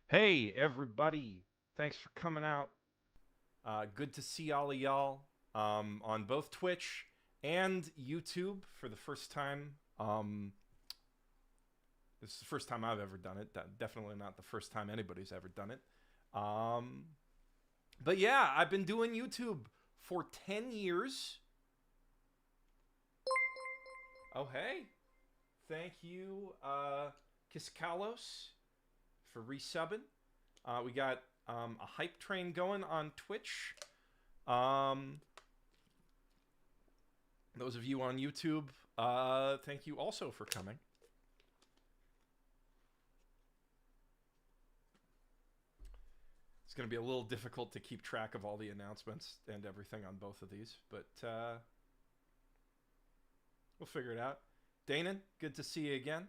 Hey, everybody. Thanks for coming out. Good to see all of y'all on both Twitch and YouTube for the first time. This is the first time I've ever done it. Definitely not the first time anybody's ever done it. Um, but yeah, I've been doing YouTube for 10 years. Oh, hey. Thank you, Kiskalos, for resubbing. We got a hype train going on Twitch. Um, those of you on YouTube, thank you also for coming. It's going to be a little difficult to keep track of all the announcements and everything on both of these, but we'll figure it out. Danon, good to see you again.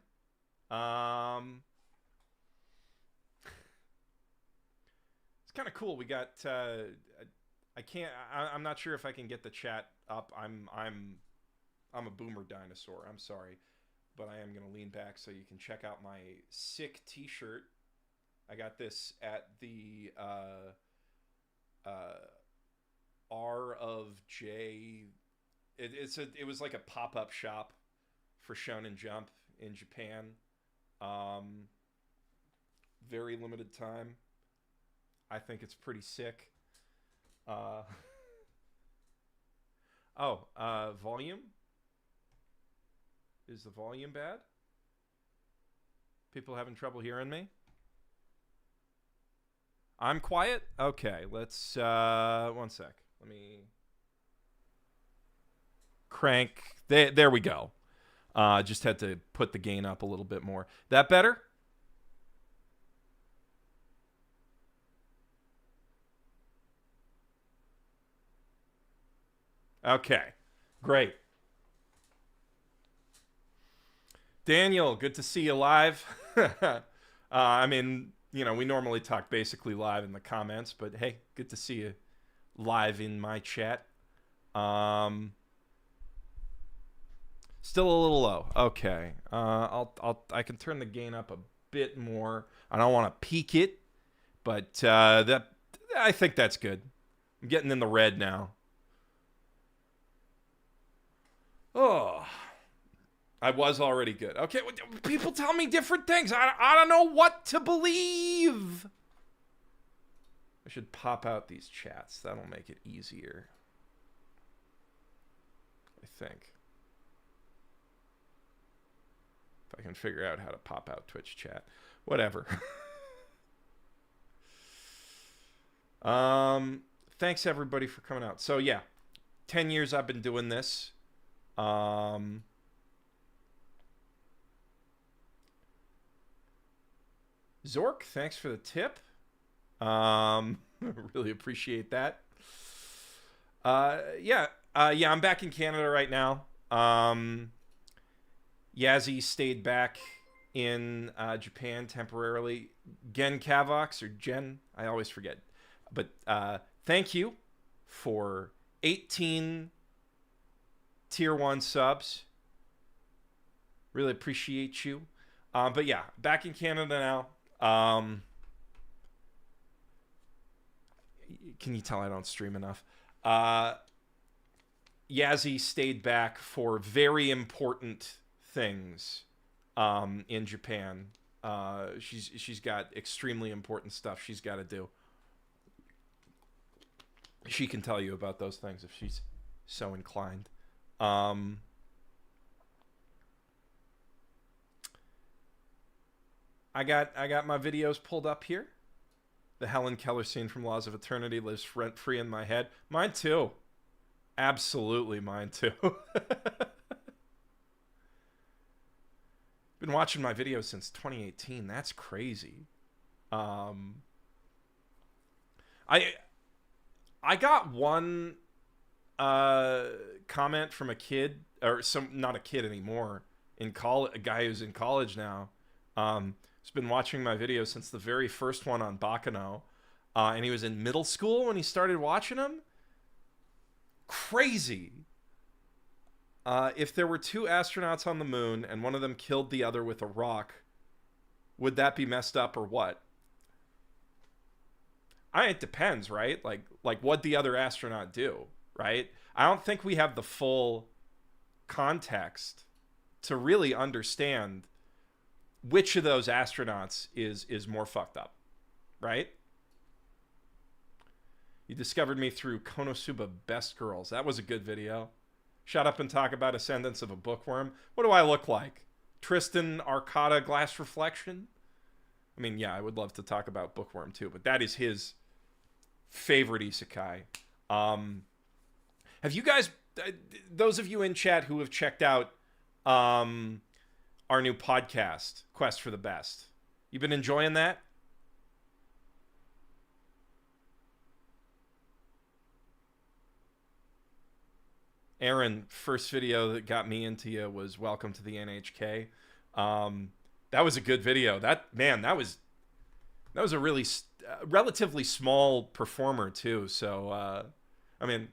It's kind of cool. We got. I can't. I'm not sure if I can get the chat up. I'm a boomer dinosaur. I'm sorry, but I am gonna lean back so you can check out my sick T-shirt. I got this at the R of J. It was like a pop up shop for Shonen Jump in Japan. Um, Very limited time. I think it's pretty sick. Uh, Volume. Is the volume bad? People having trouble hearing me? I'm quiet? Okay, let's one sec. Let me crank. There we go. Just had to put the gain up a little bit more. That better? Okay. Great. Daniel, good to see you live. I mean, we normally talk basically live in the comments, but hey, good to see you live in my chat. Um, Still a little low. Okay. I can turn the gain up a bit more. I don't want to peak it, but that I think that's good. I'm getting in the red now. Oh, I was already good. Okay, people tell me different things. I don't know what to believe. I should pop out these chats. That'll make it easier. I think. If I can figure out how to pop out Twitch chat. Whatever. Thanks everybody for coming out. So yeah, 10 years I've been doing this. Um, Zork, thanks for the tip. Really appreciate that. Yeah, I'm back in Canada right now. Yazzie stayed back in Japan temporarily. Gen Cavox or Jen, I always forget. But thank you for 18 tier 1 subs. Really appreciate you. But yeah, back in Canada now. Can you tell I don't stream enough? Yazzie stayed back for very important things in Japan. She's got extremely important stuff she's got to do. She can tell you about those things if she's so inclined. Um, I got my videos pulled up here. The Helen Keller scene from Laws of Eternity lives rent free in my head. Mine too. Absolutely mine too. Been watching my videos since 2018. That's crazy. Um, I I got one comment from a kid or some not a kid anymore in college, a guy who's in college now. He's been watching my videos since the very first one on Bakano, and he was in middle school when he started watching them. Crazy. If there were two astronauts on the moon and one of them killed the other with a rock, would that be messed up or what? it depends, right? Like what the other astronaut do, right? I don't think we have the full context to really understand which of those astronauts is more fucked up, right? You discovered me through Konosuba Best Girls. That was a good video. Shut up and talk about Ascendance of a Bookworm. What do I look like? Tristan Arcata Glass Reflection? I mean, yeah, I would love to talk about Bookworm too, but that is his favorite isekai. Have you guys, those of you in chat who have checked out our new podcast, Quest for the Best, you been enjoying that? Aaron, first video that got me into you was Welcome to the NHK. That was a good video. That was a really relatively small performer too. So I mean,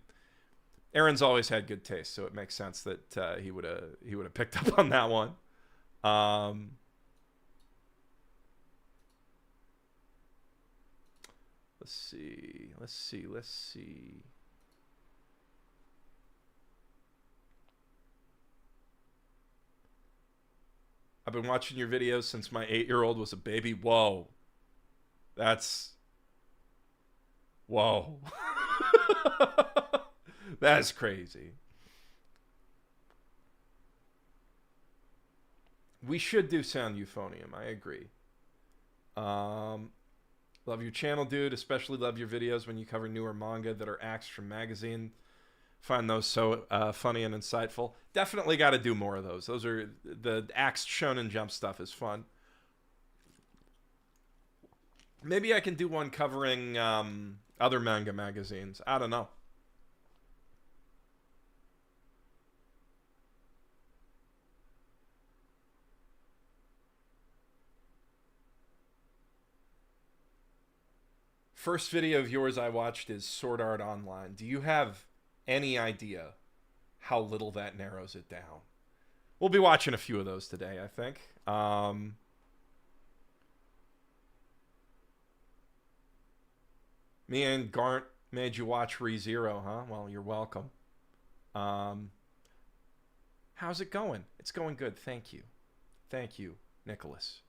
Aaron's always had good taste, so it makes sense that he would have picked up on that one. Let's see. I've been watching your videos since my 8-year-old was a baby. Whoa. Whoa. That's crazy. We should do Sound Euphonium. I agree. Love your channel, dude. Especially love your videos when you cover newer manga that are acts from magazine. Find those so funny and insightful. Definitely got to do more of those. Those are the Axe Shonen Jump stuff is fun. Maybe I can do one covering other manga magazines. I don't know. First video of yours I watched is Sword Art Online. Do you have any idea how little that narrows it down? We'll be watching a few of those today, I think. Me and Garnt made you watch ReZero, huh? Well, you're welcome. How's it going? It's going good, thank you. Thank you, Nicholas.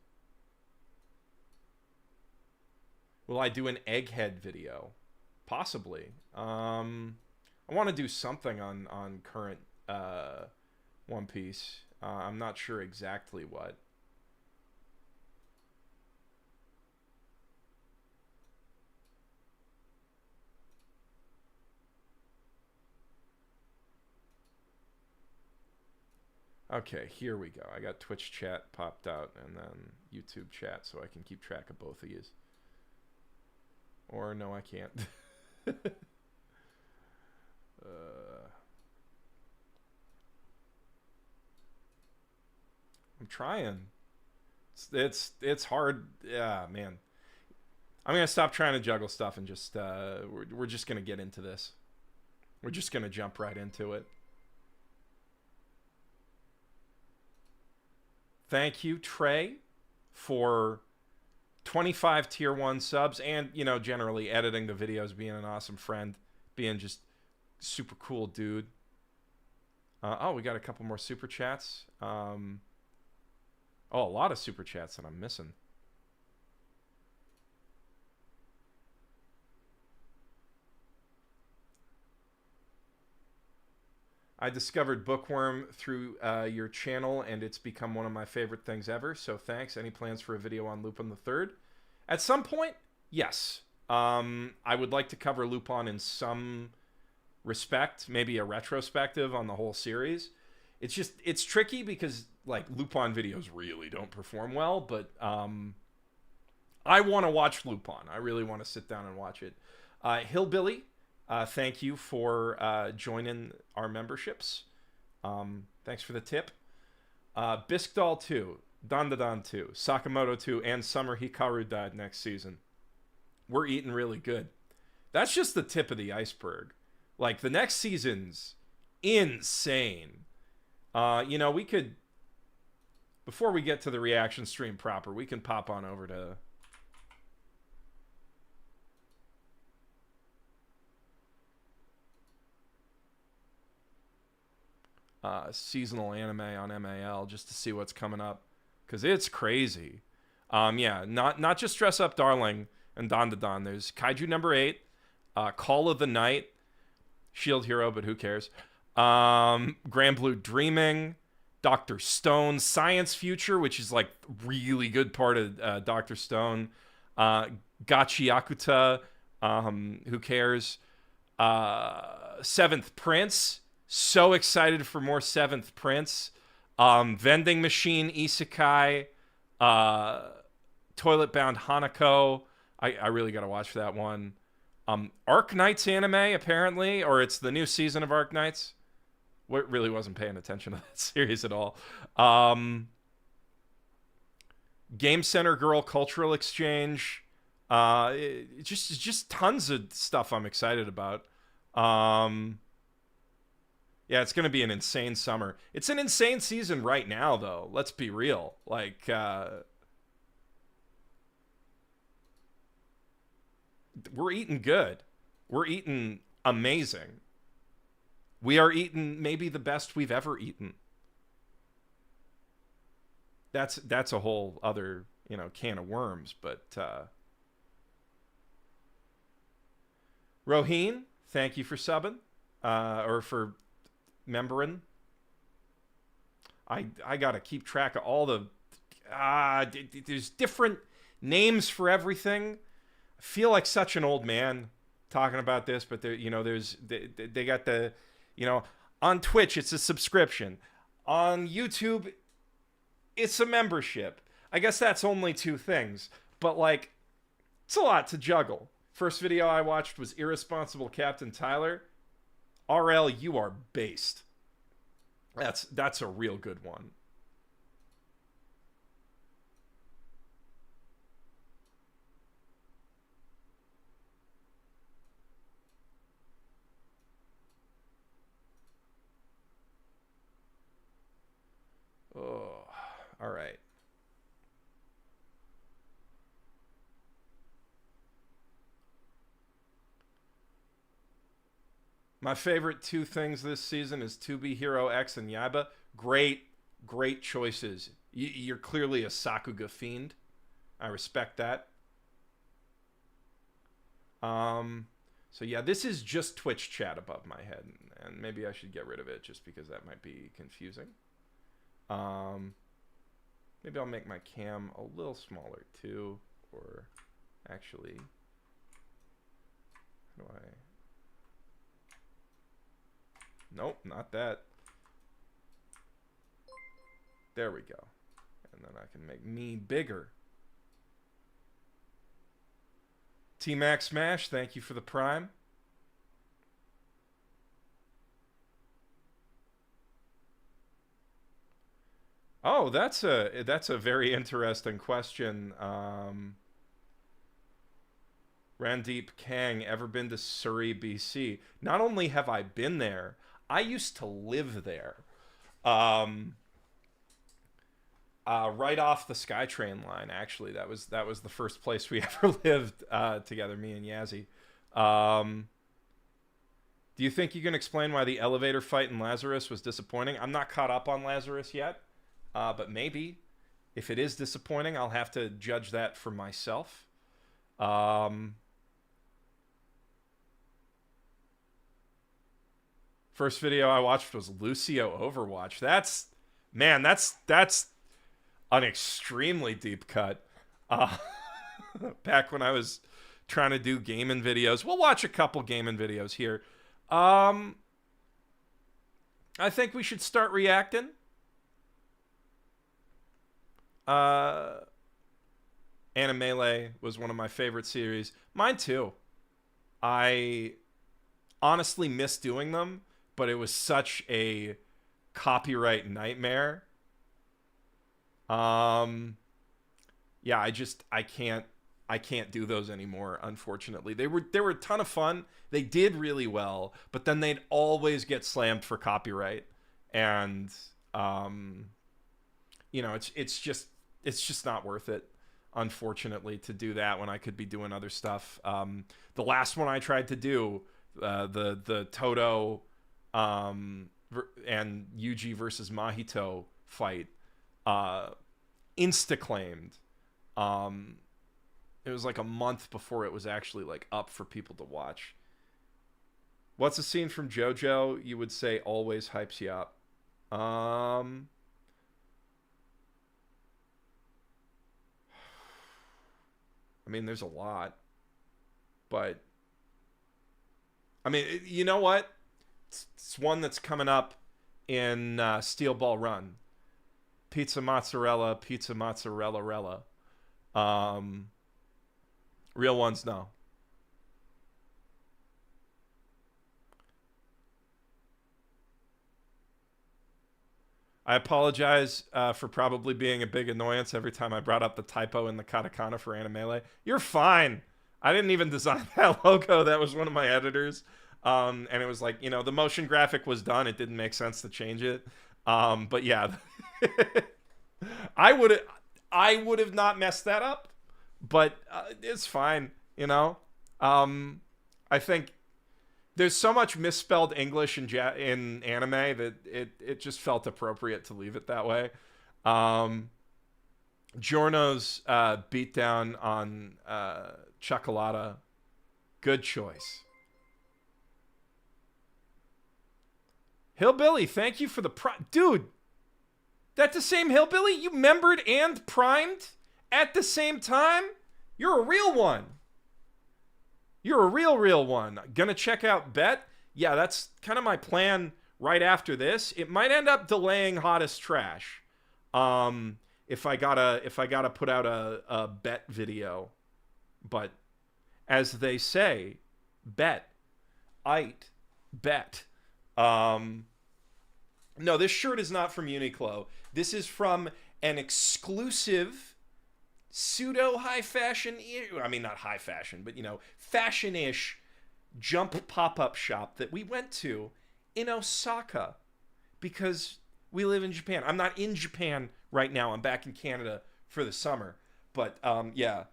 Will I do an Egghead video? Possibly. I want to do something on current One Piece. I'm not sure exactly what. Okay, here we go. I got Twitch chat popped out and then YouTube chat so I can keep track of both of yous. Or no, I can't. I'm trying. It's hard. Yeah, man. I'm gonna stop trying to juggle stuff and just we're just gonna get into this. We're just gonna jump right into it. Thank you, Trey, for 25 tier 1 subs and, you know, generally editing the videos, being an awesome friend, being just super cool dude. Oh, we got a couple more super chats. Oh, a lot of super chats that I'm missing. I discovered Bookworm through your channel, and it's become one of my favorite things ever, so thanks. Any plans for a video on Lupin the Third? At some point, yes. I would like to cover Lupin in some respect, maybe a retrospective on the whole series. It's tricky because, like, Lupin videos really don't perform well, but I want to watch Lupin. I really want to sit down and watch it. Hillbilly, thank you for joining our memberships. Thanks for the tip. Biskdal 2, Dandadan 2, Sakamoto 2, and Summer Hikaru died next season. We're eating really good. That's just the tip of the iceberg. Like, the next season's insane. You know, we could, before we get to the reaction stream proper, we can pop on over to seasonal anime on MAL just to see what's coming up because it's crazy. Yeah, not just Dress Up Darling and Don to Don. There's Kaiju number 8, Call of the Night, Shield Hero, but who cares? Grand Blue Dreaming, Dr. Stone, Science Future, which is like really good part of Dr. Stone, Gachi who cares? Seventh Prince, so excited for more Seventh Prince. Vending Machine Isekai, Toilet Bound Hanako. I really got to watch that one. Arc Knights anime, apparently, or it's the new season of Arc Knights. Really wasn't paying attention to that series at all. Game Center Girl Cultural Exchange. Just tons of stuff I'm excited about. Yeah, it's going to be an insane summer. It's an insane season right now, though. Let's be real. Like, we're eating good. We're eating amazing. We are eating maybe the best we've ever eaten. That's a whole other, can of worms, but Roheen, thank you for subbing, or for membering. I gotta keep track of all the there's different names for everything. I feel like such an old man talking about this, but there, they got the, on Twitch it's a subscription, on YouTube it's a membership. I guess that's only 2 things, but like, it's a lot to juggle. First video I watched was Irresponsible Captain Tyler. RL, you are based. That's a real good one. Oh, all right. My favorite 2 things this season is To Be Hero X and Yaiba. Great choices. You're clearly a Sakuga fiend. I respect that. So yeah, this is just Twitch chat above my head, and maybe I should get rid of it just because that might be confusing. Maybe I'll make my cam a little smaller too, or actually, how do I? Nope, not that. There we go. And then I can make me bigger. T-Max Smash, thank you for the Prime. Oh, that's a very interesting question. Randeep Kang, ever been to Surrey, BC? Not only have I been there, I used to live there. Right off the SkyTrain line, actually. That was the first place we ever lived together, me and Yazzie. Do you think you can explain why the elevator fight in Lazarus was disappointing? I'm not caught up on Lazarus yet, but maybe. If it is disappointing, I'll have to judge that for myself. First video I watched was Lucio Overwatch. That's an extremely deep cut. Back when I was trying to do gaming videos. We'll watch a couple gaming videos here. I think we should start reacting. Animele was one of my favorite series. Mine too. I honestly miss doing them, but it was such a copyright nightmare. Yeah, I can't do those anymore, unfortunately. They were a ton of fun. They did really well, but then they'd always get slammed for copyright. And it's just not worth it, unfortunately, to do that when I could be doing other stuff. The last one I tried to do, the Toto and Yuji versus Mahito fight, uh, insta-claimed. It was like a month before it was actually like up for people to watch. What's a scene from JoJo you would say always hypes you up? I mean, there's a lot, but I mean, you know what? It's one that's coming up in Steel Ball Run. Pizza mozzarella rella. Um, Real ones, no. I apologize for probably being a big annoyance every time I brought up the typo in the katakana for Animele. You're fine. I didn't even design that logo. That was one of my editors. And it was like, you know, the motion graphic was done. It didn't make sense to change it. But yeah, I would I would have not messed that up, but it's fine. You know, I think there's so much misspelled English in anime that it just felt appropriate to leave it that way. Um, Giorno's beatdown on Chocolata, good choice. Hillbilly, thank you for the dude. That the same Hillbilly you membered and primed at the same time? You're a real one. You're a real one. Gonna check out Bet? Yeah, that's kind of my plan right after this. It might end up delaying Hottest Trash. If I gotta put out a Bet video. But as they say, bet. Ite. Bet. No, this shirt is not from Uniqlo. This is from an exclusive pseudo high fashion, I mean not high fashion, but you know, fashion-ish jump pop-up shop that we went to in Osaka because we live in Japan. I'm not in Japan right now. I'm back in Canada for the summer. But yeah,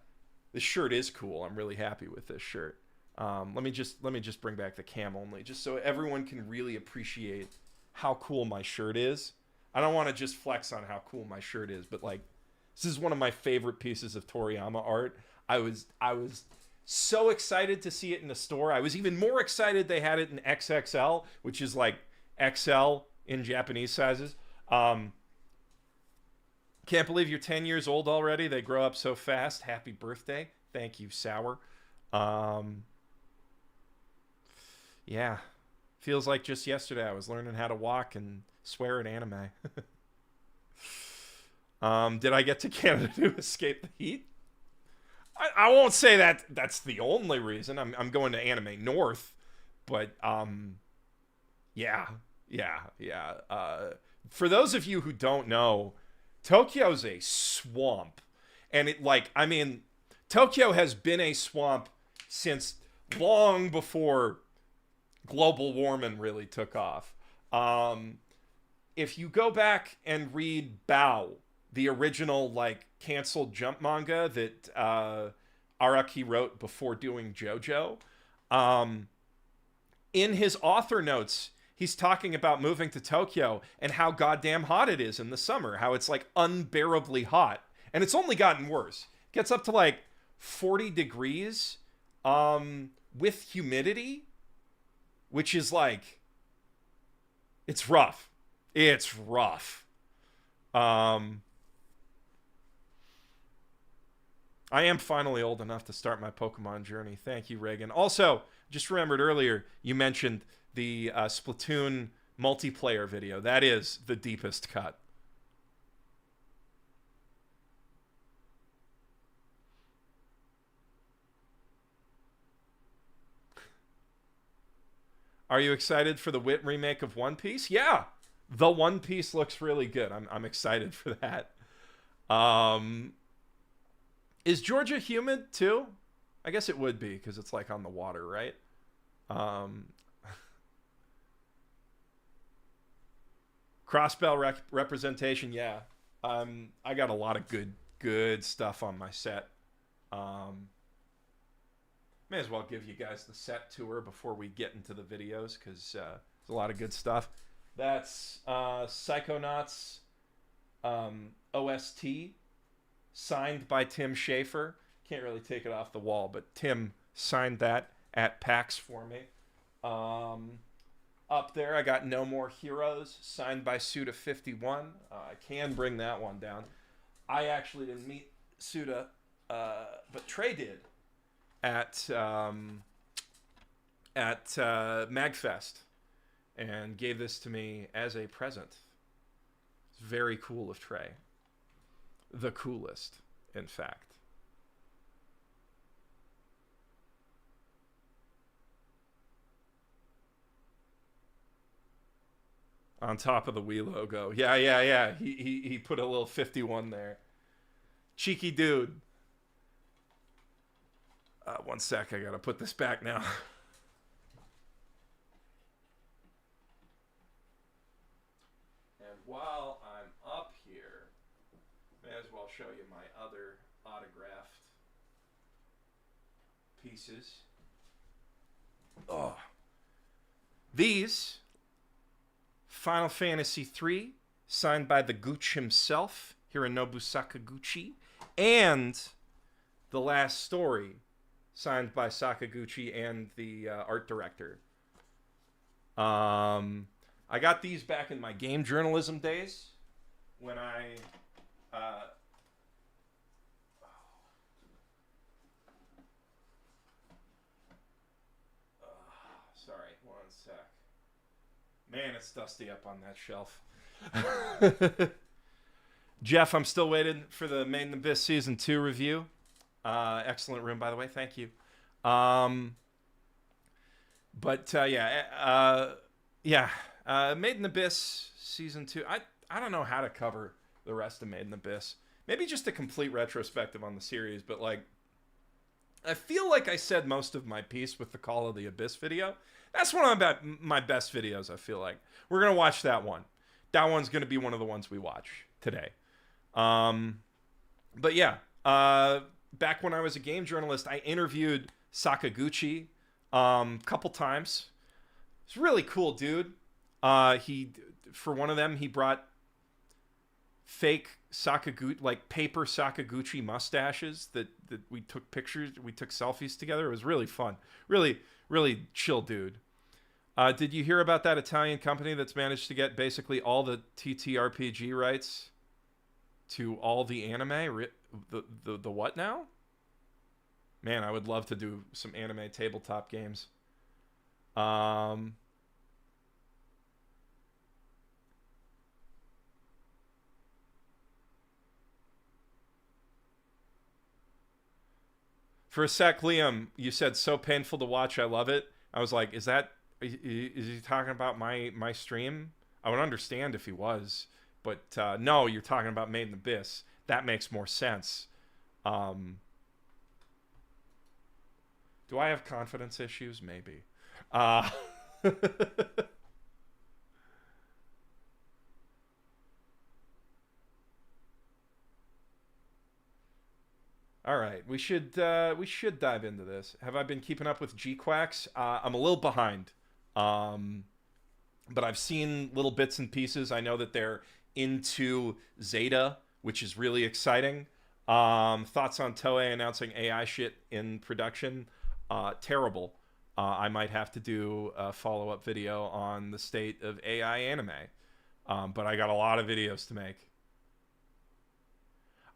this shirt is cool. I'm really happy with this shirt. Let me just bring back the cam only, just so everyone can really appreciate how cool my shirt is. I don't want to just flex on how cool my shirt is, but like, this is one of my favorite pieces of Toriyama art. I was so excited to see it in the store. I was even more excited they had it in XXL, which is like XL in Japanese sizes. Can't believe you're 10 years old already. They grow up so fast. Happy birthday. Thank you, Sour. Yeah. Feels like just yesterday I was learning how to walk and swear in anime. Did I get to Canada to escape the heat? I won't say that that's the only reason. I'm going to Anime North, but yeah. For those of you who don't know, Tokyo's a swamp, and Tokyo has been a swamp since long before global warming really took off. If you go back and read Bao, the original like canceled Jump manga that Araki wrote before doing JoJo, in his author notes, he's talking about moving to Tokyo and how goddamn hot it is in the summer, how it's like unbearably hot, and it's only gotten worse. It gets up to like 40 degrees with humidity, which is like, it's rough. It's rough. I am finally old enough to start my Pokemon journey. Thank you, Reagan. Also, just remembered earlier, you mentioned the Splatoon multiplayer video. That is the deepest cut. Are you excited for the Wit remake of One Piece? Yeah, the One Piece looks really good. I'm excited for that. Is Georgia humid too? I guess it would be because it's like on the water, right? Crossbell representation, yeah. I got a lot of good stuff on my set. May as well give you guys the set tour before we get into the videos because there's a lot of good stuff. That's Psychonauts OST, signed by Tim Schafer. Can't really take it off the wall, but Tim signed that at PAX for me. Um, Up there, I got No More Heroes, signed by Suda51. I can bring that one down. I actually didn't meet Suda, but Trey did at Magfest, and gave this to me as a present. It's very cool of Trey. The coolest, in fact. On top of the Wii logo. Yeah, yeah, yeah. He put a little 51 there. Cheeky dude. One sec, I gotta put this back now. And while I'm up here, may as well show you my other autographed pieces. Oh. These, Final Fantasy III, signed by the Gooch himself, Hironobu Sakaguchi, and The Last Story, signed by Sakaguchi and the art director. I got these back in my game journalism days when I sorry, one sec. Man, it's dusty up on that shelf. Geoff, I'm still waiting for the Made in Abyss Season 2 review. Excellent room, by the way. Thank you. Made in Abyss Season 2. I don't know how to cover the rest of Made in Abyss. Maybe just a complete retrospective on the series, but like, I feel like I said most of my piece with the Call of the Abyss video. That's one of my best videos, I feel like. We're going to watch that one. That one's going to be one of the ones we watch today. But yeah, back when I was a game journalist, I interviewed Sakaguchi a couple times. It's really cool, dude. For one of them, he brought fake Sakaguchi, like paper Sakaguchi mustaches that we took selfies together. It was really fun. Really, really chill dude. Did you hear about that Italian company that's managed to get basically all the TTRPG rights to all the anime? The what now? Man, I would love to do some anime tabletop games. For a sec, Liam, you said so painful to watch. I love it. I was like, is he talking about my stream? I would understand if he was, but no, you're talking about Made in Abyss. That makes more sense. Do I have confidence issues? Maybe. All right, we should dive into this. Have I been keeping up with G-Quacks? I'm a little behind, but I've seen little bits and pieces. I know that they're into Zeta, which is really exciting. Thoughts on Toei announcing AI shit in production? Terrible. I might have to do a follow-up video on the state of AI anime, but I got a lot of videos to make.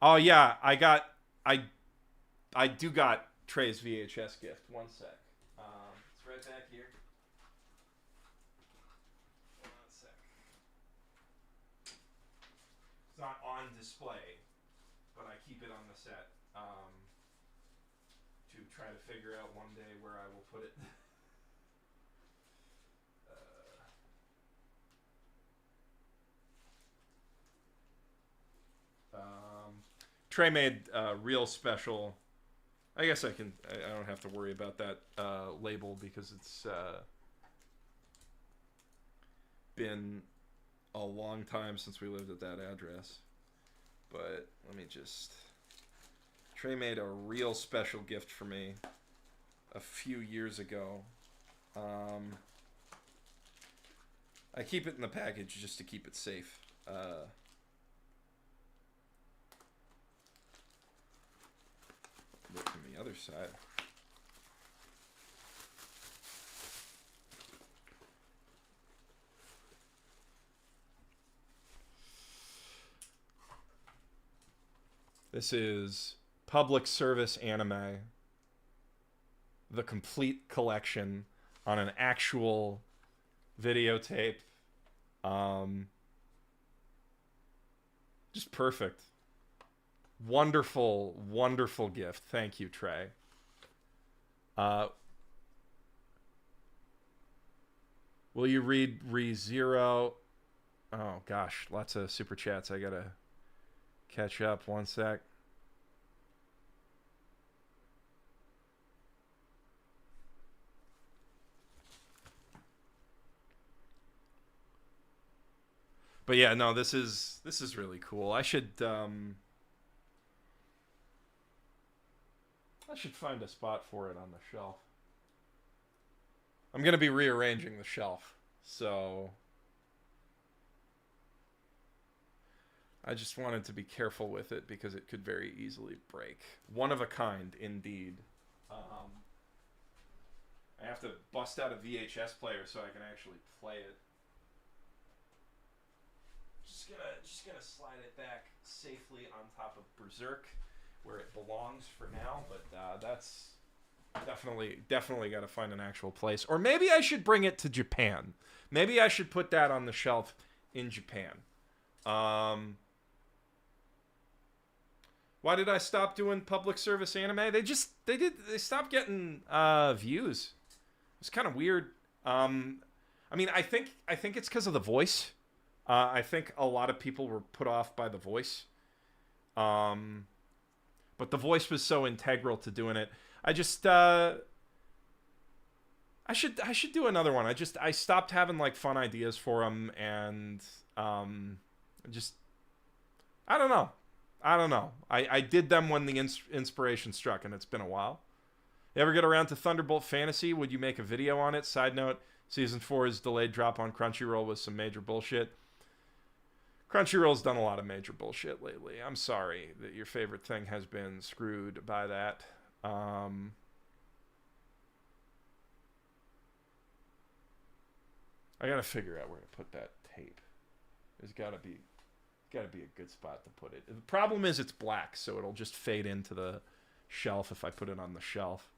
Oh yeah, I do got Trey's VHS gift. One sec. It's right back here. One sec. It's not on display, but I keep it on the set to try to figure out one day where I will put it. Trey made a real special. I guess I don't have to worry about that label because it's been a long time since we lived at that address. But let me just. Trey made a real special gift for me a few years ago. I keep it in the package just to keep it safe. Look from the other side. This is Public Service Anime, the complete collection on an actual videotape. Just perfect. Wonderful, wonderful gift. Thank you, Trey. Uh, will you read ReZero? Oh, gosh. Lots of super chats. I gotta catch up. One sec. But yeah, no, this is really cool. I should find a spot for it on the shelf. I'm gonna be rearranging the shelf, so I just wanted to be careful with it because it could very easily break. One of a kind, indeed. I have to bust out a VHS player so I can actually play it. Just gonna slide it back safely on top of Berserk, where it belongs for now. But that's definitely got to find an actual place. Or maybe I should bring it to Japan. Maybe I should put that on the shelf in Japan. Why did I stop doing public service anime? They stopped getting views. It's kind of weird. I mean, I think it's because of the voice. I think a lot of people were put off by the voice. But the voice was so integral to doing it. I just I should do another one. I stopped having like fun ideas for them, and just I don't know. I did them when the inspiration struck, and it's been a while. You ever get around to Thunderbolt Fantasy? Would you make a video on it? Side note, Season 4's delayed drop on Crunchyroll was some major bullshit. Crunchyroll's done a lot of major bullshit lately. I'm sorry that your favorite thing has been screwed by that. I gotta figure out where to put that tape. There's gotta be a good spot to put it. The problem is it's black, so it'll just fade into the shelf if I put it on the shelf.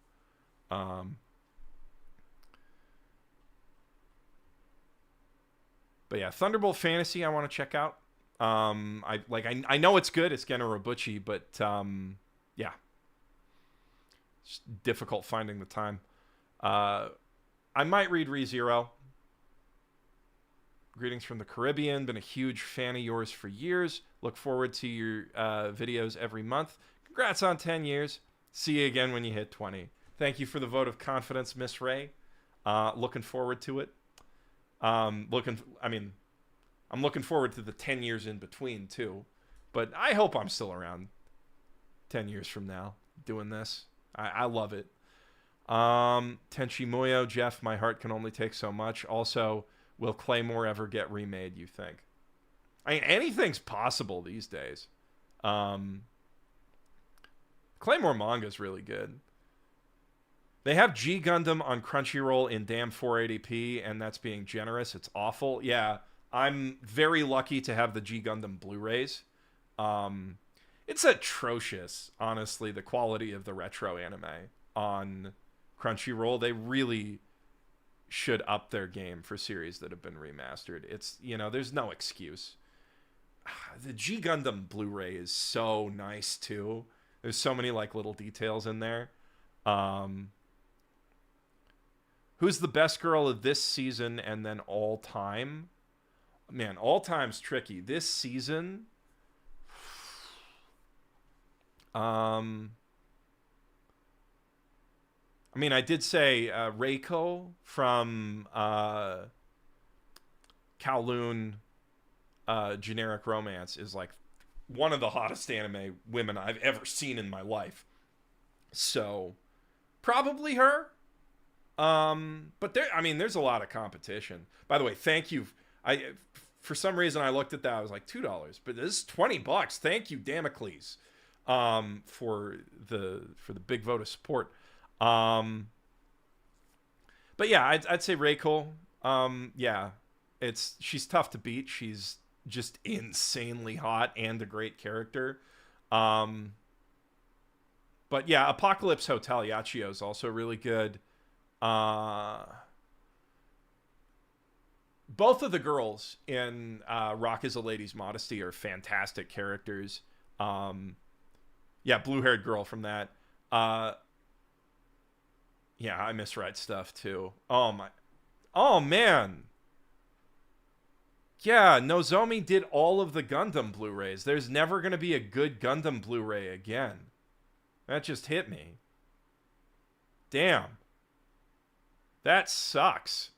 But yeah, Thunderbolt Fantasy I want to check out. I know it's good. It's Gen Urobuchi, but yeah, it's difficult finding the time. I might read ReZero. Greetings from the Caribbean. Been a huge fan of yours for years. Look forward to your videos every month. Congrats on 10 years. See you again when you hit 20. Thank you for the vote of confidence, Miss Ray. Looking forward to it. I'm looking forward to the 10 years in between too. But I hope I'm still around 10 years from now doing this. I love it. Tenchi Muyo, Geoff, my heart can only take so much. Also, will Claymore ever get remade, you think? I mean, anything's possible these days. Claymore manga's really good. They have G Gundam on Crunchyroll in damn 480p, and that's being generous. It's awful. Yeah, I'm very lucky to have the G Gundam Blu-rays. It's atrocious, honestly, the quality of the retro anime on Crunchyroll. They really should up their game for series that have been remastered. It's, there's no excuse. The G Gundam Blu-ray is so nice, too. There's so many, little details in there. Who's the best girl of this season and then all time? Man, all time's tricky. This season, I did say Reiko from Kowloon Generic Romance is one of the hottest anime women I've ever seen in my life. So, probably her. But there's a lot of competition. By the way, thank you. I for some reason I looked at that. I was like $2, but this is $20. Thank you, Damocles, for the big vote of support. Um, but yeah, I'd say Reiko. Yeah, she's tough to beat. She's just insanely hot and a great character. Um, but yeah, Apocalypse Hotel Yachio is also really good. Uh, both of the girls in Rock is a Lady's Modesty are fantastic characters. Um, yeah, blue haired girl from that. Uh, yeah, I misread stuff too. Oh my, oh man. Yeah, Nozomi did all of the Gundam Blu-rays. There's never gonna be a good Gundam Blu-ray again. That just hit me. Damn, that sucks.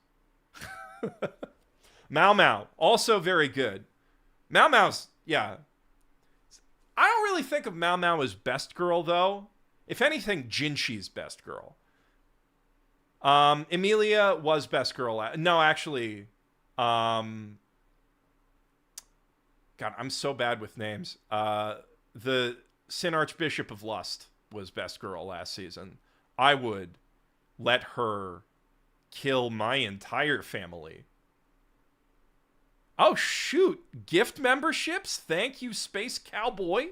Mao Mao, also very good. Mao Mao's, yeah. I don't really think of Mao Mao as best girl, though. If anything, Jinshi's best girl. Emilia was best girl. No, actually. God, I'm so bad with names. The Sin Archbishop of Lust was best girl last season. I would let her kill my entire family. Oh, shoot. Gift memberships? Thank you, Space Cowboy.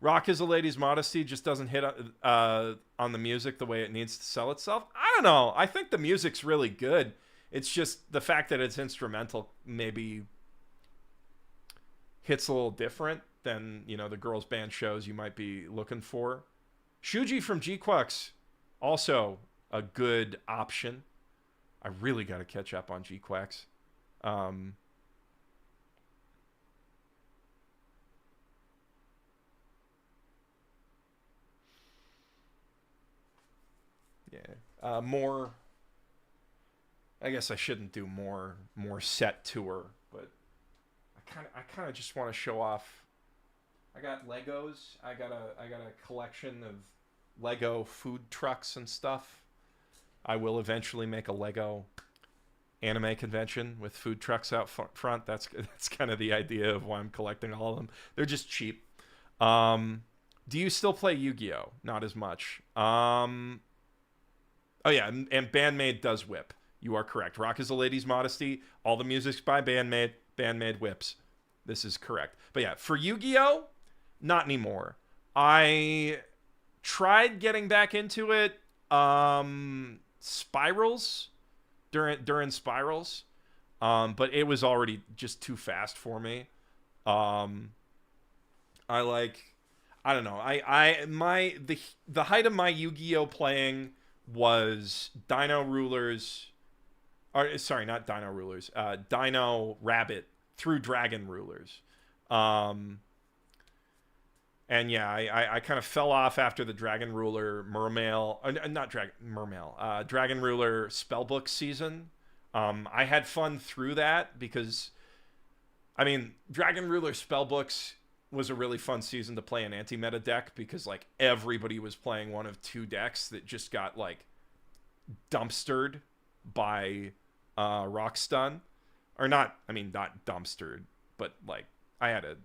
Rock is a Lady's Modesty just doesn't hit on the music the way it needs to sell itself. I don't know. I think the music's really good. It's just the fact that it's instrumental maybe hits a little different than, the girls band shows you might be looking for. Shuji from G-Quux, also a good option. I really got to catch up on G-Quax. Yeah. More. I guess I shouldn't do more set tour, but I kind of just want to show off. I got Legos. I got a collection of Lego food trucks and stuff. I will eventually make a Lego anime convention with food trucks out front. That's kind of the idea of why I'm collecting all of them. They're just cheap. Do you still play Yu-Gi-Oh? Not as much. Oh yeah, and Bandmade does whip. You are correct. Rock is a Lady's Modesty. All the music's by Bandmade. Bandmade whips. This is correct. But yeah, for Yu-Gi-Oh, not anymore. I tried getting back into it. Spirals during Spirals, but it was already just too fast for me. I don't know. The height of my Yu-Gi-Oh playing was Dino Rulers, or sorry, not Dino Rulers, Dino Rabbit through Dragon Rulers. And yeah, I kind of fell off after the Dragon Ruler Mermail, not Mermail, Dragon Ruler Spellbook season. I had fun through that because, I mean, Dragon Ruler Spellbooks was a really fun season to play an anti-meta deck because, like, everybody was playing one of two decks that just got, like, dumpstered by Rock Stun. Or not dumpstered, but, like, I had a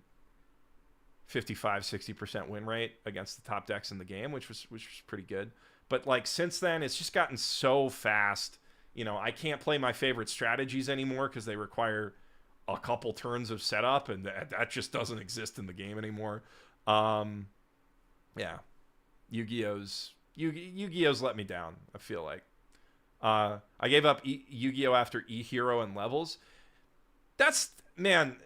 55-60% win rate against the top decks in the game, which was pretty good. But like since then, it's just gotten so fast. I can't play my favorite strategies anymore because they require a couple turns of setup, and that just doesn't exist in the game anymore. Yeah, Yu-Gi-Oh's let me down. I feel like I gave up Yu-Gi-Oh after E-Hero and Levels. Man,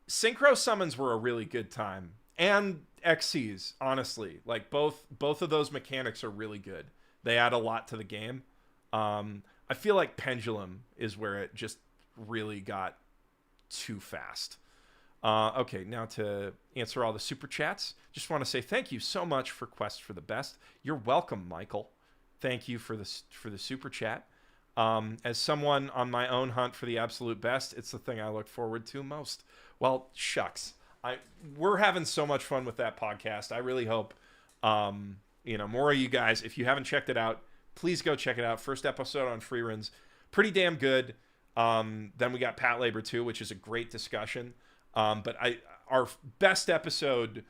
synchro summons were a really good time. And XCs, honestly, like both of those mechanics are really good. They add a lot to the game. I feel like Pendulum is where it just really got too fast. Okay, now to answer all the super chats. Just want to say thank you so much for Quest for the Best. You're welcome, Michael. Thank you for the super chat. As someone on my own hunt for the absolute best, it's the thing I look forward to most. Well, shucks. We're having so much fun with that podcast. I really hope more of you guys, if you haven't checked it out, please go check it out. First episode on free runs, pretty damn good. Then we got Pat Labor too, which is a great discussion. But our best episode,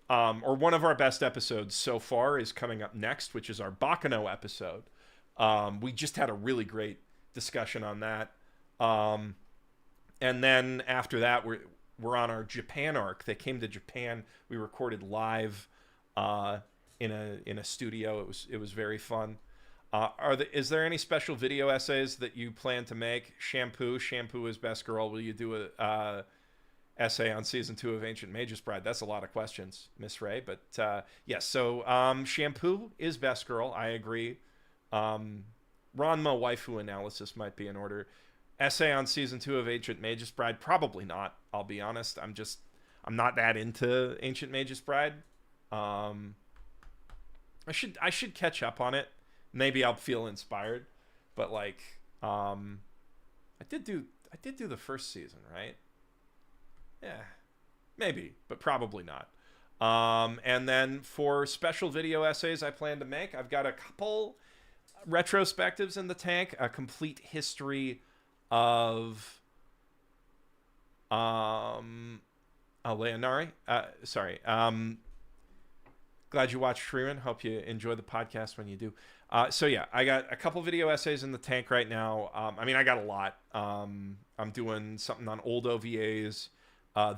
or one of our best episodes so far, is coming up next, which is our Bakano episode. We just had a really great discussion on that. And then after that, we're on our Japan arc. They came to Japan. We recorded live in a studio. It was very fun. Is there any special video essays that you plan to make? Shampoo is best girl. Will you do a essay on season 2 of Ancient Magus Bride? That's a lot of questions, Miss Ray. But yes, so Shampoo is best girl. I agree. Ranma waifu analysis might be in order. Essay on season 2 of Ancient Magus Bride? Probably not. I'll be honest. I'm not that into Ancient Magus Bride. I should catch up on it. Maybe I'll feel inspired. But like, I did do the first season, right? Yeah, maybe, but probably not. And then for special video essays I plan to make, I've got a couple retrospectives in the tank. A complete history of Leonari. Sorry. Glad you watched Freeman. Hope you enjoy the podcast when you do. So yeah, I got a couple video essays in the tank right now. I got a lot. I'm doing something on old OVAs.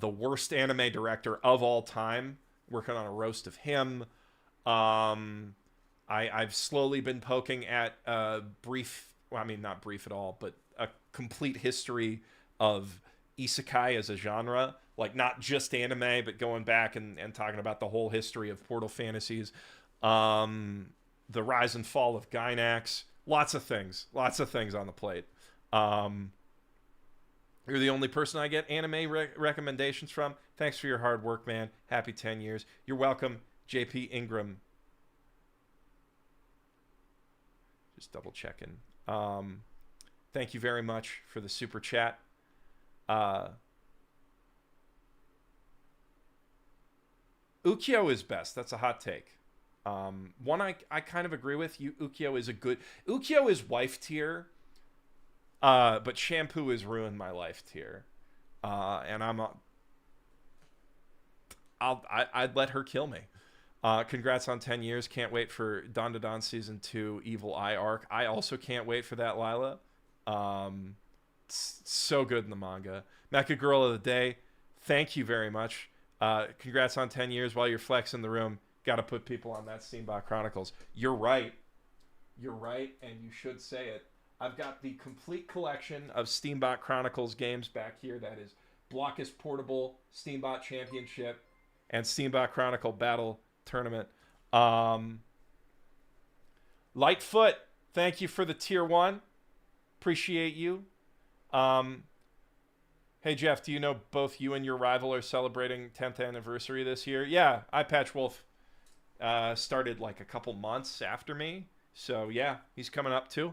The worst anime director of all time. Working on a roast of him. I've slowly been poking at a brief, not brief at all, but a complete history of isekai as a genre. Like, not just anime, but going back and talking about the whole history of Portal Fantasies. The rise and fall of Gainax. Lots of things on the plate. You're the only person I get anime recommendations from. Thanks for your hard work, man. Happy 10 years. You're welcome, JP Ingram. Just double checking. Thank you very much for the super chat. Ukyo is best. That's a hot take. One I kind of agree with. Ukyo is wife tier. But Shampoo has ruined my life tier. And I'd let her kill me. Congrats on 10 years. Can't wait for Don to Don season 2 Evil Eye arc. I also can't wait for that, Lila. It's so good in the manga. Mecha Girl of the Day, thank you very much. Congrats on 10 years. While you're flexing the room, got to put people on that Steambot Chronicles. You're right, and you should say it. I've got the complete collection of Steambot Chronicles games back here. That is Blockus Portable, Steambot Championship, and Steambot Chronicle Battle Tournament. Lightfoot, thank you for the tier 1. Appreciate you. Hey, Jeff, do you know both you and your rival are celebrating 10th anniversary this year? Yeah, Eyepatch Wolf started like a couple months after me. So, yeah, he's coming up too.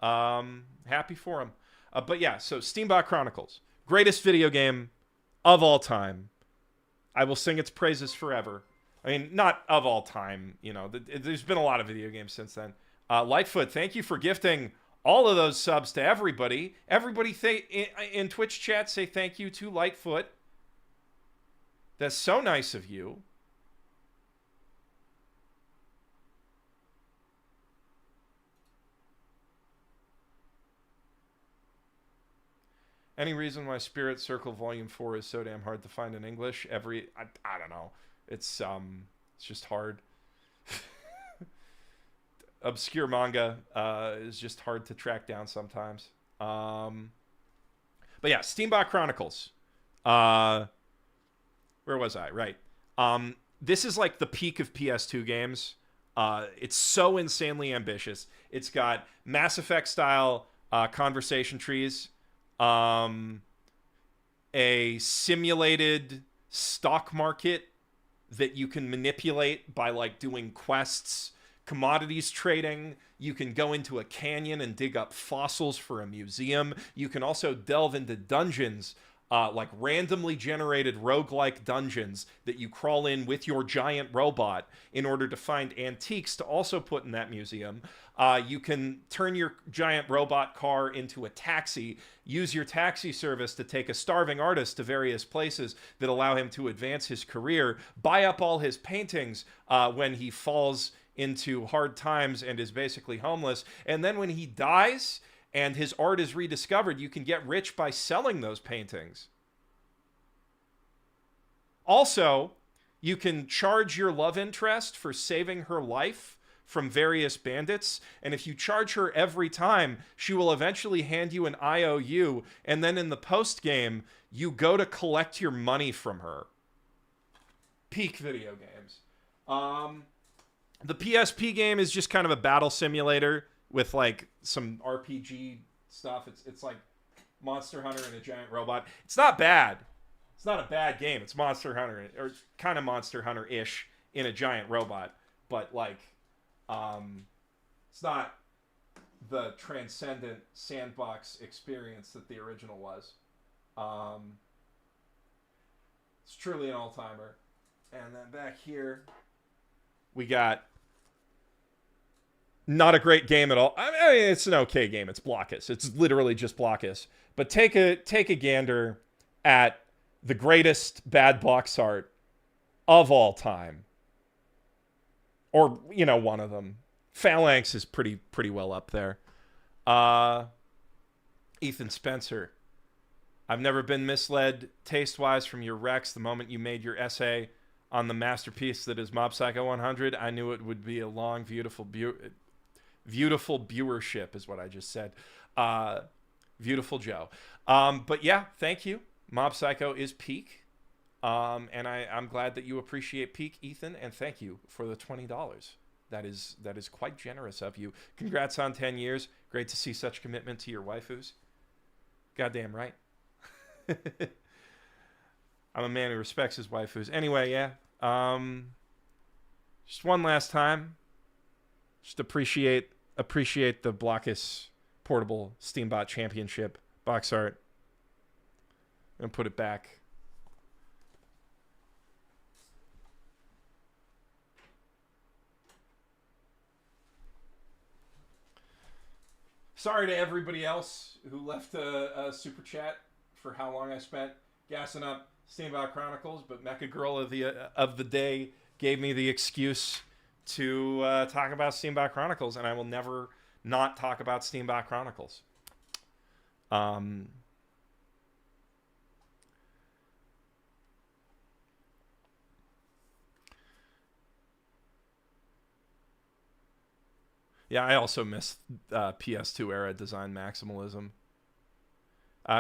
Happy for him. But yeah, so Steambot Chronicles, greatest video game of all time. I will sing its praises forever. I mean, not of all time, there's been a lot of video games since then. Lightfoot, thank you for gifting all of those subs to everybody. Everybody in Twitch chat say thank you to Lightfoot. That's so nice of you. Any reason why Spirit Circle Volume 4 is so damn hard to find in English? I don't know. It's just hard. Obscure manga is just hard to track down sometimes. But yeah, Steambot Chronicles. Where was I? Right. This is like the peak of PS2 games. It's so insanely ambitious. It's got Mass Effect style conversation trees. A simulated stock market that you can manipulate by like doing quests, commodities trading. You can go into a canyon and dig up fossils for a museum. You can also delve into dungeons like randomly generated roguelike dungeons that you crawl in with your giant robot in order to find antiques to also put in that museum. You can turn your giant robot car into a taxi, use your taxi service to take a starving artist to various places that allow him to advance his career, buy up all his paintings when he falls into hard times and is basically homeless. And then when he dies and his art is rediscovered, you can get rich by selling those paintings. Also, you can charge your love interest for saving her life from various bandits, and if you charge her every time, she will eventually hand you an IOU, and then in the post game, you go to collect your money from her. Peak video games. The PSP game is just kind of a battle simulator with like some RPG stuff. It's like Monster Hunter and a giant robot. It's not bad. It's not a bad game. It's Monster Hunter, or kind of Monster Hunter-ish in a giant robot, but like, it's not the transcendent sandbox experience that the original was. It's truly an all-timer. And then back here, we got not a great game at all. I mean, it's an okay game. It's Blockus. It's literally just Blockus. But take a gander at the greatest bad box art of all time. Or, you know, one of them. Phalanx is pretty well up there. Ethan Spencer. I've never been misled taste-wise from your Rex. The moment you made your essay on the masterpiece that is Mob Psycho 100, I knew it would be a long, beautiful viewership is what I just said. Beautiful Joe. But yeah, thank you. Mob Psycho is peak. And I'm glad that you appreciate peak, Ethan, and thank you for the $20. That is quite generous of you. Congrats on 10 years. Great to see such commitment to your waifus. Goddamn right. I'm a man who respects his waifus. Anyway, yeah. Just one last time. Just appreciate the Blockus Portable Steambot Championship box art. And put it back. Sorry to everybody else who left a super chat for how long I spent gassing up Steambot Chronicles, but Mecha Girl of the day gave me the excuse to talk about Steambot Chronicles, and I will never not talk about Steambot Chronicles. Yeah, I also miss PS2 era design maximalism.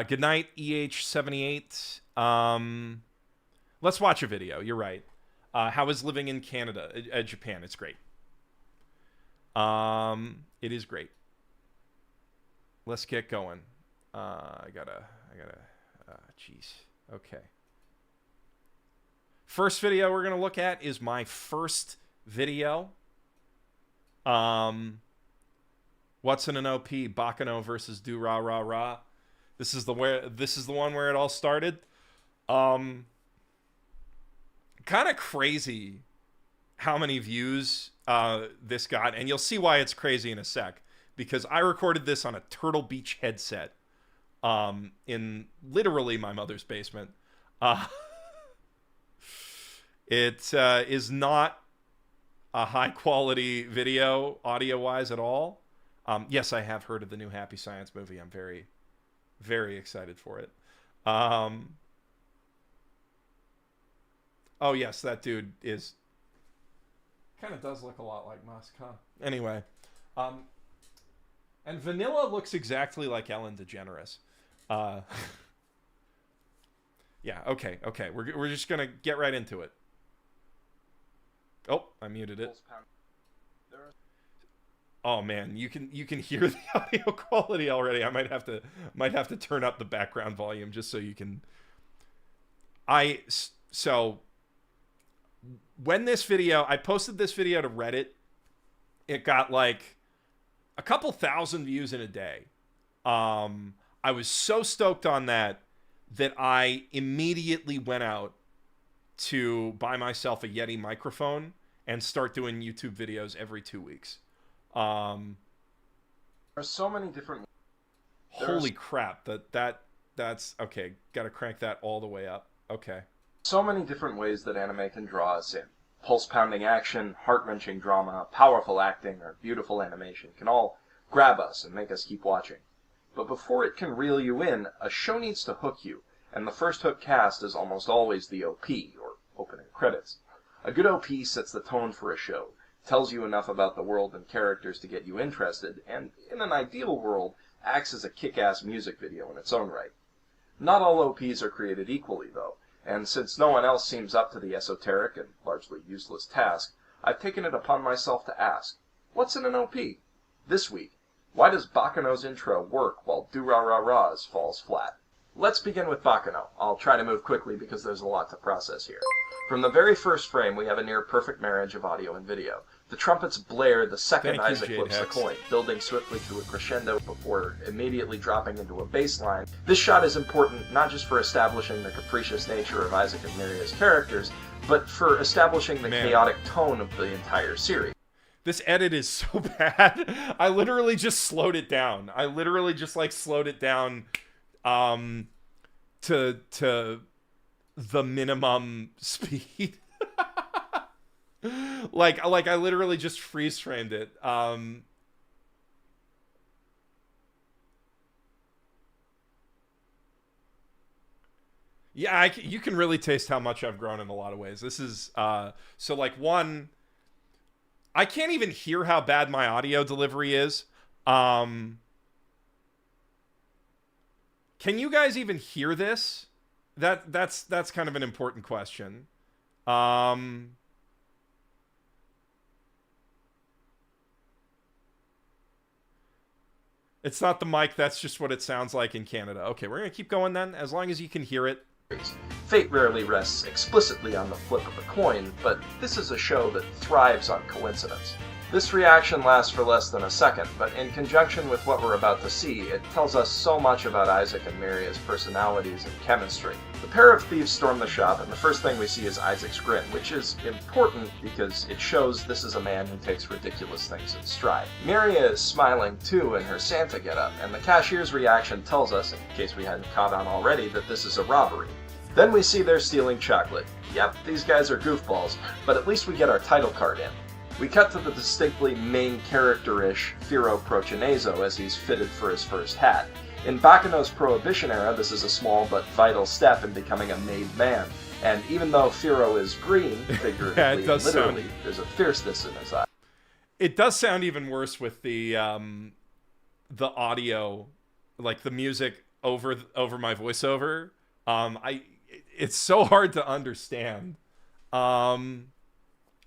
Good night, EH78. Let's watch a video. You're right. How is living in Canada, Japan? It's great. It is great. Let's get going. I gotta. Jeez. Okay. First video we're gonna look at is my first video. What's in an OP? Bakano versus Do Ra Ra Ra. This is the one where it all started. Kind of crazy how many views this got, and you'll see why it's crazy in a sec. Because I recorded this on a Turtle Beach headset in literally my mother's basement. It is not a high quality video audio wise at all. Yes, I have heard of the new Happy Science movie. I'm very, very excited for it. Oh yes, that dude is kind of does look a lot like Musk, huh? Anyway, and Vanilla looks exactly like Ellen DeGeneres. Yeah, okay. We're just gonna get right into it. Oh, I muted it. Oh man, you can hear the audio quality already. I might have to turn up the background volume just so you can. So when I posted this video to Reddit, it got like a couple thousand views in a day. I was so stoked on that that I immediately went out to buy myself a Yeti microphone and start doing YouTube videos every 2 weeks. There's so many different. Holy crap! That's okay. Got to crank that all the way up. Okay. So many different ways that anime can draw us in. Pulse-pounding action, heart-wrenching drama, powerful acting, or beautiful animation can all grab us and make us keep watching. But before it can reel you in, a show needs to hook you, and the first hook cast is almost always the OP, or opening credits. A good OP sets the tone for a show, tells you enough about the world and characters to get you interested, and in an ideal world, acts as a kick-ass music video in its own right. Not all OPs are created equally, though, and since no one else seems up to the esoteric and largely useless task, I've taken it upon myself to ask, what's in an OP? This week, why does Baccano's intro work while Do-Ra-Ra-Ra's falls flat? Let's begin with Baccano. I'll try to move quickly because there's a lot to process here. From the very first frame, we have a near-perfect marriage of audio and video. The trumpets blare the second Isaac flips the coin, building swiftly to a crescendo before immediately dropping into a bass line. This shot is important not just for establishing the capricious nature of Isaac and Miria's characters, but for establishing the chaotic tone of the entire series. This edit is so bad. I literally just slowed it down. I literally just slowed it down to the minimum speed. like I literally just freeze framed it. Yeah, you can really taste how much I've grown in a lot of ways. This is so one, I can't even hear how bad my audio delivery is. Can you guys even hear this? That's kind of an important question. It's not the mic, that's just what it sounds like in Canada. Okay, we're gonna keep going then, as long as you can hear it. Fate rarely rests explicitly on the flip of a coin, but this is a show that thrives on coincidence. This reaction lasts for less than a second, but in conjunction with what we're about to see, it tells us so much about Isaac and Miria's personalities and chemistry. The pair of thieves storm the shop, and the first thing we see is Isaac's grin, which is important because it shows this is a man who takes ridiculous things in stride. Miria is smiling too in her Santa getup, and the cashier's reaction tells us, in case we hadn't caught on already, that this is a robbery. Then we see they're stealing chocolate. Yep, these guys are goofballs, but at least we get our title card in. We cut to the distinctly main character-ish Firo Prochanezo as he's fitted for his first hat. In Baccano's Prohibition era, this is a small but vital step in becoming a made man. And even though Firo is green, figuratively and literally, there's a fierceness in his eye. It does sound even worse with the audio, like the music over my voiceover. It's so hard to understand.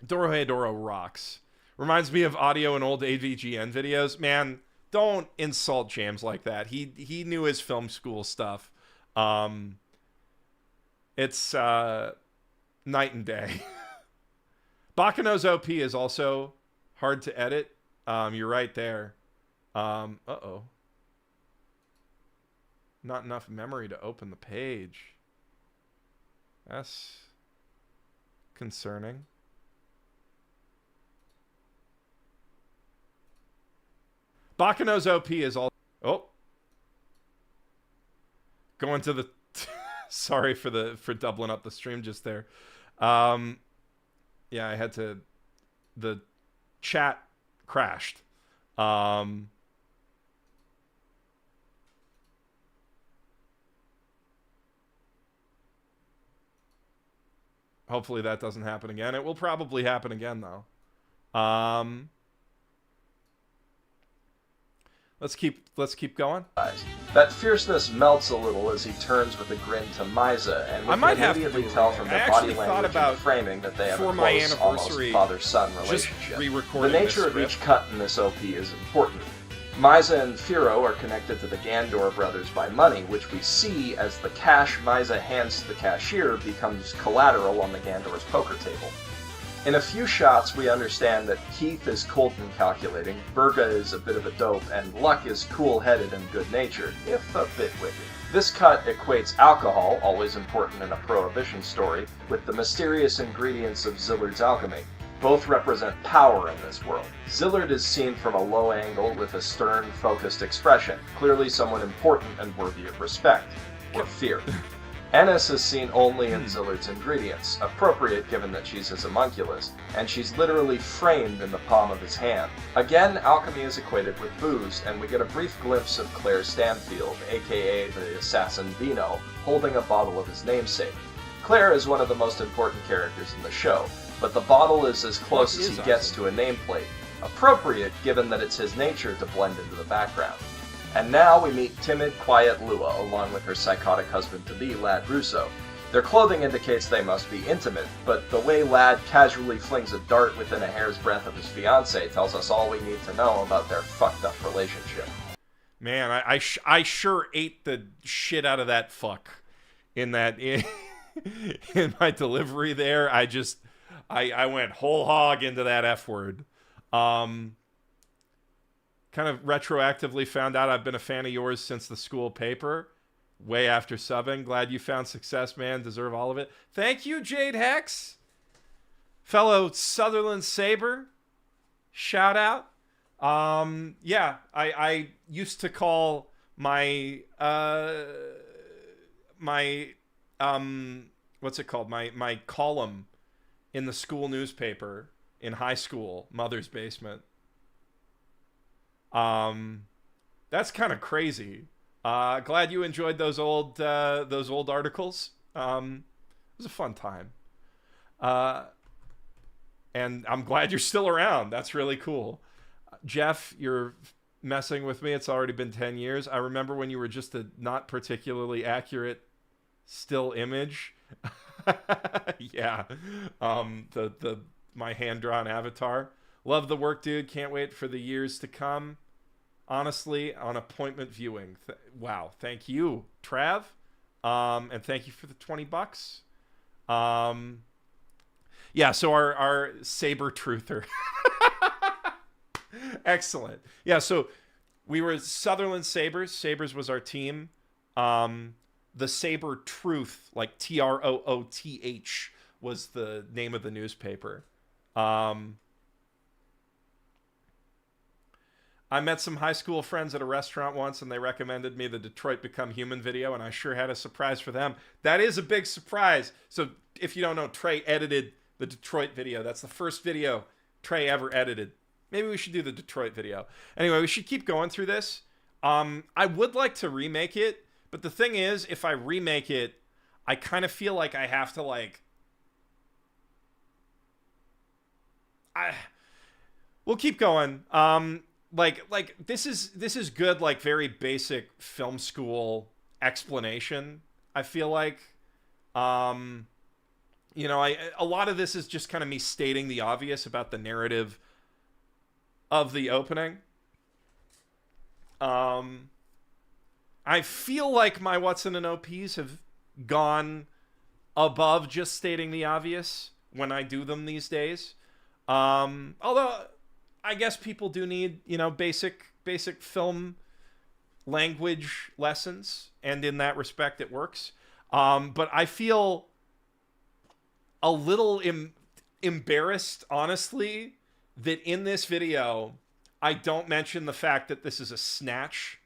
Dorohedoro rocks. Reminds me of audio in old AVGN videos. Man, don't insult James like that. He knew his film school stuff. It's night and day. Baccano's OP is also hard to edit. You're right there. Uh-oh. Not enough memory to open the page. That's concerning. Baccano's OP is all... Oh. Going to the... Sorry for doubling up the stream just there. Yeah, I had to... The chat crashed. Hopefully that doesn't happen again. It will probably happen again, though. Let's keep going. That fierceness melts a little as he turns with a grin to Misa, and we can immediately tell from their body language and framing that they have a close, almost father-son relationship. The nature of each cut in this OP is important. Misa and Firo are connected to the Gandor brothers by money, which we see as the cash Misa hands to the cashier becomes collateral on the Gandor's poker table. In a few shots, we understand that Keith is cold and calculating, Berga is a bit of a dope, and Luck is cool-headed and good-natured, if a bit wicked. This cut equates alcohol, always important in a prohibition story, with the mysterious ingredients of Zillard's alchemy. Both represent power in this world. Zillard is seen from a low angle with a stern, focused expression, clearly someone important and worthy of respect, or fear. Ennis is seen only in Zillard's ingredients, appropriate given that she's his homunculus, and she's literally framed in the palm of his hand. Again, alchemy is equated with booze, and we get a brief glimpse of Claire Stanfield, aka the assassin Dino, holding a bottle of his namesake. Claire is one of the most important characters in the show, but the bottle is as close as he gets to a nameplate, appropriate given that it's his nature to blend into the background. And now we meet timid, quiet Lua, along with her psychotic husband-to-be, Lad Russo. Their clothing indicates they must be intimate, but the way Lad casually flings a dart within a hair's breadth of his fiancée tells us all we need to know about their fucked-up relationship. Man, I sure ate the shit out of that fuck in that in my delivery there. I went whole hog into that F word. Kind of retroactively found out I've been a fan of yours since the school paper, way after subbing. Glad you found success, man. Deserve all of it. Thank you, Jade Hex. Fellow Sutherland Saber. Shout out. Yeah, I used to call my what's it called? My column in the school newspaper in high school, Mother's Basement. That's kind of crazy. Glad you enjoyed those old articles. It was a fun time. And I'm glad you're still around. That's really cool. Geoff, you're messing with me. It's already been 10 years. I remember when you were just a not particularly accurate still image. Yeah. My hand-drawn avatar. Love the work, dude. Can't wait for the years to come. Honestly, on appointment viewing. Wow. Thank you, Trav. And thank you for the $20. Yeah, so our saber truther. Excellent. Yeah, so we were Sutherland Sabres. Sabres was our team. The Saber Truth, like TROOTH, was the name of the newspaper. I met some high school friends at a restaurant once, and they recommended me the Detroit Become Human video, and I sure had a surprise for them. That is a big surprise. So if you don't know, Trey edited the Detroit video. That's the first video Trey ever edited. Maybe we should do the Detroit video. Anyway, we should keep going through this. I would like to remake it, but the thing is, if I remake it, I kind of feel like I have to, like... We'll keep going. Like this is good, like very basic film school explanation. I feel like, you know, a lot of this is just kind of me stating the obvious about the narrative of the opening. I feel like my Watson and OPs have gone above just stating the obvious when I do them these days. Although I guess people do need, you know, basic film language lessons, and in that respect it works. But I feel a little embarrassed, honestly, that in this video I don't mention the fact that this is a snatch.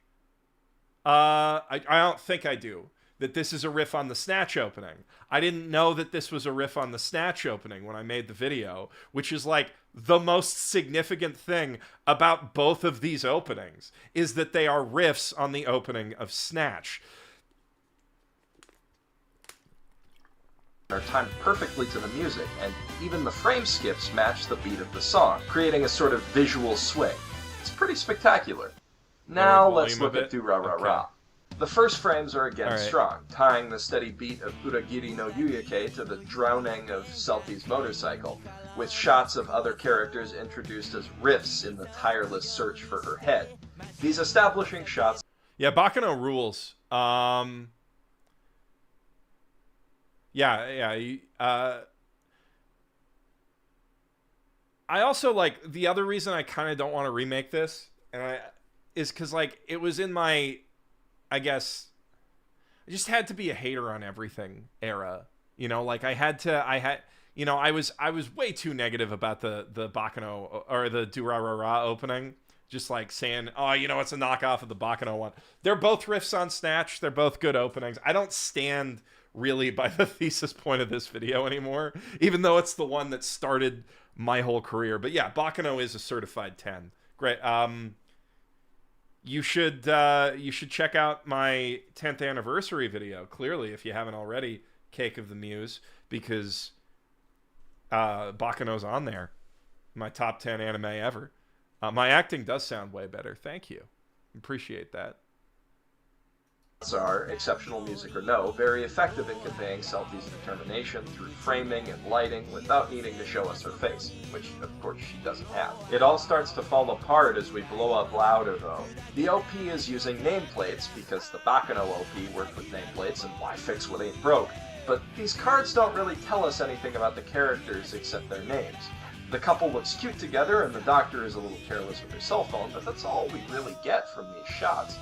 I don't think I do. That this is a riff on the Snatch opening. I didn't know that this was a riff on the Snatch opening when I made the video, which is like the most significant thing about both of these openings, is that they are riffs on the opening of Snatch. Are timed perfectly to the music, and even the frame skips match the beat of the song, creating a sort of visual swing. It's pretty spectacular. Now let's look at Do Ra Ra Ra. The first frames are again strong, tying the steady beat of Uragiri no Yuyuke to the droning of Selfie's motorcycle, with shots of other characters introduced as riffs in the tireless search for her head. These establishing shots... Yeah, Bakano rules. I also like the other reason I kind of don't want to remake this, is because like it was in my, I guess, I just had to be a hater on everything era. You know, like I had, you know, I was way too negative about the Bakano or the Durarara opening. Just like saying, oh, you know, it's a knockoff of the Bakano one. They're both riffs on Snatch. They're both good openings. I don't stand really by the thesis point of this video anymore, even though it's the one that started my whole career. But yeah, Bakano is a certified 10. Great. You should check out my 10th anniversary video, clearly, if you haven't already, Cake of the Muse, because Bakano's on there. My top 10 anime ever. My acting does sound way better. Thank you. Appreciate that. Are, exceptional music or no, very effective in conveying Selphie's determination through framing and lighting without needing to show us her face, which of course she doesn't have. It all starts to fall apart as we blow up louder though. The OP is using nameplates because the Bakano OP worked with nameplates, and why fix what ain't broke? But these cards don't really tell us anything about the characters except their names. The couple looks cute together and the doctor is a little careless with her cell phone, but that's all we really get from these shots.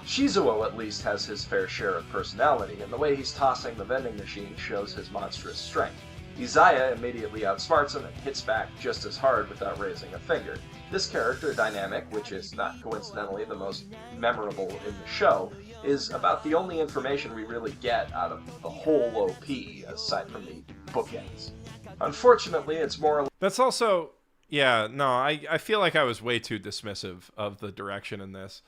Shizuo at least has his fair share of personality, and the way he's tossing the vending machine shows his monstrous strength. Izaya immediately outsmarts him and hits back just as hard without raising a finger. This character dynamic, which is not coincidentally the most memorable in the show, is about the only information we really get out of the whole OP, aside from the bookends. Unfortunately, it's more... That's also... Yeah, no, I feel like I was way too dismissive of the direction in this.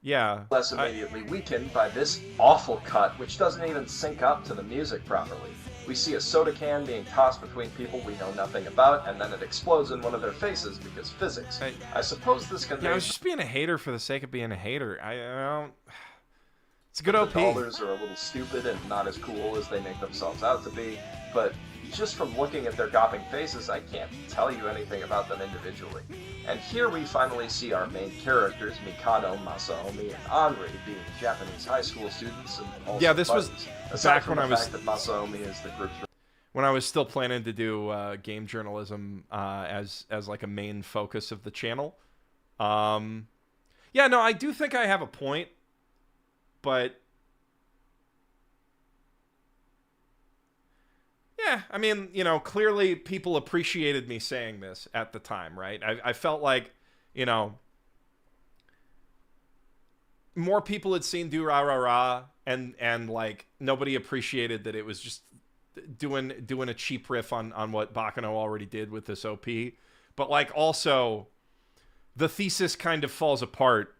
Yeah. Less immediately weakened by this awful cut, which doesn't even sync up to the music properly. We see a soda can being tossed between people we know nothing about, and then it explodes in one of their faces because physics. I suppose this can... Yeah, I was just being a hater for the sake of being a hater. I don't... It's a good OP. The dollars are a little stupid and not as cool as they make themselves out to be, but just from looking at their gawping faces, I can't tell you anything about them individually. And here we finally see our main characters, Mikado, Masaomi, and Henri, being Japanese high school students and also yeah, this buddies. was Aside back from when the I was... fact that Masaomi is the group's... When I was still planning to do game journalism as like a main focus of the channel. Yeah, no, I do think I have a point, but... Yeah, I mean, you know, clearly people appreciated me saying this at the time, right? I felt like, you know, more people had seen Do Ra Ra Ra, and like nobody appreciated that it was just doing a cheap riff on what Bakano already did with this OP. But like also, the thesis kind of falls apart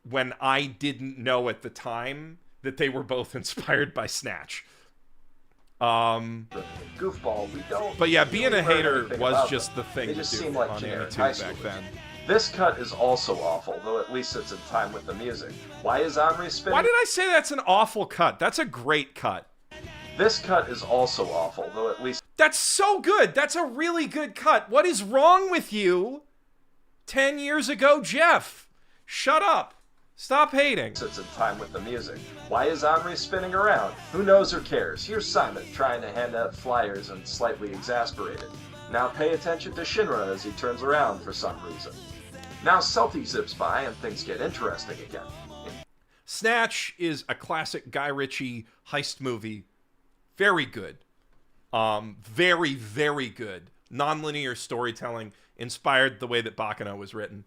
when I didn't know at the time that they were both inspired by Snatch. Goofball, we don't... But yeah, being really a hater was just the thing they to just do seem like on generic AniTube high back schoolers. then. This cut is also awful, though at least it's in time with the music. Why is Henri spinning? Why did I say that's an awful cut? That's a great cut. This cut is also awful, though at least... That's so good! That's a really good cut! What is wrong with you? 10 years ago, Geoff! Shut up! Stop hating. It's in time with the music. Why is Henri spinning around? Who knows or cares? Here's Simon trying to hand out flyers and slightly exasperated. Now pay attention to Shinra as he turns around for some reason. Now Selphie zips by and things get interesting again. Snatch is a classic Guy Ritchie heist movie. Very good. Very, very good. Non-linear storytelling, inspired the way that Bakano was written.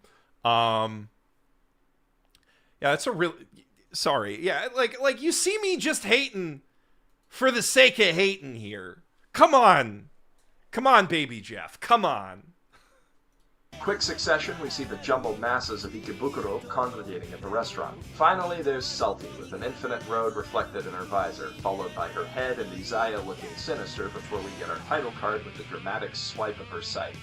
Yeah, that's a real... Sorry. Yeah, like you see me just hating for the sake of hating here. Come on. Come on, baby Geoff. Come on. Quick succession, we see the jumbled masses of Ikebukuro congregating at the restaurant. Finally, there's Selphie, with an infinite road reflected in her visor, followed by her head and Izaya looking sinister before we get our title card with a dramatic swipe of her sight.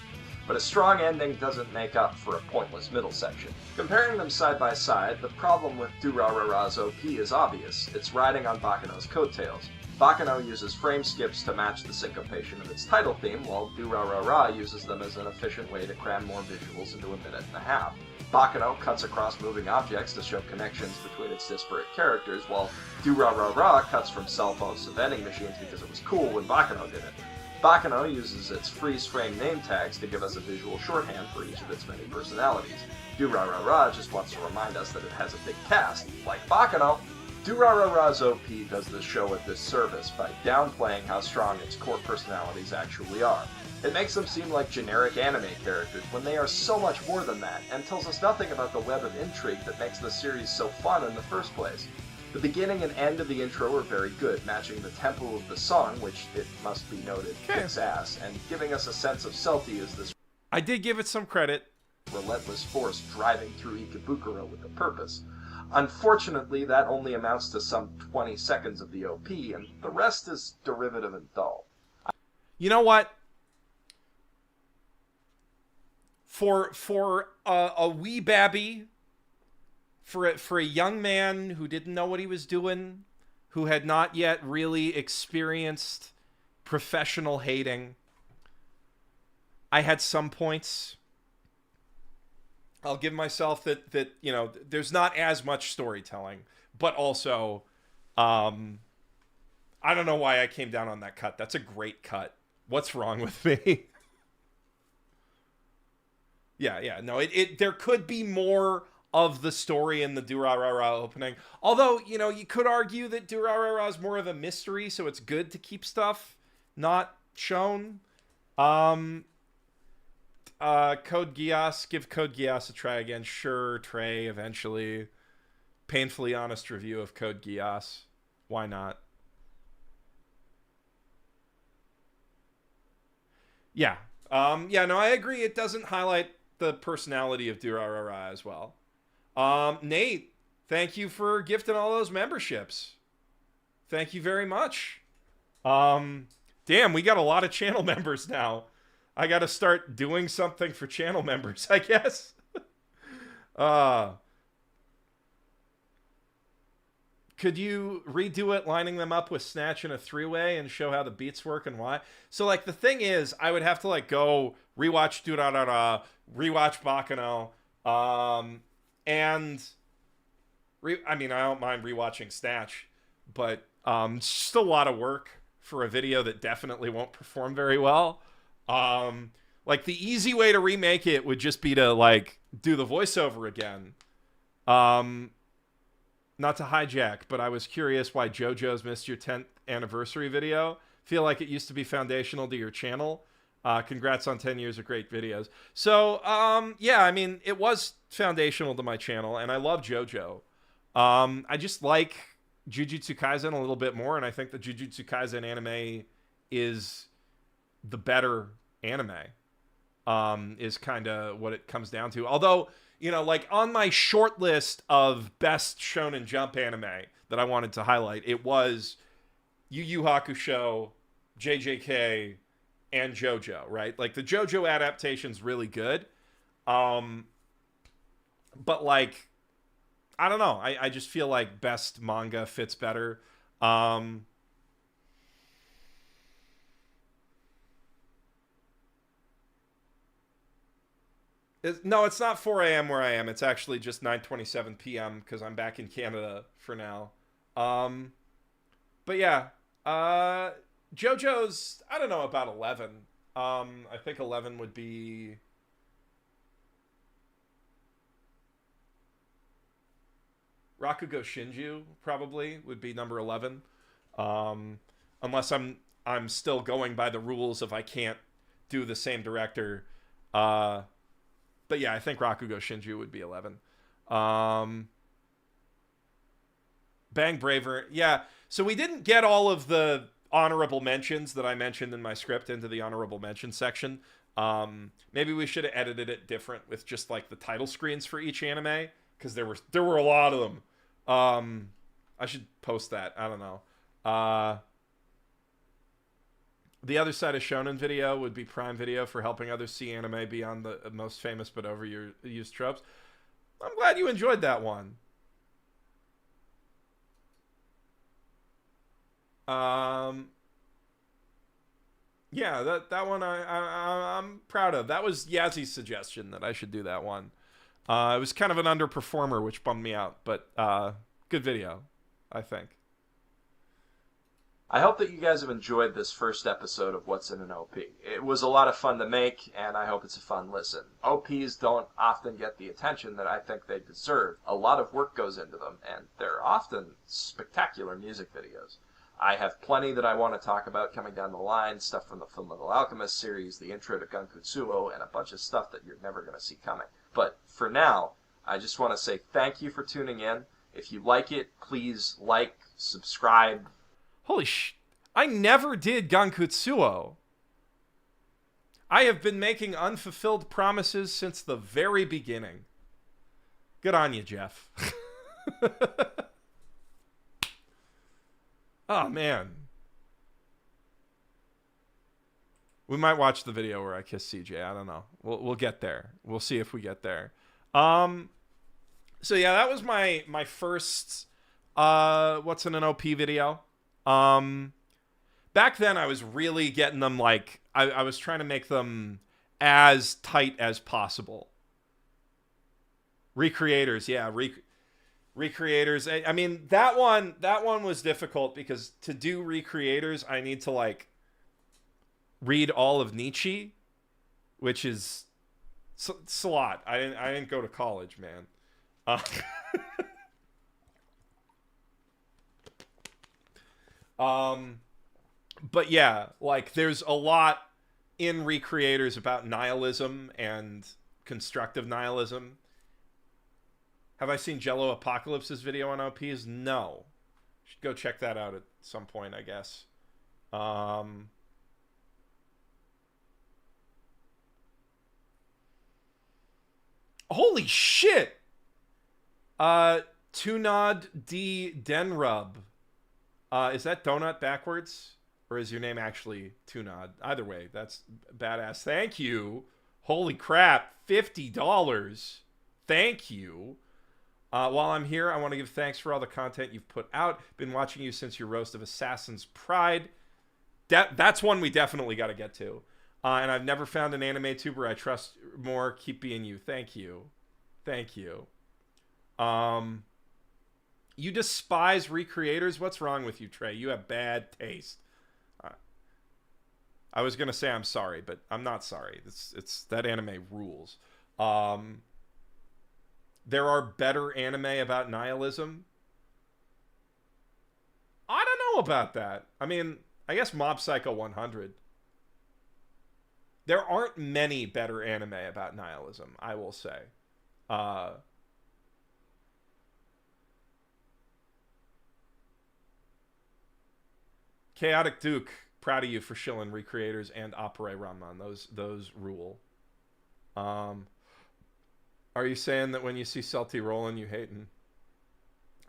But a strong ending doesn't make up for a pointless middle section. Comparing them side by side, the problem with Durarara's OP is obvious. It's riding on Bakano's coattails. Bakano uses frame skips to match the syncopation of its title theme, while Durarara uses them as an efficient way to cram more visuals into a minute and a half. Bakano cuts across moving objects to show connections between its disparate characters, while Durarara cuts from cell phones to vending machines because it was cool when Bakano did it. Bakano uses its freeze-frame name tags to give us a visual shorthand for each of its many personalities. Durarara just wants to remind us that it has a big cast, like Bakano. Durarara's OP does the show a disservice by downplaying how strong its core personalities actually are. It makes them seem like generic anime characters when they are so much more than that, and tells us nothing about the web of intrigue that makes the series so fun in the first place. The beginning and end of the intro are very good, matching the tempo of the song, which, it must be noted, kicks ass, and giving us a sense of Celti as this I did give it some credit. relentless force driving through Ikebukuro with a purpose. Unfortunately, that only amounts to some 20 seconds of the OP, and the rest is derivative and dull. You know what? For a wee babby, for a young man who didn't know what he was doing, who had not yet really experienced professional hating, I had some points. I'll give myself that you know, there's not as much storytelling, but also, I don't know why I came down on that cut. That's a great cut. What's wrong with me? Yeah, no, there could be more of the story in the Durarara opening. Although, you know, you could argue that Durarara is more of a mystery, so it's good to keep stuff not shown. Code Geass, give Code Geass a try again. Sure, Trey, eventually. Painfully honest review of Code Geass. Why not? Yeah. No, I agree. It doesn't highlight the personality of Durarara as well. Nate, thank you for gifting all those memberships. Thank you very much. Damn, we got a lot of channel members now. I got to start doing something for channel members, I guess. Could you redo it, lining them up with Snatch in a three-way and show how the beats work and why? So, like, the thing is, I would have to, like, go rewatch Durarara, rewatch Bakano, and I mean, I don't mind rewatching Snatch, but it's just a lot of work for a video that definitely won't perform very well. Like, the easy way to remake it would just be to, like, do the voiceover again. Not to hijack, but I was curious why JoJo's missed your 10th anniversary video. Feel like it used to be foundational to your channel. Congrats on 10 years of great videos. So, yeah, I mean, it was foundational to my channel, and I love JoJo. I just like Jujutsu Kaisen a little bit more, and I think the Jujutsu Kaisen anime is the better anime, is kind of what it comes down to. Although, you know, like, on my short list of best Shonen Jump anime that I wanted to highlight, it was Yu Yu Hakusho, JJK, and JoJo, right? Like, the JoJo adaptation's really good. But, like, I don't know. I just feel like best manga fits better. No, it's not 4 a.m. where I am. It's actually just 9:27 p.m. because I'm back in Canada for now. But yeah, JoJo's, I don't know about 11. I think 11 would be... Rakugo Shinju probably would be number 11. Unless I'm still going by the rules of I can't do the same director. But yeah, I think Rakugo Shinju would be 11. Bang Braver. Yeah, so we didn't get all of the honorable mentions that I mentioned in my script into the honorable mention section. Maybe we should have edited it different with just, like, the title screens for each anime, because there were a lot of them. I should post that. I don't know. The other side of Shonen Video would be Prime Video for helping others see anime beyond the most famous but overused tropes. I'm glad you enjoyed that one. Yeah, that one I'm proud of. That was Yazzy's suggestion that I should do that one. It was kind of an underperformer, which bummed me out, but good video, I think. I hope that you guys have enjoyed this first episode of What's in an OP. It was a lot of fun to make, and I hope it's a fun listen. OPs don't often get the attention that I think they deserve. A lot of work goes into them, and they're often spectacular music videos. I have plenty that I want to talk about coming down the line, stuff from the Fullmetal Alchemist series, the intro to Gankutsuo, and a bunch of stuff that you're never going to see coming. But for now, I just want to say thank you for tuning in. If you like it, please like, subscribe. Holy I never did Gankutsuo. I have been making unfulfilled promises since the very beginning. Good on you, Geoff. Oh, man. We might watch the video where I kiss CJ. I don't know. We'll get there. We'll see if we get there. So yeah, that was my first What's in an OP video. Back then I was really getting them like I was trying to make them as tight as possible. Recreators, yeah, Recreators. I mean, that one was difficult because to do Recreators, I need to like read all of Nietzsche, which is it's a lot. I didn't go to college, man. But yeah, like there's a lot in Recreators about nihilism and constructive nihilism. Have I seen Jello Apocalypse's video on OPs? No. Should go check that out at some point, I guess. Holy shit! Tunod D Denrub. Is that donut backwards? Or is your name actually Tunod? Either way, that's badass. Thank you. Holy crap. $50. Thank you. While I'm here, I want to give thanks for all the content you've put out. Been watching you since your roast of Assassin's Pride. That's one we definitely got to get to. And I've never found an anime tuber I trust more. Keep being you. Thank you. Thank you. You despise Recreators? What's wrong with you, Trey? You have bad taste. I was going to say I'm sorry, but I'm not sorry. It's that anime rules. There are better anime about nihilism. I don't know about that. I mean, I guess Mob Psycho 100. There aren't many better anime about nihilism, I will say. Chaotic Duke, proud of you for shilling Recreators and Opera Ramon. Those rule. Are you saying that when you see Celty rolling, you hating?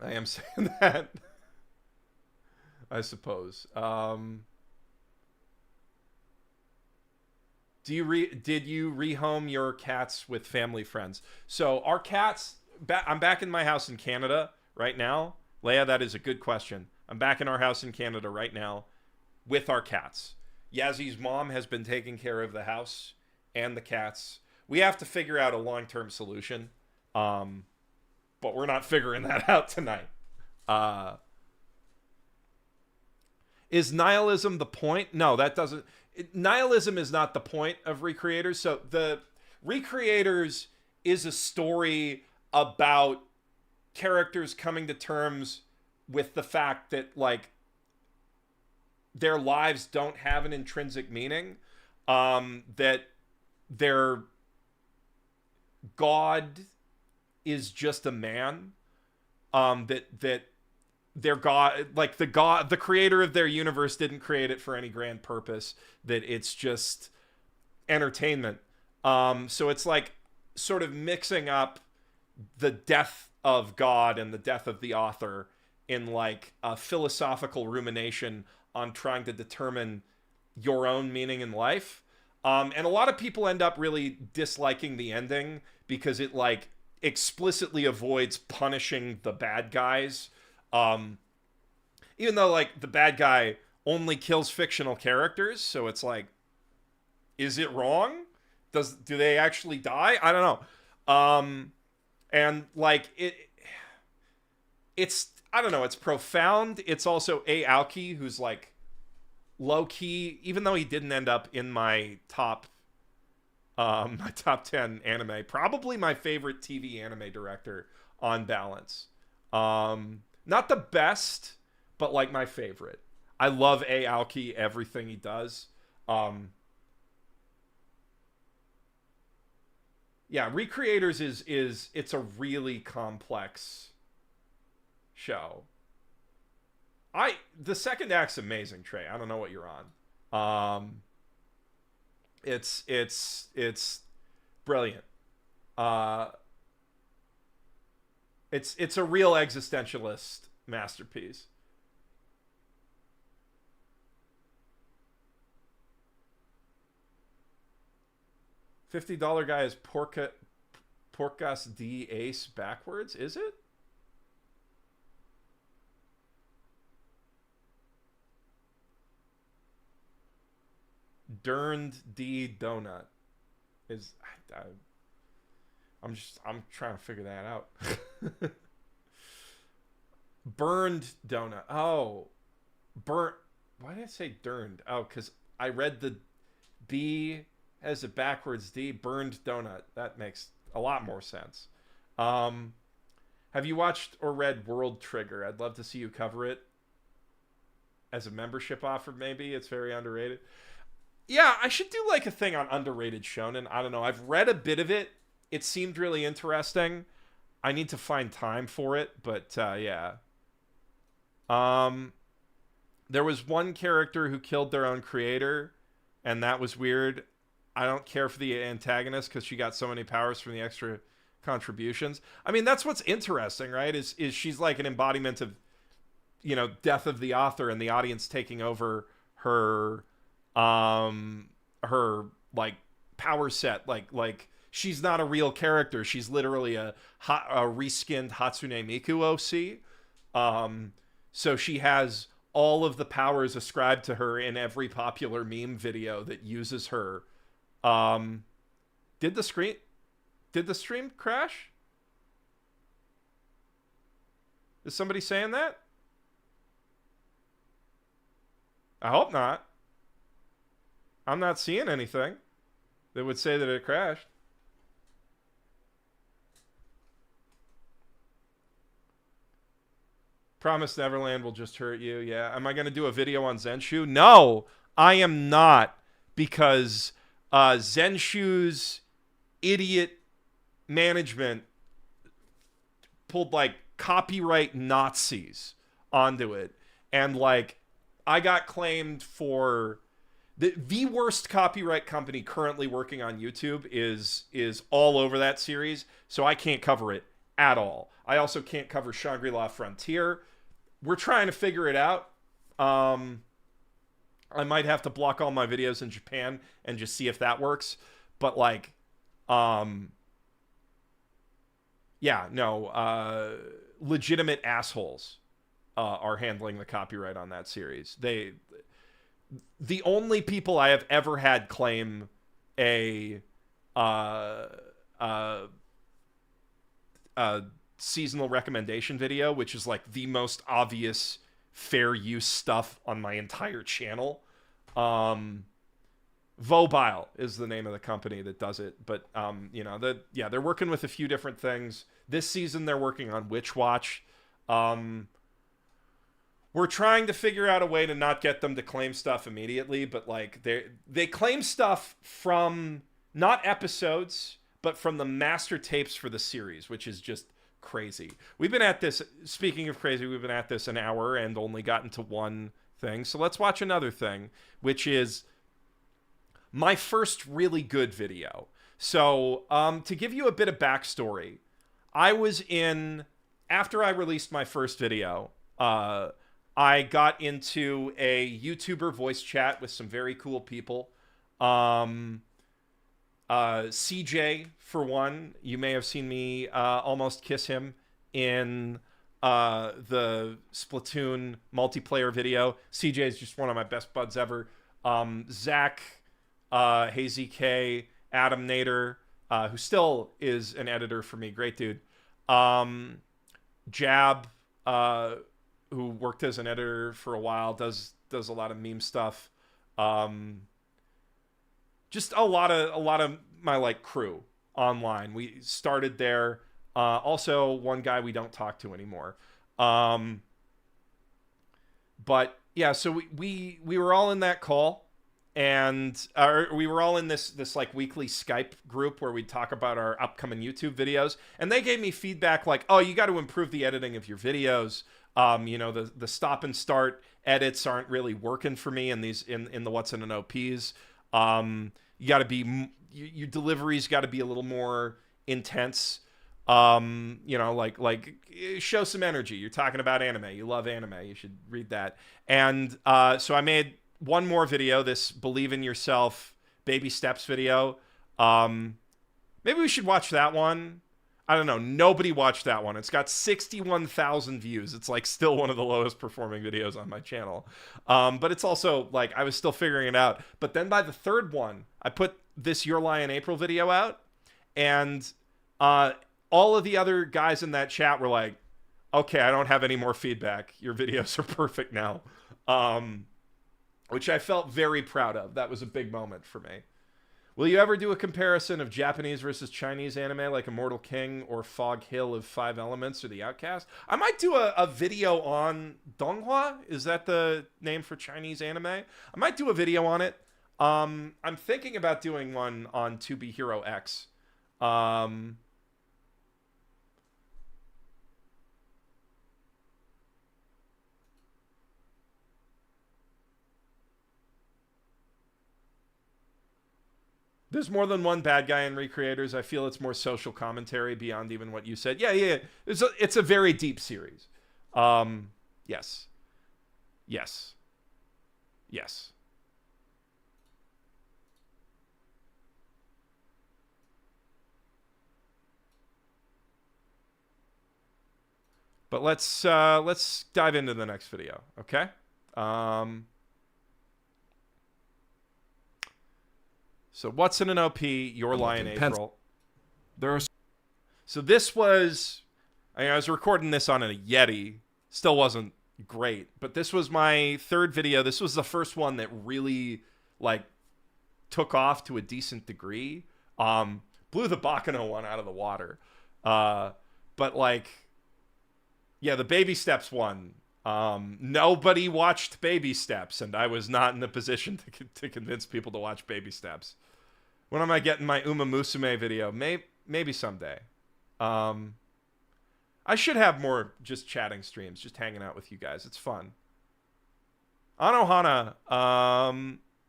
I am saying that. I suppose. Did you rehome your cats with family friends? So our cats, I'm back in my house in Canada right now. Leia, that is a good question. I'm back in our house in Canada right now with our cats. Yazzy's mom has been taking care of the house and the cats. We have to figure out a long-term solution, but we're not figuring that out tonight. Is nihilism the point? No, that doesn't. Nihilism is not the point of Recreators. So the Recreators is a story about characters coming to terms with the fact that, like, their lives don't have an intrinsic meaning, that their God is just a man, that their God, like the creator of their universe didn't create it for any grand purpose, that it's just entertainment. So it's like sort of mixing up the death of God and the death of the author in like a philosophical rumination on trying to determine your own meaning in life. And a lot of people end up really disliking the ending because it like explicitly avoids punishing the bad guys. Even though like the bad guy only kills fictional characters, so it's like, is it wrong? Do they actually die? I don't know. And like it's I don't know, it's profound. It's also A. Aoki, who's like low key, even though he didn't end up in my top 10 anime, probably my favorite TV anime director on balance. Not the best, but like my favorite. I love A. Aoki, everything he does. Yeah, Recreators is it's a really complex show. The second act's amazing, Trey. I don't know what you're on. It's brilliant. Uh, it's a real existentialist masterpiece. $50 guy is Porcas D Ace backwards. Is it? Durned D Donut is. I'm trying to figure that out. Burned donut. Oh, burnt. Why did I say durned? Oh, because I read the B as a backwards D. Burned donut. That makes a lot more sense. Have you watched or read World Trigger? I'd love to see you cover it as a membership offer. Maybe it's very underrated. Yeah, I should do like a thing on underrated shonen. I don't know. I've read a bit of it. It seemed really interesting. I need to find time for it, but yeah. There was one character who killed their own creator, and that was weird. I don't care for the antagonist because she got so many powers from the extra contributions. I mean, that's what's interesting, right? Is she's like an embodiment of, death of the author and the audience taking over her her like power set. Like she's not a real character. She's literally a reskinned Hatsune Miku OC. So she has all of the powers ascribed to her in every popular meme video that uses her. Did the stream crash? Is somebody saying that? I hope not. I'm not seeing anything that would say that it crashed. Promise Neverland will just hurt you. Yeah. Am I going to do a video on Zenshu? No, I am not, because Zenshu's idiot management pulled like copyright Nazis onto it. And like, I got claimed for the worst copyright company currently working on YouTube is all over that series. So I can't cover it at all. I also can't cover Shangri-La Frontier. We're trying to figure it out. I might have to block all my videos in Japan and just see if that works. But like, yeah, no, legitimate assholes are handling the copyright on that series. The only people I have ever had claim a seasonal recommendation video, which is like the most obvious fair use stuff on my entire channel. Vobile is the name of the company that does it, but they're working with a few different things. This season they're working on Witch Watch. We're trying to figure out a way to not get them to claim stuff immediately, but like they claim stuff from not episodes, but from the master tapes for the series, which is just crazy. We've been at this, speaking of crazy, we've been at this an hour and only gotten to one thing. So let's watch another thing, which is my first really good video. So to give you a bit of backstory, after I released my first video, I got into a YouTuber voice chat with some very cool people. CJ, for one, you may have seen me almost kiss him in the Splatoon multiplayer video. CJ is just one of my best buds ever. Zach, Hazy K, Adam Nader, who still is an editor for me, great dude. Jab, who worked as an editor for a while, does a lot of meme stuff. Just a lot of my like crew online. We started there. Also, one guy we don't talk to anymore. But yeah, so we were all in that call, and we were all in this like weekly Skype group where we'd talk about our upcoming YouTube videos, and they gave me feedback like, oh, you got to improve the editing of your videos. The stop and start edits aren't really working for me in these in the What's in an OPs. You got to be your delivery's got to be a little more intense. Like show some energy. You're talking about anime. You love anime. You should read that. And so I made one more video, this Believe in Yourself baby steps video. Maybe we should watch that one. I don't know. Nobody watched that one. It's got 61,000 views. It's like still one of the lowest performing videos on my channel. But it's also like I was still figuring it out. But then by the third one, I put this Your Lie in April video out, and all of the other guys in that chat were like, okay, I don't have any more feedback. Your videos are perfect now. Which I felt very proud of. That was a big moment for me. Will you ever do a comparison of Japanese versus Chinese anime like Immortal King or Fog Hill of Five Elements or The Outcast? I might do a video on Donghua. Is that the name for Chinese anime? I might do a video on it. I'm thinking about doing one on To Be Hero X. There's more than one bad guy in Recreators. I feel it's more social commentary beyond even what you said. Yeah. It's a very deep series. Yes. But let's dive into the next video, okay? So what's in an OP? Your Lie in April. So this was, I was recording this on a Yeti. Still wasn't great, but this was my third video. This was the first one that really like took off to a decent degree. Blew the Bakano one out of the water. But like, yeah, the Baby Steps one. Nobody watched Baby Steps, and I was not in the position to convince people to watch Baby Steps. When am I getting my Uma Musume video? Maybe someday. I should have more just chatting streams, just hanging out with you guys. It's fun. Anohana.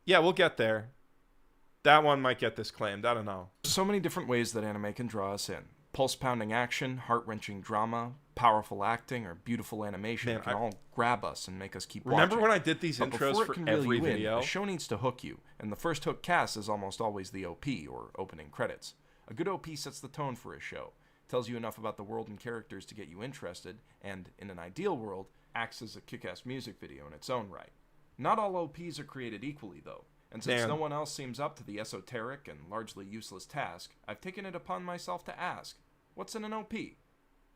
Yeah, we'll get there. That one might get this claimed. I don't know. So many different ways that anime can draw us in. Pulse-pounding action, heart-wrenching drama, powerful acting, or beautiful animation can all grab us and make us keep watching. Remember when I did these intros for every video? A show needs to hook you, and the first hook cast is almost always the OP, or opening credits. A good OP sets the tone for a show, tells you enough about the world and characters to get you interested, and, in an ideal world, acts as a kick-ass music video in its own right. Not all OPs are created equally, though. And since no one else seems up to the esoteric and largely useless task, I've taken it upon myself to ask, what's in an OP?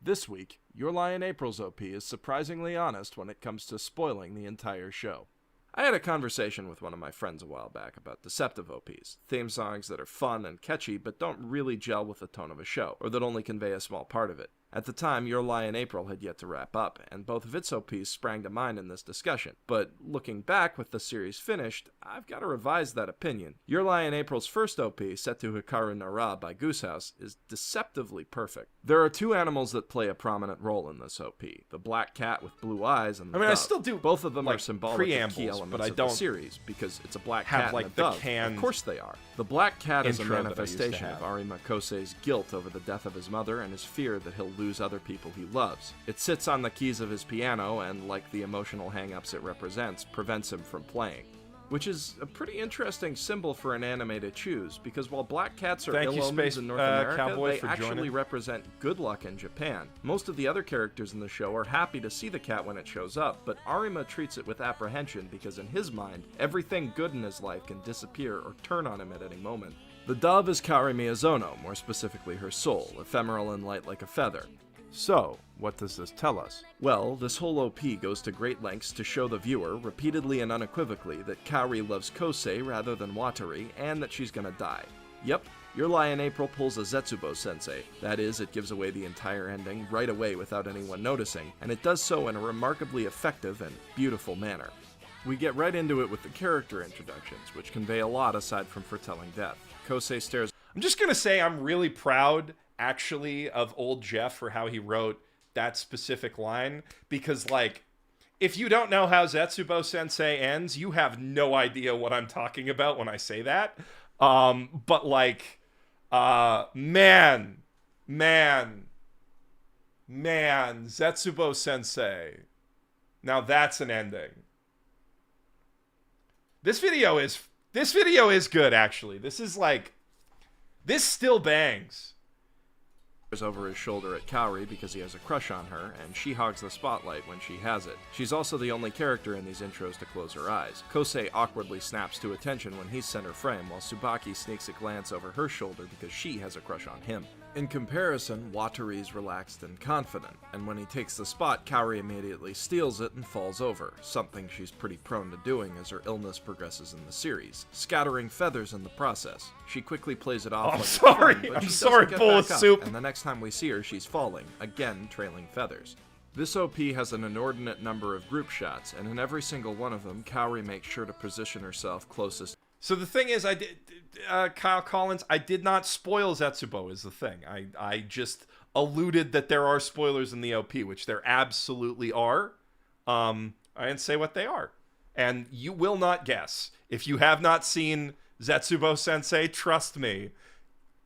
This week, Your Lie in April's OP is surprisingly honest when it comes to spoiling the entire show. I had a conversation with one of my friends a while back about deceptive OPs, theme songs that are fun and catchy but don't really gel with the tone of a show, or that only convey a small part of it. At the time, Your Lie in April had yet to wrap up, and both of its OPs sprang to mind in this discussion. But looking back with the series finished, I've got to revise that opinion. Your Lie in April's first OP, set to Hikaru no Ra by Goosehouse, is deceptively perfect. There are two animals that play a prominent role in this OP, the black cat with blue eyes and the dove. I still do. Both of them like, are symbolic of key elements of the series, because it's a black cat and a dove. Of course they are. The black cat is a manifestation of Arima Kosei's guilt over the death of his mother and his fear that he'll lose other people he loves. It sits on the keys of his piano and, like the emotional hang-ups it represents, prevents him from playing. Which is a pretty interesting symbol for an anime to choose, because while black cats are ill omens in North America, they actually represent good luck in Japan. Most of the other characters in the show are happy to see the cat when it shows up, but Arima treats it with apprehension because in his mind, everything good in his life can disappear or turn on him at any moment. The dove is Kaori Miyazono, more specifically her soul, ephemeral and light like a feather. So, what does this tell us? Well, this whole OP goes to great lengths to show the viewer, repeatedly and unequivocally, that Kaori loves Kosei rather than Watari, and that she's gonna die. Yep, your lie in April pulls a Zetsubo sensei. That is, it gives away the entire ending right away without anyone noticing, and it does so in a remarkably effective and beautiful manner. We get right into it with the character introductions, which convey a lot aside from foretelling death. Kosei stares. I'm just gonna say I'm really proud, actually, of old Geoff for how he wrote that specific line, because, like, if you don't know how Zetsubo Sensei ends, you have no idea what I'm talking about when I say that. But, like, man, Zetsubo Sensei. Now that's an ending. This video is good, actually. This still bangs. Over his shoulder at Kaori because he has a crush on her, and she hogs the spotlight when she has it. She's also the only character in these intros to close her eyes. Kosei awkwardly snaps to attention when he's center frame, while Tsubaki sneaks a glance over her shoulder because she has a crush on him. In comparison, Watari's relaxed and confident, and when he takes the spot, Kaori immediately steals it and falls over, something she's pretty prone to doing as her illness progresses in the series, scattering feathers in the process. She quickly plays it off I'm sorry, bowl of soup. And the next time we see her, she's falling, again trailing feathers. This OP has an inordinate number of group shots, and in every single one of them, Kaori makes sure to position herself closest. So the thing is, Kyle Collins, I did not spoil Zetsubo is the thing. I just alluded that there are spoilers in the OP, which there absolutely are. I didn't say what they are. And you will not guess. If you have not seen Zetsubo Sensei, trust me,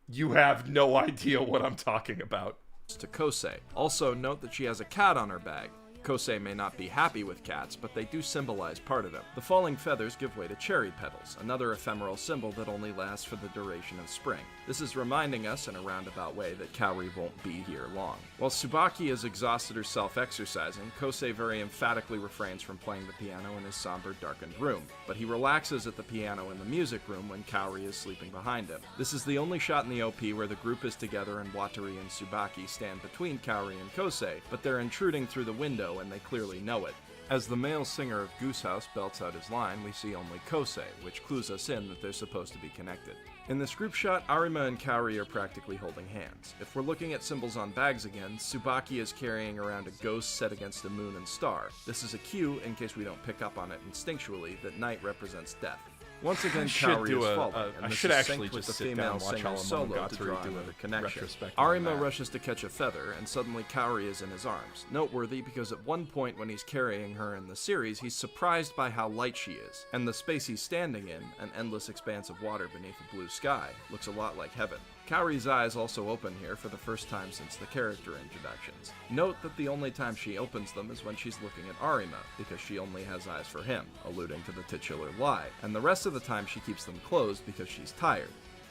you have no idea what I'm talking about. To Kosei. Also, note that she has a cat on her bag. Kosei may not be happy with cats, but they do symbolize part of him. The falling feathers give way to cherry petals, another ephemeral symbol that only lasts for the duration of spring. This is reminding us in a roundabout way that Kaori won't be here long. While Tsubaki has exhausted herself exercising, Kosei very emphatically refrains from playing the piano in his somber, darkened room, but he relaxes at the piano in the music room when Kaori is sleeping behind him. This is the only shot in the OP where the group is together and Watari and Tsubaki stand between Kaori and Kosei, but they're intruding through the window and they clearly know it. As the male singer of Goose House belts out his line, we see only Kosei, which clues us in that they're supposed to be connected. In this group shot, Arima and Kaori are practically holding hands. If we're looking at symbols on bags again, Tsubaki is carrying around a ghost set against a moon and star. This is a cue, in case we don't pick up on it instinctually, that night represents death. Once again, Kaori is falling, and this is synced with the female singer's solo to draw another connection. Arima rushes to catch a feather, and suddenly Kaori is in his arms. Noteworthy because at one point when he's carrying her in the series, he's surprised by how light she is, and the space he's standing in, an endless expanse of water beneath a blue sky, looks a lot like heaven. Kaori's eyes also open here for the first time since the character introductions. Note that the only time she opens them is when she's looking at Arima, because she only has eyes for him, alluding to the titular lie, and the rest of the time she keeps them closed because she's tired.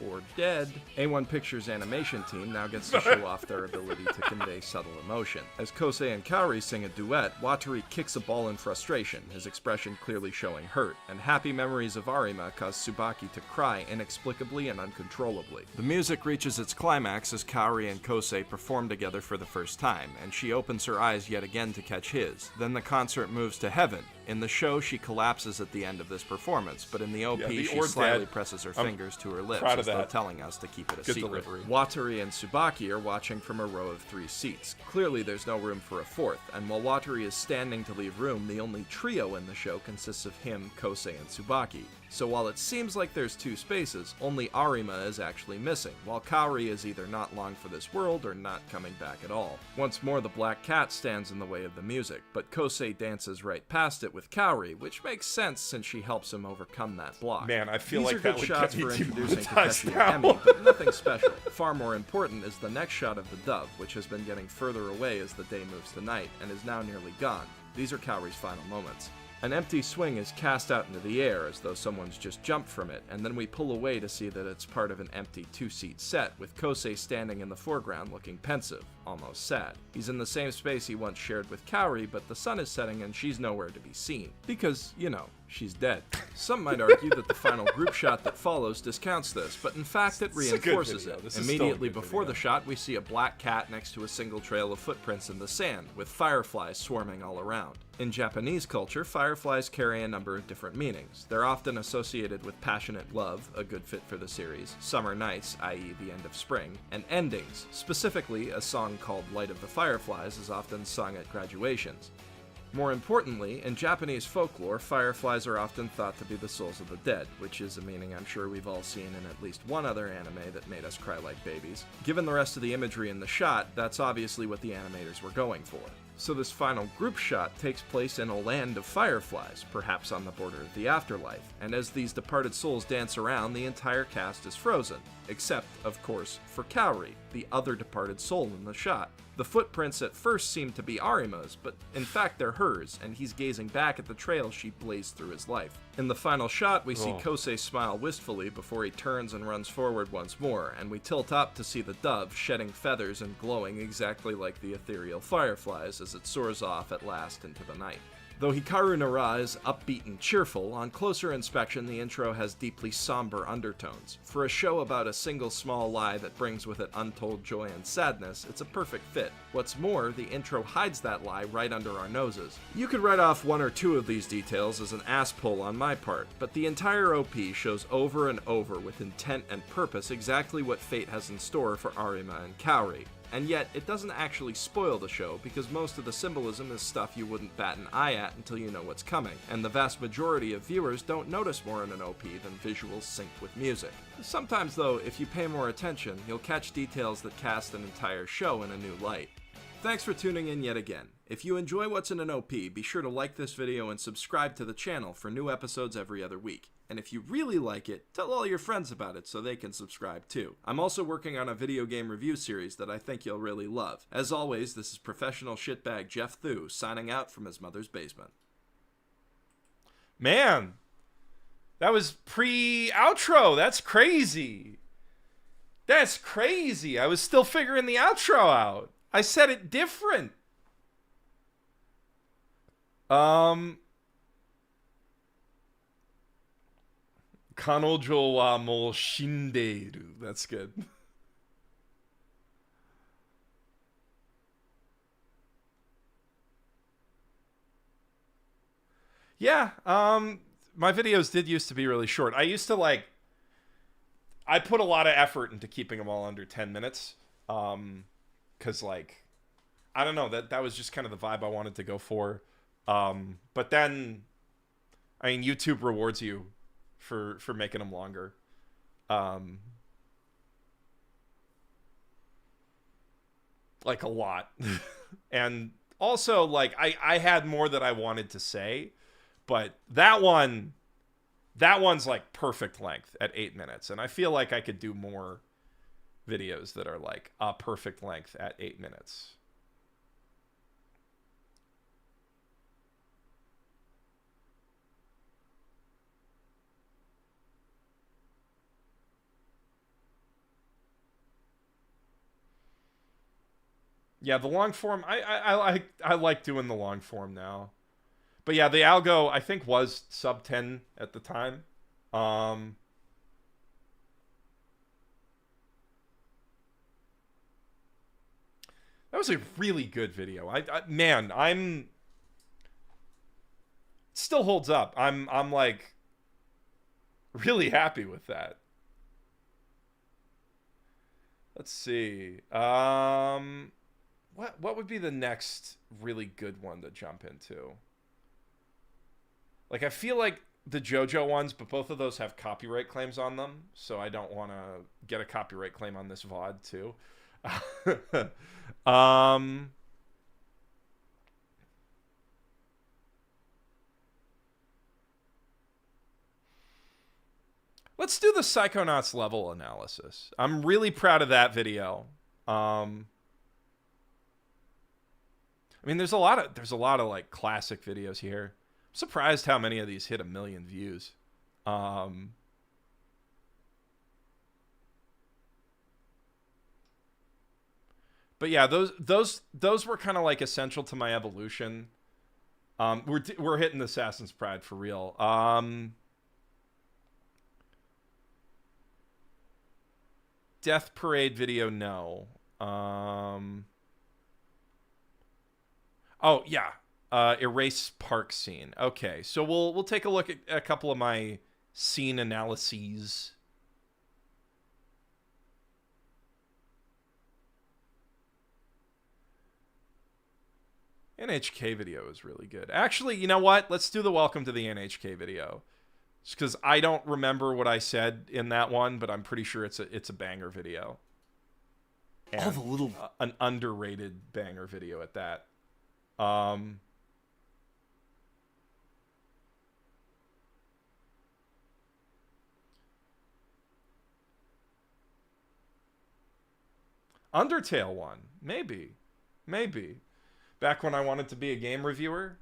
Or dead. A1 Pictures animation team now gets to show off their ability to convey subtle emotion. As Kosei and Kaori sing a duet, Watari kicks a ball in frustration, his expression clearly showing hurt, and happy memories of Arima cause Tsubaki to cry inexplicably and uncontrollably. The music reaches its climax as Kaori and Kosei perform together for the first time, and she opens her eyes yet again to catch his. Then the concert moves to heaven. In the show, she collapses at the end of this performance, but in the OP, she slightly presses her fingers to her lips, as though telling us to keep it a secret. Watari and Tsubaki are watching from a row of 3 seats. Clearly, there's no room for a fourth, and while Watari is standing to leave room, the only trio in the show consists of him, Kosei, and Tsubaki. So while it seems like there's 2 spaces, only Arima is actually missing, while Kaori is either not long for this world or not coming back at all. Once more, the black cat stands in the way of the music, but Kosei dances right past it with Kaori, which makes sense since she helps him overcome that block. Man, I feel These like are that good would shots get me for introducing demonetized Takeshi now. and Emi, but nothing special. Far more important is the next shot of the dove, which has been getting further away as the day moves to night, and is now nearly gone. These are Kaori's final moments. An empty swing is cast out into the air as though someone's just jumped from it, and then we pull away to see that it's part of an empty 2-seat set, with Kosei standing in the foreground looking pensive. almost sad. He's in the same space he once shared with Kaori, but the sun is setting and she's nowhere to be seen. Because, you know, she's dead. Some might argue that the final group shot that follows discounts this, but in fact it reinforces it. Immediately before the shot, we see a black cat next to a single trail of footprints in the sand, with fireflies swarming all around. In Japanese culture, fireflies carry a number of different meanings. They're often associated with passionate love, a good fit for the series, summer nights, i.e. the end of spring, and endings. Specifically, a song called Light of the Fireflies is often sung at graduations. More importantly, in Japanese folklore, fireflies are often thought to be the souls of the dead, which is a meaning I'm sure we've all seen in at least one other anime that made us cry like babies. Given the rest of the imagery in the shot, that's obviously what the animators were going for. So this final group shot takes place in a land of fireflies, perhaps on the border of the afterlife, and as these departed souls dance around, the entire cast is frozen, except, of course, for Kaori, the other departed soul in the shot. The footprints at first seem to be Arima's, but in fact they're hers, and he's gazing back at the trail she blazed through his life. In the final shot, we see Kosei smile wistfully before he turns and runs forward once more, and we tilt up to see the dove shedding feathers and glowing exactly like the ethereal fireflies as it soars off at last into the night. Though Hikaru no Ra is upbeat and cheerful, on closer inspection the intro has deeply somber undertones. For a show about a single small lie that brings with it untold joy and sadness, it's a perfect fit. What's more, the intro hides that lie right under our noses. You could write off one or two of these details as an ass pull on my part, but the entire OP shows over and over with intent and purpose exactly what fate has in store for Arima and Kaori. And yet, it doesn't actually spoil the show because most of the symbolism is stuff you wouldn't bat an eye at until you know what's coming, and the vast majority of viewers don't notice more in an OP than visuals synced with music. Sometimes though, if you pay more attention, you'll catch details that cast an entire show in a new light. Thanks for tuning in yet again. If you enjoy what's in an OP, be sure to like this video and subscribe to the channel for new episodes every other week. And if you really like it, tell all your friends about it so they can subscribe too. I'm also working on a video game review series that I think you'll really love. As always, this is professional shitbag Geoff Thew signing out from his mother's basement. Man, that was pre-outro. That's crazy. That's crazy. I was still figuring the outro out. I said it different. Kanojo wa mo shindeiru. That's good. Yeah, my videos did used to be really short. I used to I put a lot of effort into keeping them all under 10 minutes. Cause I don't know, that was just kind of the vibe I wanted to go for. But then, I mean, YouTube rewards you for making them longer. Like a lot. And also, I had more that I wanted to say, but that one's like perfect length at 8 minutes. And I feel like I could do more videos that are like a perfect length at 8 minutes. Yeah, the long form, I like doing the long form now. But yeah, the algo I think was sub 10 at the time. That was a really good video. Man, I'm still holds up. I'm like really happy with that. Let's see. What would be the next really good one to jump into? Like, I feel like the JoJo ones, but both of those have copyright claims on them, so I don't want to get a copyright claim on this VOD too. Let's do the Psychonauts level analysis. I'm really proud of that video. I mean, there's a lot of like classic videos here. I'm surprised how many of these hit 1 million views. But yeah, those were kind of like essential to my evolution. We're hitting Assassin's Pride for real. Death Parade video, no. Oh yeah, Erase Park scene. Okay, so we'll take a look at a couple of my scene analyses. NHK video is really good. Actually, you know what? Let's do the welcome to the NHK video. Just because I don't remember what I said in that one, but I'm pretty sure it's a banger video. And All the little an underrated banger video at that. Undertale one. Maybe. Back when I wanted to be a game reviewer.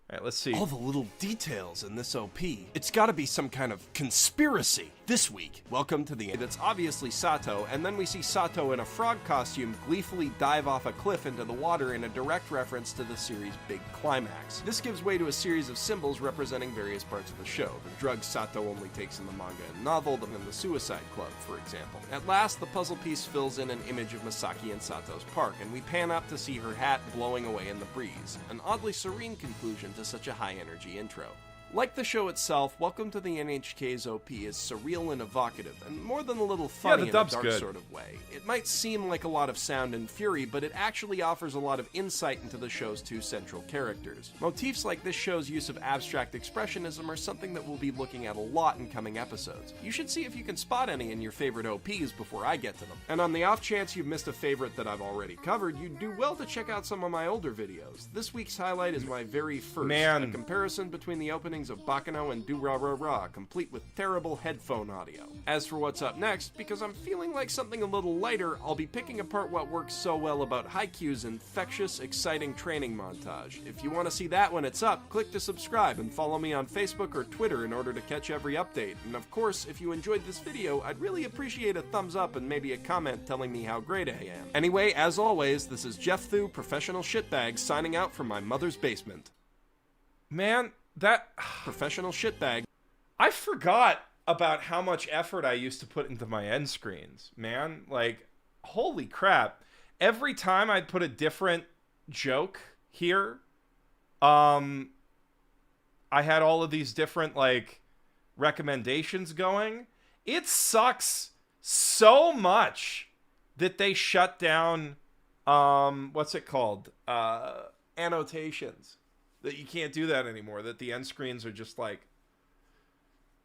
All right, let's see. all the little details in this OP. It's gotta be some kind of conspiracy. This week, welcome to the... That's obviously Sato, and then we see Sato in a frog costume gleefully dive off a cliff into the water in a direct reference to the series' big climax. This gives way to a series of symbols representing various parts of the show. The drugs Sato only takes in the manga and novel, and the Suicide Club, for example. At last, the puzzle piece fills in an image of Masaki in Sato's park, and we pan up to see her hat blowing away in the breeze. An oddly serene conclusion to such a high-energy intro. Like the show itself, Welcome to the NHK's OP is surreal and evocative, and more than a little funny the in a dub's dark good. sort of way. It might seem like a lot of sound and fury, but it actually offers a lot of insight into the show's two central characters. Motifs like this show's use of abstract expressionism are something that we'll be looking at a lot in coming episodes. You should see if you can spot any in your favorite OPs before I get to them. And on the off chance you've missed a favorite that I've already covered, you'd do well to check out some of my older videos. This week's highlight is my very first, a comparison between the openings of Bakano and Do-Ra-Ra-Ra, complete with terrible headphone audio. As for what's up next, because I'm feeling like something a little lighter, I'll be picking apart what works so well about Haikyuu's infectious, exciting training montage. If you want to see that when it's up, click to subscribe and follow me on Facebook or Twitter in order to catch every update. And of course, if you enjoyed this video, I'd really appreciate a thumbs up and maybe a comment telling me how great I am. Anyway, as always, this is Geoff Thew, professional shitbag, signing out from my mother's basement. Man, that... Professional shitbag. I forgot about how much effort I used to put into my end screens, man. Like, holy crap. Every time I'd put a different joke here, I had all of these different, like, recommendations going. It sucks so much that they shut down, what's it called? Annotations. That you can't do that anymore. That the end screens are just, like,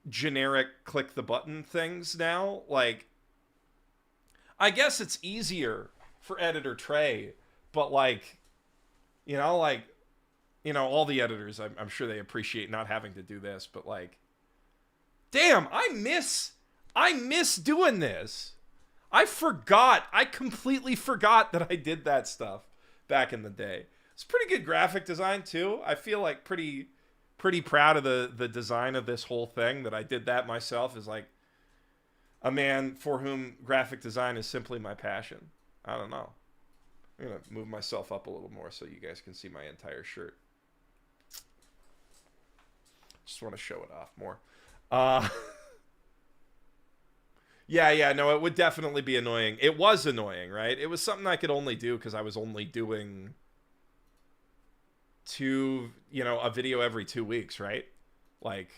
generic click the button things now. Like, I guess it's easier for editor Trey, but, like, all the editors, I'm sure they appreciate not having to do this, but, like, damn, I miss doing this. I completely forgot that I did that stuff back in the day. It's pretty good graphic design too. I feel like pretty proud of the design of this whole thing, that I did that myself as, like, a man for whom graphic design is simply my passion. I don't know. I'm going to move myself up a little more so you guys can see my entire shirt. Just want to show it off more. Yeah, no, it would definitely be annoying. It was annoying, right? It was something I could only do because I was only doing a video every 2 weeks, right? Like,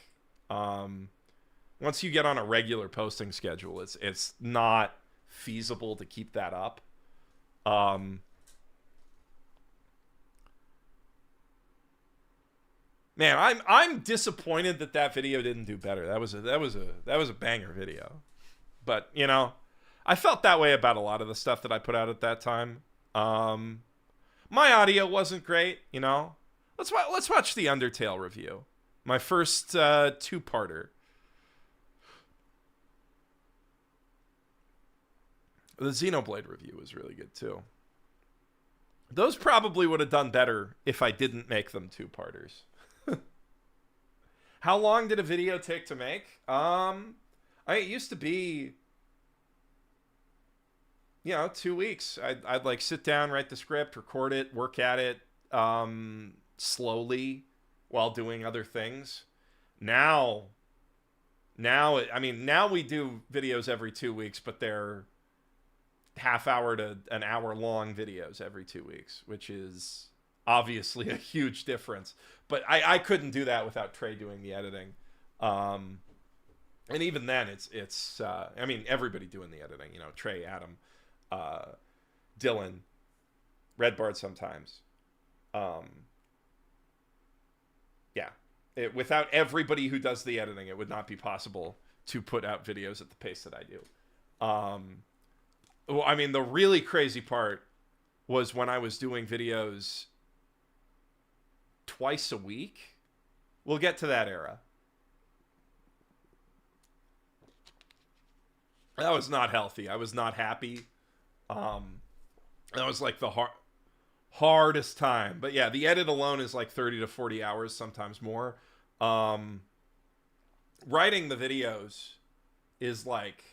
once you get on a regular posting schedule, it's not feasible to keep that up. Man, I'm disappointed that video didn't do better. That was a banger video. But, I felt that way about a lot of the stuff that I put out at that time. My audio wasn't great, Let's watch the Undertale review. My first two-parter. The Xenoblade review was really good too. Those probably would have done better if I didn't make them two-parters. How long did a video take to make? It used to be 2 weeks. I'd like sit down, write the script, record it, work at it slowly while doing other things. Now, now we do videos every 2 weeks, but they're half hour to an hour long videos every 2 weeks, which is obviously a huge difference. But I couldn't do that without Trey doing the editing. And even then, it's everybody doing the editing. Trey, Adam, Dylan, Red Bard sometimes. Without everybody who does the editing, it would not be possible to put out videos at the pace that I do. The really crazy part was when I was doing videos twice a week. We'll get to that era. That was not healthy. I was not happy. That was like the hardest time. But yeah, the edit alone is like 30 to 40 hours, sometimes more. Writing the videos is like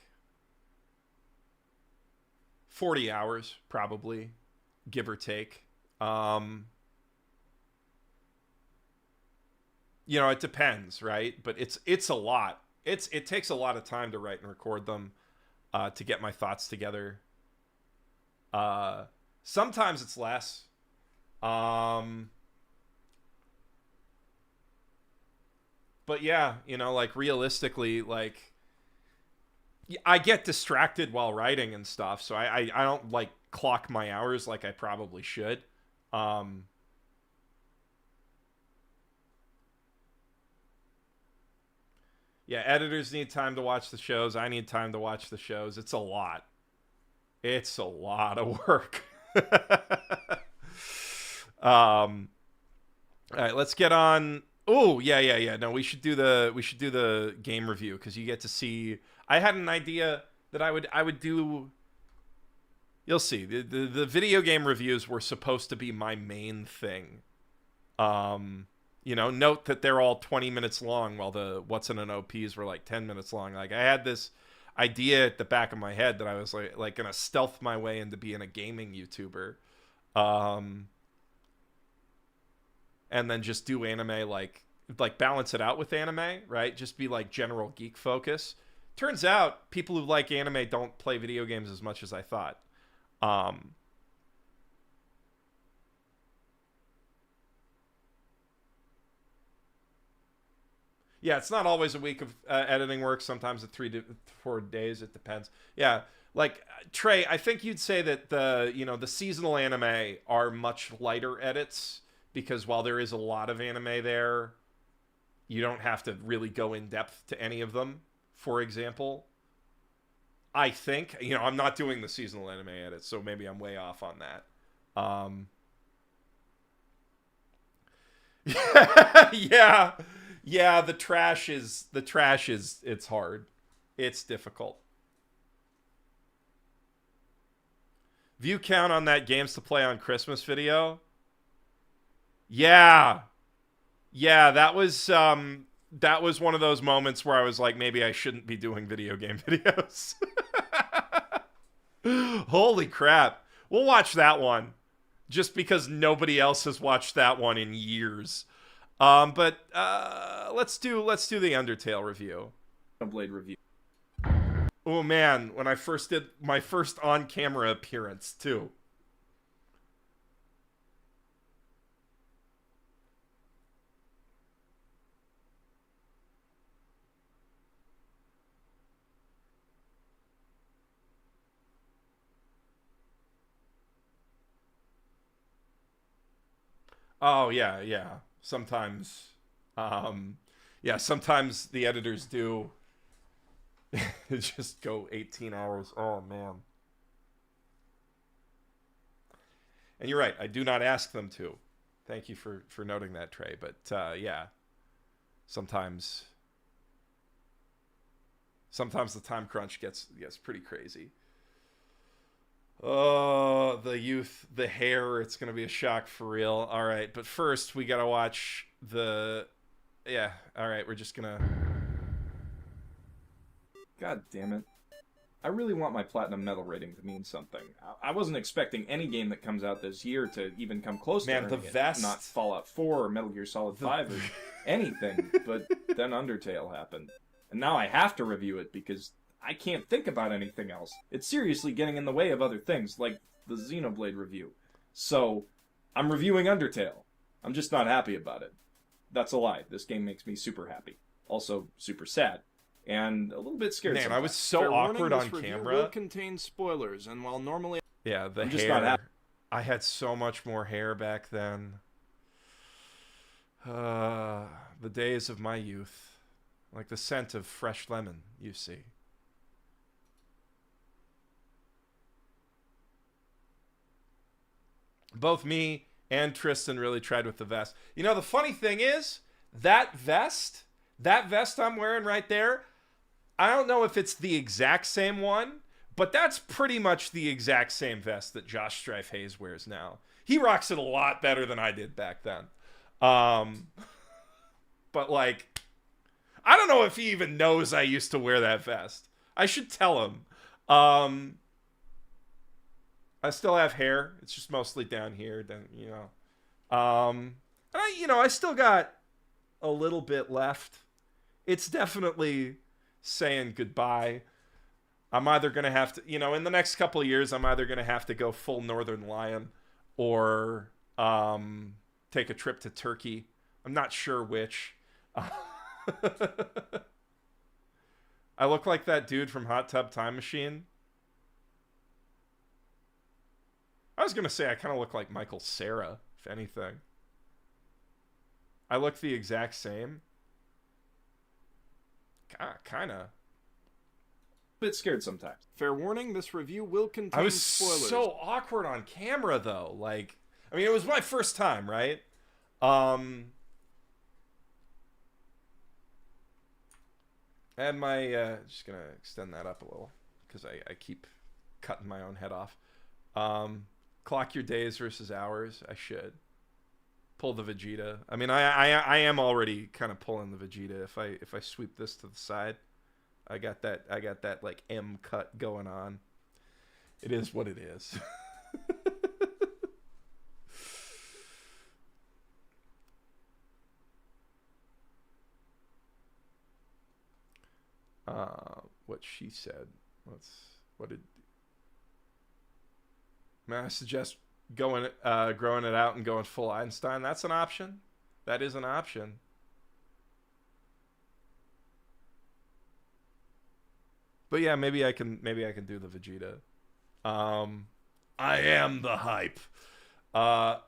40 hours, probably, give or take. It depends, right? But it's a lot. It takes a lot of time to write and record them, to get my thoughts together. Sometimes it's less. But yeah, like realistically, like I get distracted while writing and stuff, so I don't like clock my hours like I probably should. Yeah, editors need time to watch the shows. I need time to watch the shows. It's a lot. It's a lot of work. All right, let's get on. Oh, yeah. No, we should do the game review, because you get to see. I had an idea that I would do. You'll see. The video game reviews were supposed to be my main thing. Note that they're all 20 minutes long, while the What's in an OPs were like 10 minutes long. Like, I had this idea at the back of my head that I was like gonna stealth my way into being a gaming YouTuber, and then just do anime, like balance it out with anime, right? Just be like general geek focus. Turns out people who like anime don't play video games as much as I thought. Yeah, it's not always a week of editing work. Sometimes it's 3 to 4 days. It depends. Yeah, like Trey, I think you'd say that the seasonal anime are much lighter edits, because while there is a lot of anime there, you don't have to really go in depth to any of them. For example, I think I'm not doing the seasonal anime edits, so maybe I'm way off on that. Yeah. Yeah, the trash is it's hard. It's difficult. View count on that games to play on Christmas video. Yeah. Yeah, that was one of those moments where I was like, maybe I shouldn't be doing video game videos. Holy crap. We'll watch that one, just because nobody else has watched that one in years. But let's do the Undertale review. Blade review. Oh man, when I first did my first on-camera appearance too. Oh yeah. Sometimes, sometimes the editors do just go 18 hours. Oh man. And you're right, I do not ask them to. Thank you for noting that, Trey. But yeah, sometimes the time crunch gets pretty crazy. Oh, the youth, the hair, it's going to be a shock for real. All right, but first we got to watch the... Yeah, all right, we're just going to... God damn it. I really want my platinum medal rating to mean something. I wasn't expecting any game that comes out this year to even come close to Man, the earning it. vest. Not Fallout 4 or Metal Gear Solid 5 or anything, but then Undertale happened. And now I have to review it because I can't think about anything else. It's seriously getting in the way of other things, like the Xenoblade review. So, I'm reviewing Undertale. I'm just not happy about it. That's a lie. This game makes me super happy. Also, super sad. And a little bit scared. Man, I sometimes. was so Fair warning, awkward this on review camera. will contain spoilers, and while normally Yeah, the I'm just not hair. happy. I had so much more hair back then. The days of my youth. Like the scent of fresh lemon, you see. Both me and Tristan really tried with the vest. You know, the funny thing is, that vest I'm wearing right there, I don't know if it's the exact same one, but that's pretty much the exact same vest that Josh Strife Hayes wears now. He rocks it a lot better than I did back then. But like, I don't know if he even knows I used to wear that vest. I should tell him. I still have hair. It's just mostly down here. Then and I still got a little bit left. It's definitely saying goodbye. I'm either gonna have to, in the next couple of years, I'm either gonna have to go full Northern Lion, or take a trip to Turkey. I'm not sure which. I look like that dude from Hot Tub Time Machine. I was gonna say I kind of look like Michael Cera, if anything. I look the exact same. Kind of. Bit scared sometimes. fair warning, this review will contain I was spoilers. so awkward on camera, though. Like, I mean, it was my first time, right? And my, just gonna extend that up a little, because I keep cutting my own head off. Clock your days versus hours. I should pull the Vegeta. I mean, I am already kind of pulling the Vegeta. If I sweep this to the side, I got that like M cut going on. It is what it is. What she said. I suggest growing it out and going full Einstein. That's an option. That is an option. But yeah, maybe I can do the Vegeta. I am the hype. I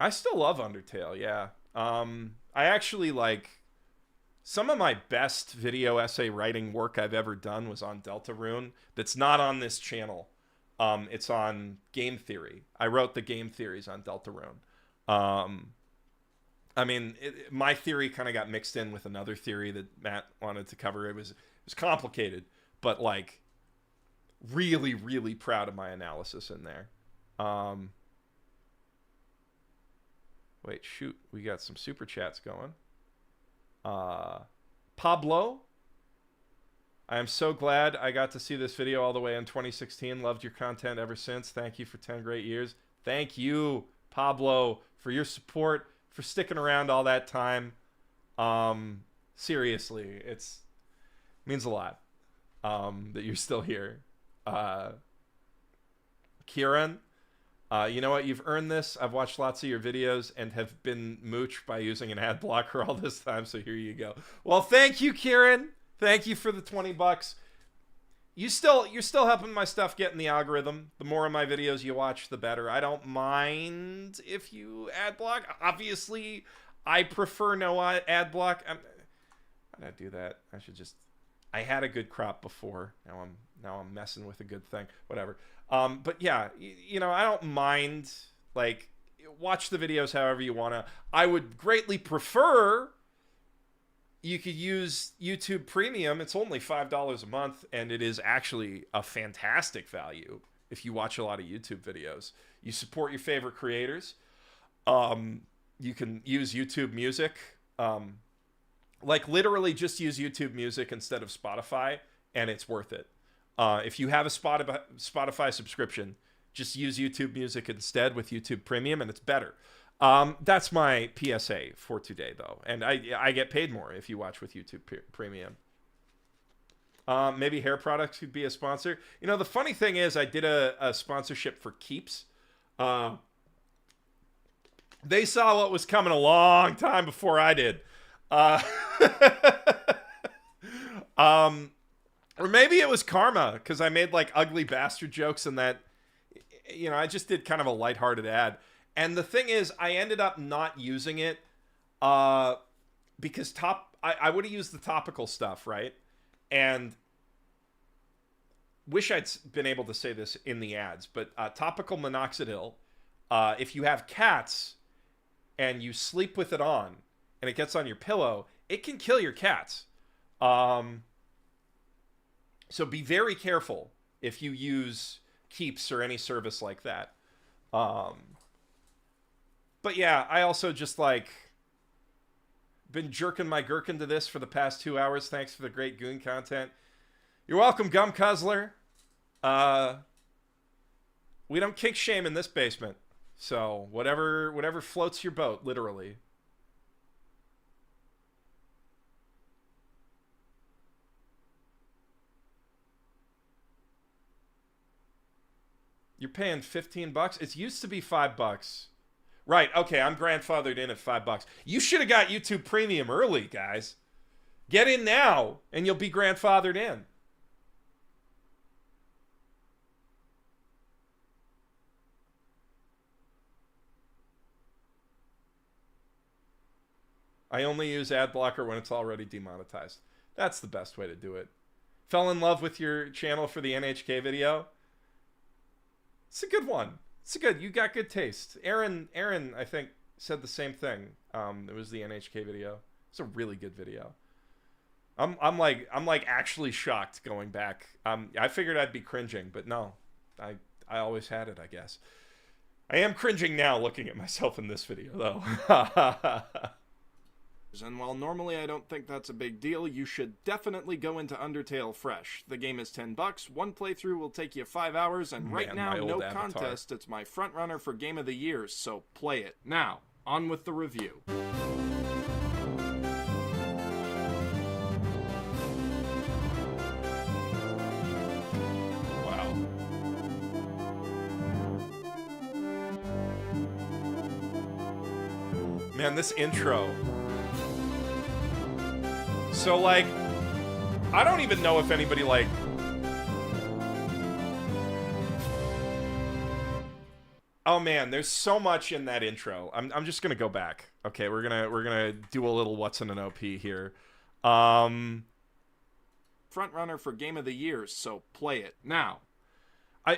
still love Undertale, yeah. I actually like some of my best video essay writing work I've ever done was on Deltarune. That's not on this channel. It's on Game Theory. I wrote the game theories on Deltarune. I mean, my theory kind of got mixed in with another theory that Matt wanted to cover. It was complicated, but like really, really proud of my analysis in there. Wait, shoot. We got some super chats going. Pablo, I am so glad I got to see this video all the way in 2016. Loved your content ever since. Thank you for 10 great years. Thank you, Pablo, for your support, for sticking around all that time. Seriously, it means a lot that you're still here. Kieran, you know what? You've earned this. I've watched lots of your videos and have been mooched by using an ad blocker all this time, so here you go. Well, thank you, Kieran. Thank you for the $20. You're still helping my stuff get in the algorithm. The more of my videos you watch, the better. I don't mind if you ad block. Obviously, I prefer no ad block. Why did I do that? I had a good crop before. Now I'm messing with a good thing. Whatever. But yeah, I don't mind. Like, watch the videos however you want to. I would greatly prefer you could use YouTube Premium. It's only $5 a month, and it is actually a fantastic value if you watch a lot of YouTube videos. You support your favorite creators. You can use YouTube Music. Like, literally just use YouTube Music instead of Spotify, and it's worth it. If you have a Spotify subscription, just use YouTube Music instead with YouTube Premium, and it's better. That's my PSA for today, though. And I get paid more if you watch with YouTube Premium. Maybe hair products could be a sponsor. You know, the funny thing is I did a sponsorship for Keeps. They saw what was coming a long time before I did. Or maybe it was karma, because I made like ugly bastard jokes and that, you know, I just did kind of a lighthearted ad. And the thing is, I ended up not using it because I would have used the topical stuff, right? And wish I'd been able to say this in the ads, but topical minoxidil, if you have cats and you sleep with it on and it gets on your pillow, it can kill your cats. So be very careful if you use Keeps or any service like that. But yeah, I also just like been jerking my gherkin to this for the past 2 hours. Thanks for the great Goon content. You're welcome, Gum Cuzzler. We don't kink shame in this basement. So whatever floats your boat, literally. You're paying $15? It used to be $5. Right, okay, I'm grandfathered in at $5. You should have got YouTube Premium early, guys. Get in now, and you'll be grandfathered in. I only use ad blocker when it's already demonetized. That's the best way to do it. Fell in love with your channel for the NHK video? It's a good one. It's a good. You got good taste. Aaron, I think, said the same thing. It was the NHK video. It's a really good video. I'm like actually shocked going back. I figured I'd be cringing, but no, I always had it, I guess. I am cringing now looking at myself in this video, though. And while normally I don't think that's a big deal, you should definitely go into Undertale fresh. The game is $10, one playthrough will take you 5 hours, and right now, no contest, it's my front runner for Game of the Year, so play it. Now, on with the review. Wow. Man, this intro. So, like, I don't even know if anybody, like... Oh, man, there's so much in that intro. I'm just gonna go back. Okay, we're gonna do a little what's in an OP here. Front runner for Game of the Year, so play it. Now.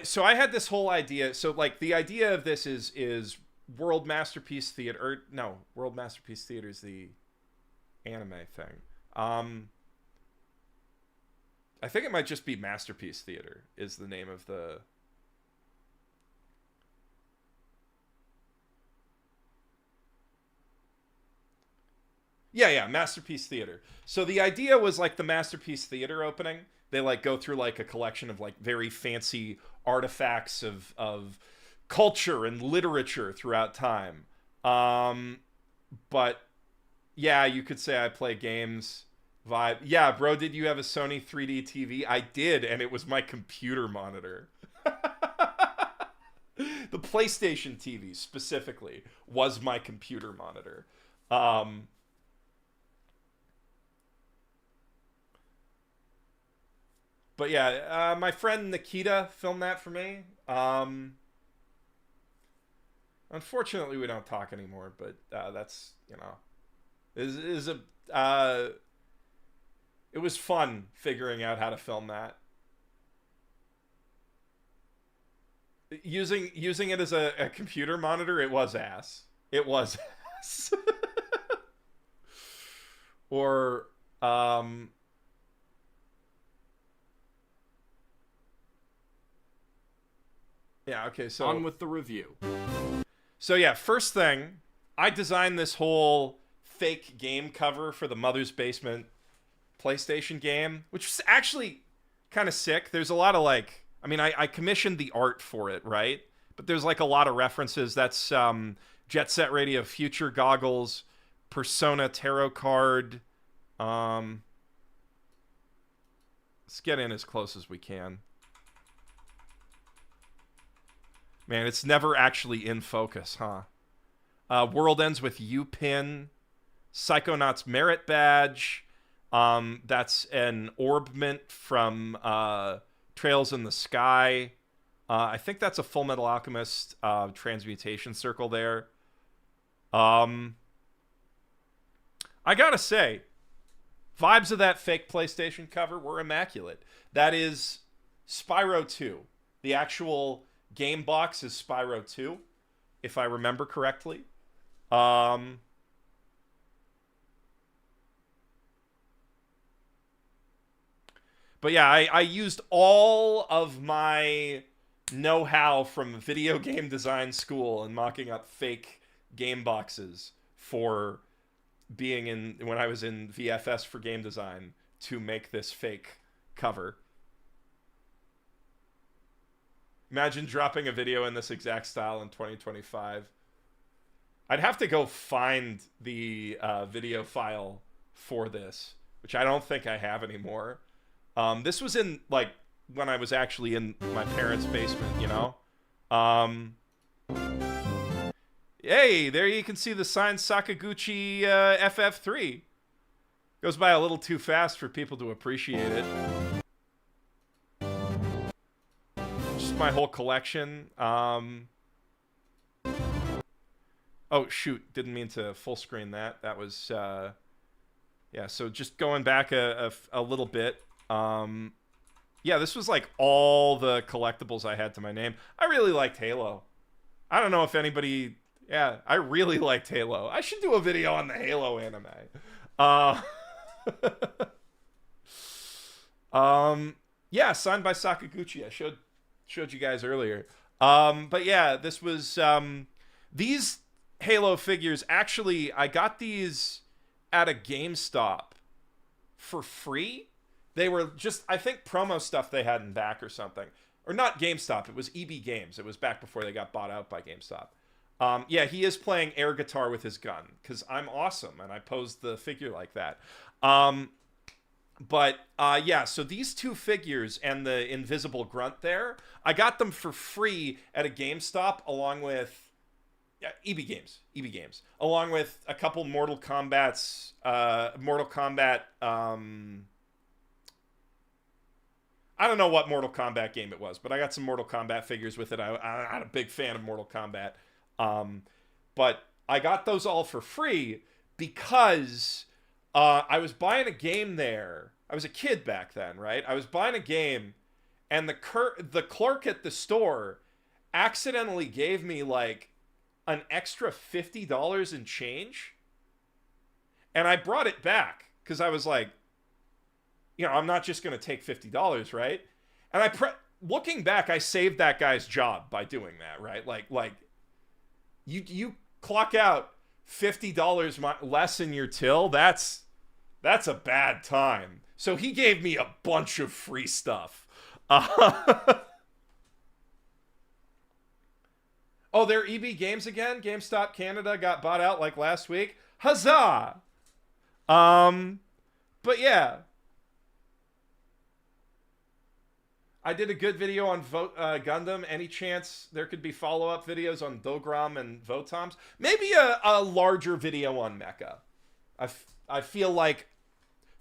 So I had this whole idea. So, like, the idea of this is World Masterpiece Theater... Or, no, World Masterpiece Theater is the anime thing. I think it might just be Masterpiece Theater is the name of the... Yeah, Masterpiece Theater. So the idea was like the Masterpiece Theater opening. They like go through like a collection of like very fancy artifacts of culture and literature throughout time. But yeah, you could say I play games vibe. Yeah, bro, did you have a Sony 3D TV? I did, and it was my computer monitor. The PlayStation TV specifically was my computer monitor. But yeah, my friend Nikita filmed that for me. Unfortunately, we don't talk anymore, but that's, you know... It was fun figuring out how to film that. Using it as a computer monitor, it was ass. It was ass. Or yeah, okay, so on with the review. So yeah, first thing, I designed this whole fake game cover for the Mother's Basement PlayStation game, which was actually kind of sick. There's a lot of like, I mean, I commissioned the art for it, right? But there's like a lot of references. That's Jet Set Radio Future goggles, Persona tarot card. Let's get in as close as we can. Man, it's never actually in focus, huh? World Ends with You pin, Psychonauts merit badge. That's an orbment from Trails in the Sky. I think that's a Full Metal Alchemist transmutation circle there. I gotta say, vibes of that fake PlayStation cover were immaculate. That is Spyro 2. The actual game box is Spyro 2, if I remember correctly. But yeah, I used all of my know-how from video game design school and mocking up fake game boxes for being in when I was in VFS for game design to make this fake cover. Imagine dropping a video in this exact style in 2025. I'd have to go find the video file for this, which I don't think I have anymore. This was in, like, when I was actually in my parents' basement, you know? Hey, there you can see the signed Sakaguchi FF3. Goes by a little too fast for people to appreciate it. Just my whole collection. Oh, shoot. Didn't mean to full screen that. That was, yeah, so just going back a little bit. Yeah, this was like all the collectibles I had to my name. I really liked Halo. I don't know if anybody... Yeah, I really liked Halo. I should do a video on the Halo anime. Yeah, signed by Sakaguchi. I showed you guys earlier. But yeah, this was... these Halo figures, actually, I got these at a GameStop for free. They were just, I think, promo stuff they had in back or something. Or not GameStop, it was EB Games. It was back before they got bought out by GameStop. Yeah, he is playing air guitar with his gun, because I'm awesome, and I posed the figure like that. But, yeah, so these two figures and the invisible grunt there, I got them for free at a GameStop, along with... Yeah, EB Games. Along with a couple Mortal Kombat... I don't know what Mortal Kombat game it was, but I got some Mortal Kombat figures with it. I'm not a big fan of Mortal Kombat. But I got those all for free because I was buying a game there. I was a kid back then, right? I was buying a game, and the clerk at the store accidentally gave me like an extra $50 in change. And I brought it back because I was like, you know, I'm not just going to take $50, right? And looking back, I saved that guy's job by doing that, right? Like you clock out $50 less in your till, that's a bad time. So he gave me a bunch of free stuff. Oh, they're EB Games again? GameStop Canada got bought out like last week. Huzzah! But yeah. I did a good video on Gundam. Any chance there could be follow-up videos on Dogram and Votoms? Maybe a larger video on Mecha. I feel like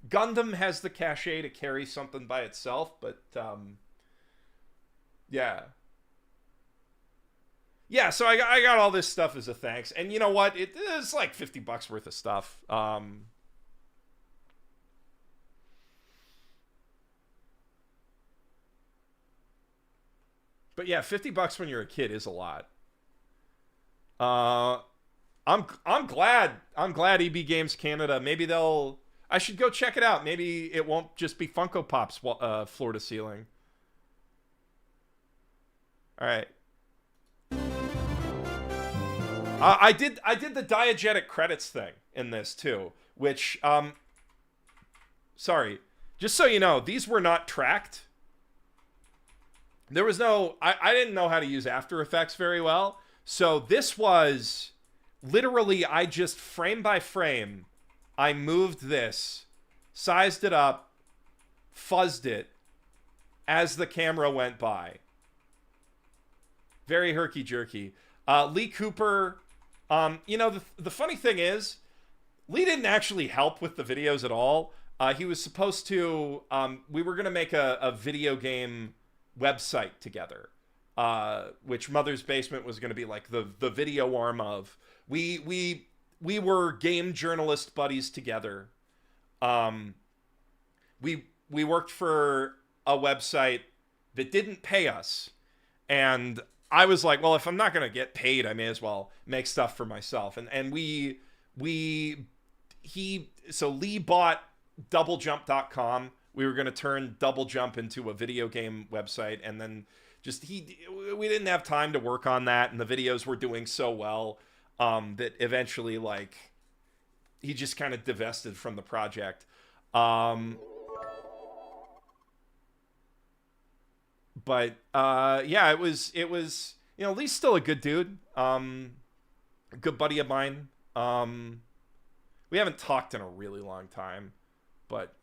Gundam has the cachet to carry something by itself, but yeah. Yeah, so I got all this stuff as a thanks. And you know what? It's like $50 worth of stuff. But yeah, $50 when you're a kid is a lot. I'm glad EB Games Canada. Maybe I should go check it out. Maybe it won't just be Funko Pop's floor to ceiling. All right. I did the diegetic credits thing in this too, which sorry, just so you know, these were not tracked. There was no, I didn't know how to use After Effects very well, so this was literally, I just frame by frame, I moved this, sized it up, fuzzed it as the camera went by. Very herky-jerky. Lee Cooper, you know, the funny thing is, Lee didn't actually help with the videos at all. He was supposed to, we were going to make a video game website together, which Mother's Basement was going to be like the video arm of. We were game journalist buddies together. We worked for a website that didn't pay us, and I was like, well, if I'm not going to get paid, I may as well make stuff for myself. And so Lee bought doublejump.com. We were going to turn Double Jump into a video game website. And then we didn't have time to work on that. And the videos were doing so well, that eventually, like, he just kind of divested from the project. But yeah, it was, you know, Lee's still a good dude. A good buddy of mine. We haven't talked in a really long time, but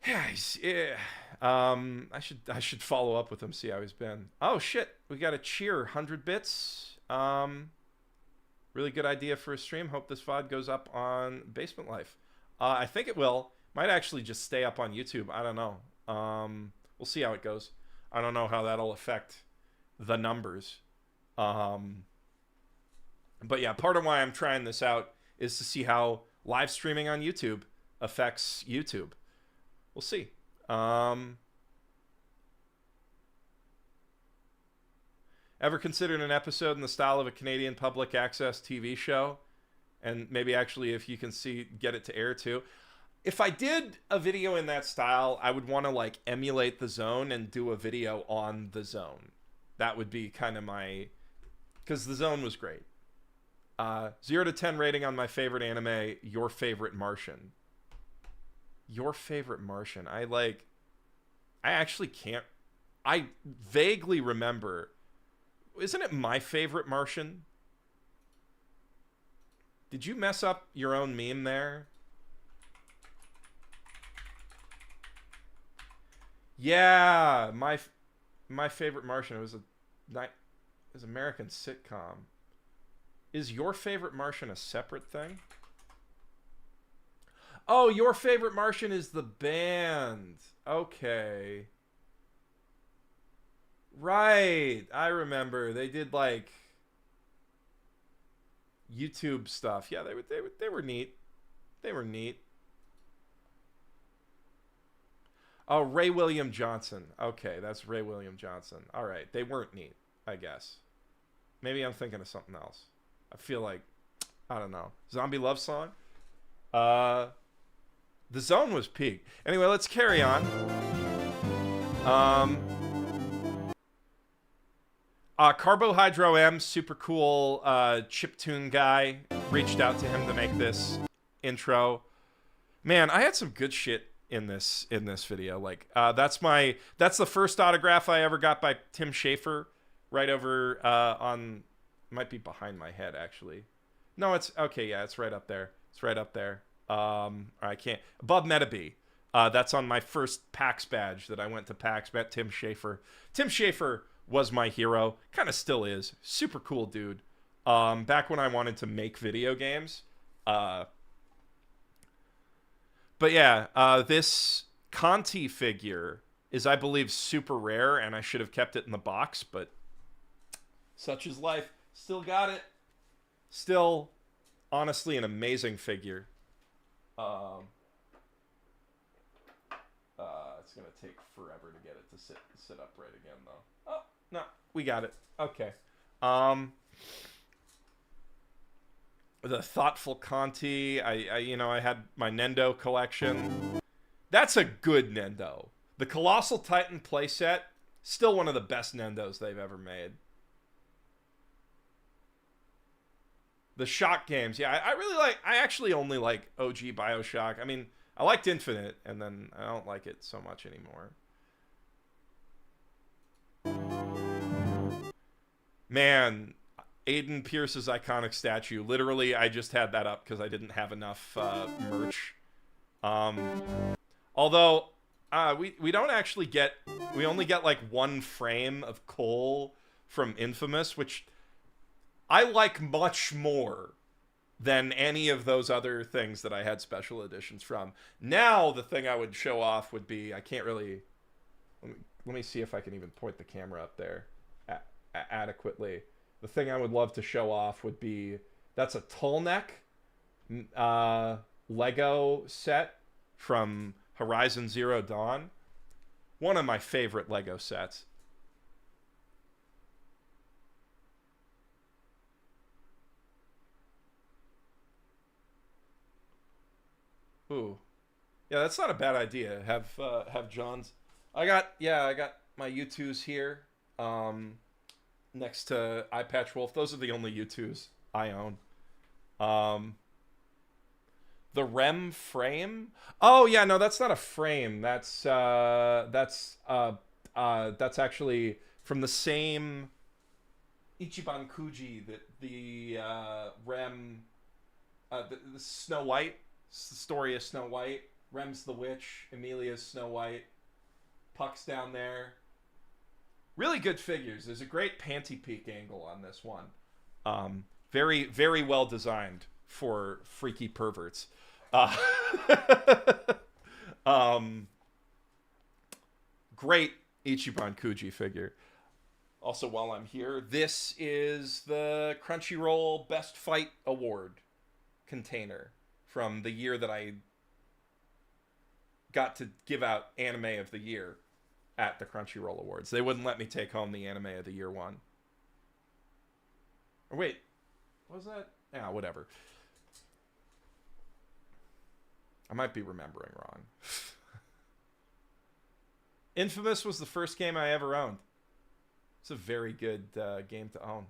yeah, I should follow up with him, see how he's been. Oh shit, we got a cheer, 100 bits. Really good idea for a stream. Hope this VOD goes up on Basement Life. I think it will. Might actually just stay up on YouTube. I don't know. We'll see how it goes. I don't know how that'll affect the numbers. But yeah, part of why I'm trying this out is to see how live streaming on YouTube affects YouTube. We'll see. Ever considered an episode in the style of a Canadian public access TV show? And maybe actually, if you can get it to air too. If I did a video in that style, I would want to like emulate The Zone and do a video on The Zone. That would be kind of my, because The Zone was great. 0 to 10 rating on my favorite anime, Your Favorite Martian. Your Favorite Martian. I actually can't, I vaguely remember, isn't it My Favorite Martian? Did you mess up your own meme there? Yeah, my Favorite Martian. It was an American sitcom. Is Your Favorite Martian a separate thing? Oh, Your Favorite Martian is the band. Okay. Right. I remember. They did like YouTube stuff. Yeah, they were neat. They were neat. Oh, Ray William Johnson. Okay, that's Ray William Johnson. All right, they weren't neat, I guess. Maybe I'm thinking of something else. I feel like, I don't know. Zombie Love Song? The Zone was peak. Anyway, let's carry on. Carbohydro M, super cool chiptune guy. Reached out to him to make this intro. Man, I had some good shit in this video. Like that's the first autograph I ever got by Tim Schafer, right over on, might be behind my head actually. No, it's okay. Yeah, it's right up there. It's right up there. I can't, above Metabee. That's on my first PAX badge that I went to PAX, met Tim Schafer. Tim Schafer was my hero, kind of still is. Super cool dude. Back when I wanted to make video games. But yeah, this Conti figure is, I believe, super rare, and I should have kept it in the box, but such is life. Still got it. Still, honestly, an amazing figure. It's going to take forever to get it to sit up right again, though. Oh, no, we got it. Okay. The Thoughtful Conti. I had my Nendo collection. That's a good Nendo. The Colossal Titan playset, Still one of the best Nendos they've ever made. The Shock games, yeah, I actually only like OG Bioshock. I mean, I liked Infinite, and then I don't like it so much anymore. Man, Aiden Pierce's iconic statue. Literally, I just had that up because I didn't have enough merch. Although, we don't actually get... We only get, like, one frame of Cole from Infamous, which I like much more than any of those other things that I had special editions from. Now, the thing I would show off would be... I can't really... Let me see if I can even point the camera up there adequately. The thing I would love to show off would be... That's a Tallneck Lego set from Horizon Zero Dawn. One of my favorite Lego sets. Ooh, yeah, that's not a bad idea. Have John's. I got my U2s here, next to Eyepatch Wolf. Those are the only U2s I own. The Rem frame. Oh yeah, no, that's not a frame. That's actually from the same Ichiban Kuji that the Rem, the Snow White. It's the story of Snow White. Rem's the witch. Emilia's Snow White. Puck's down there. Really good figures. There's a great panty peek angle on this one. Very, very well designed for freaky perverts. Great Ichiban Kuji figure. Also, while I'm here, this is the Crunchyroll Best Fight Award container from the year that I got to give out Anime of the Year at the Crunchyroll Awards. They wouldn't let me take home the Anime of the Year one. Or wait, what was that? Yeah, whatever. I might be remembering wrong. Infamous was the first game I ever owned. It's a very good game to own.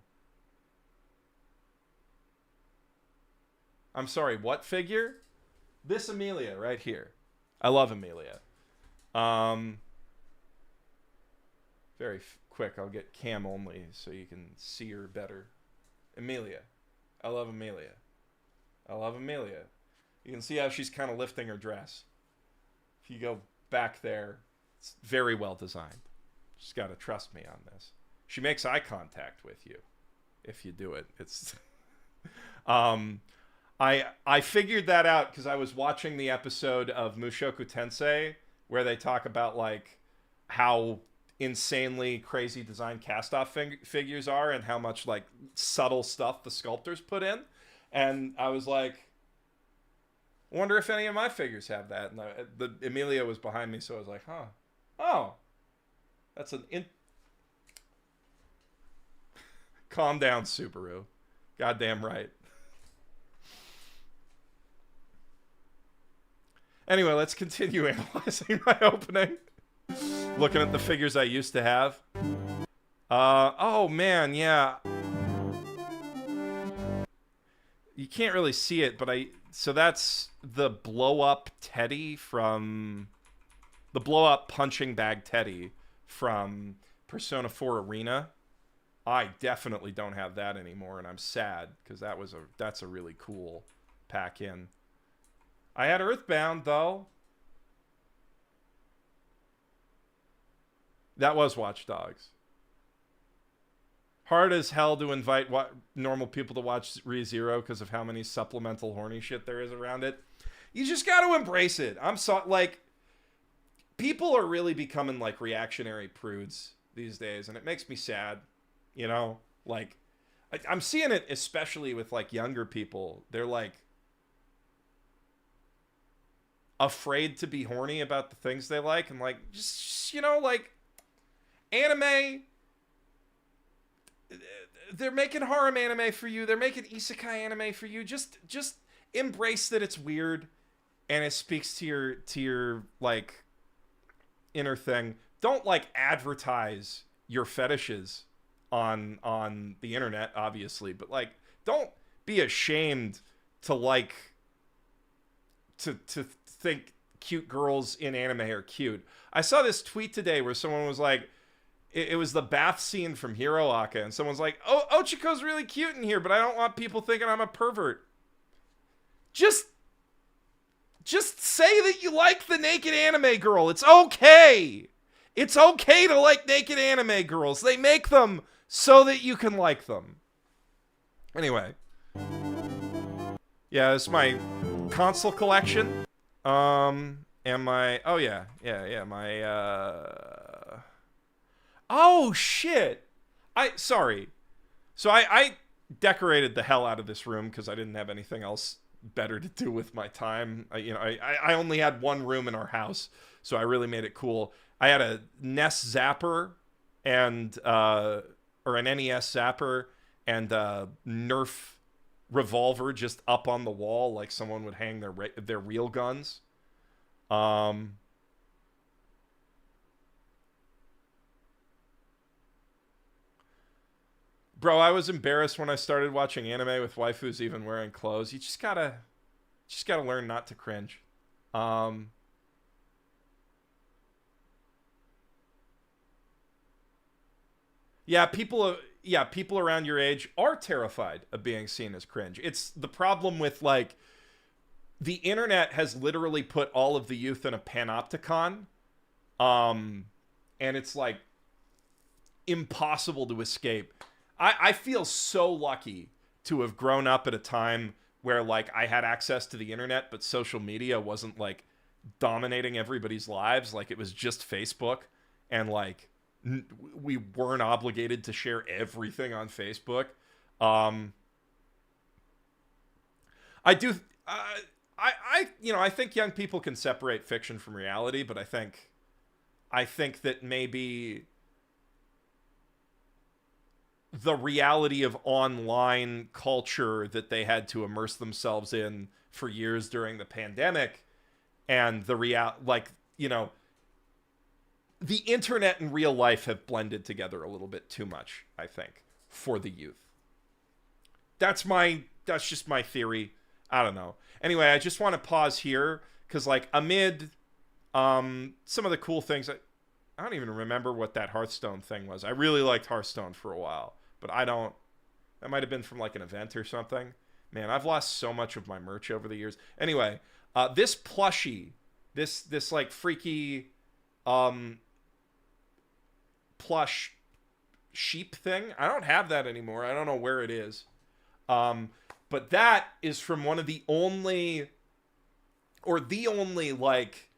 I'm sorry, what figure? This Emilia right here. I love Emilia. Very quick, I'll get cam only so you can see her better. Emilia. I love Emilia. I love Emilia. You can see how she's kind of lifting her dress. If you go back there, it's very well designed. Just got to trust me on this. She makes eye contact with you if you do it. It's I figured that out because I was watching the episode of Mushoku Tensei where they talk about like how insanely crazy design cast-off figures are and how much like subtle stuff the sculptors put in, and I was like, I wonder if any of my figures have that. And the Emilia was behind me, so I was like, huh, oh, that's an calm down, Subaru. Goddamn right. Anyway, let's continue analyzing my opening. Looking at the figures I used to have. Oh man, yeah. You can't really see it, but so that's the blow-up Teddy from... The blow-up punching bag Teddy from Persona 4 Arena. I definitely don't have that anymore, and I'm sad, because that's a really cool pack-in. I had Earthbound, though. That was Watch Dogs. Hard as hell to invite normal people to watch ReZero because of how many supplemental horny shit there is around it. You just got to embrace it. Like, people are really becoming like reactionary prudes these days, and it makes me sad. You know, like, I'm seeing it especially with like younger people. They're like afraid to be horny about the things they like, and like, just you know, like, anime, they're making harem anime for you, they're making isekai anime for you. Just embrace that it's weird and it speaks to your like inner thing. don't like advertise your fetishes on the internet, obviously, but like don't be ashamed to like to think cute girls in anime are cute. I saw this tweet today where someone was like, it was the bath scene from Hero Aka, and someone's like, "Oh, Ochiko's really cute in here, but I don't want people thinking I'm a pervert." Just say that you like the naked anime girl. It's okay. It's okay to like naked anime girls. They make them so that you can like them. Anyway. Yeah, this is my console collection. And my... Oh, yeah. Yeah, my, Oh, shit. Sorry. So I decorated the hell out of this room because I didn't have anything else better to do with my time. I only had one room in our house, so I really made it cool. I had a NES zapper and or an NES zapper and a Nerf revolver just up on the wall, like someone would hang their real guns. Bro, I was embarrassed when I started watching anime with waifus even wearing clothes. You just gotta learn not to cringe. Yeah, people around your age are terrified of being seen as cringe. It's the problem with like the internet has literally put all of the youth in a panopticon. And it's like impossible to escape. I feel so lucky to have grown up at a time where like I had access to the internet, but social media wasn't like dominating everybody's lives. Like it was just Facebook, and like we weren't obligated to share everything on Facebook. I do. I think young people can separate fiction from reality, but I think that maybe the reality of online culture that they had to immerse themselves in for years during the pandemic, and the the internet and real life have blended together a little bit too much, I think, for the youth. That's just my theory. I don't know. Anyway, I just want to pause here because like amid some of the cool things, I don't even remember what that Hearthstone thing was. I really liked Hearthstone for a while, but that might have been from like an event or something. Man, I've lost so much of my merch over the years. Anyway, this plushie, this like freaky plush sheep thing, I don't have that anymore. I don't know where it is. But that is from one of the only like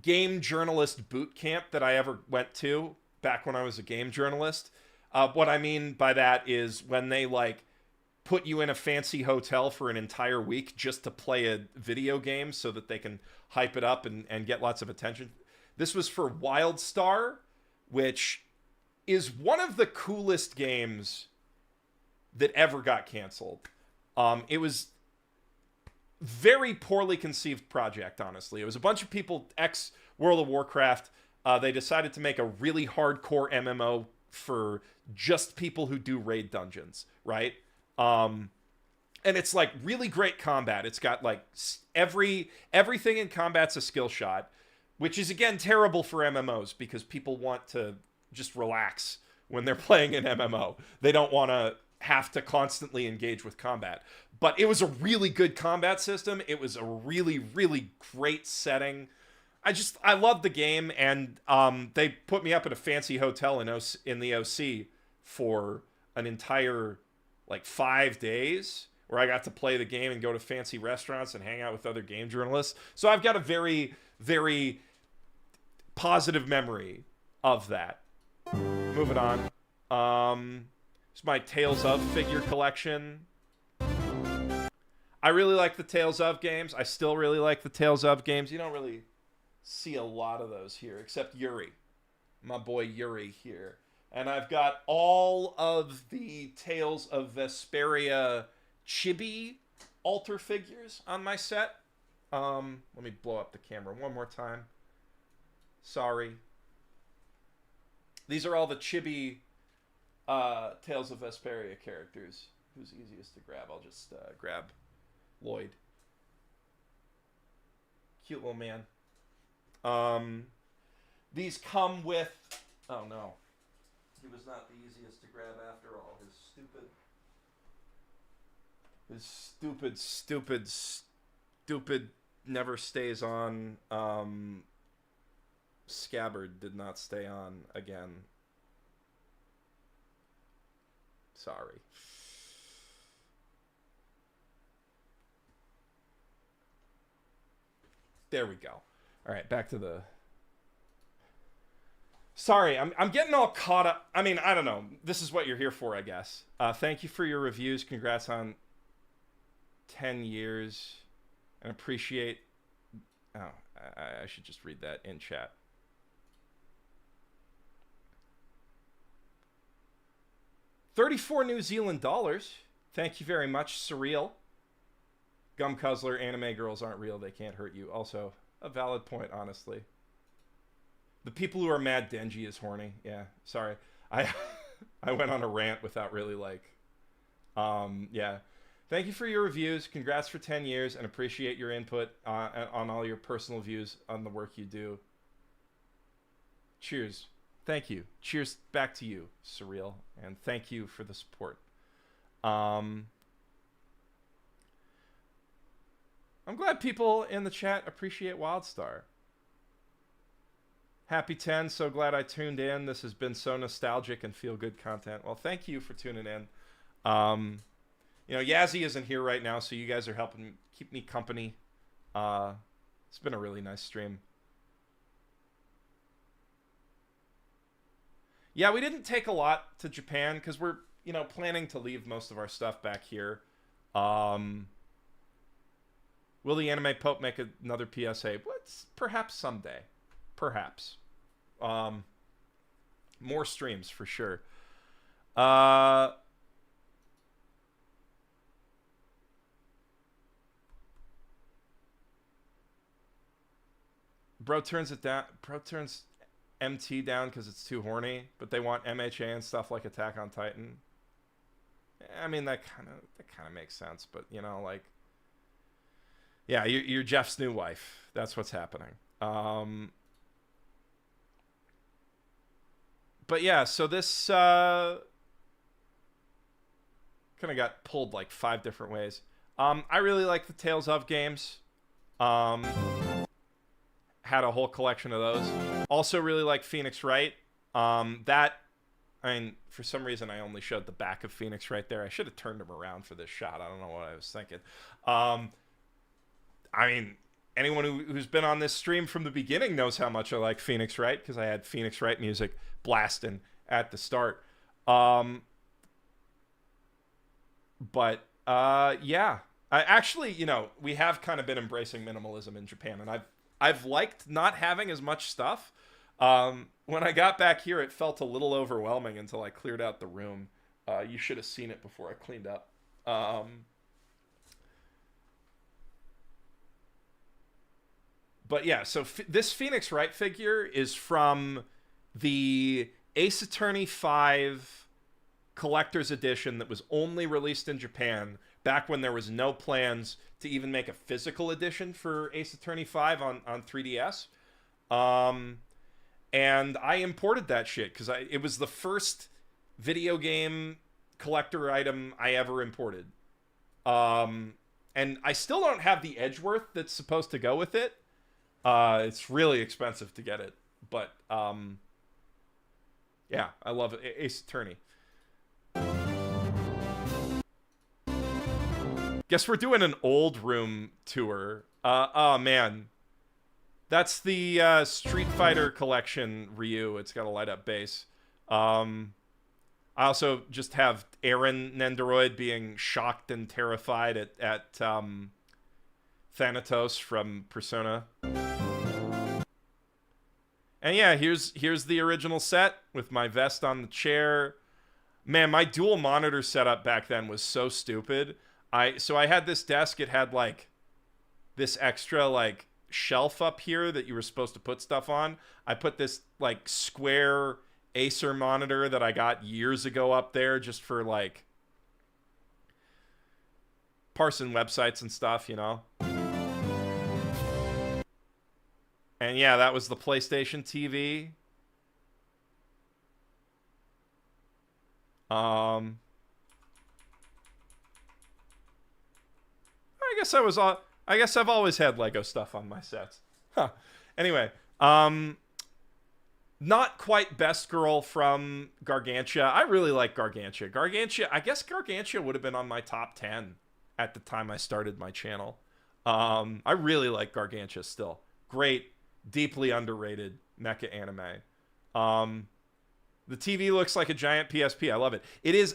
game journalist boot camp that I ever went to back when I was a game journalist. What I mean by that is when they like put you in a fancy hotel for an entire week just to play a video game so that they can hype it up and get lots of attention. This was for WildStar, which is one of the coolest games that ever got canceled. It was very poorly conceived project, honestly. It was a bunch of people, ex-World of Warcraft. They decided to make a really hardcore MMO for just people who do raid dungeons, right? And it's like really great combat. It's got like everything in combat's a skill shot, which is again terrible for MMOs because people want to just relax when they're playing an MMO. They don't want to have to constantly engage with combat. But it was a really good combat system. It was a really, really great setting. I loved the game, and they put me up at a fancy hotel in the OC for an entire like 5 days where I got to play the game and go to fancy restaurants and hang out with other game journalists. So I've got a very, very positive memory of that. Moving on. It's my Tales of figure collection. I really like the Tales of games. I still really like the Tales of games. You don't really see a lot of those here, except Yuri. My boy Yuri here. And I've got all of the Tales of Vesperia chibi altar figures on my set. Let me blow up the camera one more time. Sorry. These are all the chibi Tales of Vesperia characters. Who's easiest to grab? I'll just grab Lloyd. Cute little man. These come with... Oh, no. He was not the easiest to grab after all. His stupid never stays on scabbard did not stay on again. Sorry. There we go. All right, back to the... Sorry, I'm getting all caught up. I mean, I don't know. This is what you're here for, I guess. Thank you for your reviews. Congrats on 10 years. And appreciate... Oh, I should just read that in chat. $34 New Zealand dollars. Thank you very much, Surreal. Gum Cuzzler, anime girls aren't real. They can't hurt you. Also, a valid point, honestly. The people who are mad Denji is horny. Yeah, sorry. I went on a rant without really like... yeah. Thank you for your reviews. Congrats for 10 years and appreciate your input on all your personal views on the work you do. Cheers. Thank you. Cheers back to you, Surreal. And thank you for the support. I'm glad people in the chat appreciate WildStar. Happy 10. So glad I tuned in. This has been so nostalgic and feel-good content. Well, thank you for tuning in. You know, Yazzie isn't here right now, so you guys are helping keep me company. It's been a really nice stream. Yeah, we didn't take a lot to Japan because we're, you know, planning to leave most of our stuff back here. Will the Anime Pope make another PSA? Perhaps someday. Perhaps. More streams for sure. Bro turns it down. Bro turns MT down because it's too horny, but they want MHA and stuff like Attack on Titan. I mean, that kind of makes sense, but you know, like, yeah, you're Jeff's new wife. That's what's happening. But yeah, so this kind of got pulled like 5 different ways. I really like the Tales of games. Had a whole collection of those. Also really like Phoenix Wright. I mean, for some reason I only showed the back of Phoenix Wright there. I should have turned him around for this shot. I don't know what I was thinking. I mean, anyone who's been on this stream from the beginning knows how much I like Phoenix Wright because I had Phoenix Wright music blasting at the start. Yeah. I actually, you know, we have kind of been embracing minimalism in Japan, and I've liked not having as much stuff. When I got back here, it felt a little overwhelming until I cleared out the room. You should have seen it before I cleaned up. But yeah, so this Phoenix Wright figure is from the Ace Attorney 5 collector's edition that was only released in Japan back when there was no plans to even make a physical edition for Ace Attorney 5 on 3DS. And I imported that shit because it was the first video game collector item I ever imported. And I still don't have the Edgeworth that's supposed to go with it. It's really expensive to get it. But, yeah, I love it. Ace Attorney. Guess we're doing an old room tour. Oh, man. That's the Street Fighter collection Ryu. It's got a light-up base. I also just have Aaron Nendoroid being shocked and terrified at Thanatos from Persona. And yeah, here's the original set with my vest on the chair. Man, my dual monitor setup back then was so stupid. So I had this desk. It had like this extra like shelf up here that you were supposed to put stuff on. I put this like square Acer monitor that I got years ago up there just for like parsing websites and stuff, you know. And yeah, that was the PlayStation TV. I guess I've always had Lego stuff on my sets. Huh. Anyway, not quite best girl from Gargantia. I really like Gargantia. I guess Gargantia would have been on my top 10 at the time I started my channel. I really like Gargantia still. Great, deeply underrated mecha anime. The TV looks like a giant PSP. I love it.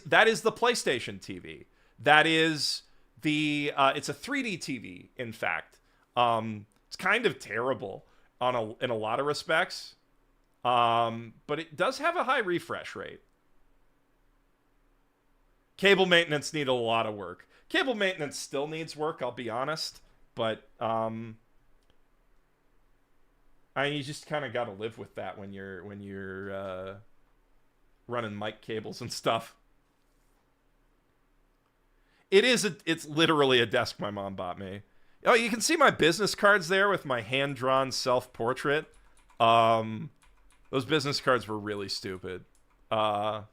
That is the PlayStation TV. That is it's a 3D TV, in fact. It's kind of terrible in a lot of respects. But it does have a high refresh rate. Cable maintenance need a lot of work. Cable maintenance still needs work, I'll be honest. But you just kind of got to live with that when you're running mic cables and stuff. It's literally a desk my mom bought me. Oh, you can see my business cards there with my hand-drawn self-portrait. Those business cards were really stupid. But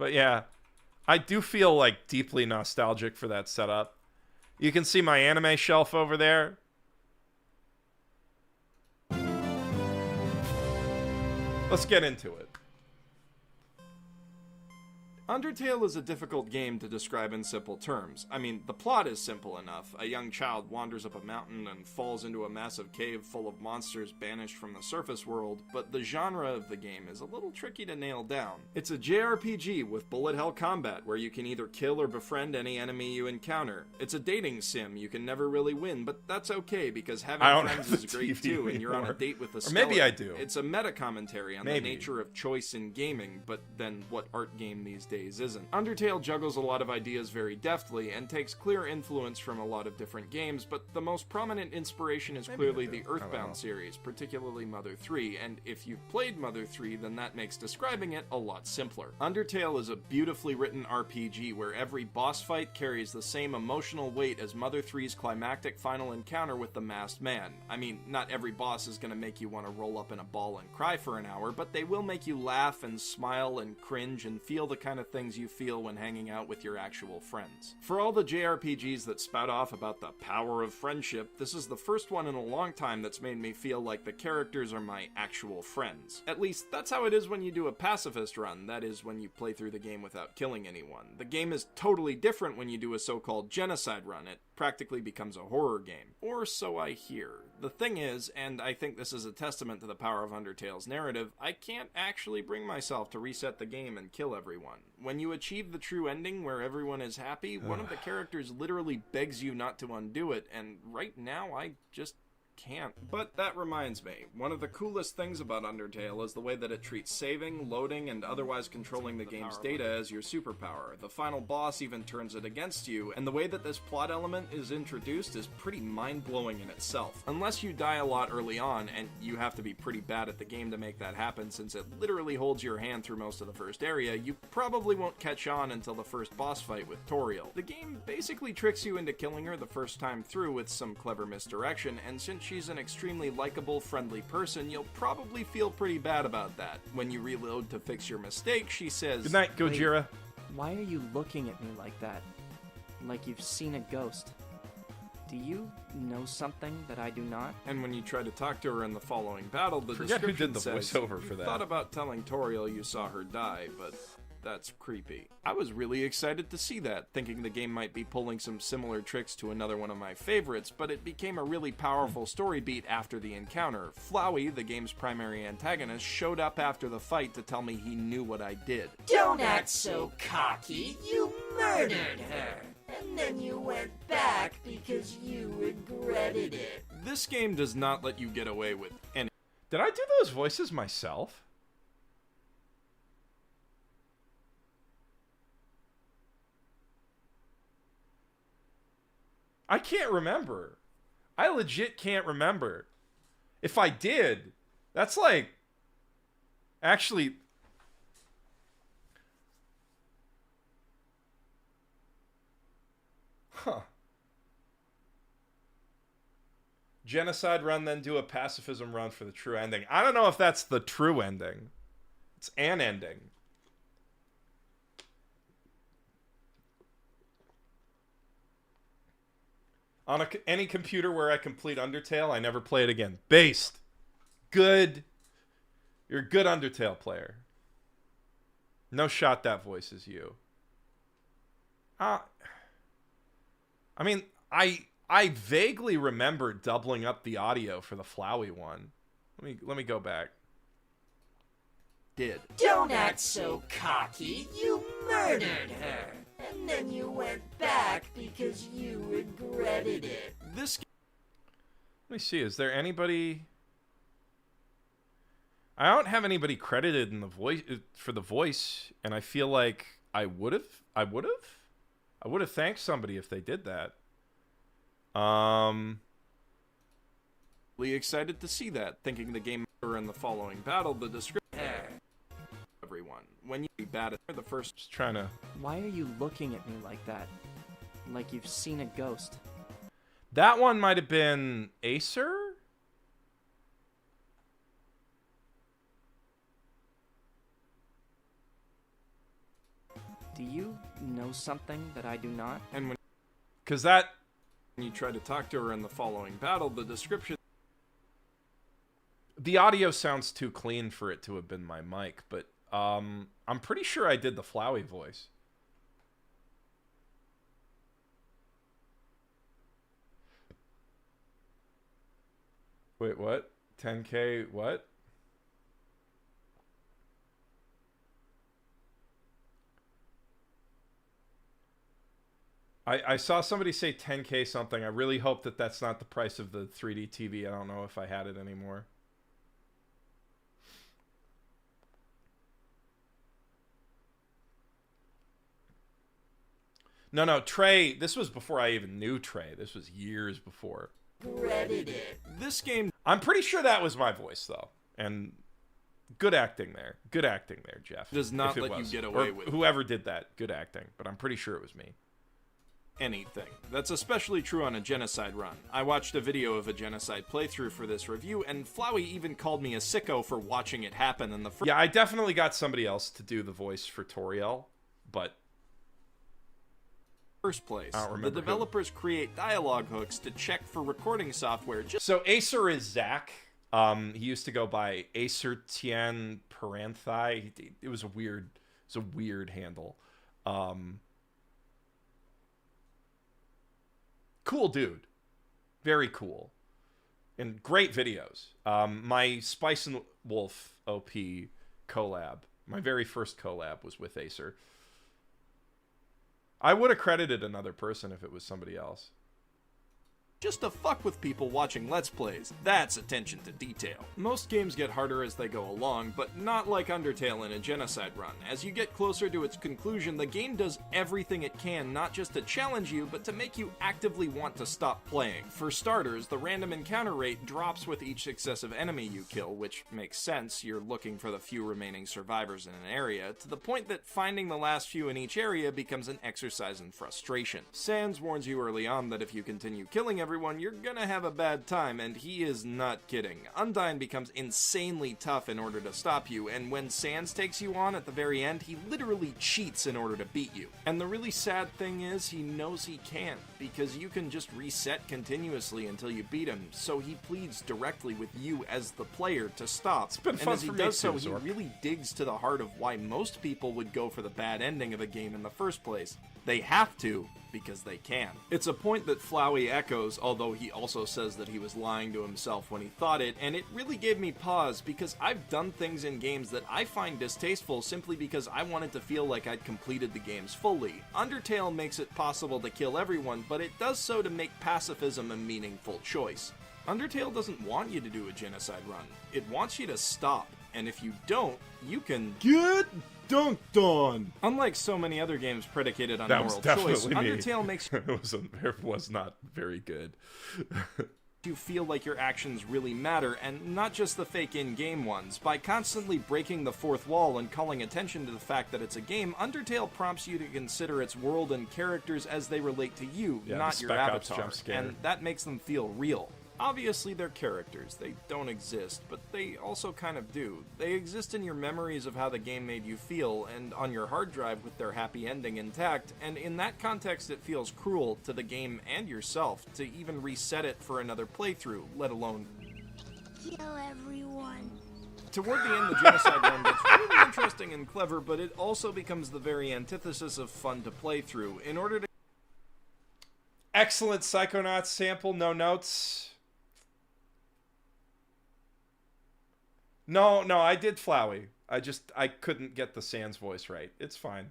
yeah, I do feel like deeply nostalgic for that setup. You can see my anime shelf over there. Let's get into it. Undertale is a difficult game to describe in simple terms. I mean, the plot is simple enough. A young child wanders up a mountain and falls into a massive cave full of monsters banished from the surface world, but the genre of the game is a little tricky to nail down. It's a JRPG with bullet hell combat where you can either kill or befriend any enemy you encounter. It's a dating sim you can never really win, but that's okay because having friends is great too, and you're on a date with a skeleton. Or maybe I do. It's a meta-commentary on the nature of choice in gaming, but then what art game these days isn't. Undertale juggles a lot of ideas very deftly and takes clear influence from a lot of different games, but the most prominent inspiration is clearly the Earthbound series, particularly Mother 3, and if you've played Mother 3, then that makes describing it a lot simpler. Undertale is a beautifully written RPG where every boss fight carries the same emotional weight as Mother 3's climactic final encounter with the masked man. I mean, not every boss is going to make you want to roll up in a ball and cry for an hour, but they will make you laugh and smile and cringe and feel the kind of things you feel when hanging out with your actual friends. For all the JRPGs that spout off about the power of friendship, this is the first one in a long time that's made me feel like the characters are my actual friends. At least, that's how it is when you do a pacifist run, that is, when you play through the game without killing anyone. The game is totally different when you do a so-called genocide run. It practically becomes a horror game. Or so I hear. The thing is, and I think this is a testament to the power of Undertale's narrative, I can't actually bring myself to reset the game and kill everyone. When you achieve the true ending where everyone is happy, one of the characters literally begs you not to undo it, and right now I just can't. But that reminds me, one of the coolest things about Undertale is the way that it treats saving, loading, and otherwise controlling the game's data as your superpower. The final boss even turns it against you, and the way that this plot element is introduced is pretty mind-blowing in itself. Unless you die a lot early on, and you have to be pretty bad at the game to make that happen since it literally holds your hand through most of the first area, you probably won't catch on until the first boss fight with Toriel. The game basically tricks you into killing her the first time through with some clever misdirection, and since she's an extremely likable, friendly person, you'll probably feel pretty bad about that. When you reload to fix your mistake, she says, "Good night, Gojira." Why are you looking at me like that? Like you've seen a ghost. Do you know something that I do not? And when you try to talk to her in the following battle, the Forget who description did the says, voiceover for "You that." thought about telling Toriel you saw her die, but that's creepy." I was really excited to see that, thinking the game might be pulling some similar tricks to another one of my favorites, but it became a really powerful story beat after the encounter. Flowey, the game's primary antagonist, showed up after the fight to tell me he knew what I did. Don't act so cocky. You murdered her. And then you went back because you regretted it. This game does not let you get away with any. Did I do those voices myself? I can't remember. I legit can't remember. If I did, that's like Actually, huh. Genocide run, then do a pacifism run for the true ending. I don't know if that's the true ending. It's an ending. On any computer where I complete Undertale, I never play it again. Based. Good. You're a good Undertale player. No shot that voice is you. I mean, I vaguely remember doubling up the audio for the Flowey one. Let me go back. Did. Don't act so cocky. You murdered her. And then you went back because you regretted it. This Let me see. Is there anybody? I don't have anybody credited in the voice for the voice, and I feel like I would have thanked somebody if they did that. really excited to see that, thinking the game in the following battle, the description everyone. When you be bad at the first Just trying to. Why are you looking at me like that? Like you've seen a ghost. That one might have been Acer. Do you know something that I do not? and when Because that. you try to talk to her in the following battle, the description The audio sounds too clean for it to have been my mic, but I'm pretty sure I did the Flowey voice. Wait, what? 10K what? I saw somebody say 10K something. I really hope that that's not the price of the 3D TV. I don't know if I had it anymore. No, Trey, this was before I even knew Trey. This was years before. Regretted it. this game I'm pretty sure that was my voice, though. And good acting there. Good acting there, Jeff. Does not if it let you was. get away Or with whoever did that, good acting. But I'm pretty sure it was me. anything. That's especially true on a genocide run. I watched a video of a genocide playthrough for this review, and Flowey even called me a sicko for watching it happen in the first Yeah, I definitely got somebody else to do the voice for Toriel, but place. I don't The remember who. developers create dialogue hooks to check for recording software just so Acer is Zach. He used to go by Acer Tien Paranthi. It was a weird handle. Cool dude. Very cool. And great videos. My Spice and Wolf OP collab. My very first collab was with Acer. I would have credited another person if it was somebody else. to fuck with people watching Let's Plays. That's attention to detail. Most games get harder as they go along, but not like Undertale in a genocide run. As you get closer to its conclusion, the game does everything it can not just to challenge you, but to make you actively want to stop playing. For starters, the random encounter rate drops with each successive enemy you kill, which makes sense, you're looking for the few remaining survivors in an area, to the point that finding the last few in each area becomes an exercise in frustration. Sans warns you early on that if you continue killing everyone, you're gonna have a bad time, and he is not kidding. Undyne becomes insanely tough in order to stop you, and when Sans takes you on at the very end, he literally cheats in order to beat you. And the really sad thing is, he knows he can't, because you can just reset continuously until you beat him, so he pleads directly with you as the player to stop. been And fun as he for me does so, too, he Zork. really digs to the heart of why most people would go for the bad ending of a game in the first place. They have to, because they can. It's a point that Flowey echoes, although he also says that he was lying to himself when he thought it, and it really gave me pause, because I've done things in games that I find distasteful simply because I wanted to feel like I'd completed the games fully. Undertale makes it possible to kill everyone, but it does so to make pacifism a meaningful choice. Undertale doesn't want you to do a genocide run. It wants you to stop, and if you don't, you can get dunked on. Unlike so many other games predicated on That was moral choice, definitely me. Undertale makes It was not very good. you feel like your actions really matter, and not just the fake in-game ones. By constantly breaking the fourth wall and calling attention to the fact that it's a game, Undertale prompts you to consider its world and characters as they relate to you, Yeah, not the your Spec Ops avatar, jump scare. and that makes them feel real. Obviously, they're characters. They don't exist, but they also kind of do. They exist in your memories of how the game made you feel, and on your hard drive with their happy ending intact, and in that context it feels cruel to the game and yourself to even reset it for another playthrough, let alone... Kill everyone. Toward the end, the genocide run gets really interesting and clever, but it also becomes the very antithesis of fun to play through. In order to... Excellent Psychonauts sample, no notes. No, I did Flowey. I couldn't get the Sans voice right. It's fine.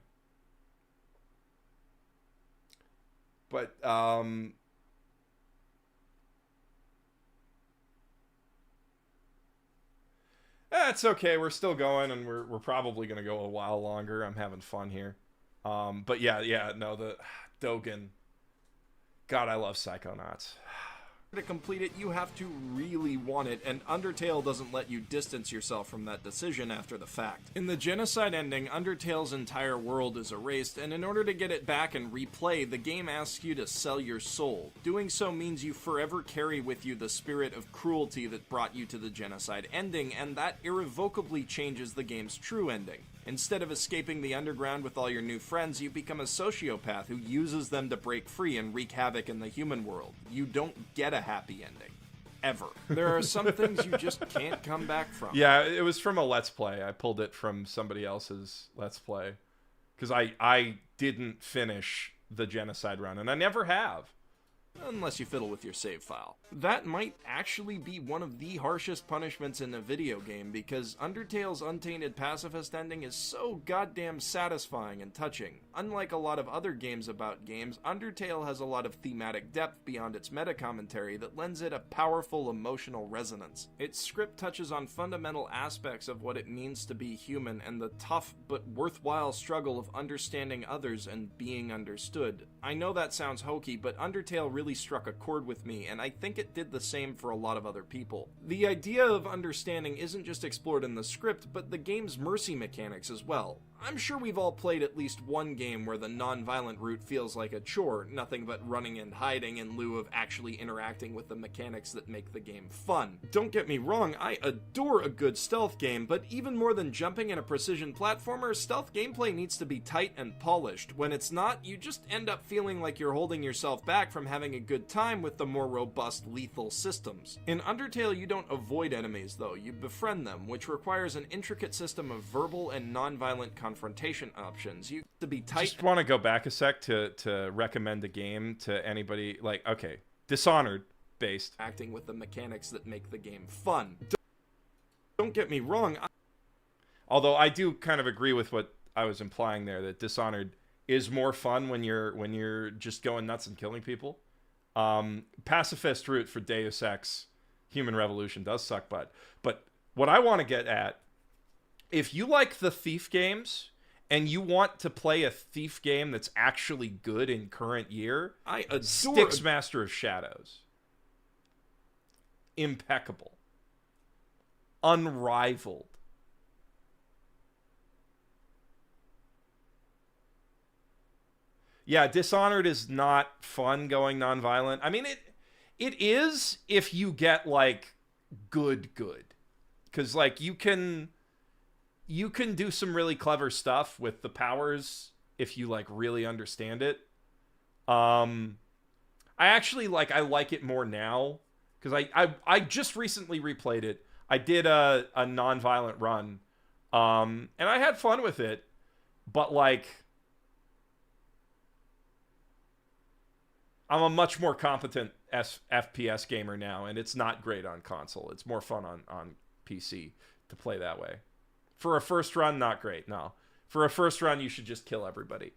But, it's okay. We're still going, and we're probably going to go a while longer. I'm having fun here. But yeah, no, the Dogen. God, I love Psychonauts. To complete it, you have to really want it, and Undertale doesn't let you distance yourself from that decision after the fact. In the genocide ending, Undertale's entire world is erased, and in order to get it back and replay, the game asks you to sell your soul. Doing so means you forever carry with you the spirit of cruelty that brought you to the genocide ending, and that irrevocably changes the game's true ending. Instead of escaping the underground with all your new friends, you become a sociopath who uses them to break free and wreak havoc in the human world. You don't get a happy ending. Ever. There are some things you just can't come back from. Yeah, it was from a Let's Play. I pulled it from somebody else's Let's Play. Because I didn't finish the genocide run, and I never have. Unless you fiddle with your save file. That might actually be one of the harshest punishments in a video game, because Undertale's untainted pacifist ending is so goddamn satisfying and touching. Unlike a lot of other games about games, Undertale has a lot of thematic depth beyond its meta-commentary that lends it a powerful emotional resonance. Its script touches on fundamental aspects of what it means to be human and the tough but worthwhile struggle of understanding others and being understood. I know that sounds hokey, but Undertale really struck a chord with me, and I think it did the same for a lot of other people. The idea of understanding isn't just explored in the script, but the game's mercy mechanics as well. I'm sure we've all played at least one game where the non-violent route feels like a chore, nothing but running and hiding in lieu of actually interacting with the mechanics that make the game fun. Don't get me wrong, I adore a good stealth game, but even more than jumping in a precision platformer, stealth gameplay needs to be tight and polished. When it's not, you just end up feeling like you're holding yourself back from having a good time with the more robust, lethal systems. In Undertale, you don't avoid enemies, though, you befriend them, which requires an intricate system of verbal and non-violent confrontation options. You have to be tight. Just want to go back a sec to recommend a game to anybody. Like, okay, Dishonored based. Acting with the mechanics that make the game fun. Don't get me wrong. Although I do kind of agree with what I was implying there, that Dishonored is more fun when you're just going nuts and killing people. Pacifist route for Deus Ex Human Revolution does suck butt. But what I want to get at, if you like the Thief games and you want to play a Thief game that's actually good in current year, I adore Styx Master of Shadows. Impeccable. Unrivaled. Yeah, Dishonored is not fun going nonviolent. I mean, it is if you get, like, good. Because, like, you can do some really clever stuff with the powers if you, like, really understand it. I actually, like, I like it more now. Because I just recently replayed it. I did a nonviolent run. And I had fun with it. But, like, I'm a much more competent FPS gamer now, and it's not great on console. It's more fun on PC to play that way. For a first run, not great, no. For a first run, you should just kill everybody.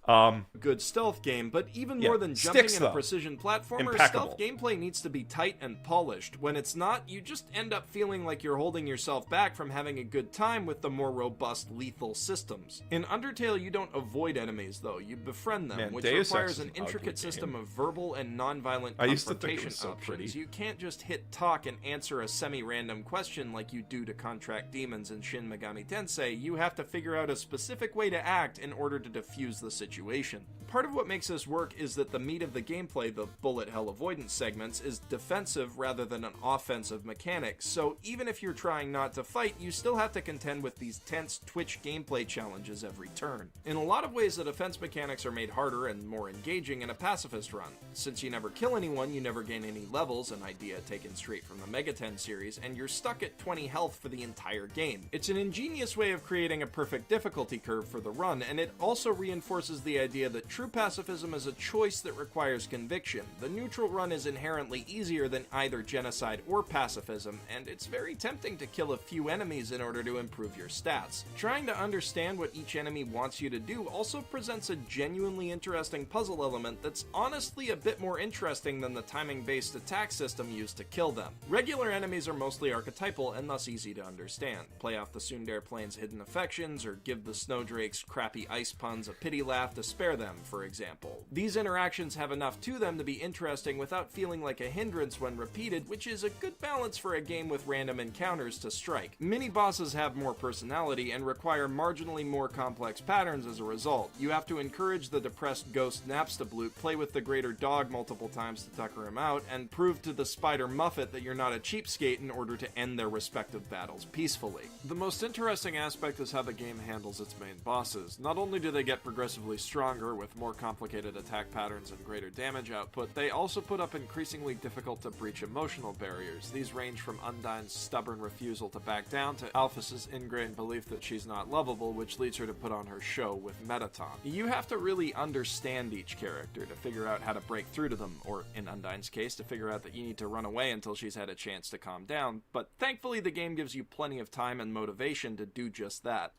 Good stealth game, but even Yeah, more than jumping sticks, in a though. precision platformer, Impeccable. stealth gameplay needs to be tight and polished. When it's not, you just end up feeling like you're holding yourself back from having a good time with the more robust, lethal systems. In Undertale, you don't avoid enemies, though. You befriend them, Man, which Deus Ex requires is an an ugly intricate system game. of verbal and non-violent I used to think it confrontation was so options. pretty. You can't just hit talk and answer a semi-random question like you do to contract demons in Shin Megami Tensei. You have to figure out a specific way to act in order to defuse the situation. Part of what makes this work is that the meat of the gameplay, the bullet hell avoidance segments, is defensive rather than an offensive mechanic, so even if you're trying not to fight, you still have to contend with these tense twitch gameplay challenges every turn. In a lot of ways, the defense mechanics are made harder and more engaging in a pacifist run. Since you never kill anyone, you never gain any levels, an idea taken straight from the Megaten series, and you're stuck at 20 health for the entire game. It's an ingenious way of creating a perfect difficulty curve for the run, and it also reinforces the idea that true pacifism is a choice that requires conviction. The neutral run is inherently easier than either genocide or pacifism, and it's very tempting to kill a few enemies in order to improve your stats. Trying to understand what each enemy wants you to do also presents a genuinely interesting puzzle element that's honestly a bit more interesting than the timing-based attack system used to kill them. Regular enemies are mostly archetypal and thus easy to understand. Play off the Sundare Plains' hidden affections, or give the Snowdrakes' crappy ice puns a pity laugh to spare them, for example. These interactions have enough to them to be interesting without feeling like a hindrance when repeated, which is a good balance for a game with random encounters to strike. Mini-bosses have more personality and require marginally more complex patterns as a result. You have to encourage the depressed ghost Napstabloot, play with the greater dog multiple times to tucker him out, and prove to the spider Muffet that you're not a cheapskate in order to end their respective battles peacefully. The most interesting aspect is how the game handles its main bosses. Not only do they get progressively stronger with more complicated attack patterns and greater damage output, they also put up increasingly difficult to breach emotional barriers. These range from Undyne's stubborn refusal to back down to Alphys's ingrained belief that she's not lovable, which leads her to put on her show with Metaton. You have to really understand each character to figure out how to break through to them, or in Undyne's case, to figure out that you need to run away until she's had a chance to calm down, but thankfully the game gives you plenty of time and motivation to do just that.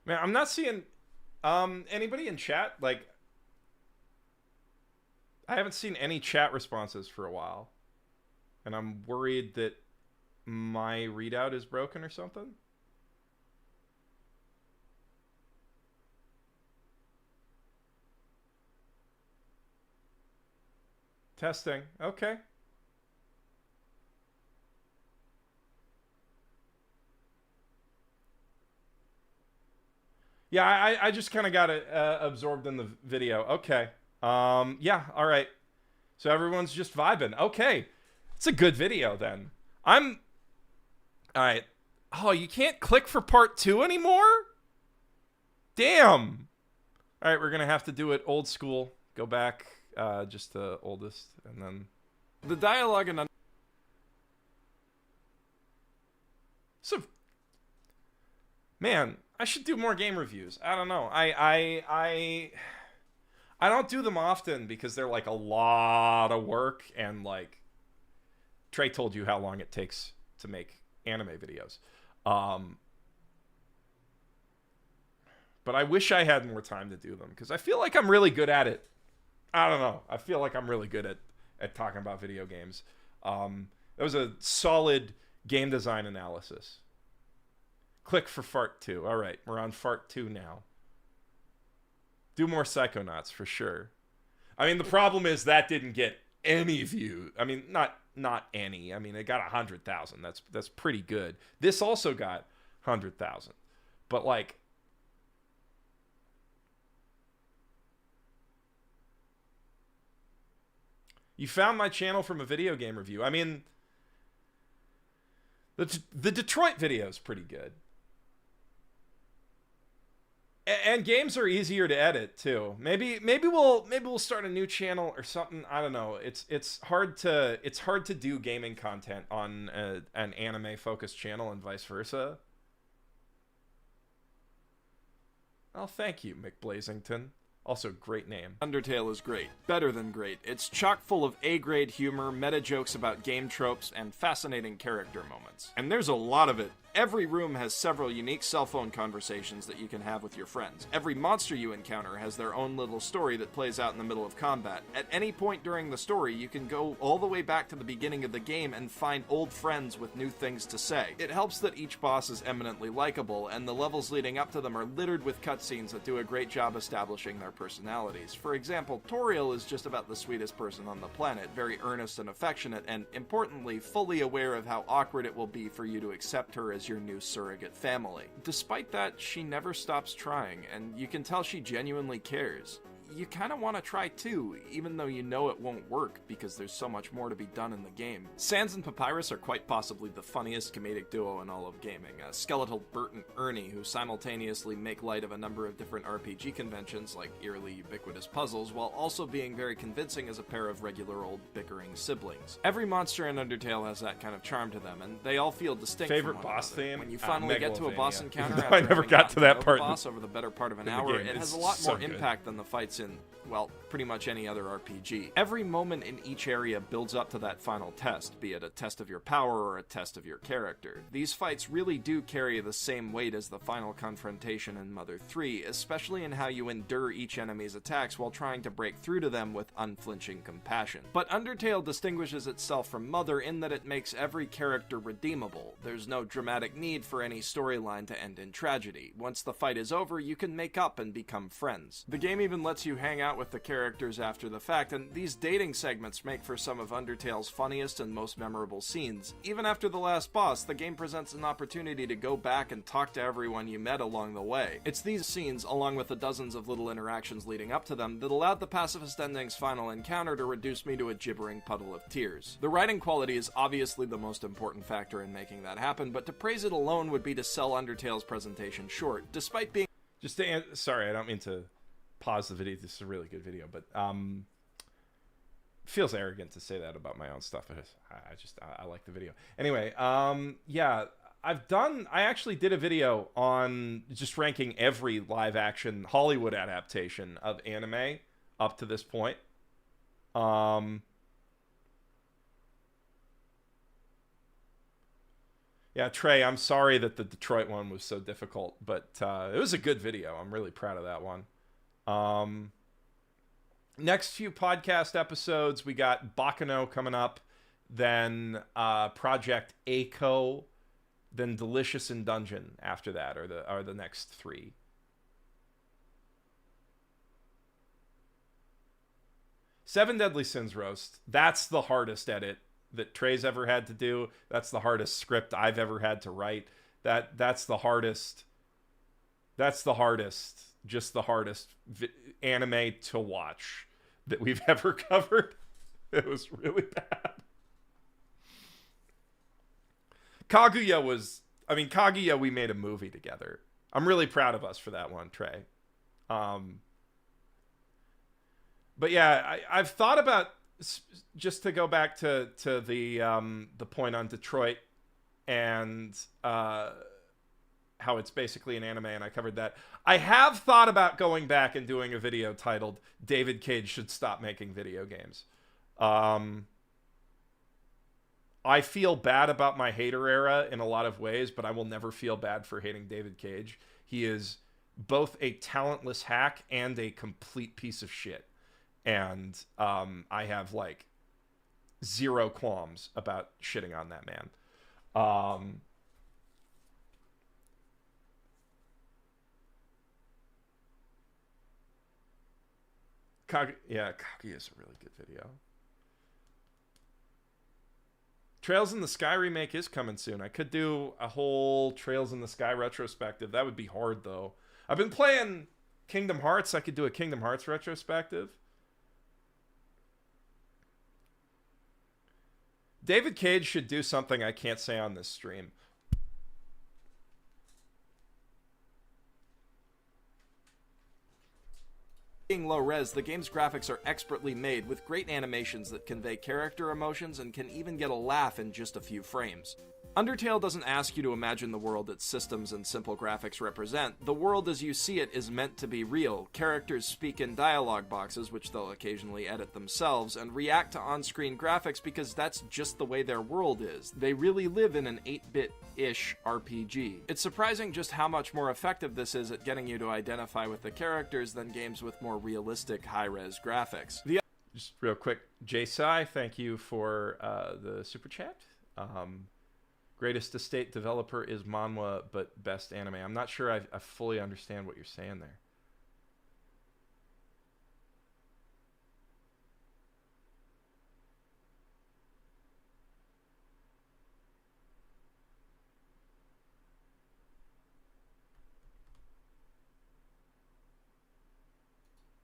Man, I'm not seeing anybody in chat. Like, I haven't seen any chat responses for a while, and I'm worried that my readout is broken or something. Testing. Okay. Yeah, I just kind of got it absorbed in the video. Okay. Yeah, all right. So everyone's just vibing. Okay. It's a good video then. All right. Oh, you can't click for part 2 anymore? Damn. All right, we're going to have to do it old school. Go back just to oldest and then... The dialogue in So, man, I should do more game reviews. I don't know. I don't do them often because they're like a lot of work, and like Trey told you how long it takes to make anime videos. But I wish I had more time to do them because I feel like I'm really good at it. I don't know. I feel like I'm really good at talking about video games. That was a solid game design analysis. Click for Fart 2. All right, we're on Fart 2 now. Do more Psychonauts for sure. I mean, the problem is that didn't get any view. I mean, not any. I mean, it got 100,000. That's pretty good. This also got 100,000. But like, you found my channel from a video game review. I mean, the Detroit video is pretty good. And games are easier to edit too. Maybe we'll start a new channel or something. I don't know. It's hard to do gaming content on an anime focused channel and vice versa. Oh, thank you, Mick Blazington. Also, great name. Undertale is great. Better than great. It's chock full of A-grade humor, meta jokes about game tropes, and fascinating character moments. And there's a lot of it Every room has several unique cell phone conversations that you can have with your friends. Every monster you encounter has their own little story that plays out in the middle of combat. At any point during the story, you can go all the way back to the beginning of the game and find old friends with new things to say. It helps that each boss is eminently likable, and the levels leading up to them are littered with cutscenes that do a great job establishing their personalities. For example, Toriel is just about the sweetest person on the planet, very earnest and affectionate, and importantly, fully aware of how awkward it will be for you to accept her as your new surrogate family. Despite that, she never stops trying, and you can tell she genuinely cares. You kind of want to try too, even though you know it won't work because there's so much more to be done in the game. Sans and Papyrus are quite possibly the funniest comedic duo in all of gaming. Skeletal Bert and Ernie, who simultaneously make light of a number of different RPG conventions, like eerily ubiquitous puzzles, while also being very convincing as a pair of regular old bickering siblings. Every monster in Undertale has that kind of charm to them, and they all feel distinct Favorite from one boss another. theme? When you finally get to a boss Megalovania. encounter Even though after I never having got gotten to that know the part boss over the better part of an in the hour, game. it has It's a lot so more good. impact than the fights in, well, pretty much any other RPG. Every moment in each area builds up to that final test, be it a test of your power or a test of your character. These fights really do carry the same weight as the final confrontation in Mother 3, especially in how you endure each enemy's attacks while trying to break through to them with unflinching compassion. But Undertale distinguishes itself from Mother in that it makes every character redeemable. There's no dramatic need for any storyline to end in tragedy. Once the fight is over, you can make up and become friends. The game even lets you hang out with the characters after the fact, and these dating segments make for some of Undertale's funniest and most memorable scenes. Even after the last boss, the game presents an opportunity to go back and talk to everyone you met along the way. It's these scenes, along with the dozens of little interactions leading up to them, that allowed the pacifist ending's final encounter to reduce me to a gibbering puddle of tears. The writing quality is obviously the most important factor in making that happen, but to praise it alone would be to sell Undertale's presentation short, despite being Just to sorry, I don't mean to pause the video. This is a really good video, but feels arrogant to say that about my own stuff. I like the video. Anyway, yeah, I actually did a video on just ranking every live action Hollywood adaptation of anime up to this point. Yeah, Trey, I'm sorry that the Detroit one was so difficult, but it was a good video. I'm really proud of that one. Next few podcast episodes, we got Bakano coming up, then Project Aiko, then Delicious in Dungeon after that are the next three. Seven Deadly Sins roast. That's the hardest edit that Trey's ever had to do. That's the hardest script I've ever had to write. That's the hardest. That's the hardest. Just the hardest anime to watch that we've ever covered. It was really bad. Kaguya, we made a movie together. I'm really proud of us for that one, Trey. But yeah, I've thought about, just to go back to the point on Detroit and how it's basically an anime, and I covered that. I have thought about going back and doing a video titled "David Cage Should Stop Making Video Games." I feel bad about my hater era in a lot of ways, but I will never feel bad for hating David Cage. He is both a talentless hack and a complete piece of shit. And I have like zero qualms about shitting on that man. Kaguya is a really good video. Trails in the Sky remake is coming soon. I could do a whole Trails in the Sky retrospective. That would be hard, though. I've been playing Kingdom Hearts. I could do a Kingdom Hearts retrospective. David Cage should do something I can't say on this stream. Being low res, the game's graphics are expertly made with great animations that convey character emotions and can even get a laugh in just a few frames. Undertale doesn't ask you to imagine the world its systems and simple graphics represent. The world as you see it is meant to be real. Characters speak in dialogue boxes, which they'll occasionally edit themselves, and react to on-screen graphics because that's just the way their world is. They really live in an 8-bit-ish RPG. It's surprising just how much more effective this is at getting you to identify with the characters than games with more realistic high-res graphics. Just real quick, J-Sai, thank you for the super chat. Greatest estate developer is Manhwa, but best anime. I'm not sure I fully understand what you're saying there.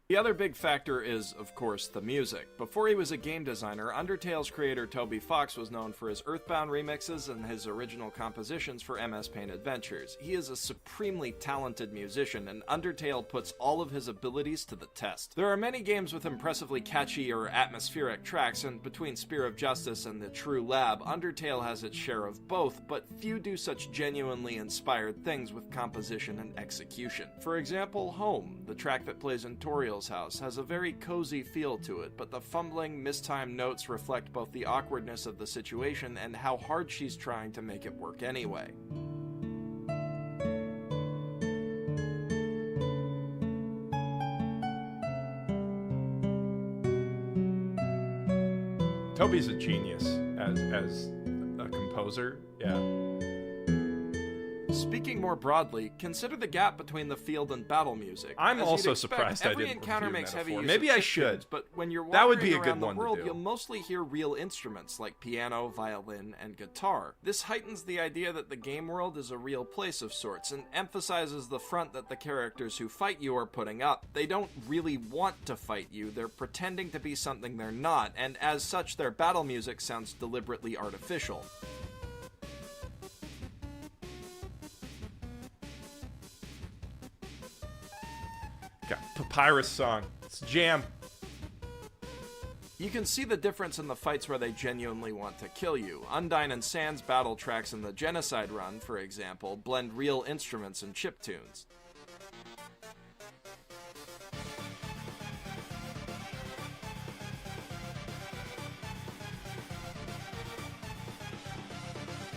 The other big factor is, of course, the music. Before he was a game designer, Undertale's creator Toby Fox was known for his Earthbound remixes and his original compositions for MS Paint Adventures. He is a supremely talented musician, and Undertale puts all of his abilities to the test. There are many games with impressively catchy or atmospheric tracks, and between Spear of Justice and The True Lab, Undertale has its share of both, but few do such genuinely inspired things with composition and execution. For example, Home, the track that plays in Toriel's house, has a very cozy feel to it, but the fumbling, mistimed notes reflect both the awkwardness of the situation and how hard she's trying to make it work anyway. Toby's a genius as a composer. Yeah. Speaking more broadly, consider the gap between the field and battle music. I'm As you'd also expect, surprised I every didn't encounter review makes heavy Metaphor. use Maybe of I chiptunes, should. But when you're That would wandering be a good around the one to world, do. you'll mostly hear real instruments like piano, violin, and guitar. This heightens the idea that the game world is a real place of sorts and emphasizes the front that the characters who fight you are putting up. They don't really want to fight you, they're pretending to be something they're not, and as such their battle music sounds deliberately artificial. Got Papyrus song. It's jam. You can see the difference in the fights where they genuinely want to kill you. Undyne and Sand's battle tracks in the Genocide run, for example, blend real instruments and chiptunes.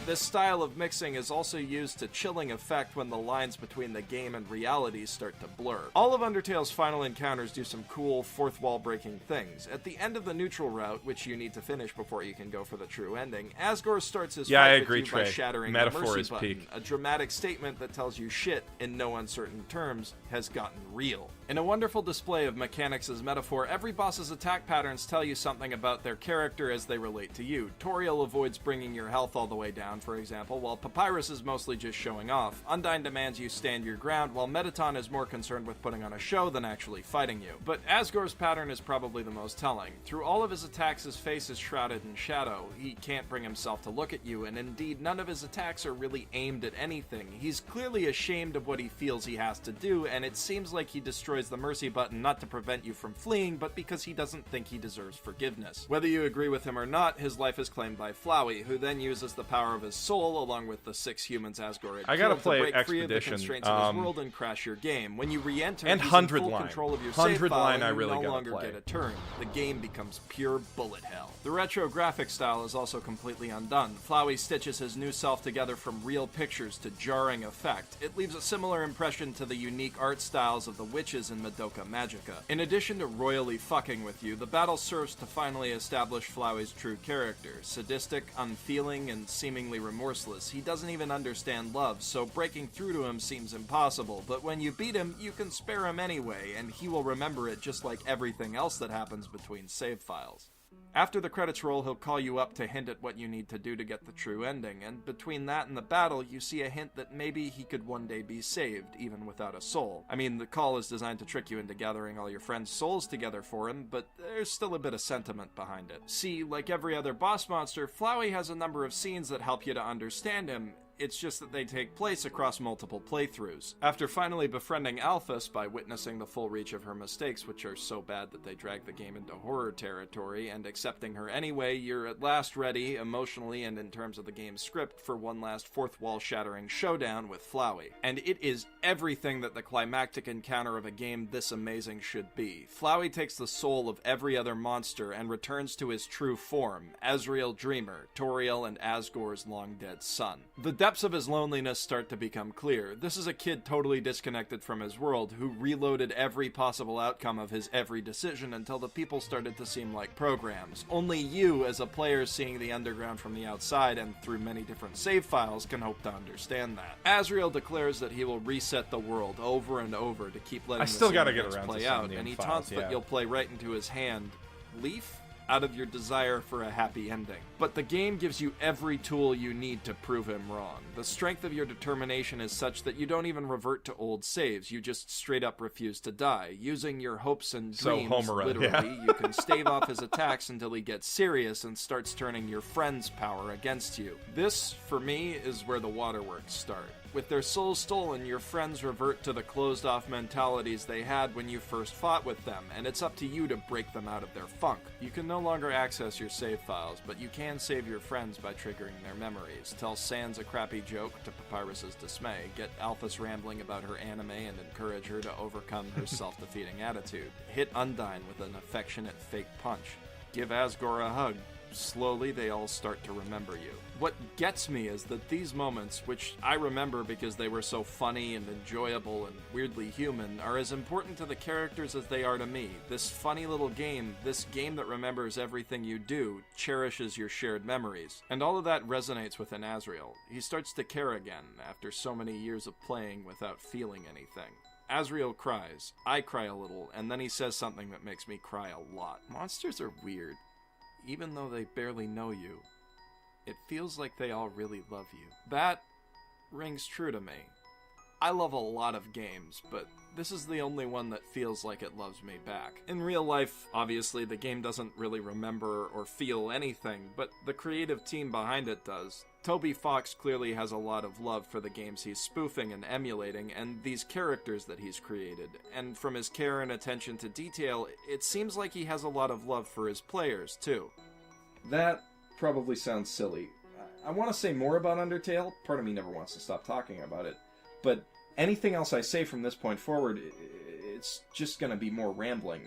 This style of mixing is also used to chilling effect when the lines between the game and reality start to blur. All of Undertale's final encounters do some cool, fourth wall breaking things. At the end of the neutral route, which you need to finish before you can go for the true ending, Asgore starts his Yeah, I fight agree, with you by Trey. shattering Metaphor the mercy is button. peak. A dramatic statement that tells you shit, in no uncertain terms, has gotten real. In a wonderful display of mechanics as Metaphor, every boss's attack patterns tell you something about their character as they relate to you. Toriel avoids bringing your health all the way down, for example, while Papyrus is mostly just showing off. Undyne demands you stand your ground, while Metaton is more concerned with putting on a show than actually fighting you. But Asgore's pattern is probably the most telling. Through all of his attacks, his face is shrouded in shadow. He can't bring himself to look at you, and indeed, none of his attacks are really aimed at anything. He's clearly ashamed of what he feels he has to do, and it seems like he destroys the mercy button not to prevent you from fleeing, but because he doesn't think he deserves forgiveness. Whether you agree with him or not, his life is claimed by Flowey, who then uses the power of his soul, along with the 6 humans Asgore had I gotta killed, play to break free of the Expedition. constraints of his world and crash your game. When you re-enter, And he's in 100 full line. control of your 100 save file, line and I you really no gotta longer play. get a turn. The game becomes pure bullet hell. The retro graphic style is also completely undone. Flowey stitches his new self together from real pictures to jarring effect. It leaves a similar impression to the unique art styles of the witches in Madoka Magica. In addition to royally fucking with you, the battle serves to finally establish Flowey's true character. Sadistic, unfeeling, and seemingly remorseless, he doesn't even understand love, so breaking through to him seems impossible, but when you beat him, you can spare him anyway, and he will remember it just like everything else that happens between save files. After the credits roll, he'll call you up to hint at what you need to do to get the true ending, and between that and the battle, you see a hint that maybe he could one day be saved, even without a soul. I mean, the call is designed to trick you into gathering all your friends' souls together for him, but there's still a bit of sentiment behind it. See, like every other boss monster, Flowey has a number of scenes that help you to understand him. it's just that they take place across multiple playthroughs. After finally befriending Alphys by witnessing the full reach of her mistakes, which are so bad that they drag the game into horror territory, and accepting her anyway, you're at last ready, emotionally and in terms of the game's script, for one last fourth-wall-shattering showdown with Flowey. And it is everything that the climactic encounter of a game this amazing should be. Flowey takes the soul of every other monster and returns to his true form, Azrael Dreamer, Toriel and Asgore's long-dead son. The depths of his loneliness start to become clear. This is a kid totally disconnected from his world, who reloaded every possible outcome of his every decision until the people started to seem like programs. Only you, as a player seeing the underground from the outside and through many different save files, can hope to understand that. Azrael declares that he will reset the world over and over to keep letting I still the gotta same get events around to play some out, of the and he files, taunts yeah. that you'll play right into his hand. Leaf? Out of your desire for a happy ending. But the game gives you every tool you need to prove him wrong. The strength of your determination is such that you don't even revert to old saves, you just straight up refuse to die. Using your hopes and So dreams, Homer, literally, yeah. you can stave off his attacks until he gets serious and starts turning your friend's power against you. This, for me, is where the waterworks start. With their souls stolen, your friends revert to the closed-off mentalities they had when you first fought with them, and it's up to you to break them out of their funk. You can no longer access your save files, but you can save your friends by triggering their memories. Tell Sans a crappy joke to Papyrus's dismay, get Alphys rambling about her anime and encourage her to overcome her self-defeating attitude. Hit Undyne with an affectionate fake punch. Give Asgore a hug. Slowly, they all start to remember you. What gets me is that these moments, which I remember because they were so funny and enjoyable and weirdly human, are as important to the characters as they are to me. This funny little game, this game that remembers everything you do, cherishes your shared memories. And all of that resonates within Azrael. He starts to care again after so many years of playing without feeling anything. Azrael cries, I cry a little, and then he says something that makes me cry a lot. Monsters are weird. Even though they barely know you, it feels like they all really love you. That rings true to me. I love a lot of games, but this is the only one that feels like it loves me back. In real life, obviously, the game doesn't really remember or feel anything, but the creative team behind it does. Toby Fox clearly has a lot of love for the games he's spoofing and emulating, and these characters that he's created. And from his care and attention to detail, it seems like he has a lot of love for his players, too. That probably sounds silly. I want to say more about Undertale. Part of me never wants to stop talking about it. But anything else I say from this point forward, it's just going to be more rambling.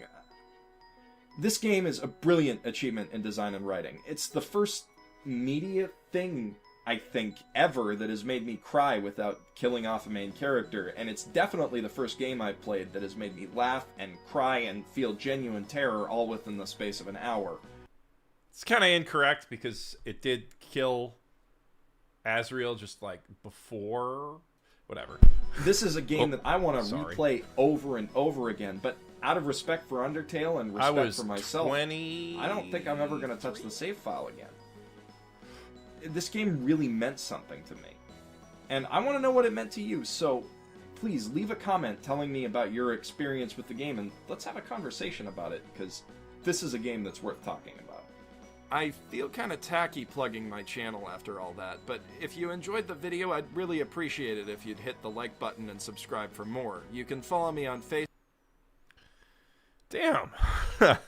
This game is a brilliant achievement in design and writing. It's the first media thing, I think, ever that has made me cry without killing off a main character, and it's definitely the first game I've played that has made me laugh and cry and feel genuine terror all within the space of an hour. It's kind of incorrect because it did kill Azrael just like before. Whatever. This is a game that I want to sorry. replay over and over again, but out of respect for Undertale and I respect was for myself, 20. I don't think I'm ever going to touch the save file again. This game really meant something to me, and I want to know what it meant to you, so please leave a comment telling me about your experience with the game, and let's have a conversation about it, because this is a game that's worth talking about. I feel kind of tacky plugging my channel after all that, but if you enjoyed the video, I'd really appreciate it if you'd hit the like button and subscribe for more. You can follow me on Facebook. Damn. Got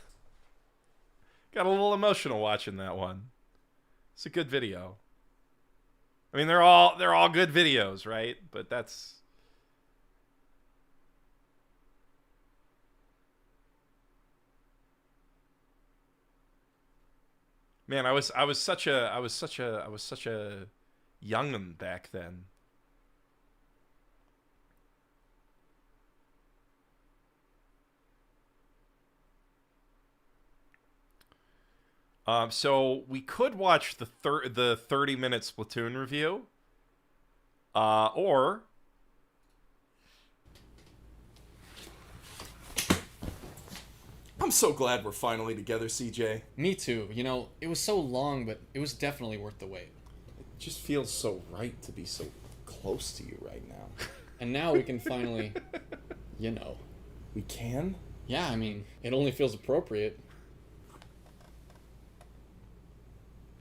a little emotional watching that one. It's a good video. I mean, they're all good videos, right? But that's... Man, I was such a young'un back then. So we could watch the 30-minute Splatoon review, or I'm so glad we're finally together, CJ. Me too. You know, it was so long, but it was definitely worth the wait. It just feels so right to be so close to you right now. And now we can finally, you know. We can? Yeah, I mean, it only feels appropriate.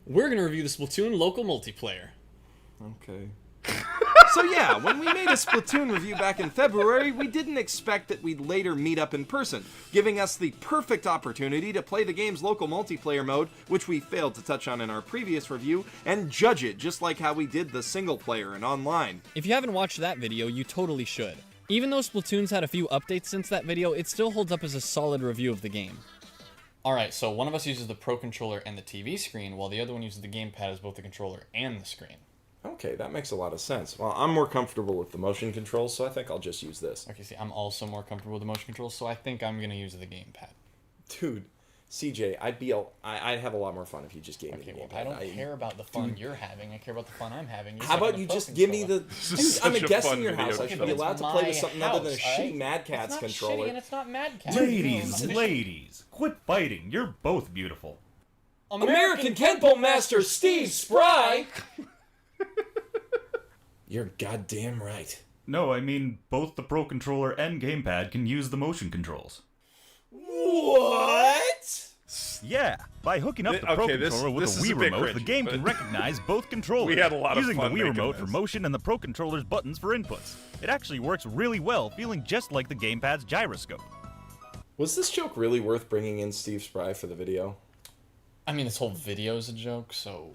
We're gonna review the Splatoon local multiplayer. Okay. So yeah, when we made a Splatoon review back in February, we didn't expect that we'd later meet up in person, giving us the perfect opportunity to play the game's local multiplayer mode, which we failed to touch on in our previous review, and judge it just like how we did the single player and online. If you haven't watched that video, you totally should. Even though Splatoon's had a few updates since that video, it still holds up as a solid review of the game. Alright, so one of us uses the Pro Controller and the TV screen, while the other one uses the gamepad as both the controller and the screen. Okay, that makes a lot of sense. Well, I'm more comfortable with the motion controls, so I think I'll just use this. Okay, see, I'm also more comfortable with the motion controls, so I think I'm gonna use the gamepad. Dude, CJ, I'd have a lot more fun if you just gave me the Well, gamepad. I don't care about the fun you're having. I care about the fun I'm having. You're How about having you a Pro just give me Controller. the... Dude, I'm a guest in your video house. I game. should But be it's allowed to play with my something other than a house, shitty alright? Mad Catz It's not controller. shitty and it's not Mad Catz. Ladies, quit fighting. You're both beautiful. American Kenpo Master Steve Spry! You're goddamn right. No, I mean, both the Pro Controller and Gamepad can use the motion controls. What? Yeah, by hooking up the Pro Okay, this- Controller with this a is a Wii bit remote, the cringy, game but- can recognize both controllers. We had a lot of using fun the Wii making remote for this. motion and the Pro Controller's buttons for inputs. It actually works really well, feeling just like the Gamepad's gyroscope. Was this joke really worth bringing in Steve Spry for the video? I mean, this whole video is a joke, so...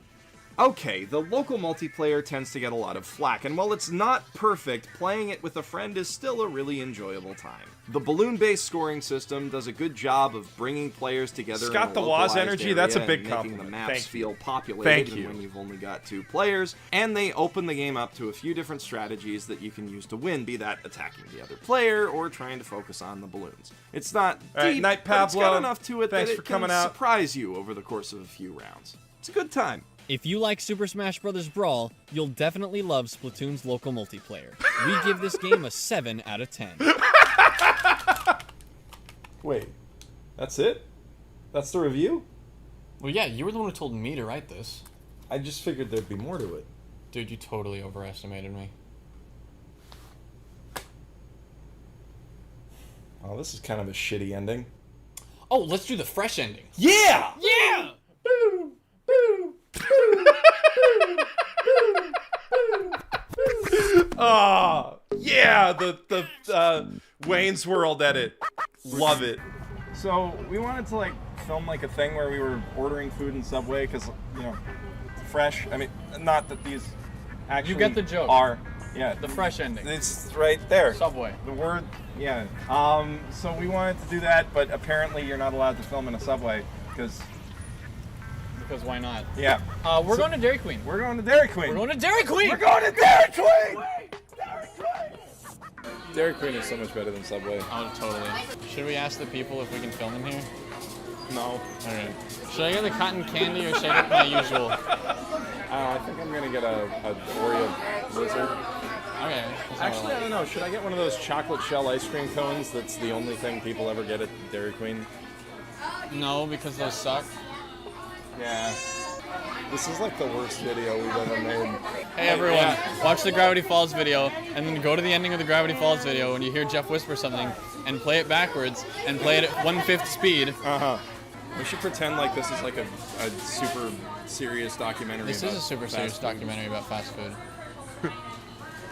Okay, the local multiplayer tends to get a lot of flack, and while it's not perfect, playing it with a friend is still a really enjoyable time. The balloon-based scoring system does a good job of bringing players together. Scott in a the Waz localized energy, that's a area big and making compliment. the maps Thank you. feel populated Thank even you. when you've only got 2 players, and they open the game up to a few different strategies that you can use to win, be that attacking the other player or trying to focus on the balloons. It's not All right, deep, night, but it's got Pablo. enough to it Thanks that for it can coming out. surprise you over the course of a few rounds. It's a good time. If you like Super Smash Bros. Brawl, you'll definitely love Splatoon's local multiplayer. We give this game a 7 out of 10. Wait, that's it? That's the review? Well, yeah, you were the one who told me to write this. I just figured there'd be more to it. Dude, you totally overestimated me. Oh, this is kind of a shitty ending. Oh, let's do the fresh ending. Yeah! Yeah! Oh, yeah, the Wayne's World edit. Love it. So, we wanted to, like, film, like, a thing where we were ordering food in Subway, because, you know, fresh. I mean, not that these actually get the joke. are. Yeah. The fresh ending. It's right there. Subway. The word, yeah. So we wanted to do that, but apparently you're not allowed to film in a Subway, because, Because why not? yeah. We're going to Dairy Queen. We're going to Dairy Queen. We're going to Dairy Queen! We're going to Dairy Queen! Dairy Queen is so much better than Subway. Oh, totally. Should we ask the people if we can film in here? No. Alright. Should I get the cotton candy or should I get my usual? I think I'm gonna get a Oreo blizzard. Okay. Actually, I don't know. Should I get one of those chocolate shell ice cream cones? That's the only thing people ever get at Dairy Queen. No, because those suck. Yeah. This is like the worst video we've ever made. Hey everyone, watch the Gravity Falls video and then go to the ending of the Gravity Falls video and you hear Geoff whisper something and play it backwards and play it at 1/5 speed. Uh-huh. We should pretend like this is like a super serious documentary. This is about a super fast serious food. documentary about fast food.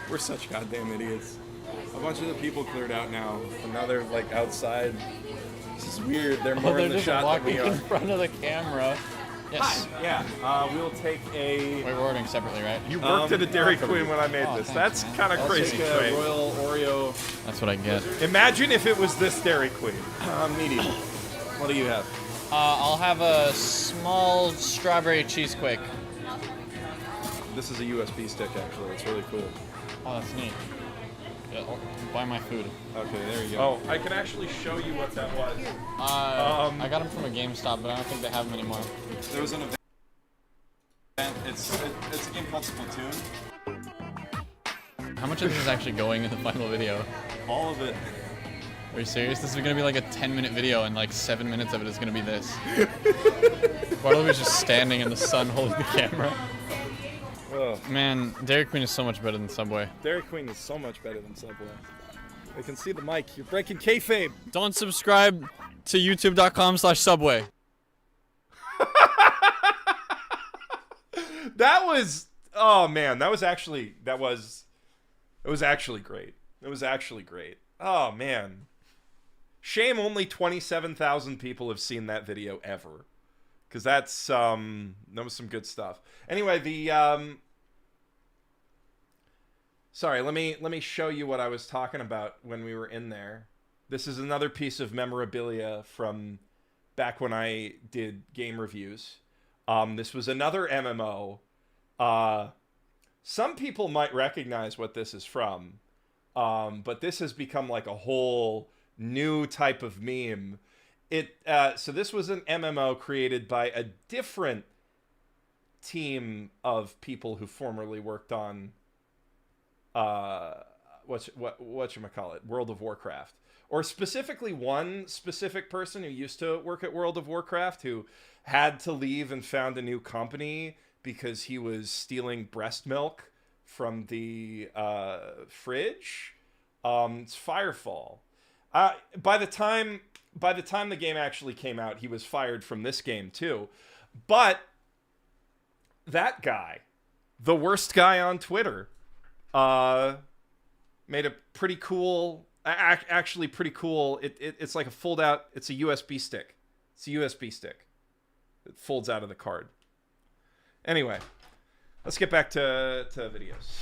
We're such goddamn idiots. A bunch of the people cleared out now, and now they're like outside. This is weird. They're more they're in the just shot than walking we are. in front of the camera. Yes. Yeah. We'll take a. Wait, we're ordering separately, right? You worked at a Dairy Queen when I made Oh, this. thanks, That's man. kind of I'll crazy, take a Trey. Royal Oreo That's what I get. Imagine if it was this Dairy Queen. medium. What do you have? I'll have a small strawberry cheesequake. This is a USB stick, actually. It's really cool. Oh, that's neat. Yeah, I'll buy my food. Okay, there you go. Oh, I can actually show you what that was. I got them from a GameStop, but I don't think they have them anymore. There was an event. It's a game called Splatoon. How much of this is actually going in the final video? All of it. Are you serious? This is gonna be like a 10-minute video, and like 7 minutes of it is gonna be this. Bartleby's just standing in the sun holding the camera. Ugh. Man, Dairy Queen is so much better than Subway. Dairy Queen is so much better than Subway. I can see the mic. You're breaking kayfabe. Don't subscribe to youtube.com/Subway. That was, oh man, that was It was actually great. It was actually great. Oh, man. Shame only 27,000 people have seen that video ever. Because that was some good stuff. Anyway, sorry, let me show you what I was talking about when we were in there. This is another piece of memorabilia from back when I did game reviews. This was another MMO. Some people might recognize what this is from, but this has become like a whole new type of meme. So this was an MMO created by a different team of people who formerly worked on whatchamacallit, World of Warcraft. Or specifically one specific person who used to work at World of Warcraft who had to leave and found a new company because he was stealing breast milk from the fridge. It's Firefall. By the time the game actually came out, he was fired from this game too. But that guy, the worst guy on Twitter, made a pretty cool, actually pretty cool. It's like a fold out. It's a USB stick. It's a USB stick. It folds out of the card. Anyway, let's get back to videos.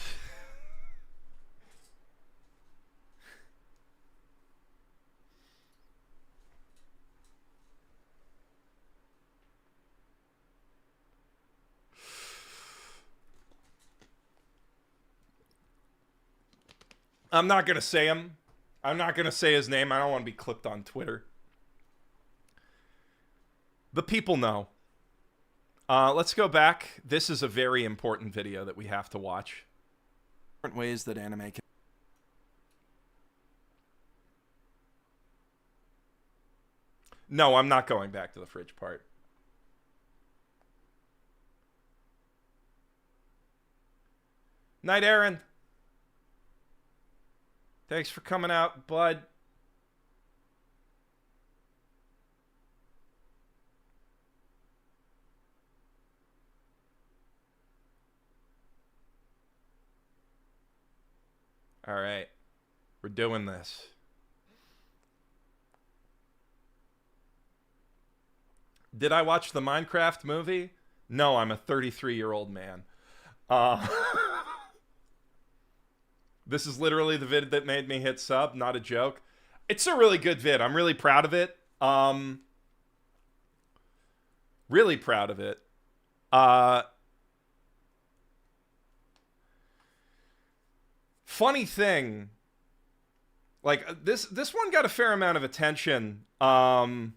I'm not going to say him. I'm not going to say his name. I don't want to be clipped on Twitter. The people know. Let's go back. This is a very important video that we have to watch. Different ways that anime can... No, I'm not going back to the fridge part. Night, Aaron. Thanks for coming out, bud. All right. We're doing this. Did I watch the Minecraft movie? No, I'm a 33-year-old man. This is literally the vid that made me hit sub, not a joke. It's a really good vid. I'm really proud of it. Really proud of it. Funny thing, like this one got a fair amount of attention. Not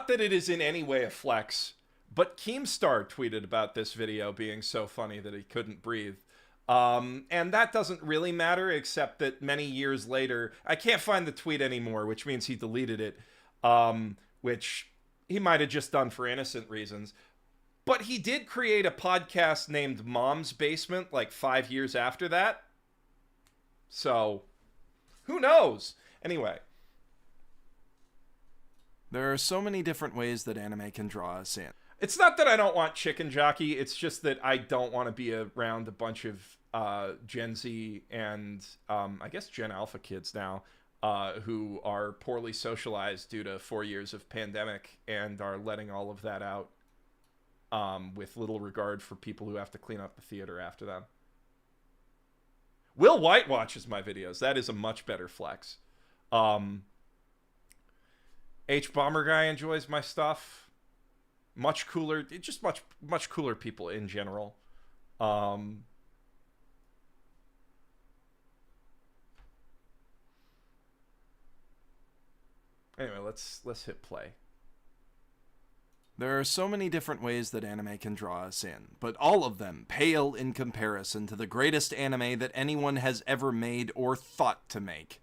that it is in any way a flex, but Keemstar tweeted about this video being so funny that he couldn't breathe. And that doesn't really matter, except that many years later, I can't find the tweet anymore, which means he deleted it, which he might have just done for innocent reasons. But he did create a podcast named Mom's Basement like 5 years after that. So, who knows? Anyway. There are so many different ways that anime can draw us in. It's not that I don't want Chicken Jockey. It's just that I don't want to be around a bunch of Gen Z and I guess Gen Alpha kids now who are poorly socialized due to 4 years of pandemic and are letting all of that out with little regard for people who have to clean up the theater after them. Will White watches my videos. That is a much better flex. H Bomber Guy enjoys my stuff. Much cooler, just much cooler people in general. Anyway, let's hit play. There are so many different ways that anime can draw us in, but all of them pale in comparison to the greatest anime that anyone has ever made or thought to make.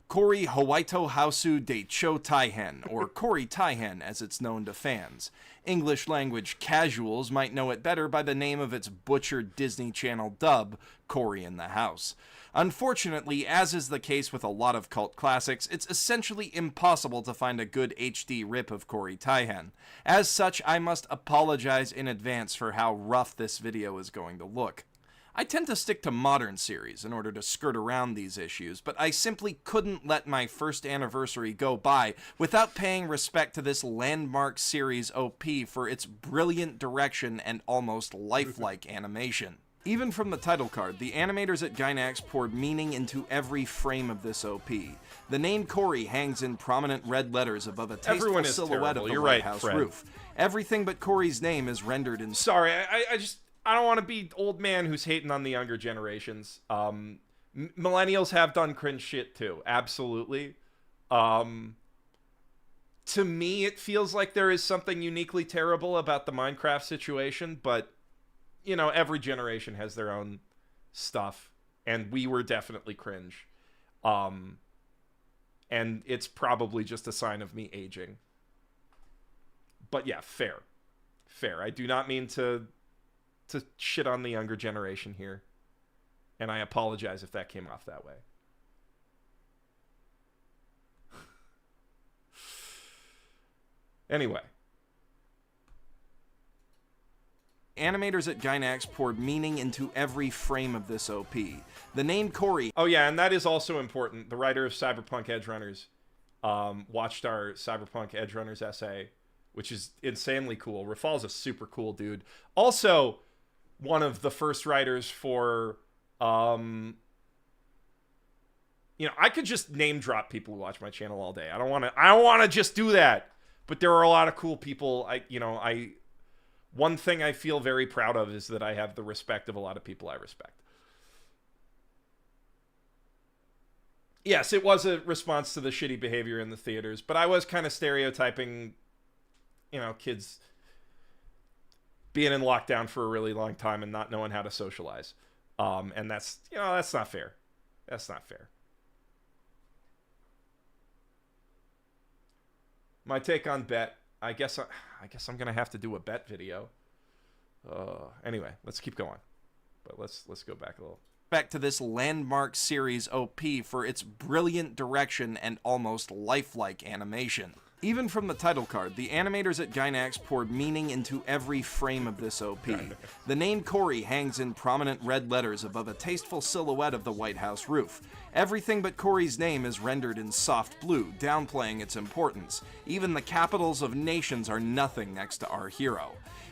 Kori Hawaito Hausu de Cho Taihen, or Kori Taihen as it's known to fans. English language casuals might know it better by the name of its butchered Disney Channel dub, Kori in the House. Unfortunately, as is the case with a lot of cult classics, it's essentially impossible to find a good HD rip of Kori Taihen. As such, I must apologize in advance for how rough this video is going to look. I tend to stick to modern series in order to skirt around these issues, but I simply couldn't let my first anniversary go by without paying respect to this landmark series OP for its brilliant direction and almost lifelike animation. Even from the title card, the animators at Gainax poured meaning into every frame of this OP. The name Corey hangs in prominent red letters above a tasteful silhouette of the White House roof. Everything but Corey's name is rendered in... Sorry, I don't want to be old man who's hating on the younger generations. Millennials have done cringe shit too. Absolutely. To me, it feels like there is something uniquely terrible about the Minecraft situation, but, you know, every generation has their own stuff, and we were definitely cringe. And it's probably just a sign of me aging. But yeah, fair. Fair. I do not mean to shit on the younger generation here. And I apologize if that came off that way. Anyway. Animators at Gainax poured meaning into every frame of this OP. The name Corey... Oh yeah, and that is also important. The writer of Cyberpunk Edgerunners watched our Cyberpunk Edgerunners essay, which is insanely cool. Rafal's a super cool dude. Also, one of the first writers for... you know, I could just name drop people who watch my channel all day. I don't want to just do that. But there are a lot of cool people. One thing I feel very proud of is that I have the respect of a lot of people I respect. Yes, it was a response to the shitty behavior in the theaters, but I was kind of stereotyping, you know, kids being in lockdown for a really long time and not knowing how to socialize. And that's not fair. That's not fair. My take on Bet. I guess I'm gonna have to do a Bet video. Anyway, let's keep going. But let's go back a little. Back to this landmark series OP for its brilliant direction and almost lifelike animation. Even from the title card, the animators at Gainax poured meaning into every frame of this OP. The name Corey hangs in prominent red letters above a tasteful silhouette of the White House roof. Everything but Corey's name is rendered in soft blue, downplaying its importance. Even the capitals of nations are nothing next to our hero.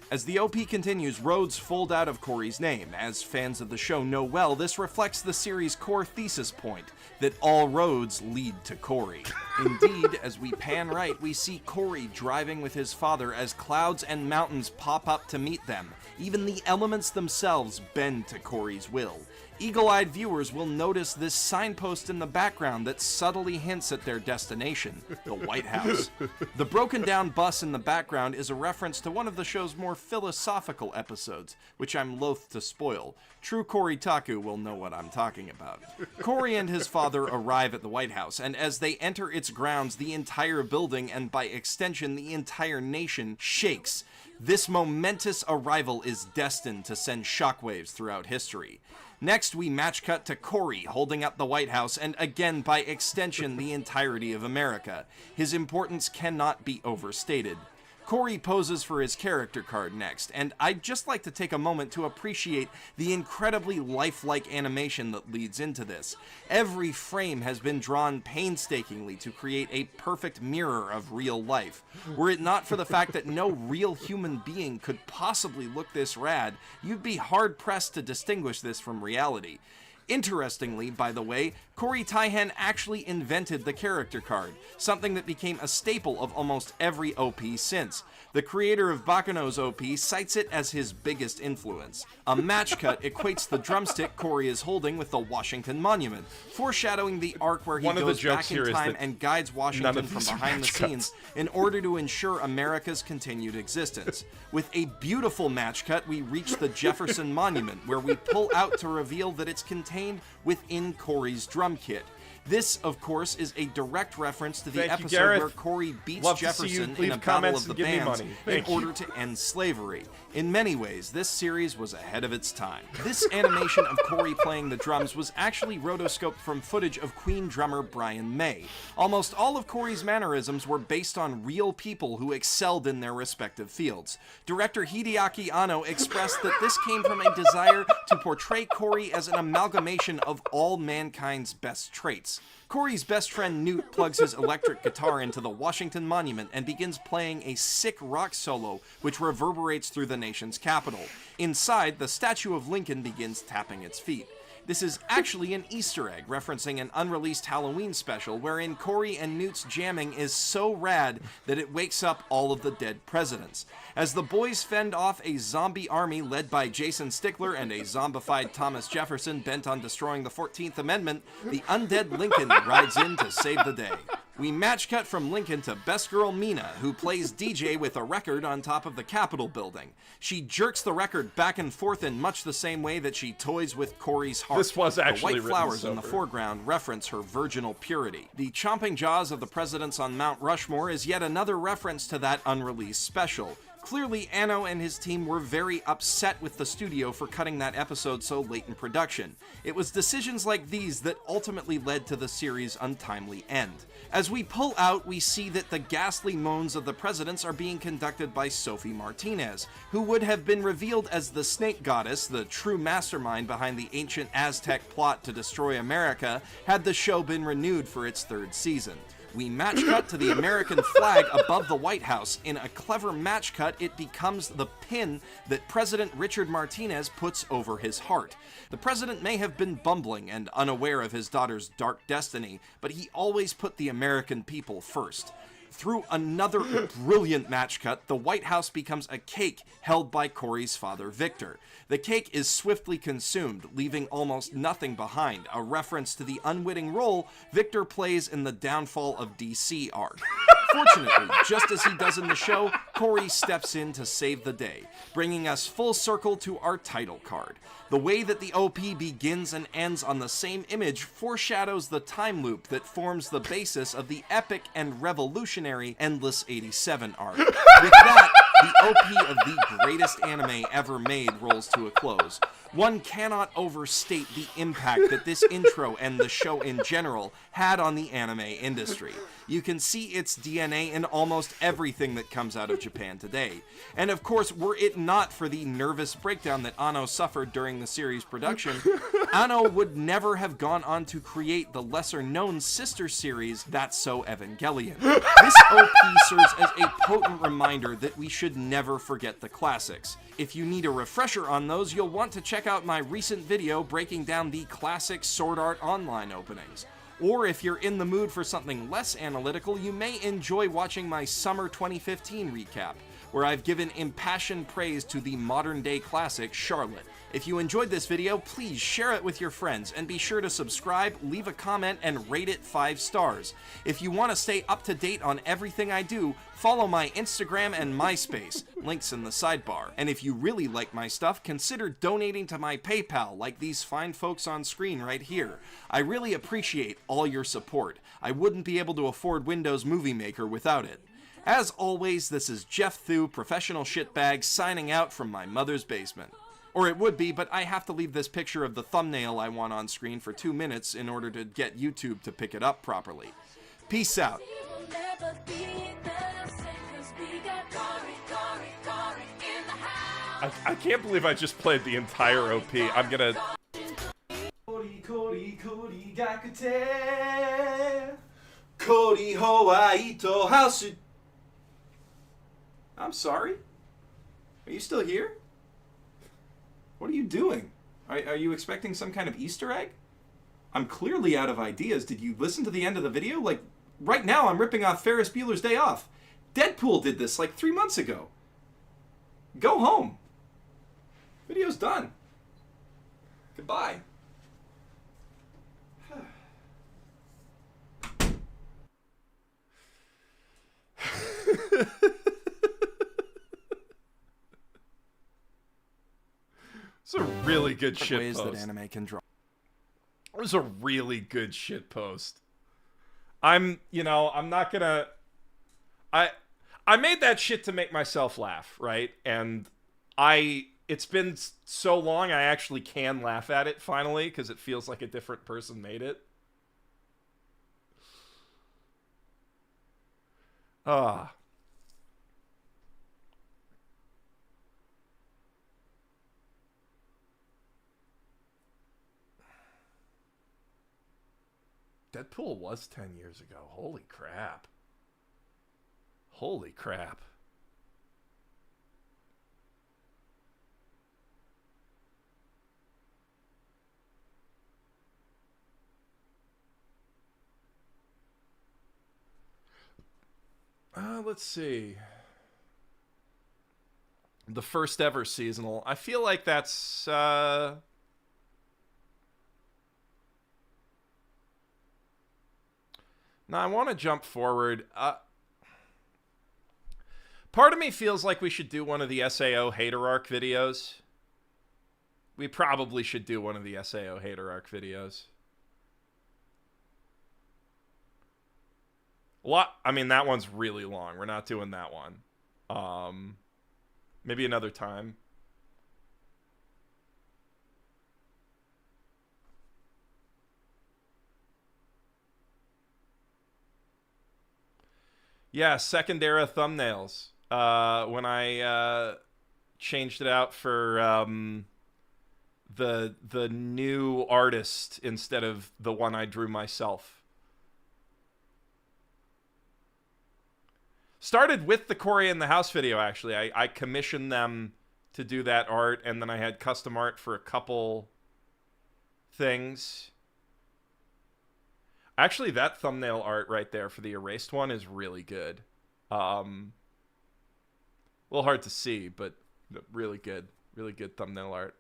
As the OP continues, roads fold out of Corey's name. As fans of the show know well, this reflects the series' core thesis point, that all roads lead to Corey. Indeed, as we pan right, we see Corey driving with his father as clouds and mountains pop up to meet them. Even the elements themselves bend to Corey's will. Eagle-eyed viewers will notice this signpost in the background that subtly hints at their destination, the White House. The broken-down bus in the background is a reference to one of the show's more philosophical episodes, which I'm loath to spoil. True Corey Taku will know what I'm talking about. Corey and his father arrive at the White House, and as they enter its grounds, the entire building, and by extension the entire nation, shakes. This momentous arrival is destined to send shockwaves throughout history. Next, we match cut to Corey holding up the White House, and again, by extension, the entirety of America. His importance cannot be overstated. Corey poses for his character card next, and I'd just like to take a moment to appreciate the incredibly lifelike animation that leads into this. Every frame has been drawn painstakingly to create a perfect mirror of real life. Were it not for the fact that no real human being could possibly look this rad, you'd be hard-pressed to distinguish this from reality. Interestingly, by the way, Corey Taihan actually invented the character card, something that became a staple of almost every OP since. The creator of Bakuno's OP cites it as his biggest influence. A match cut equates the drumstick Corey is holding with the Washington Monument, foreshadowing the arc where he goes back in time and guides Washington from behind the scenes in order to ensure America's continued existence. With a beautiful match cut, we reach the Jefferson Monument, where we pull out to reveal that it's contained within Corey's drum kit. This, of course, is a direct reference to the Thank you, episode Gareth. where Corey beats Love to see you Jefferson in leave a battle comments of the and give me bands money. in Thank you. order to end slavery. In many ways, this series was ahead of its time. This animation of Corey playing the drums was actually rotoscoped from footage of Queen drummer Brian May. Almost all of Corey's mannerisms were based on real people who excelled in their respective fields. Director Hideaki Anno expressed that this came from a desire to portray Corey as an amalgamation of all mankind's best traits. Corey's best friend Newt plugs his electric guitar into the Washington Monument and begins playing a sick rock solo which reverberates through the nation's capital. Inside, the statue of Lincoln begins tapping its feet. This is actually an Easter egg referencing an unreleased Halloween special wherein Corey and Newt's jamming is so rad that it wakes up all of the dead presidents. As the boys fend off a zombie army led by Jason Stickler and a zombified Thomas Jefferson bent on destroying the 14th Amendment, the undead Lincoln rides in to save the day. We match cut from Lincoln to Best Girl Mina, who plays DJ with a record on top of the Capitol building. She jerks the record back and forth in much the same way that she toys with Corey's heart. This was actually the white written flowers in the sober. foreground reference her virginal purity. The chomping jaws of the presidents on Mount Rushmore is yet another reference to that unreleased special. Clearly, Anno and his team were very upset with the studio for cutting that episode so late in production. It was decisions like these that ultimately led to the series' untimely end. As we pull out, we see that the ghastly moans of the presidents are being conducted by Sophie Martinez, who would have been revealed as the snake goddess, the true mastermind behind the ancient Aztec plot to destroy America, had the show been renewed for its third season. We match cut to the American flag above the White House. In a clever match cut, it becomes the pin that President Richard Martinez puts over his heart. The president may have been bumbling and unaware of his daughter's dark destiny, but he always put the American people first. Through another brilliant match cut, the White House becomes a cake held by Corey's father, Victor. The cake is swiftly consumed, leaving almost nothing behind, a reference to the unwitting role Victor plays in the downfall of DC arc. Fortunately, just as he does in the show, Corey steps in to save the day, bringing us full circle to our title card. The way that the OP begins and ends on the same image foreshadows the time loop that forms the basis of the epic and revolutionary Endless 87 arc. With that, the OP of the greatest anime ever made rolls to a close. One cannot overstate the impact that this intro and the show in general had on the anime industry. You can see its DNA in almost everything that comes out of Japan today. And of course, were it not for the nervous breakdown that Anno suffered during the series production, Anno would never have gone on to create the lesser-known sister series That's So Evangelion. This OP serves as a potent reminder that we should never forget the classics. If you need a refresher on those, you'll want to check out my recent video breaking down the classic Sword Art Online openings. Or if you're in the mood for something less analytical, you may enjoy watching my Summer 2015 recap, where I've given impassioned praise to the modern-day classic Charlotte. If you enjoyed this video, please share it with your friends, and be sure to subscribe, leave a comment, and rate it 5 stars. If you want to stay up to date on everything I do, follow my Instagram and MySpace, links in the sidebar. And if you really like my stuff, consider donating to my PayPal, like these fine folks on screen right here. I really appreciate all your support. I wouldn't be able to afford Windows Movie Maker without it. As always, this is Geoff Thew, professional shitbag, signing out from my mother's basement. Or it would be, but I have to leave this picture of the thumbnail I want on screen for 2 minutes in order to get YouTube to pick it up properly. Peace out. I can't believe I just played the entire OP. I'm gonna... I'm sorry? Are you still here? What are you doing? Are you expecting some kind of Easter egg? I'm clearly out of ideas. Did you listen to the end of the video? Like, right now I'm ripping off Ferris Bueller's Day Off. Deadpool did this like 3 months ago. Go home. Video's done. Goodbye. It's a really good shit Ways post. that anime can draw. It was a really good shit post. I'm not gonna... I made that shit to make myself laugh, right? And it's been so long, I actually can laugh at it finally, because it feels like a different person made it. Ah. Deadpool was 10 years ago. Holy crap. Holy crap. Let's see. The first ever seasonal. I feel like that's... No, I want to jump forward. Part of me feels like we should do one of the SAO hater arc videos. We probably should do one of the SAO hater arc videos. I mean, that one's really long. We're not doing that one. Maybe another time. Yeah, second era thumbnails. When I changed it out for the new artist instead of the one I drew myself. Started with the Corey in the House video, actually. I commissioned them to do that art, and then I had custom art for a couple things. Actually, that thumbnail art right there for the erased one is really good. A little hard to see, but really good. Really good thumbnail art.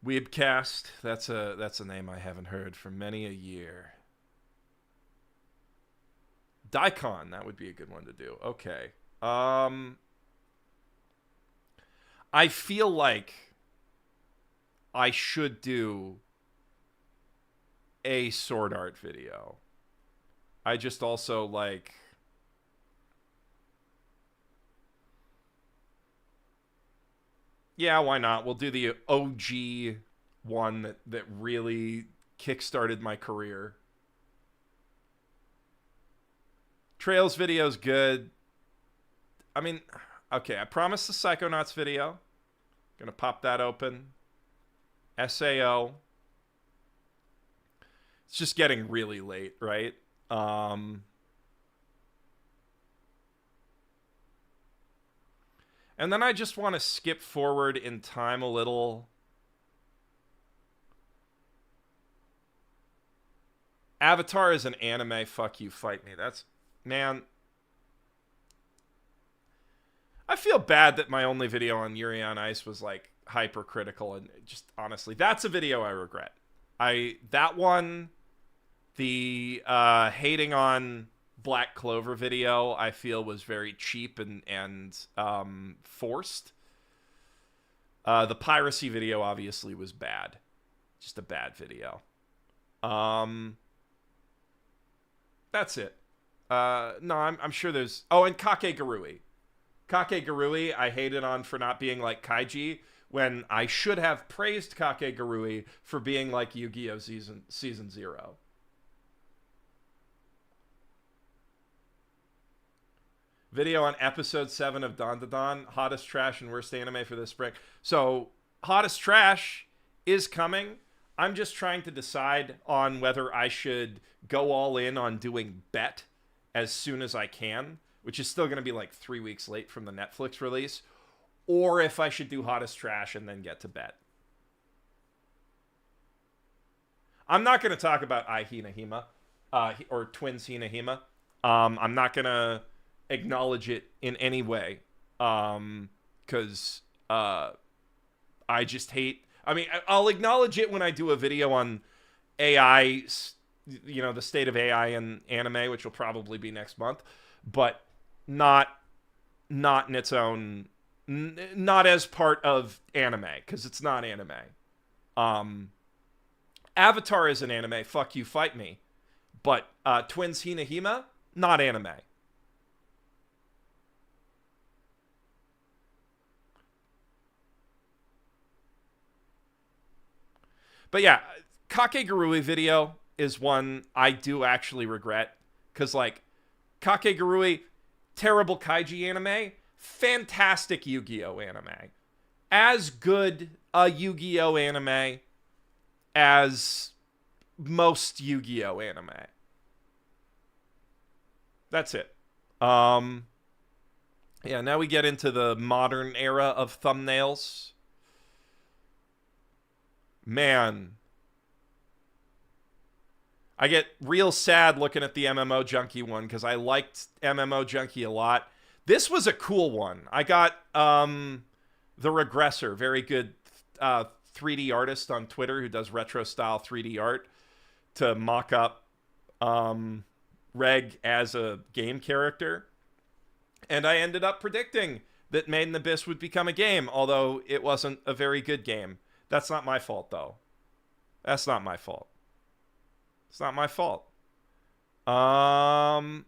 Weebcast. That's a name I haven't heard for many a year. Daikon, that would be a good one to do. Okay. I feel like I should do a sword art video. I just also like... Yeah, why not? We'll do the OG one that really kickstarted my career. Trails video's good. I mean, okay, I promised the Psychonauts video. Gonna pop that open. SAO. It's just getting really late, right? And then I just want to skip forward in time a little. Avatar is an anime. Fuck you, fight me. That's... Man, I feel bad that my only video on Yuri on Ice was like hypercritical, and just honestly, that's a video I regret. That one, the hating on Black Clover video, I feel was very cheap and forced. The piracy video obviously was bad, just a bad video. That's it. No, I'm sure there's... Oh, and Kakegarui. Kakegarui, I hated on for not being like Kaiji, when I should have praised Kakegarui for being like Yu-Gi-Oh! Season 0. Video on episode 7 of Don Da Don. Hottest trash and worst anime for this spring. So, hottest trash is coming. I'm just trying to decide on whether I should go all in on doing Bet as soon as I can, which is still going to be like 3 weeks late from the Netflix release, or if I should do hottest trash and then get to Bet. I'm not going to talk about I Hinahima, or Twins Hinahima. I'm not going to acknowledge it in any way, because I just hate... I mean, I'll acknowledge it when I do a video on AI, you know, the state of AI in anime, which will probably be next month, but not in its own not as part of anime, because it's not anime. Avatar is an anime. Fuck you, fight me. But Twins Hinahima, not anime. But yeah, Kakegurui video is one I do actually regret. Because, like, Kakegurui, terrible kaiji anime, fantastic Yu-Gi-Oh anime. As good a Yu-Gi-Oh anime as most Yu-Gi-Oh anime. That's it. Yeah, now we get into the modern era of thumbnails. Man. I get real sad looking at the MMO Junkie one because I liked MMO Junkie a lot. This was a cool one. I got The Regressor, very good 3D artist on Twitter who does retro style 3D art, to mock up Reg as a game character. And I ended up predicting that Made in Abyss would become a game, although it wasn't a very good game. That's not my fault, though. That's not my fault. It's not my fault. Okay,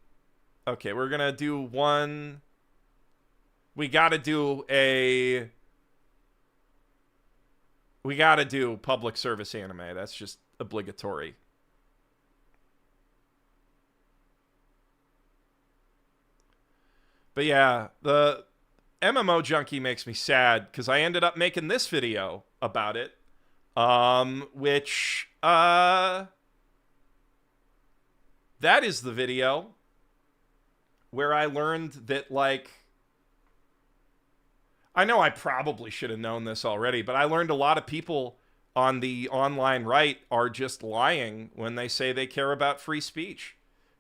we're gonna do one. We gotta do public service anime. That's just obligatory. But yeah, the MMO Junkie makes me sad because I ended up making this video about it, which that is the video where I learned that, like, I know I probably should have known this already, but I learned a lot of people on the online right are just lying when they say they care about free speech,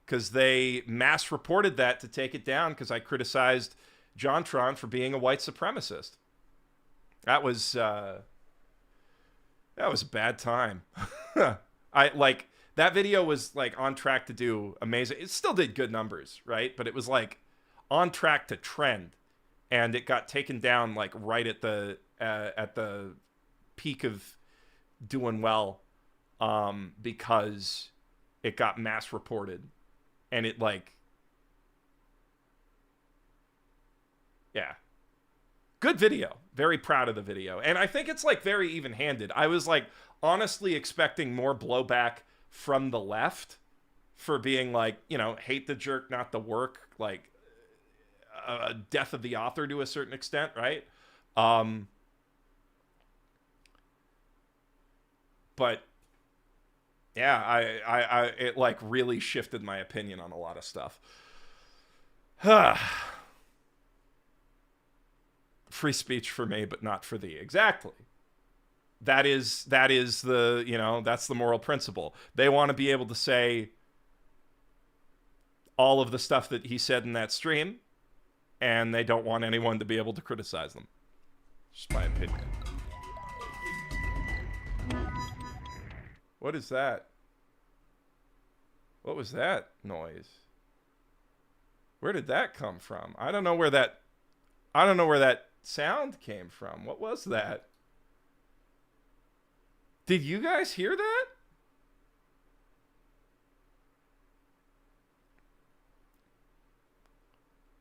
because they mass reported that to take it down because I criticized JonTron for being a white supremacist. That was a bad time. That video was like on track to do amazing. It still did good numbers, right? But it was like on track to trend, and it got taken down like right at the peak of doing well, because it got mass reported, and it yeah. Good video. Very proud of the video. And I think it's like very even-handed. I was like honestly expecting more blowback from the left for being like, you know, hate the jerk, not the work, like death of the author to a certain extent, right? But yeah, I it like really shifted my opinion on a lot of stuff. Free speech for me, but not for thee. Exactly. That is the, you know, that's the moral principle. They want to be able to say all of the stuff that he said in that stream, and they don't want anyone to be able to criticize them. Just my opinion. What is that? What was that noise? Where did that come from? I don't know where that sound came from. What was that? Did you guys hear that?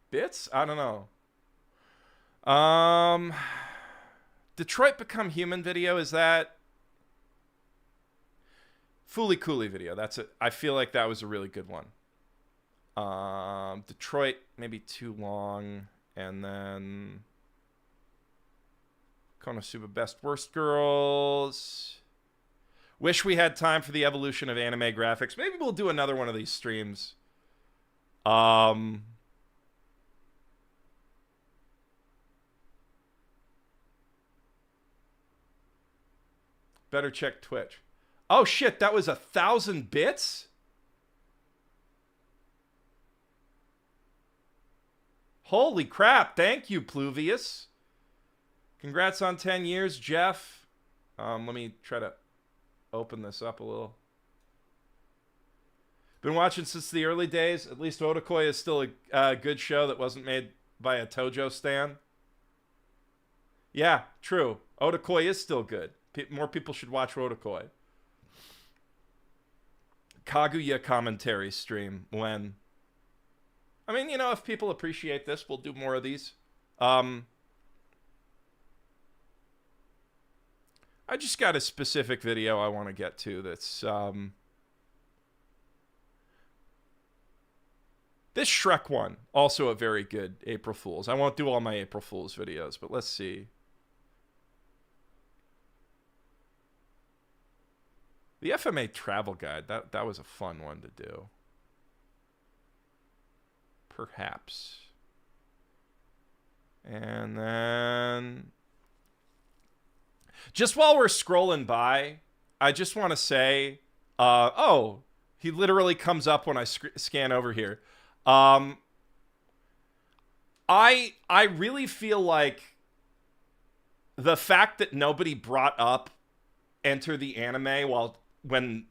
Bits? I don't know. Detroit Become Human video, is that Fooly Cooly video? That's it. I feel like that was a really good one. Detroit, maybe too long. And then Konosuba Best Worst Girls. Wish we had time for the evolution of anime graphics. Maybe we'll do another one of these streams. Better check Twitch. Oh shit, that was 1,000 bits? Holy crap, thank you, Pluvius. Congrats on 10 years, Geoff. Let me try to open this up a little. Been watching since the early days. At least Otakoi is still a good show that wasn't made by a Tojo stan. Yeah, true. Otakoi is still good. More people should watch Otakoi. Kaguya commentary stream when? I mean, you know, if people appreciate this, we'll do more of these. I just got a specific video I want to get to that's this Shrek one, also a very good April Fool's. I won't do all my April Fool's videos, but let's see. The FMA travel guide, that was a fun one to do. Perhaps. And then just while we're scrolling by, I just want to say, oh, he literally comes up when I scan over here. I really feel like the fact that nobody brought up Enter the Anime when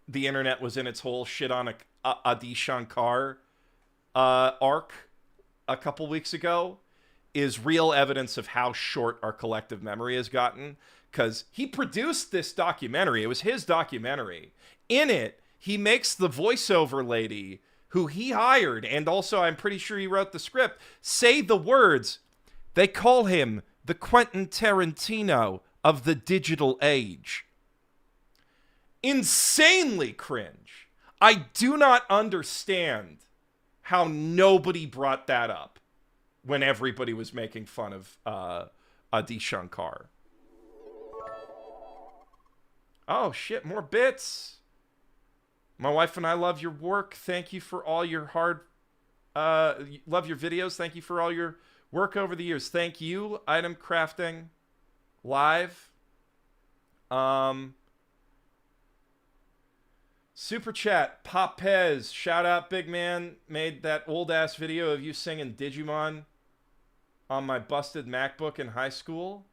the internet was in its whole shit on a Adi Shankar arc a couple weeks ago is real evidence of how short our collective memory has gotten, because he produced this documentary. It was his documentary. In it, he makes the voiceover lady who he hired, and also I'm pretty sure he wrote the script, say the words. They call him the Quentin Tarantino of the digital age. Insanely cringe. I do not understand how nobody brought that up when everybody was making fun of Adi Shankar. Oh shit, more bits. My wife and I love your work. Thank you for all your love your videos. Thank you for all your work over the years. Thank you, Item Crafting Live. Super chat, Pop Pez, shout out, big man. Made that old ass video of you singing Digimon on my busted MacBook in high school.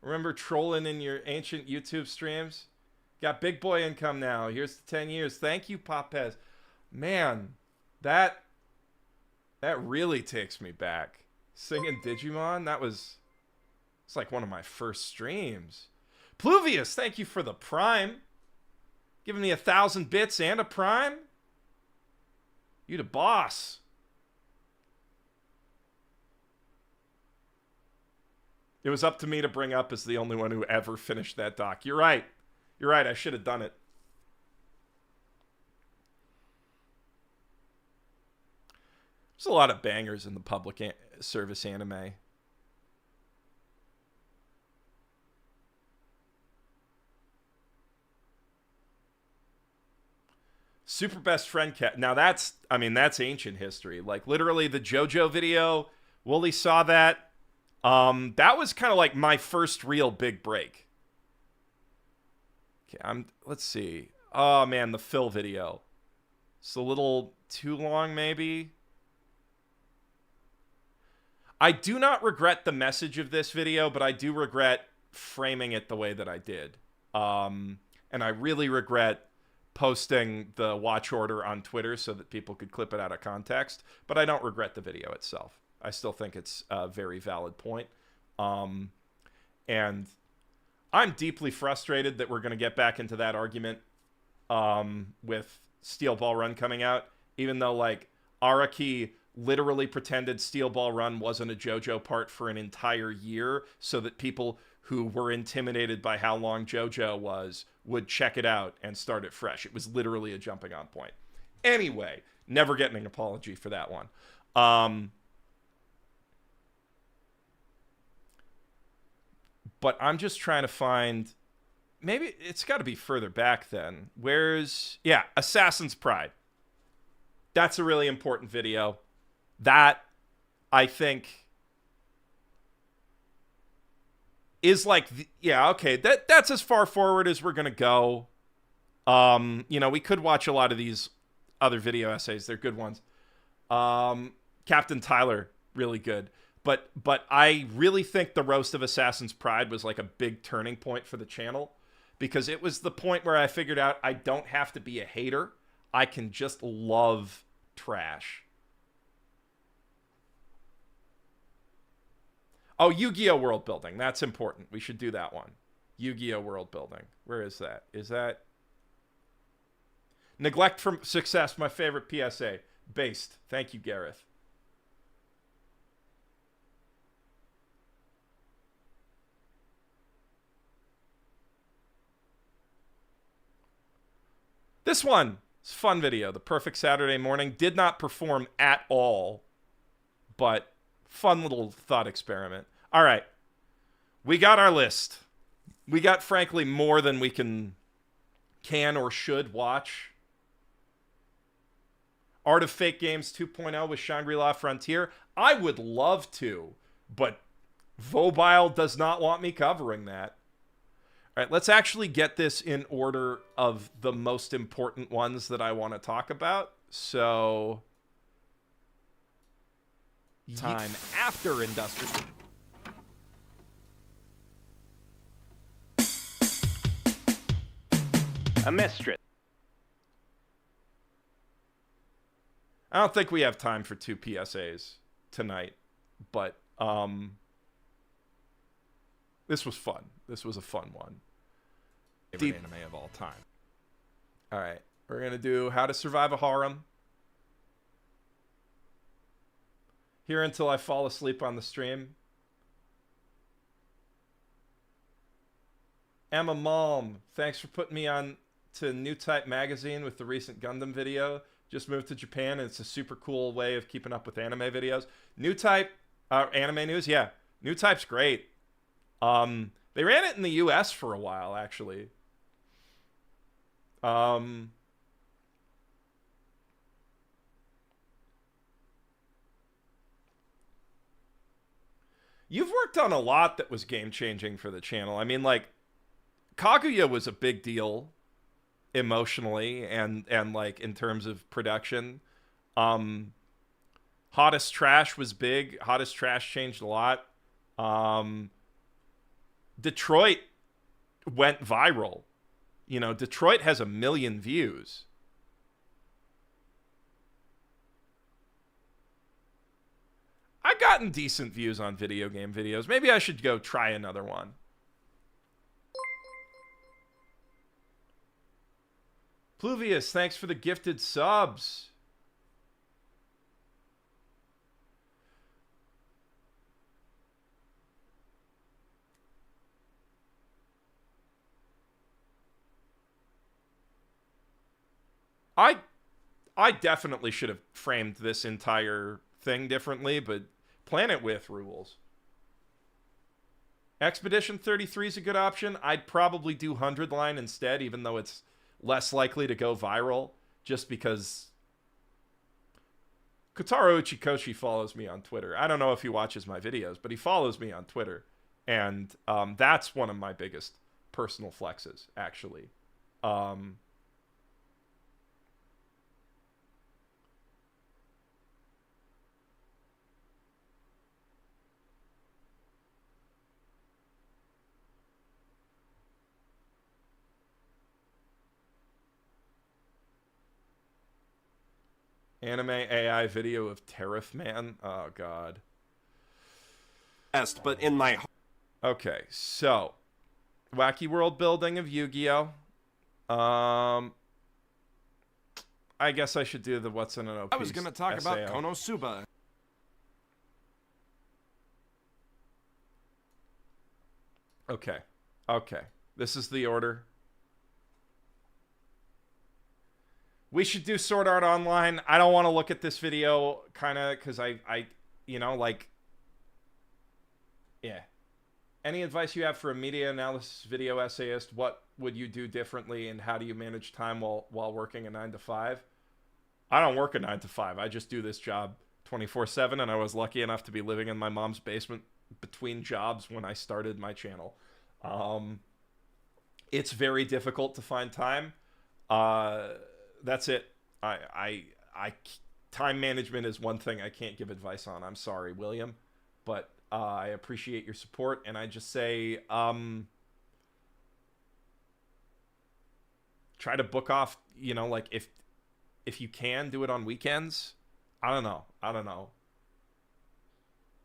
Remember trolling in your ancient YouTube streams? Got big boy income now. Here's the 10 years. Thank you, Pop Pez. Man, that really takes me back. Singing Digimon, it's like one of my first streams. Pluvius, thank you for the Prime. Giving me 1,000 bits and a Prime. You the boss. It was up to me to bring up as the only one who ever finished that doc. You're right. You're right. I should have done it. There's a lot of bangers in the public service anime. Super Best Friend Cat. Now that's ancient history. Like literally the JoJo video, Wooly saw that. That was kind of like my first real big break. Okay, let's see. Oh man, the Phil video. It's a little too long maybe. I do not regret the message of this video, but I do regret framing it the way that I did. And I really regret posting the watch order on Twitter so that people could clip it out of context, but I don't regret the video itself. I still think it's a very valid point. And I'm deeply frustrated that we're going to get back into that argument with Steel Ball Run coming out, even though like Araki literally pretended Steel Ball Run wasn't a JoJo part for an entire year so that people who were intimidated by how long JoJo was would check it out and start it fresh. It was literally a jumping on point. Anyway, never getting an apology for that one. But I'm just trying to find, maybe it's got to be further back then. Assassin's Pride. That's a really important video. That, I think, is like, that's as far forward as we're going to go. We could watch a lot of these other video essays. They're good ones. Captain Tyler, really good. But I really think the roast of Assassin's Pride was like a big turning point for the channel, because it was the point where I figured out I don't have to be a hater. I can just love trash. Oh, Yu-Gi-Oh! World building. That's important. We should do that one. Yu-Gi-Oh! World building. Where is that? Is that... Neglect from success, my favorite PSA. Based. Thank you, Gareth. This one is a fun video. The Perfect Saturday Morning. Did not perform at all, but fun little thought experiment. All right. We got our list. We got, frankly, more than we can or should watch. Art of Fake Games 2.0 with Shangri-La Frontier. I would love to, but Vobile does not want me covering that. All right, let's actually get this in order of the most important ones that I want to talk about. So... Time after Industrial. A mistress. I don't think we have time for 2 PSAs tonight, but this was fun. This was a fun one. Favorite anime of all time. All right, we're gonna do How to Survive a Harem. Here Until I Fall Asleep on the Stream. Emma Malm, thanks for putting me on to New Type magazine with the recent Gundam video. Just moved to Japan, and it's a super cool way of keeping up with anime videos. New Type, anime news, yeah. New Type's great. They ran it in the US for a while, actually. You've worked on a lot that was game-changing for the channel. I mean, like, Kaguya was a big deal emotionally and like in terms of production. Hottest Trash was big. Hottest Trash changed a lot. Detroit went viral. You know, Detroit has 1 million views. I've gotten decent views on video game videos. Maybe I should go try another one. Pluvius, thanks for the gifted subs. I definitely should have framed this entire thing differently, but Planet With rules. Expedition 33 is a good option. I'd probably do 100 Line instead, even though it's less likely to go viral, just because Kotaro Uchikoshi follows me on Twitter. I don't know if he watches my videos, but he follows me on Twitter. And that's one of my biggest personal flexes, actually. Anime AI video of Tariff Man. Oh, God. Best, but in my heart. Okay, so wacky world building of Yu-Gi-Oh. I guess I should do the what's in an OP. I was going to talk about Konosuba. Okay. Okay. This is the order. We should do Sword Art Online. I don't want to look at this video, kind of, because I, you know, like, yeah. Any advice you have for a media analysis video essayist? What would you do differently, and how do you manage time while working a 9-to-5? I don't work a 9-to-5. I just do this job 24/7, and I was lucky enough to be living in my mom's basement between jobs when I started my channel. It's very difficult to find time. That's it. Time management is one thing I can't give advice on. I'm sorry, William, but I appreciate your support, and I just say try to book off, you know, like if you can do it on weekends. I don't know.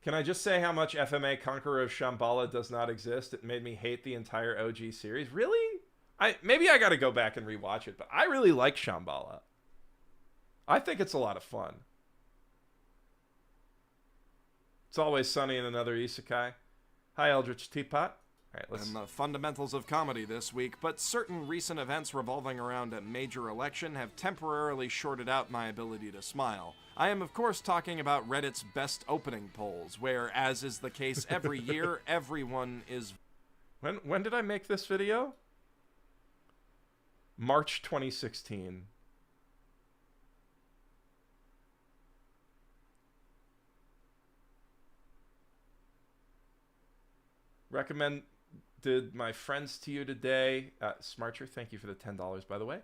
Can I just say how much FMA Conqueror of Shambhala does not exist? It made me hate the entire OG series. Really? Maybe I got to go back and rewatch it, but I really like Shambhala. I think it's a lot of fun. It's Always Sunny in Another Isekai. Hi, Eldritch Teapot. All right, let's... And the fundamentals of comedy this week, but certain recent events revolving around a major election have temporarily shorted out my ability to smile. I am, of course, talking about Reddit's best opening polls, where, as is the case every year, everyone is... When did I make this video? March 2016. Recommended my friends to you today. Smarcher, thank you for the $10, by the way.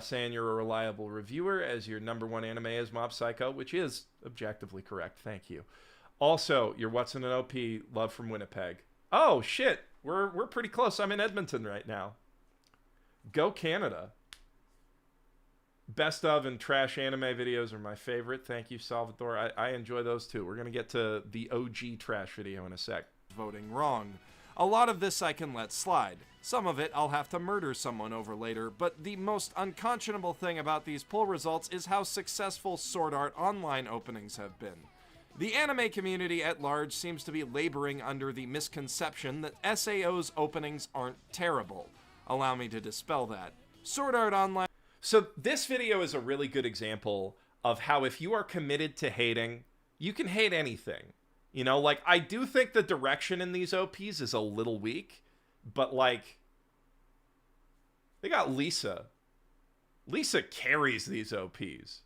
Saying you're a reliable reviewer, as your #1 anime is Mob Psycho, which is objectively correct. Thank you. Also, your What's in an OP, love from Winnipeg. Oh, shit. We're pretty close. I'm in Edmonton right now. Go Canada. Best of and trash anime videos are my favorite. Thank you, Salvador. I enjoy those too. We're going to get to the OG trash video in a sec. Voting wrong. A lot of this I can let slide. Some of it I'll have to murder someone over later, but the most unconscionable thing about these poll results is how successful Sword Art Online openings have been. The anime community at large seems to be laboring under the misconception that SAO's openings aren't terrible. Allow me to dispel that. Sword Art Online... So this video is a really good example of how if you are committed to hating, you can hate anything. You know, like, I do think the direction in these OPs is a little weak, but, like, they got Lisa. Lisa carries these OPs.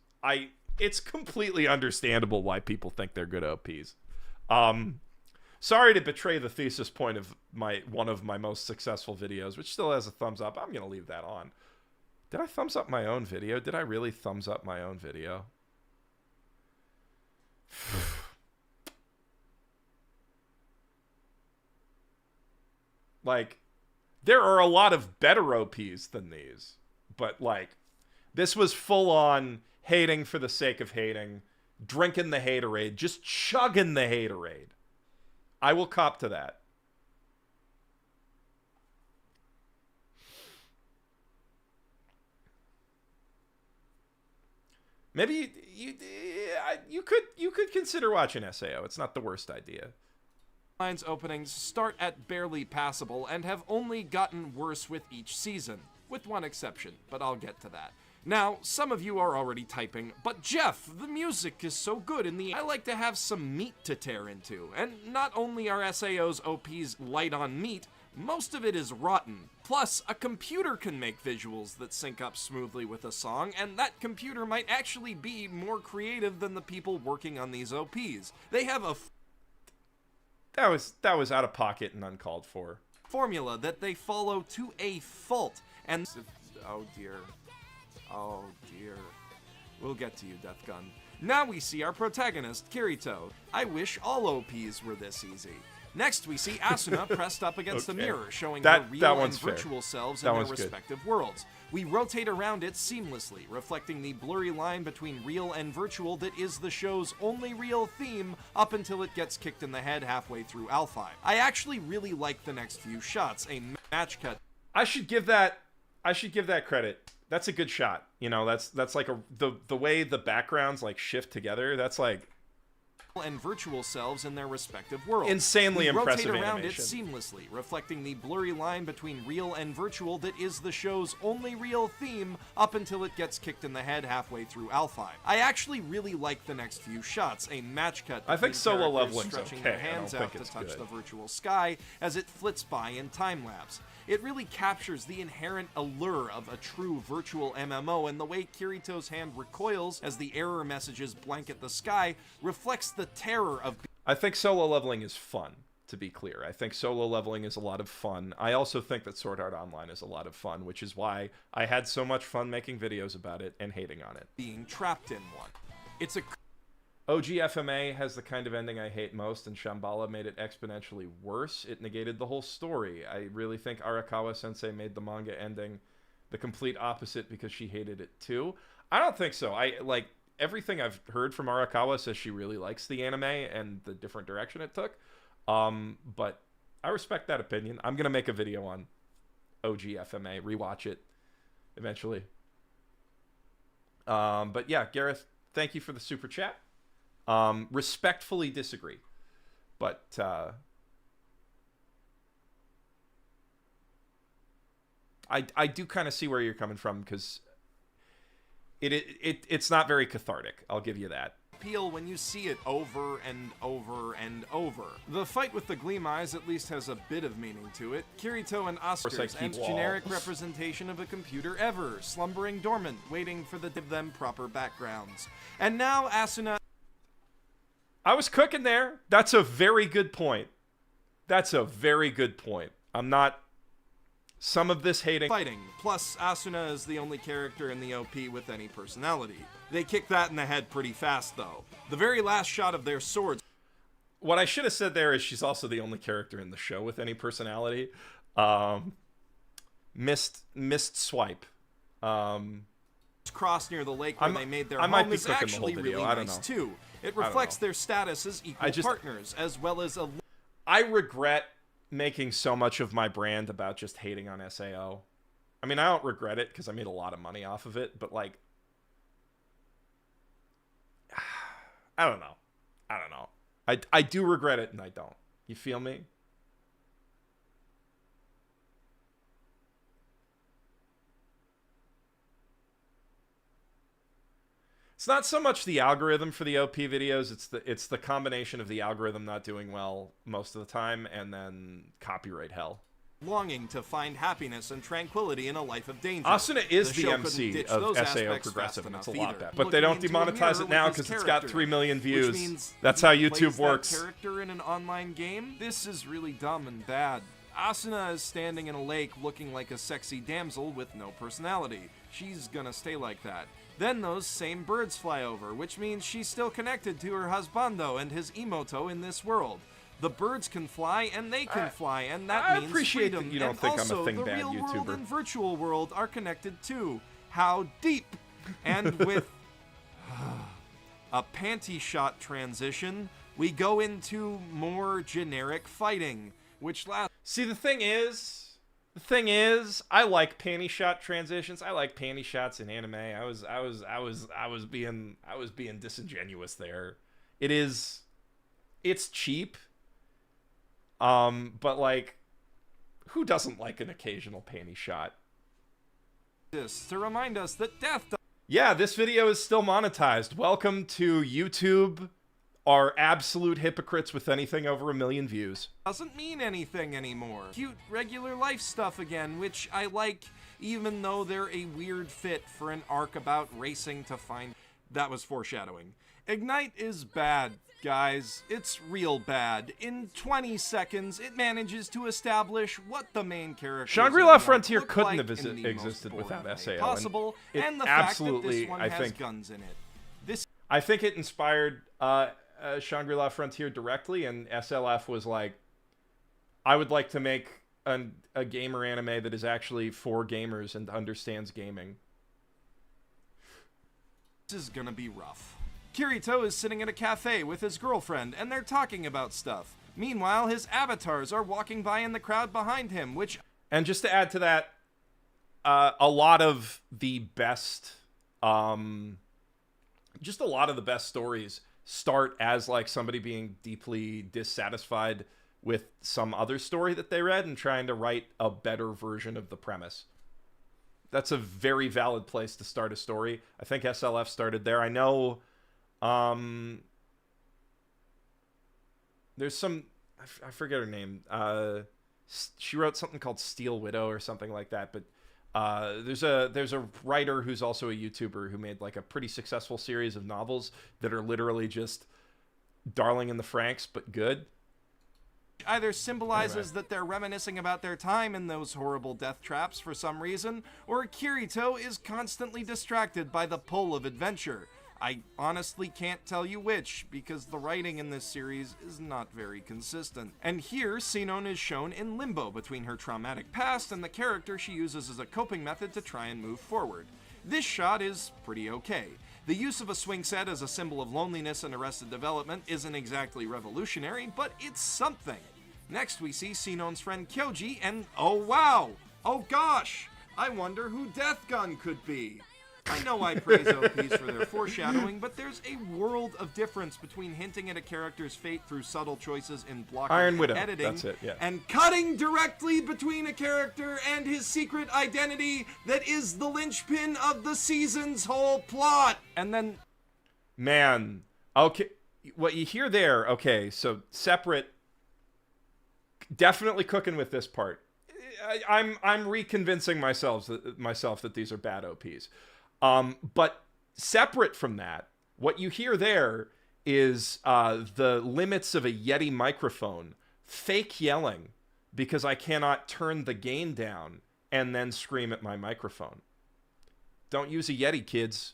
It's completely understandable why people think they're good OPs. Sorry to betray the thesis point of one of my most successful videos, which still has a thumbs up. I'm going to leave that on. Did I thumbs up my own video? Did I really thumbs up my own video? Like, there are a lot of better OPs than these. But, like, this was full on hating for the sake of hating, drinking the haterade, just chugging the haterade. I will cop to that. Maybe you could consider watching SAO. It's not the worst idea. Online's openings start at barely passable and have only gotten worse with each season, with one exception, but I'll get to that. Now, some of you are already typing, but Geoff, the music is so good in the... I like to have some meat to tear into, and not only are SAO's OPs light on meat, most of it is rotten. Plus, a computer can make visuals that sync up smoothly with a song, and that computer might actually be more creative than the people working on these OPs. They have a... That was out of pocket and uncalled for. Formula that they follow to a fault, and... Oh dear. Oh dear. We'll get to you, Death Gun. Now we see our protagonist, Kirito. I wish all OPs were this easy. Next, we see Asuna pressed up against the mirror, showing her real and virtual selves in their respective worlds. We rotate around it seamlessly, reflecting the blurry line between real and virtual that is the show's only real theme up until it gets kicked in the head halfway through Alphi. I actually really like the next few shots, a match cut. I should give that credit. That's a good shot. You know, that's like the way the backgrounds like shift together. That's like and virtual selves in their respective worlds. Insanely impressive rotate around animation. it seamlessly, reflecting the blurry line between real and virtual that is the show's only real theme up until it gets kicked in the head halfway through Alphi. I actually really like the next few shots, a match cut. I think solo leveling's stretching okay. their hands I don't out think to it's touch good. the virtual sky as it flits by in time lapse. It really captures the inherent allure of a true virtual MMO, and the way Kirito's hand recoils as the error messages blanket the sky reflects the terror of... I think solo leveling is fun, to be clear. I think solo leveling is a lot of fun. I also think that Sword Art Online is a lot of fun, which is why I had so much fun making videos about it and hating on it. Being trapped in one. It's a... OG FMA has the kind of ending I hate most, and Shambhala made it exponentially worse. It negated the whole story. I really think Arakawa-sensei made the manga ending the complete opposite because she hated it too. I don't think so. everything I've heard from Arakawa says she really likes the anime and the different direction it took. But I respect that opinion. I'm gonna make a video on OG FMA, rewatch it eventually. But yeah, Gareth, thank you for the super chat. Respectfully disagree, but I do kind of see where you're coming from, because it's not very cathartic. I'll give you that. Appeal when you see it over and over and over. The fight with the Gleam Eyes at least has a bit of meaning to it. Kirito and Asuka's and generic representation of a computer ever, slumbering dormant, waiting for the give them proper backgrounds. And now Asuna... I was cooking there. That's a very good point. That's a very good point. I'm not... Some of this hating... Fighting. Plus, Asuna is the only character in the OP with any personality. They kick that in the head pretty fast, though. The very last shot of their swords... What I should have said there is she's also the only character in the show with any personality. Missed swipe. Cross near the lake where they made their home is actually really nice, too. It reflects their status as equal partners, as well as a... I regret making so much of my brand about just hating on SAO. I mean, I don't regret it because I made a lot of money off of it, but like, I don't know. I do regret it and I don't. You feel me? It's not so much the algorithm for the OP videos, it's the combination of the algorithm not doing well most of the time and then copyright hell. Longing to find happiness and tranquility in a life of danger. Asuna is the MC of SAO Progressive, and it's a lot better. But they don't demonetize it now because it's got 3 million views. That's how YouTube works. Character in an online game? This is really dumb and bad. Asuna is standing in a lake looking like a sexy damsel with no personality. She's gonna stay like that. Then those same birds fly over, which means she's still connected to her husbando and his emoto in this world. The birds can fly and they can fly, and that means appreciate freedom. that you don't and think also, I'm a thing the bad real YouTuber. world and virtual world are connected too. How deep? And with a panty shot transition, we go into more generic fighting, which lasts. See, the thing is, I like panty shot transitions. I like panty shots in anime. I was being disingenuous there. It's cheap. But like, who doesn't like an occasional panty shot? This to remind us that death. Yeah, this video is still monetized. Welcome to YouTube. Are absolute hypocrites with anything over 1 million views. Doesn't mean anything anymore. Cute, regular life stuff again, which I like, even though they're a weird fit for an arc about racing to find... That was foreshadowing. Ignite is bad, guys. It's real bad. In 20 seconds, it manages to establish what the main character Shangri-La Frontier couldn't have existed without SAO. Possible, and the absolutely, fact that this one has guns in it. I think it inspired Shangri-La Frontier directly, and SLF was like, I would like to make a gamer anime that is actually for gamers and understands gaming. This is gonna be rough. Kirito is sitting at a cafe with his girlfriend, and they're talking about stuff. Meanwhile, his avatars are walking by in the crowd behind him, which... And just to add to that, a lot of the best... just a lot of the best stories start as like somebody being deeply dissatisfied with some other story that they read and trying to write a better version of the premise. That's a very valid place to start a story. I think SLF started there. I know there's some, I forget her name. She wrote something called Steel Widow or something like that, but there's a writer who's also a YouTuber who made like a pretty successful series of novels that are literally just Darling in the Franxx, but good. Either symbolizes that they're reminiscing about their time in those horrible death traps for some reason, or Kirito is constantly distracted by the pull of adventure. I honestly can't tell you which, because the writing in this series is not very consistent. And here, Sinon is shown in limbo between her traumatic past and the character she uses as a coping method to try and move forward. This shot is pretty okay. The use of a swing set as a symbol of loneliness in Arrested Development isn't exactly revolutionary, but it's something. Next we see Sinon's friend Kyoji, and oh wow! Oh gosh! I wonder who Death Gun could be. I know I praise OPs for their foreshadowing, but there's a world of difference between hinting at a character's fate through subtle choices in blocking Iron and Widow, editing, that's it, yeah. and cutting directly between a character and his secret identity that is the linchpin of the season's whole plot. And then... Man, okay, what you hear there, okay, so separate, definitely cooking with this part. I'm reconvincing myself that these are bad OPs. But separate from that, what you hear there is the limits of a Yeti microphone, fake yelling because I cannot turn the gain down and then scream at my microphone. Don't use a Yeti, kids.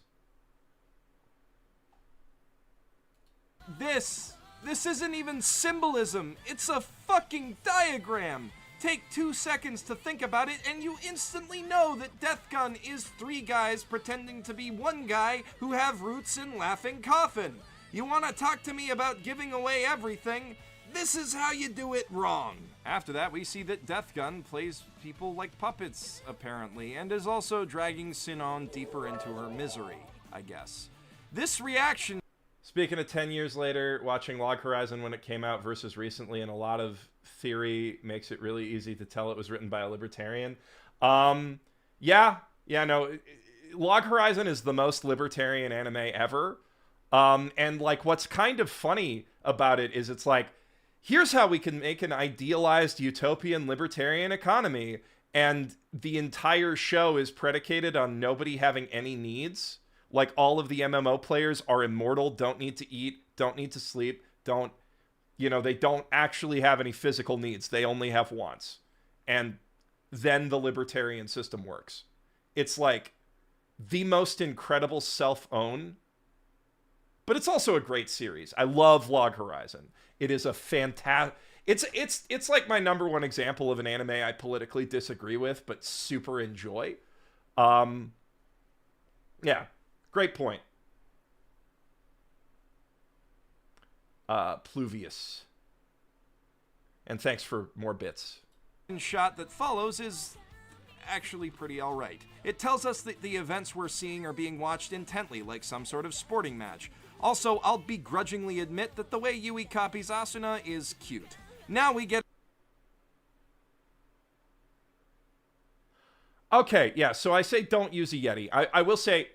This isn't even symbolism. It's a fucking diagram. Take 2 seconds to think about it, and you instantly know that Death Gun is 3 guys pretending to be 1 guy who have roots in Laughing Coffin. You want to talk to me about giving away everything? This is how you do it wrong. After that, we see that Death Gun plays people like puppets, apparently, and is also dragging Sinon deeper into her misery, I guess. This reaction... Speaking of 10 years later, watching Log Horizon when it came out versus recently, and a lot of theory makes it really easy to tell it was written by a libertarian. No, Log Horizon is the most libertarian anime ever. And like, what's kind of funny about it is it's like, here's how we can make an idealized utopian libertarian economy, and the entire show is predicated on nobody having any needs. Like, all of the MMO players are immortal, don't need to eat, don't need to sleep, they don't actually have any physical needs. They only have wants. And then the libertarian system works. It's like the most incredible self-own, but it's also a great series. I love Log Horizon. It is a fantastic... It's like my number one example of an anime I politically disagree with, but super enjoy. Yeah. Great point. Pluvius. And thanks for more bits. Shot that follows is actually pretty alright. It tells us that the events we're seeing are being watched intently, like some sort of sporting match. Also, I'll begrudgingly admit that the way Yui copies Asuna is cute. Now we get... Okay, yeah, so I say don't use a Yeti. I will say...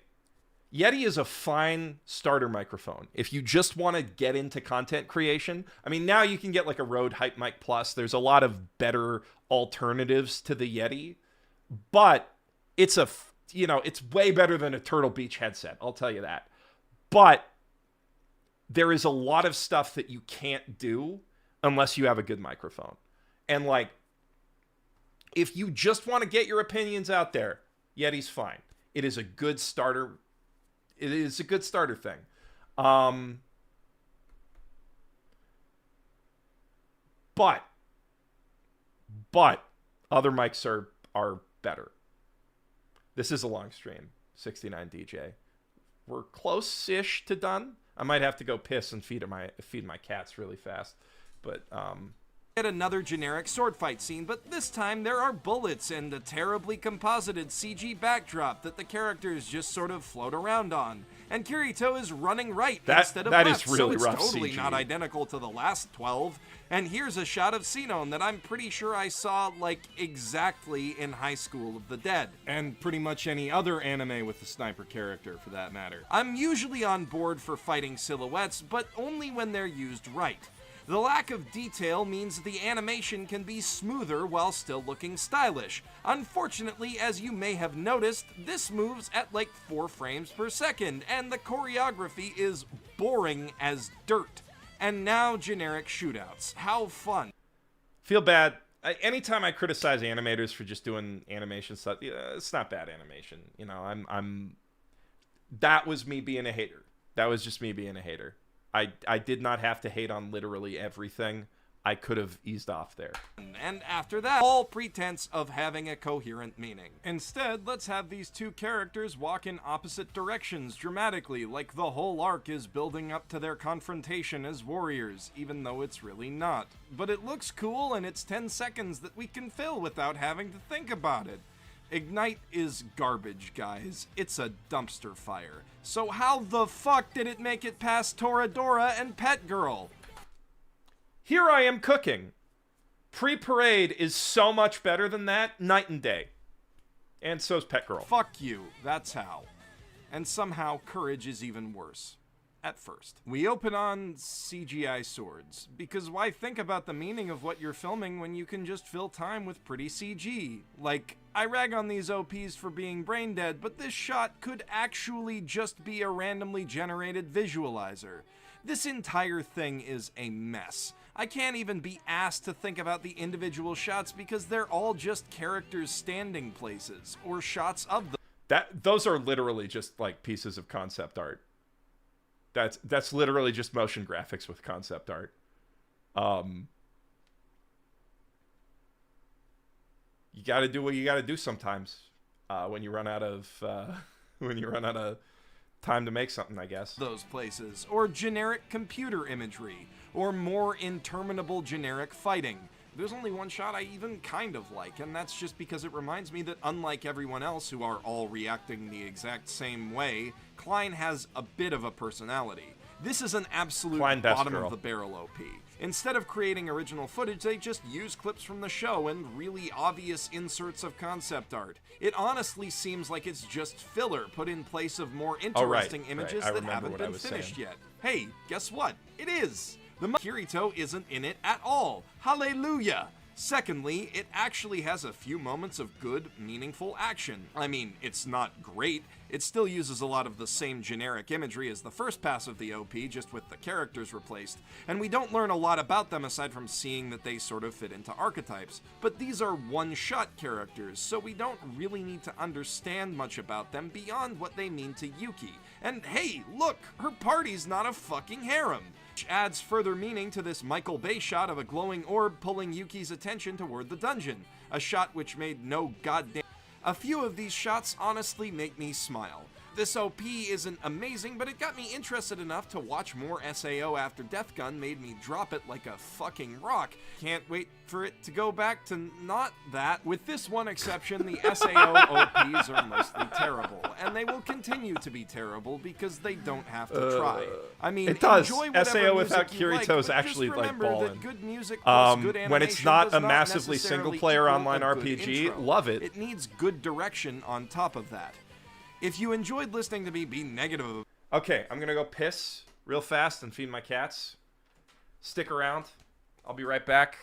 Yeti is a fine starter microphone. If you just want to get into content creation, I mean, now you can get like a Rode Hype Mic Plus. There's a lot of better alternatives to the Yeti, but it's it's way better than a Turtle Beach headset. I'll tell you that. But there is a lot of stuff that you can't do unless you have a good microphone. And like, if you just want to get your opinions out there, Yeti's fine. It is a good starter. It is a good starter thing. But other mics are better. This is a long stream, 69 DJ. We're close-ish to done. I might have to go piss and feed my cats really fast, but Yet another generic sword fight scene, but this time there are bullets and a terribly composited CG backdrop that the characters just sort of float around on. And Kirito is running right instead of that left, is really so it's rough totally CG. not identical to the last 12. And here's a shot of Sinon that I'm pretty sure I saw, like, exactly in High School of the Dead. And pretty much any other anime with a sniper character, for that matter. I'm usually on board for fighting silhouettes, but only when they're used right. The lack of detail means the animation can be smoother while still looking stylish. Unfortunately, as you may have noticed, this moves at like 4 frames per second, and the choreography is boring as dirt. And now generic shootouts. How fun. feel bad. Anytime I criticize animators for just doing animation stuff, it's not bad animation. That was me being a hater. That was just me being a hater. I did not have to hate on literally everything. I could have eased off there. And after that, all pretense of having a coherent meaning. Instead, let's have these two characters walk in opposite directions dramatically, like the whole arc is building up to their confrontation as warriors, even though it's really not. But it looks cool, and it's 10 seconds that we can fill without having to think about it. Ignite is garbage, guys. It's a dumpster fire. So how the fuck did it make it past Toradora and Pet Girl? Here I am cooking. Pre-parade is so much better than that, night and day. And so's Pet Girl. Fuck you, that's how. And somehow Courage is even worse. At first. We open on CGI swords, because why think about the meaning of what you're filming when you can just fill time with pretty CG? Like, I rag on these OPs for being brain dead, but this shot could actually just be a randomly generated visualizer. This entire thing is a mess. I can't even be asked to think about the individual shots because they're all just characters' standing places, or shots of them. Those are literally just like pieces of concept art. That's literally just motion graphics with concept art. You got to do what you got to do sometimes when you run out of time to make something, I guess. Those places, or generic computer imagery, or more interminable generic fighting. There's only one shot I even kind of like, and that's just because it reminds me that unlike everyone else who are all reacting the exact same way, Klein has a bit of a personality. This is an absolute bottom-of-the-barrel OP. Instead of creating original footage, they just use clips from the show and really obvious inserts of concept art. It honestly seems like it's just filler put in place of more interesting images that haven't been finished yet. Hey, guess what? It is! The Kirito isn't in it at all. Hallelujah! Secondly, it actually has a few moments of good, meaningful action. I mean, it's not great. It still uses a lot of the same generic imagery as the first pass of the OP, just with the characters replaced, and we don't learn a lot about them aside from seeing that they sort of fit into archetypes. But these are one-shot characters, so we don't really need to understand much about them beyond what they mean to Yuki. And hey, look! Her party's not a fucking harem! Which adds further meaning to this Michael Bay shot of a glowing orb pulling Yuki's attention toward the dungeon, a shot which made no goddamn. A few of these shots honestly make me smile. This OP isn't amazing, but it got me interested enough to watch more SAO after Death Gun made me drop it like a fucking rock. Can't wait for it to go back to not that. With this one exception, the SAO OPs are mostly terrible, and they will continue to be terrible because they don't have to try. I mean, it does. Enjoy whatever SAO without music you like, Kirito is but actually just like remember ballin'. that good music plus good When it's animation not does a massively necessarily single-player equal online a good RPG, intro. love it. It needs good direction on top of that. If you enjoyed listening to me be negative. Okay, I'm gonna go piss real fast and feed my cats. Stick around. I'll be right back.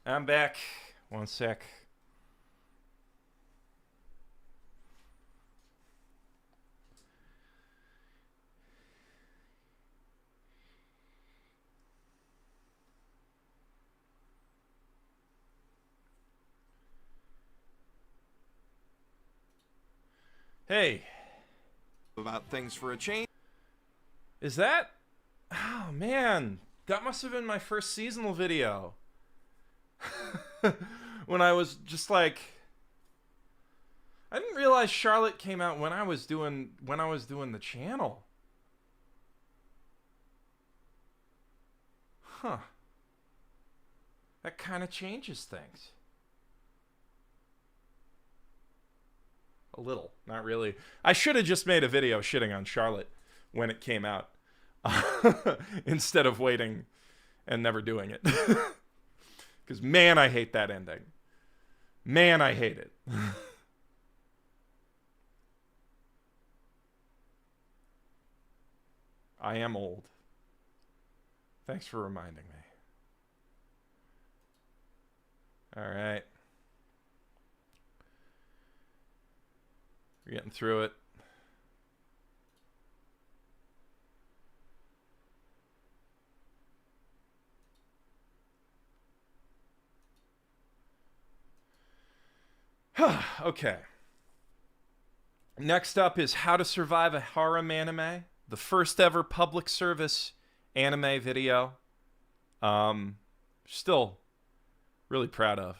I'm back. One sec. Hey. About things for a change. Is that? Oh, man. That must have been my first seasonal video. When I was just like... I didn't realize Charlotte came out when I was doing the channel. Huh. That kind of changes things. A little, not really. I should have just made a video shitting on Charlotte when it came out. Instead of waiting and never doing it. Because, man, I hate that ending. Man, I hate it. I am old. Thanks for reminding me. All right. We're getting through it. Okay. Next up is How to Survive a Harem Anime, the first ever public service anime video. Still really proud of.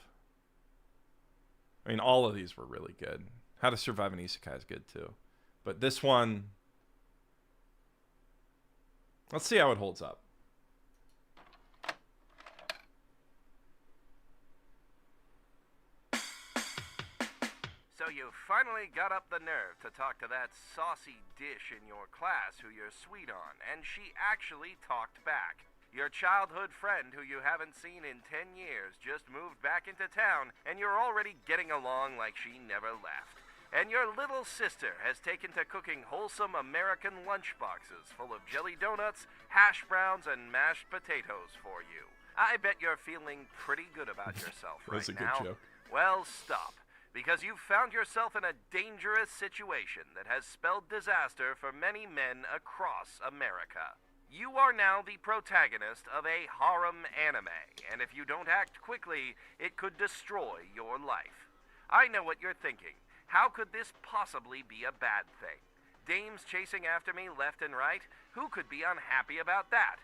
I mean, all of these were really good. How to Survive an Isekai is good too. But this one, let's see how it holds up. So you finally got up the nerve to talk to that saucy dish in your class who you're sweet on, and she actually talked back. Your childhood friend who you haven't seen in 10 years just moved back into town, and you're already getting along like she never left. And your little sister has taken to cooking wholesome American lunchboxes full of jelly donuts, hash browns, and mashed potatoes for you. I bet you're feeling pretty good about yourself right That's a now. good joke. Well, stop. Because you've found yourself in a dangerous situation that has spelled disaster for many men across America. You are now the protagonist of a harem anime, and if you don't act quickly, it could destroy your life. I know what you're thinking. How could this possibly be a bad thing? Dames chasing after me left and right? Who could be unhappy about that?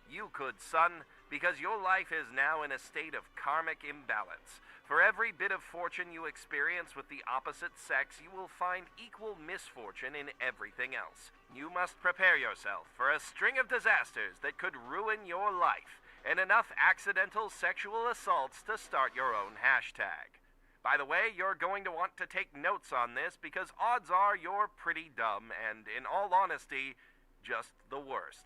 You could, son, because your life is now in a state of karmic imbalance. For every bit of fortune you experience with the opposite sex, you will find equal misfortune in everything else. You must prepare yourself for a string of disasters that could ruin your life, and enough accidental sexual assaults to start your own hashtag. By the way, you're going to want to take notes on this because odds are you're pretty dumb and, in all honesty, just the worst.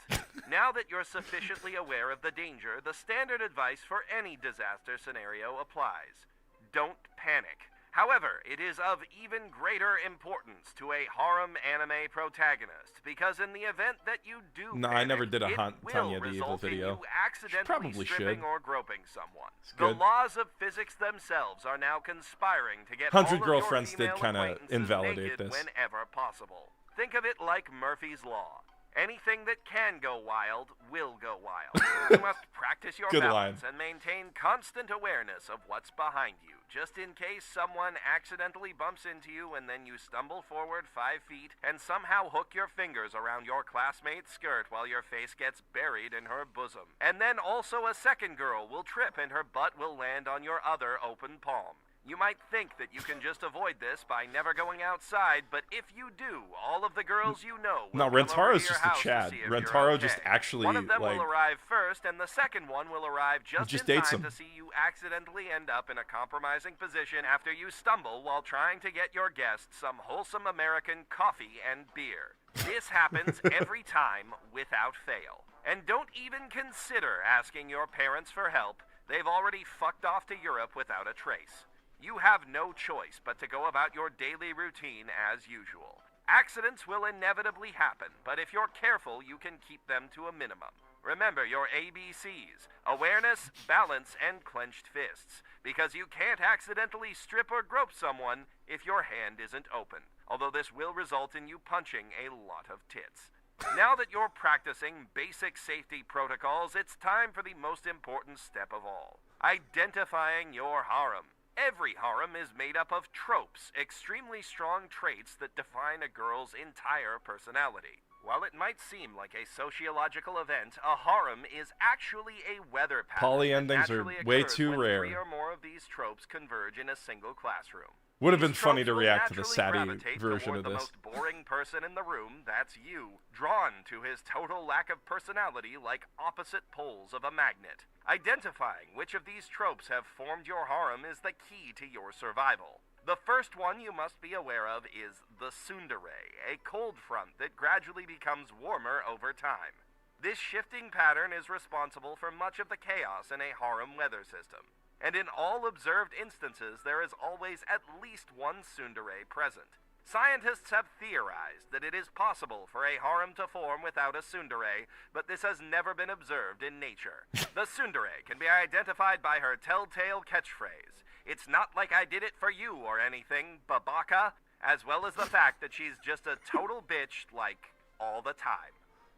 Now that you're sufficiently aware of the danger, the standard advice for any disaster scenario applies. Don't panic. However, it is of even greater importance to a harem anime protagonist, because in the event that you do No, panic, I never did a it Tanya will the Evil result in video. you accidentally Probably stripping should. or groping someone. It's The good. laws of physics themselves are now conspiring to get 100 all of Girlfriends your did female kinda acquaintances invalidate naked this. whenever possible. Think of it like Murphy's Law. Anything that can go wild will go wild. You must practice your Good balance line. and maintain constant awareness of what's behind you, just in case someone accidentally bumps into you and then you stumble forward 5 feet and somehow hook your fingers around your classmate's skirt while your face gets buried in her bosom. And then also a second girl will trip and her butt will land on your other open palm. You might think that you can just avoid this by never going outside, but if you do, all of the girls you know will No, come over Rentaro's to your just a house to Chad. see if you're Rentaro okay. just actually, One of them like- will arrive first, and the second one will arrive just just in dates time him. to see you accidentally end up in a compromising position after you stumble while trying to get your guests some wholesome American coffee and beer. This happens every time without fail. And don't even consider asking your parents for help. They've already fucked off to Europe without a trace. You have no choice but to go about your daily routine as usual. Accidents will inevitably happen, but if you're careful, you can keep them to a minimum. Remember your ABCs: awareness, balance, and clenched fists. Because you can't accidentally strip or grope someone if your hand isn't open. Although this will result in you punching a lot of tits. Now that you're practicing basic safety protocols, it's time for the most important step of all: identifying your harem. Every harem is made up of tropes, extremely strong traits that define a girl's entire personality. While it might seem like a sociological event, a harem is actually a weather pattern. Poly that endings are naturally way occurs too when rare. 3 or more of these tropes converge in a single classroom. Would have These been funny tropes to will react to the naturally Sadie gravitate version toward of the this. most boring person in the room, that's you, drawn to his total lack of personality like opposite poles of a magnet. Identifying which of these tropes have formed your harem is the key to your survival. The first one you must be aware of is the tsundere, a cold front that gradually becomes warmer over time. This shifting pattern is responsible for much of the chaos in a harem weather system. And in all observed instances, there is always at least one tsundere present. Scientists have theorized that it is possible for a harem to form without a tsundere, but this has never been observed in nature. The tsundere can be identified by her telltale catchphrase: "It's not like I did it for you or anything, babaka," as well as the fact that she's just a total bitch, like, all the time.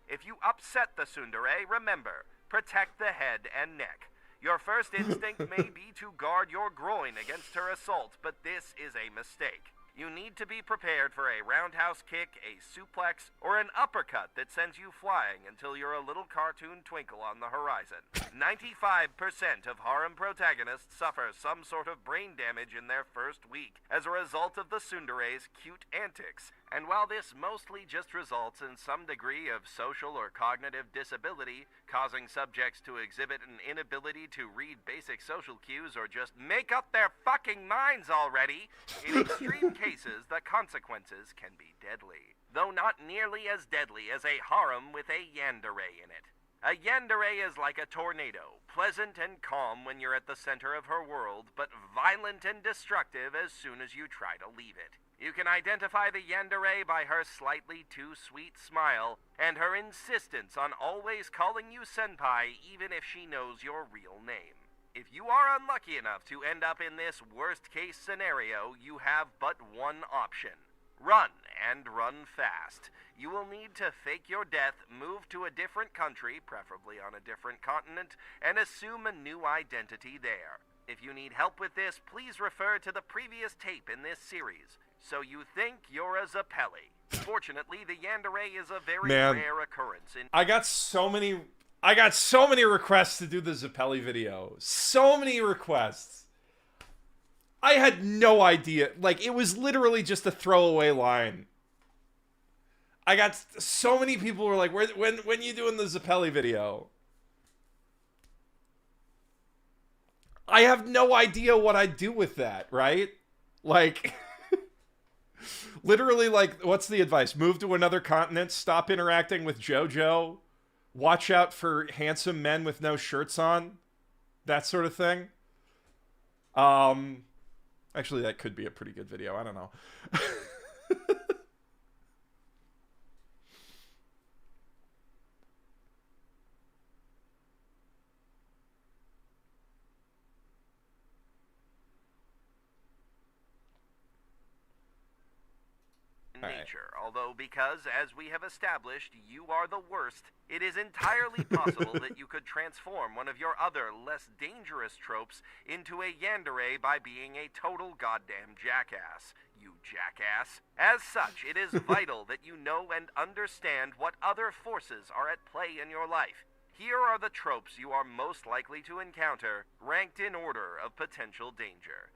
If you upset the tsundere, remember, protect the head and neck. Your first instinct may be to guard your groin against her assault, but this is a mistake. You need to be prepared for a roundhouse kick, a suplex, or an uppercut that sends you flying until you're a little cartoon twinkle on the horizon. 95% of harem protagonists suffer some sort of brain damage in their first week as a result of the tsundere's cute antics. And while this mostly just results in some degree of social or cognitive disability, causing subjects to exhibit an inability to read basic social cues or just make up their fucking minds already, in extreme cases, the consequences can be deadly. Though not nearly as deadly as a harem with a yandere in it. A yandere is like a tornado, pleasant and calm when you're at the center of her world, but violent and destructive as soon as you try to leave it. You can identify the yandere by her slightly too sweet smile and her insistence on always calling you senpai even if she knows your real name. If you are unlucky enough to end up in this worst-case scenario, you have but one option. Run, and run fast. You will need to fake your death, move to a different country, preferably on a different continent, and assume a new identity there. If you need help with this, please refer to the previous tape in this series. So you think you're a Zeppeli. Fortunately, the yandere is a very rare occurrence in... I got so many requests to do the Zeppeli video. So many requests. I had no idea. Like, it was literally just a throwaway line. I got so many people were like, when you doing the Zeppeli video? I have no idea what I'd do with that, right? Like... Literally, like, what's the advice? Move to another continent, stop interacting with JoJo, watch out for handsome men with no shirts on, that sort of thing. Actually, that could be a pretty good video. I don't know. nature, although because, as we have established, you are the worst, it is entirely possible that you could transform one of your other, less dangerous tropes into a yandere by being a total goddamn jackass. You jackass. As such, it is vital that you know and understand what other forces are at play in your life. Here are the tropes you are most likely to encounter, ranked in order of potential danger.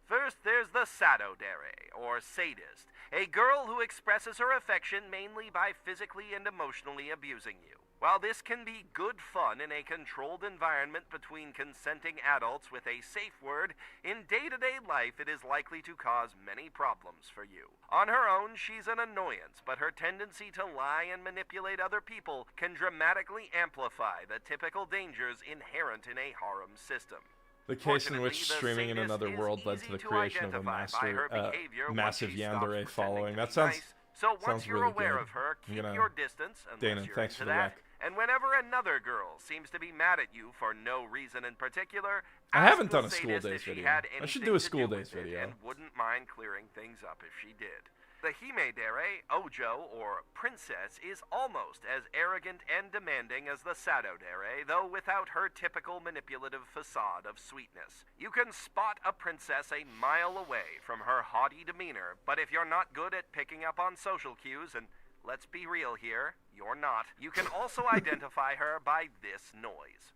First, there's the sadodere, or sadist, a girl who expresses her affection mainly by physically and emotionally abusing you. While this can be good fun in a controlled environment between consenting adults with a safe word, in day-to-day life it is likely to cause many problems for you. On her own, she's an annoyance, but her tendency to lie and manipulate other people can dramatically amplify the typical dangers inherent in a harem system. The case in which streaming in another world led to the creation of a massive yandere following. That sounds so once sounds you're really aware good. of her, keep I'm gonna, your distance unless Dana, you're thanks into for the that, rec. And whenever another girl seems to be mad at you for no reason in particular, I ask haven't the done a school sadist days if she video. had I should anything do a to school do days with it video. and wouldn't mind clearing things up if she did. The Himedere, Ojo, or princess is almost as arrogant and demanding as the Sadodere, though without her typical manipulative facade of sweetness. You can spot a princess a mile away from her haughty demeanor, but if you're not good at picking up on social cues, and let's be real here, you're not, you can also identify her by this noise.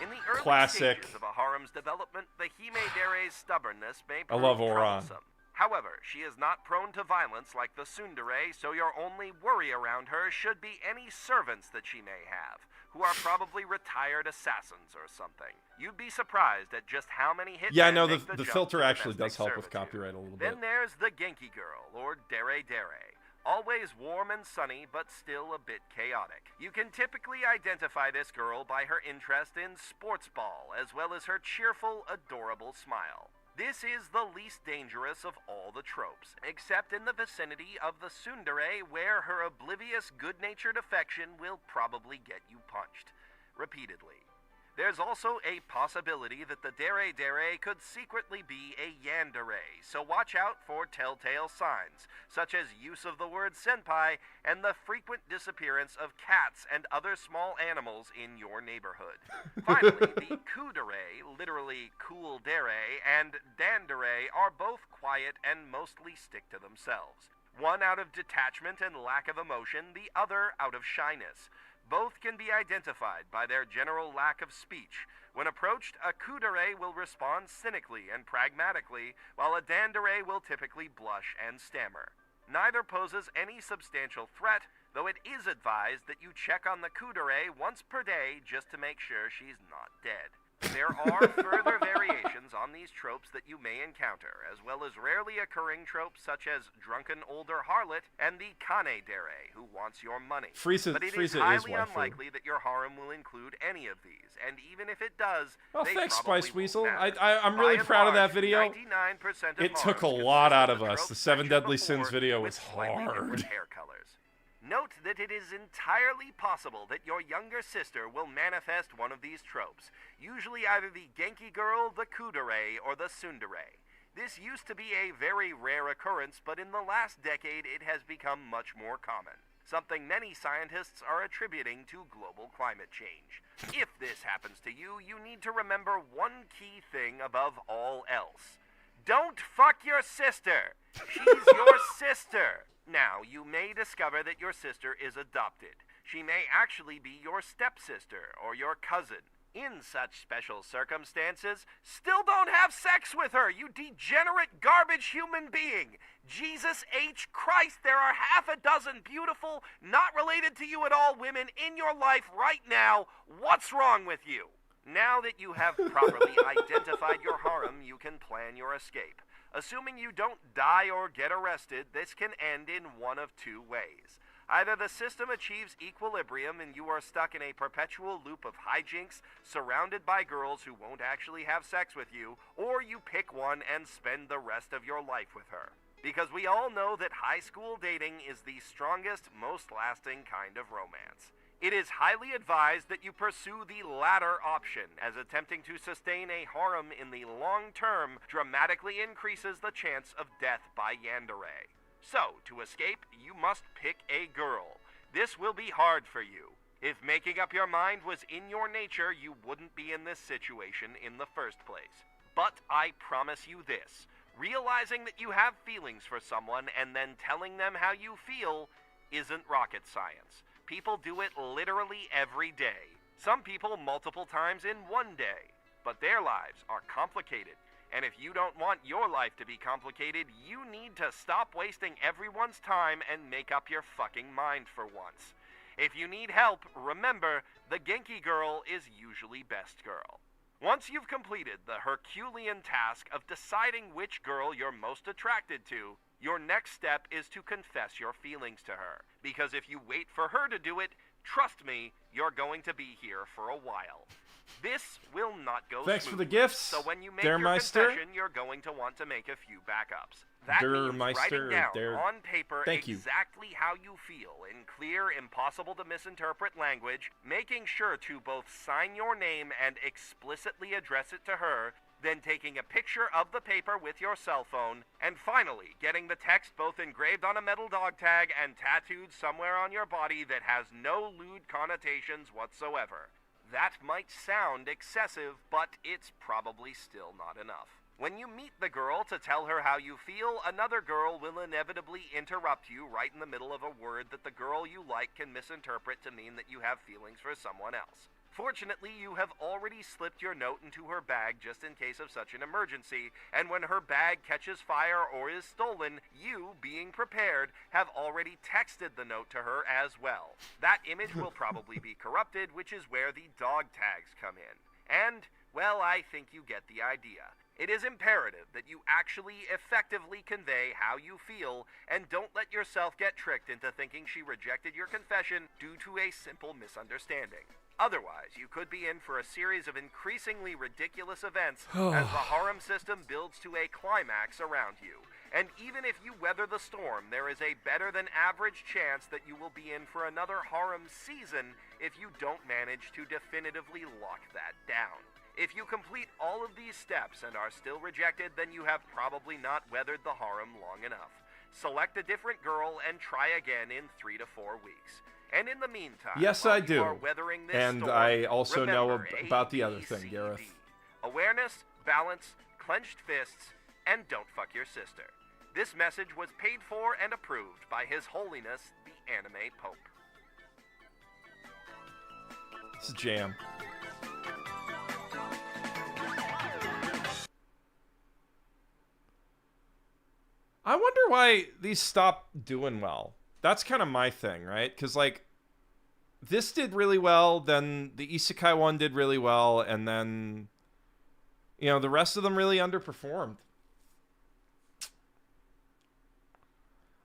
In the early Classic. stages of a harem's development, the Himedere's stubbornness may I prove love Oran. troublesome. However, she is not prone to violence like the tsundere, so your only worry around her should be any servants that she may have, who are probably retired assassins or something. You'd be surprised at just how many hit Yeah, men no, make the jump filter to actually does domestic help with servitude. copyright a little Then bit. there's the Genki Girl, or Dere Dere. Always warm and sunny, but still a bit chaotic. You can typically identify this girl by her interest in sports ball, as well as her cheerful, adorable smile. This is the least dangerous of all the tropes, except in the vicinity of the tsundere, where her oblivious, good-natured affection will probably get you punched. Repeatedly. There's also a possibility that the Dere Dere could secretly be a yandere, so watch out for telltale signs, such as use of the word senpai and the frequent disappearance of cats and other small animals in your neighborhood. Finally, the kudere, literally cool dere, and dandere are both quiet and mostly stick to themselves. One out of detachment and lack of emotion, the other out of shyness. Both can be identified by their general lack of speech. When approached, a kudere will respond cynically and pragmatically, while a dandere will typically blush and stammer. Neither poses any substantial threat, though it is advised that you check on the kudere once per day just to make sure she's not dead. There are further variations on these tropes that you may encounter, as well as rarely occurring tropes such as drunken older harlot and the kane-dere, who wants your money. Frieza But it is is highly waifu. unlikely that your harem will include any of these, and even if it does, Oh, they thanks, probably Spice won't Weasel. matter. I'm By really and proud of that large, video. 99% of It took a harems lot consist out of of the us. tropes The Seven mentioned Deadly Sins before, video with was slightly hard. different hair colors. Note that it is entirely possible that your younger sister will manifest one of these tropes, usually either the Genki Girl, the kudere, or the tsundere. This used to be a very rare occurrence, but in the last decade it has become much more common, something many scientists are attributing to global climate change. If this happens to you, you need to remember one key thing above all else. Don't fuck your sister! She's your sister! Now, you may discover that your sister is adopted. She may actually be your stepsister or your cousin. In such special circumstances, still don't have sex with her, you degenerate garbage human being! Jesus H. Christ, there are half a dozen beautiful, not related to you at all women in your life right now. What's wrong with you? Now that you have properly identified your harem, you can plan your escape. Assuming you don't die or get arrested, this can end in one of two ways. Either the system achieves equilibrium and you are stuck in a perpetual loop of hijinks surrounded by girls who won't actually have sex with you, or you pick one and spend the rest of your life with her. Because we all know that high school dating is the strongest, most lasting kind of romance. It is highly advised that you pursue the latter option, as attempting to sustain a harem in the long term dramatically increases the chance of death by yandere. So, to escape, you must pick a girl. This will be hard for you. If making up your mind was in your nature, you wouldn't be in this situation in the first place. But I promise you this, realizing that you have feelings for someone and then telling them how you feel isn't rocket science. People do it literally every day. Some people multiple times in one day. But their lives are complicated. And if you don't want your life to be complicated, you need to stop wasting everyone's time and make up your fucking mind for once. If you need help, remember, the Genki Girl is usually best girl. Once you've completed the Herculean task of deciding which girl you're most attracted to, your next step is to confess your feelings to her. Because if you wait for her to do it, trust me, you're going to be here for a while. This will not go Thanks for smoothly, the gifts, so when you make Der your Meister. confession, you're going to want to make a few backups. That Der means Meister, writing down Der- on paper Thank you. exactly how you feel in clear, impossible to misinterpret language, making sure to both sign your name and explicitly address it to her, then taking a picture of the paper with your cell phone, and finally getting the text both engraved on a metal dog tag and tattooed somewhere on your body that has no lewd connotations whatsoever. That might sound excessive, but it's probably still not enough. When you meet the girl to tell her how you feel, another girl will inevitably interrupt you right in the middle of a word that the girl you like can misinterpret to mean that you have feelings for someone else. Fortunately, you have already slipped your note into her bag just in case of such an emergency, and when her bag catches fire or is stolen, you, being prepared, have already texted the note to her as well. That image will probably be corrupted, which is where the dog tags come in. And, well, I think you get the idea. It is imperative that you actually effectively convey how you feel, and don't let yourself get tricked into thinking she rejected your confession due to a simple misunderstanding. Otherwise, you could be in for a series of increasingly ridiculous events as the harem system builds to a climax around you. And even if you weather the storm, there is a better than average chance that you will be in for another harem season if you don't manage to definitively lock that down. If you complete all of these steps and are still rejected, then you have probably not weathered the harem long enough. Select a different girl and try again in 3 to 4 weeks. And in the meantime, Yes, while I you do. are weathering this And storm, I also know remember about the A, other B, thing, C, Gareth. D. Awareness, balance, clenched fists, and don't fuck your sister. This message was paid for and approved by His Holiness the Anime Pope. This is jam. I wonder why these stopped doing well. That's kind of my thing, right? Because, like, this did really well, then the Isekai one did really well, and then, you know, the rest of them really underperformed.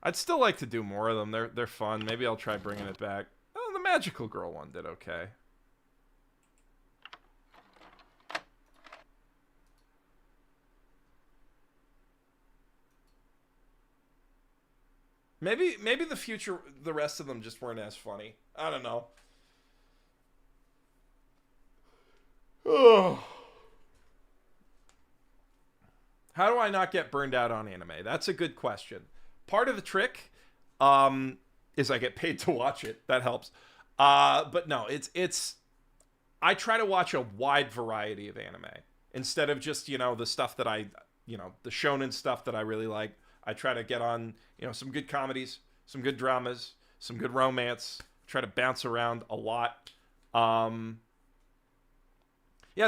I'd still like to do more of them. They're fun. Maybe I'll try bringing it back. Oh, the Magical Girl one did okay. Maybe the future, the rest of them just weren't as funny. I don't know. Oh. How do I not get burned out on anime? That's a good question. Part of the trick is I get paid to watch it. That helps. But no, it's I try to watch a wide variety of anime instead of just, you know, the stuff that I, you know, the shonen stuff that I really like. I try to get on, you know, some good comedies, some good dramas, some good romance. Try to bounce around a lot. Yeah,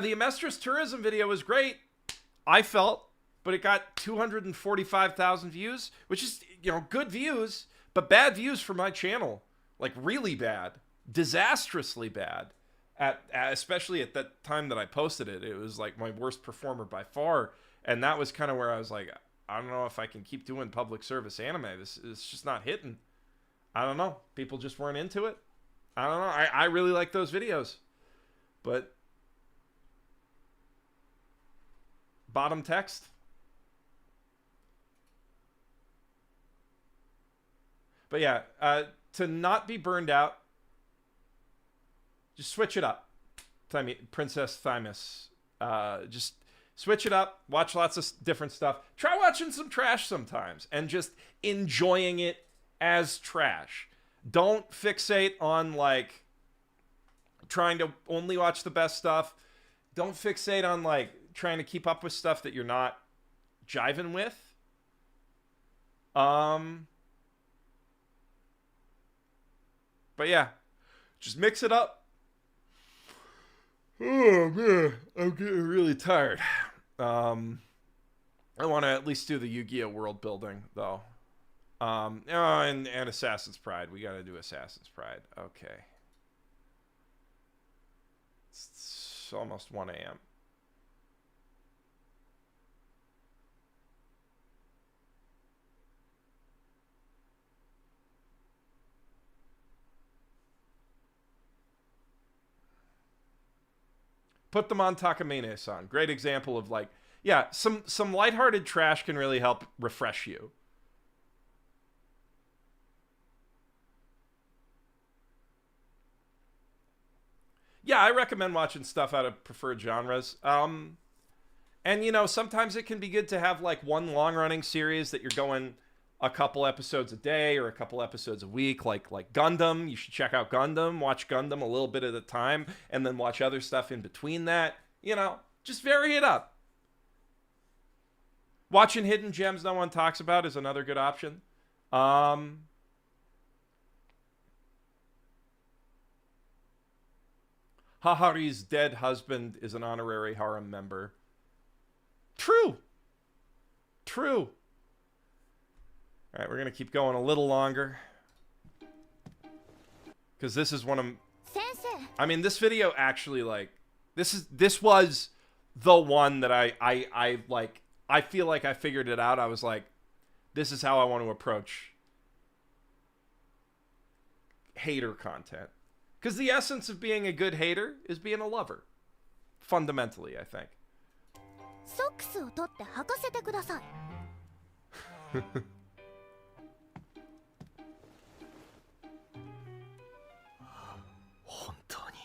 the Amestris tourism video was great, I felt, but it got 245,000 views, which is, you know, good views, but bad views for my channel. Like, really bad. Disastrously bad. Especially at that time that I posted it. It was, like, my worst performer by far. And that was kind of where I was like, I don't know if I can keep doing public service anime. This is just not hitting. I don't know. People just weren't into it. I don't know. I really like those videos. But bottom text. But yeah, to not be burned out, just switch it up. Princess Thymus. Just switch it up. Watch lots of different stuff. Try watching some trash sometimes and just enjoying it as trash. Don't fixate on, like, trying to only watch the best stuff. Don't fixate on, like, trying to keep up with stuff that you're not jiving with. But yeah, just mix it up. Oh man, I'm getting really tired. I want to at least do the Yu-Gi-Oh world building though. And Assassin's Pride. We got to do Assassin's Pride. Okay. It's almost 1 a.m. Put them on Takamine-san. Great example of like, yeah, some lighthearted trash can really help refresh you. Yeah, I recommend watching stuff out of preferred genres. And you know, sometimes it can be good to have like one long-running series that you're going a couple episodes a day or a couple episodes a week, like Gundam. You should check out Gundam, watch Gundam a little bit at a time, and then watch other stuff in between that. You know, just vary it up. Watching hidden gems no one talks about is another good option. Hahari's dead husband is an honorary harem member. True. All right, we're going to keep going a little longer. Because this is one of... I mean, this video actually, like... This was the one that I like... I feel like I figured it out. I was like, this is how I want to approach hater content. Because the essence of being a good hater is being a lover. Fundamentally, I think. ソックスを取って履かせてください。本当に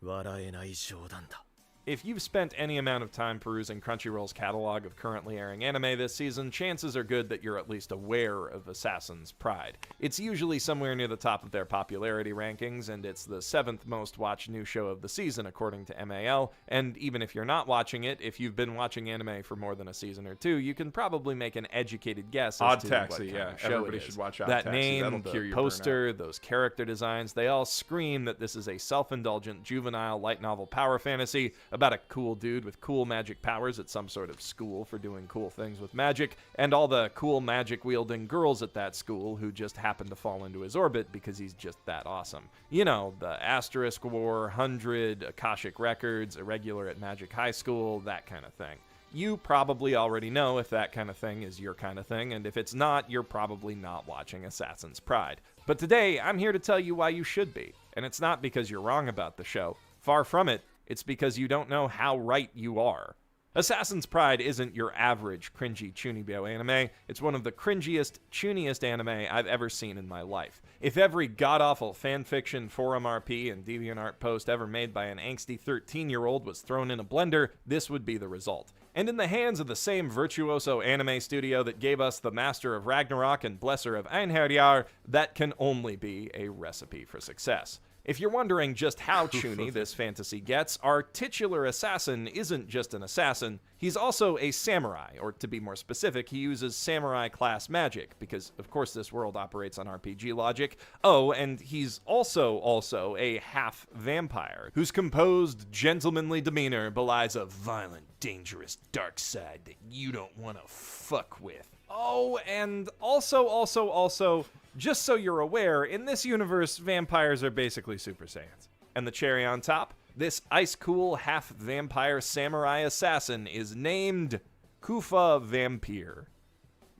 笑えない冗談だ。 If you've spent any amount of time perusing Crunchyroll's catalog of currently airing anime this season, chances are good that you're at least aware of Assassin's Pride. It's usually somewhere near the top of their popularity rankings, and it's the 7th most watched new show of the season, according to MAL. And even if you're not watching it, if you've been watching anime for more than a season or two, you can probably make an educated guess as Odd to Taxi, what kind yeah. of show Everybody it is. should watch Odd That Taxi. name, That'll cure the your poster, those character designs, they all scream that this is a self-indulgent, juvenile, light novel power fantasy about a cool dude with cool magic powers at some sort of school for doing cool things with magic, and all the cool magic-wielding girls at that school who just happen to fall into his orbit because he's just that awesome. You know, the Asterisk War, 100, Akashic Records, Irregular at Magic High School, that kind of thing. You probably already know if that kind of thing is your kind of thing, and if it's not, you're probably not watching Assassin's Pride. But today, I'm here to tell you why you should be, and it's not because you're wrong about the show. Far from it. It's because you don't know how right you are. Assassin's Pride isn't your average cringy chunibyo anime. It's one of the cringiest, chuniest anime I've ever seen in my life. If every god-awful fanfiction, forum RP, and DeviantArt post ever made by an angsty 13-year-old was thrown in a blender, this would be the result. And in the hands of the same virtuoso anime studio that gave us the Master of Ragnarok and Blesser of Einherjar, that can only be a recipe for success. If you're wondering just how chuny this fantasy gets, our titular assassin isn't just an assassin, he's also a samurai, or to be more specific, he uses samurai-class magic, because of course this world operates on RPG logic. Oh, and he's also a half-vampire, whose composed, gentlemanly demeanor belies a violent, dangerous dark side that you don't want to fuck with. Oh, and also, just so you're aware, in this universe, vampires are basically Super Saiyans. And the cherry on top, this ice-cool, half-vampire samurai assassin is named Kufa Vampire.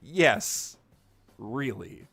Yes. Really.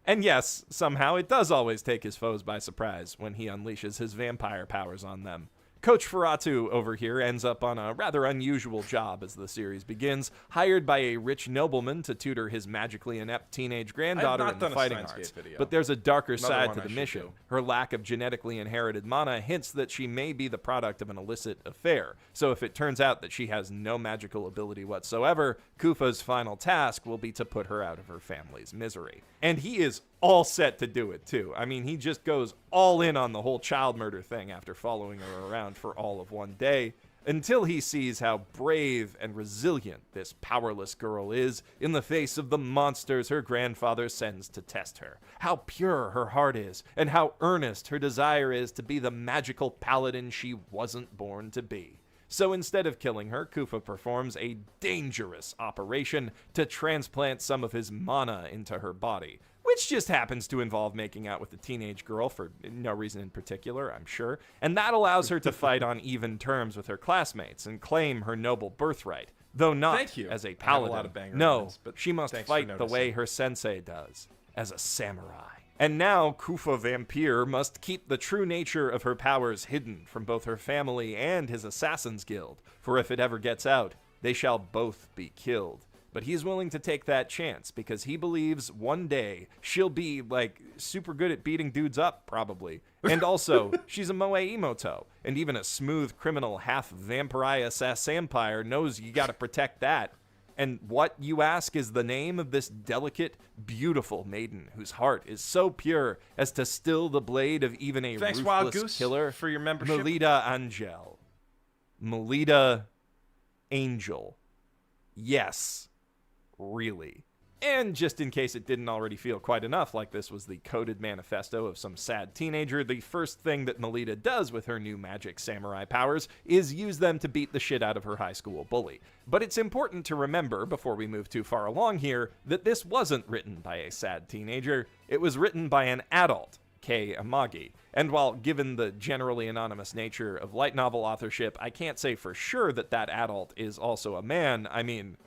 And yes, somehow it does always take his foes by surprise when he unleashes his vampire powers on them. Coach Ferratu over here ends up on a rather unusual job as the series begins, hired by a rich nobleman to tutor his magically inept teenage granddaughter in the fighting arts. But there's a darker side to the mission. Her lack of genetically inherited mana hints that she may be the product of an illicit affair. So if it turns out that she has no magical ability whatsoever, Kufa's final task will be to put her out of her family's misery. And he is all set to do it, too. I mean, he just goes all in on the whole child murder thing after following her around for all of one day, until he sees how brave and resilient this powerless girl is in the face of the monsters her grandfather sends to test her, how pure her heart is, and how earnest her desire is to be the magical paladin she wasn't born to be. So instead of killing her, Kufa performs a dangerous operation to transplant some of his mana into her body, which just happens to involve making out with a teenage girl for no reason in particular, I'm sure, and that allows her to fight on even terms with her classmates and claim her noble birthright, though not as a paladin. No, she must fight the way her sensei does, as a samurai. And now Kufa Vampire must keep the true nature of her powers hidden from both her family and his Assassin's Guild, for if it ever gets out, they shall both be killed. But he's willing to take that chance because he believes one day she'll be, like, super good at beating dudes up, probably. And also, she's a Moe Imoto, and even a smooth criminal half-vampire Sassampire knows you gotta protect that. And what, you ask, is the name of this delicate, beautiful maiden whose heart is so pure as to still the blade of even a Thanks, ruthless Wild Goose, killer? for your membership. Melita Angel. Melita Angel. Yes. Really. And just in case it didn't already feel quite enough like this was the coded manifesto of some sad teenager, the first thing that Melita does with her new magic samurai powers is use them to beat the shit out of her high school bully. But it's important to remember, before we move too far along here, that this wasn't written by a sad teenager. It was written by an adult, Kei Amagi. And while given the generally anonymous nature of light novel authorship, I can't say for sure that that adult is also a man. I mean,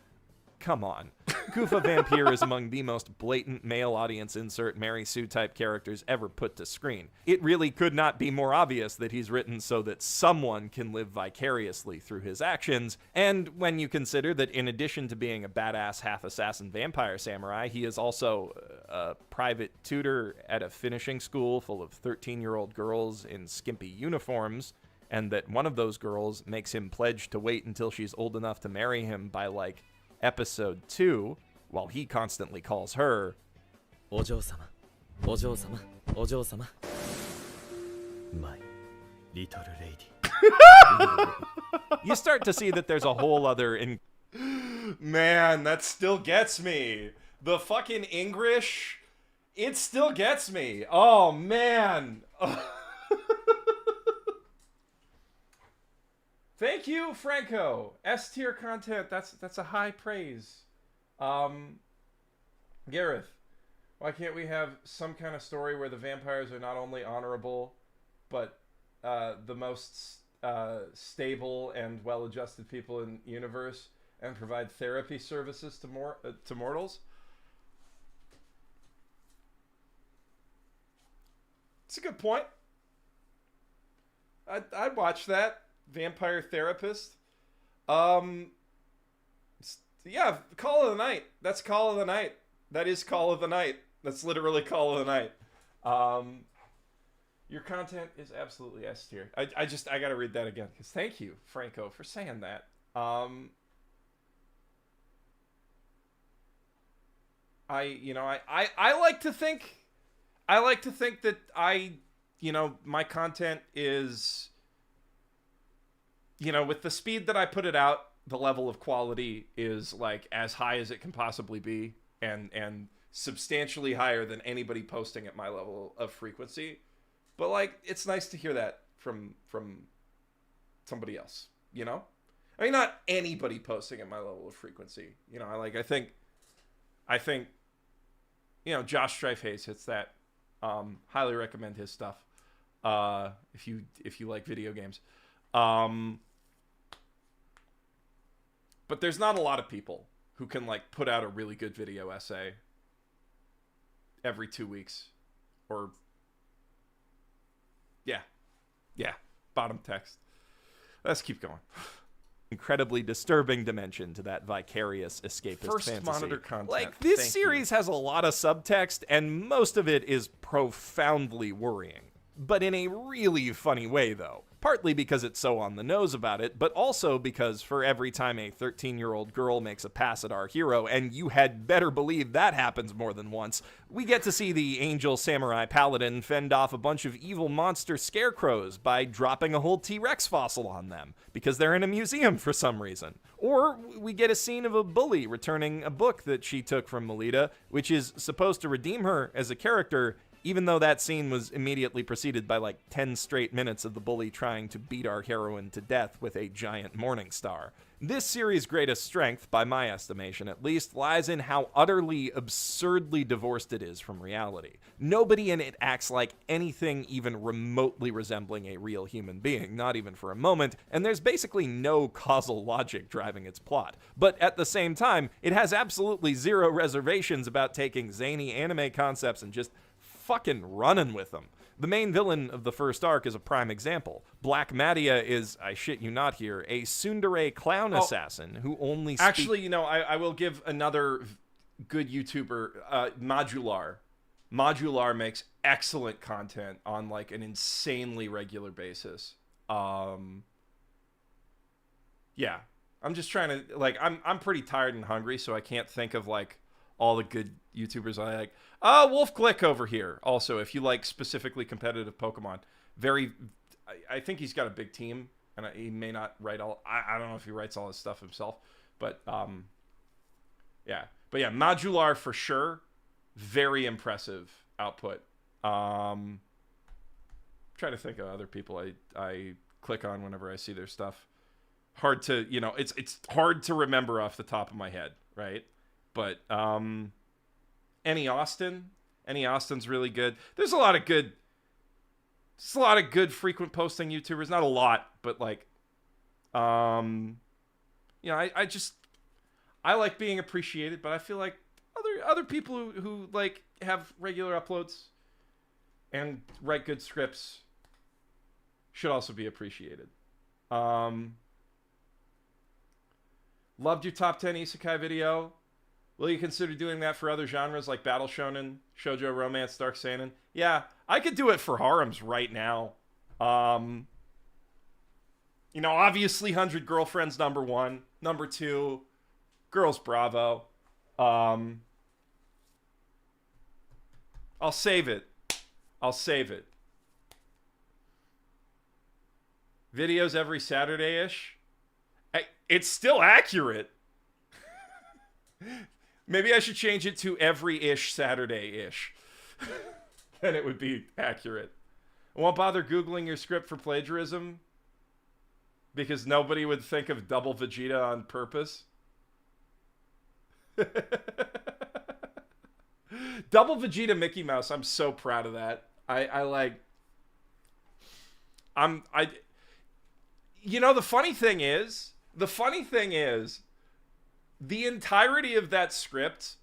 come on. Kufa Vampire is among the most blatant male audience insert Mary Sue type characters ever put to screen. It really could not be more obvious that he's written so that someone can live vicariously through his actions, and when you consider that in addition to being a badass half-assassin vampire samurai, he is also a private tutor at a finishing school full of 13-year-old girls in skimpy uniforms, and that one of those girls makes him pledge to wait until she's old enough to marry him by, like, episode 2, while he constantly calls her お嬢様、お嬢様、お嬢様。My little lady. You start to see that there's a whole other Man, that still gets me. The fucking English, it still gets me. Oh, man. Thank you, Franco. S tier content. That's a high praise. Gareth, why can't we have some kind of story where the vampires are not only honorable, but the most stable and well-adjusted people in the universe, and provide therapy services to mortals? It's a good point. I'd watch that. Vampire therapist. Yeah, call of the night. That's call of the night. That is call of the night. That's literally call of the night. Your content is absolutely S tier. I gotta read that again, because thank you, Franco, for saying that. I like to think that my content is, with the speed that I put it out, the level of quality is like as high as it can possibly be, and substantially higher than anybody posting at my level of frequency. But like, it's nice to hear that from somebody else, I mean, not anybody posting at my level of frequency. I think Josh Strife Hayes hits that. Highly recommend his stuff. If you like video games. But there's not a lot of people who can like put out a really good video essay every 2 weeks, or yeah, bottom text. Let's keep going. Incredibly disturbing dimension to that vicarious escapist First fantasy. monitor content. Like, this Thank series has a lot of subtext, and most of it is profoundly worrying. But in a really funny way, though. Partly because it's so on the nose about it, but also because for every time a 13-year-old girl makes a pass at our hero, and you had better believe that happens more than once, we get to see the angel samurai paladin fend off a bunch of evil monster scarecrows by dropping a whole T-Rex fossil on them, because they're in a museum for some reason. Or we get a scene of a bully returning a book that she took from Melita, which is supposed to redeem her as a character, even though that scene was immediately preceded by like 10 straight minutes of the bully trying to beat our heroine to death with a giant morning star. This series' greatest strength, by my estimation at least, lies in how utterly, absurdly divorced it is from reality. Nobody in it acts like anything even remotely resembling a real human being, not even for a moment, and there's basically no causal logic driving its plot. But at the same time, it has absolutely zero reservations about taking zany anime concepts and just fucking running with them. The main villain of the first arc is a prime example. Black Madia is, I shit you not here, a tsundere clown assassin who only Actually, you know, I will give another good YouTuber, Modular. Modular makes excellent content on like an insanely regular basis. Yeah. I'm just trying to like I'm pretty tired and hungry, so I can't think of like all the good YouTubers I like. Wolf Glick over here. Also, if you like specifically competitive Pokemon, I think he's got a big team, and he may not write all. I don't know if he writes all his stuff himself, but yeah. But yeah, Modular for sure. Very impressive output. Try to think of other people I click on whenever I see their stuff. Hard to, you know, it's hard to remember off the top of my head, right? But Any Austin's really good. There's a lot of good frequent posting YouTubers. Not a lot, but like you know, I like being appreciated, but I feel like other people who like have regular uploads and write good scripts should also be appreciated. Loved your top 10 isekai video. Will you consider doing that for other genres like Battle Shonen, Shoujo Romance, Dark Seinen? Yeah, I could do it for harems right now. You know, obviously 100 Girlfriends number 1. Number 2, Girls Bravo. I'll save it. Videos every Saturday-ish. It's still accurate. Maybe I should change it to every-ish Saturday-ish. Then it would be accurate. I won't bother Googling your script for plagiarism because nobody would think of double Vegeta on purpose. Double Vegeta Mickey Mouse. I'm so proud of that. You know, the funny thing is, the entirety of that script,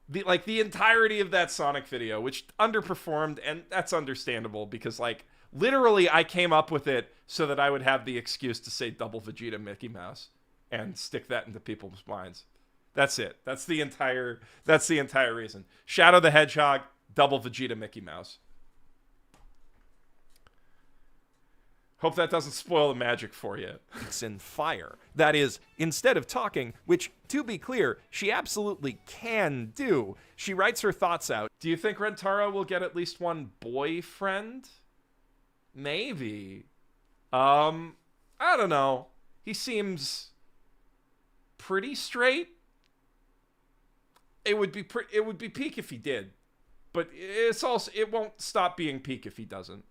the entirety of that Sonic video, which underperformed, and that's understandable because, like, literally I came up with it so that I would have the excuse to say double Vegeta Mickey Mouse and stick that into people's minds. That's it. That's the entire reason. Shadow the Hedgehog, double Vegeta Mickey Mouse. Hope that doesn't spoil the magic for you. It's in fire. That is, instead of talking, which, to be clear, she absolutely can do, she writes her thoughts out. Do you think Rentaro will get at least one boyfriend? Maybe. I don't know. He seems pretty straight. It would be peak if he did. But it won't stop being peak if he doesn't.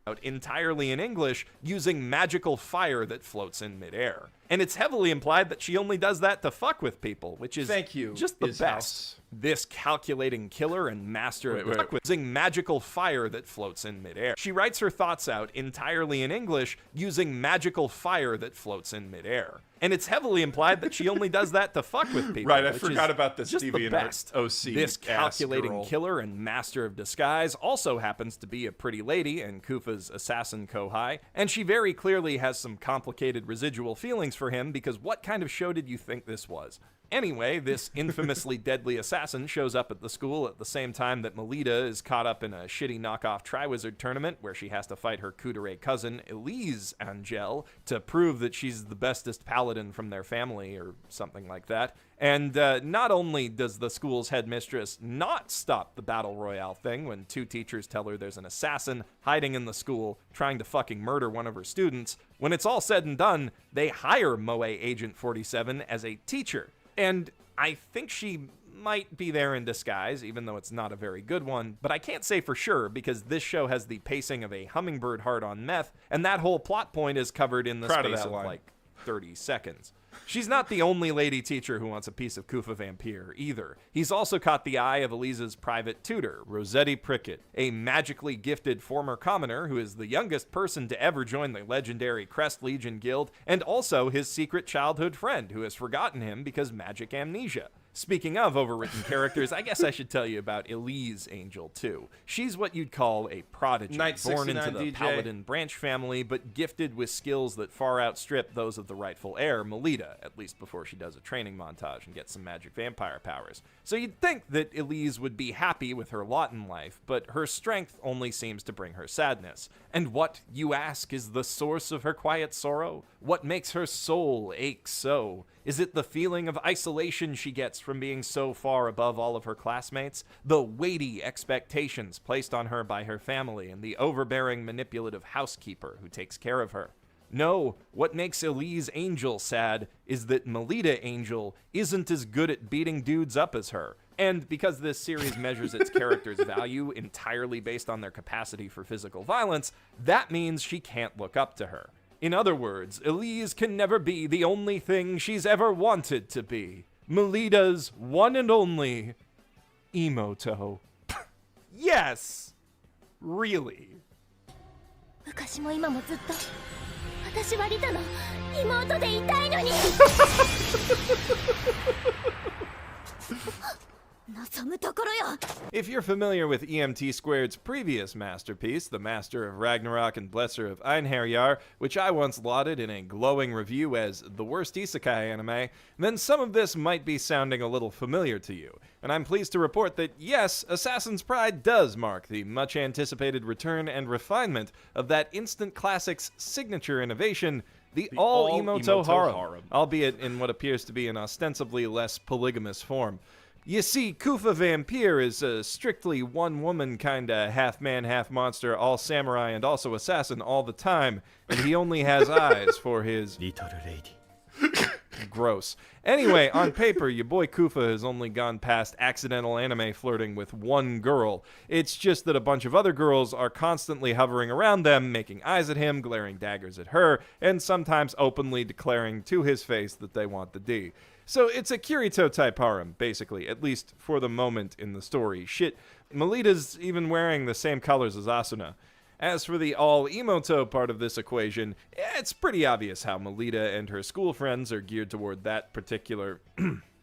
Out entirely in English using magical fire that floats in midair. And it's heavily implied that she only does that to fuck with people, which is just the best. House. This calculating killer and master of using magical fire that floats in midair. She writes her thoughts out entirely in English using magical fire that floats in midair. And it's heavily implied that she only does that to fuck with people. Right, I forgot about this just the best. OC. This calculating killer and master of disguise also happens to be a pretty lady and Kufa's assassin Kohai, and she very clearly has some complicated residual feelings for him because what kind of show did you think this was? Anyway, this infamously deadly assassin shows up at the school at the same time that Melita is caught up in a shitty knockoff Triwizard tournament where she has to fight her Kudere cousin, Elise Angel, to prove that she's the bestest paladin from their family or something like that. And not only does the school's headmistress not stop the battle royale thing when two teachers tell her there's an assassin hiding in the school trying to fucking murder one of her students, when it's all said and done, they hire Moe Agent 47 as a teacher. And I think she might be there in disguise, even though it's not a very good one, but I can't say for sure because this show has the pacing of a hummingbird heart on meth, and that whole plot point is covered in the space of like 30 seconds. She's not the only lady teacher who wants a piece of Kufa Vampire either. He's also caught the eye of Elisa's private tutor, Rossetti Prickett, a magically gifted former commoner who is the youngest person to ever join the legendary Crest Legion Guild, and also his secret childhood friend who has forgotten him because magic amnesia. Speaking of overwritten characters, I guess I should tell you about Elise Angel, too. She's what you'd call a prodigy, Night born into 69 the DJ. Paladin branch family, but gifted with skills that far outstrip those of the rightful heir, Melita, at least before she does a training montage and gets some magic vampire powers. So you'd think that Elise would be happy with her lot in life, but her strength only seems to bring her sadness. And what, you ask, is the source of her quiet sorrow? What makes her soul ache so? Is it the feeling of isolation she gets from being so far above all of her classmates? The weighty expectations placed on her by her family and the overbearing manipulative housekeeper who takes care of her? No, what makes Elise Angel sad is that Melita Angel isn't as good at beating dudes up as her. And because this series measures its characters' value entirely based on their capacity for physical violence, that means she can't look up to her. In other words, Elise can never be the only thing she's ever wanted to be. Melita's one and only Emoto. Yes! Really? 昔も今もずっと私はリタの妹でいたいのに望むところよ If you're familiar with EMT Squared's previous masterpiece, The Master of Ragnarok and Blesser of Einherjar, which I once lauded in a glowing review as the worst isekai anime, then some of this might be sounding a little familiar to you. And I'm pleased to report that, yes, Assassin's Pride does mark the much-anticipated return and refinement of that instant classic's signature innovation, the all-Emoto harem, albeit in what appears to be an ostensibly less polygamous form. You see, Kufa Vampire is a strictly one-woman kinda half-man, half-monster, all-samurai, and also assassin all the time, and he only has eyes for his... Little lady. Gross. Anyway, on paper, your boy Kufa has only gone past accidental anime flirting with one girl. It's just that a bunch of other girls are constantly hovering around them, making eyes at him, glaring daggers at her, and sometimes openly declaring to his face that they want the D. So it's a Kirito-type harem, basically, at least for the moment in the story. Shit, Melita's even wearing the same colors as Asuna. As for the all-Emoto part of this equation, it's pretty obvious how Melita and her school friends are geared toward that particular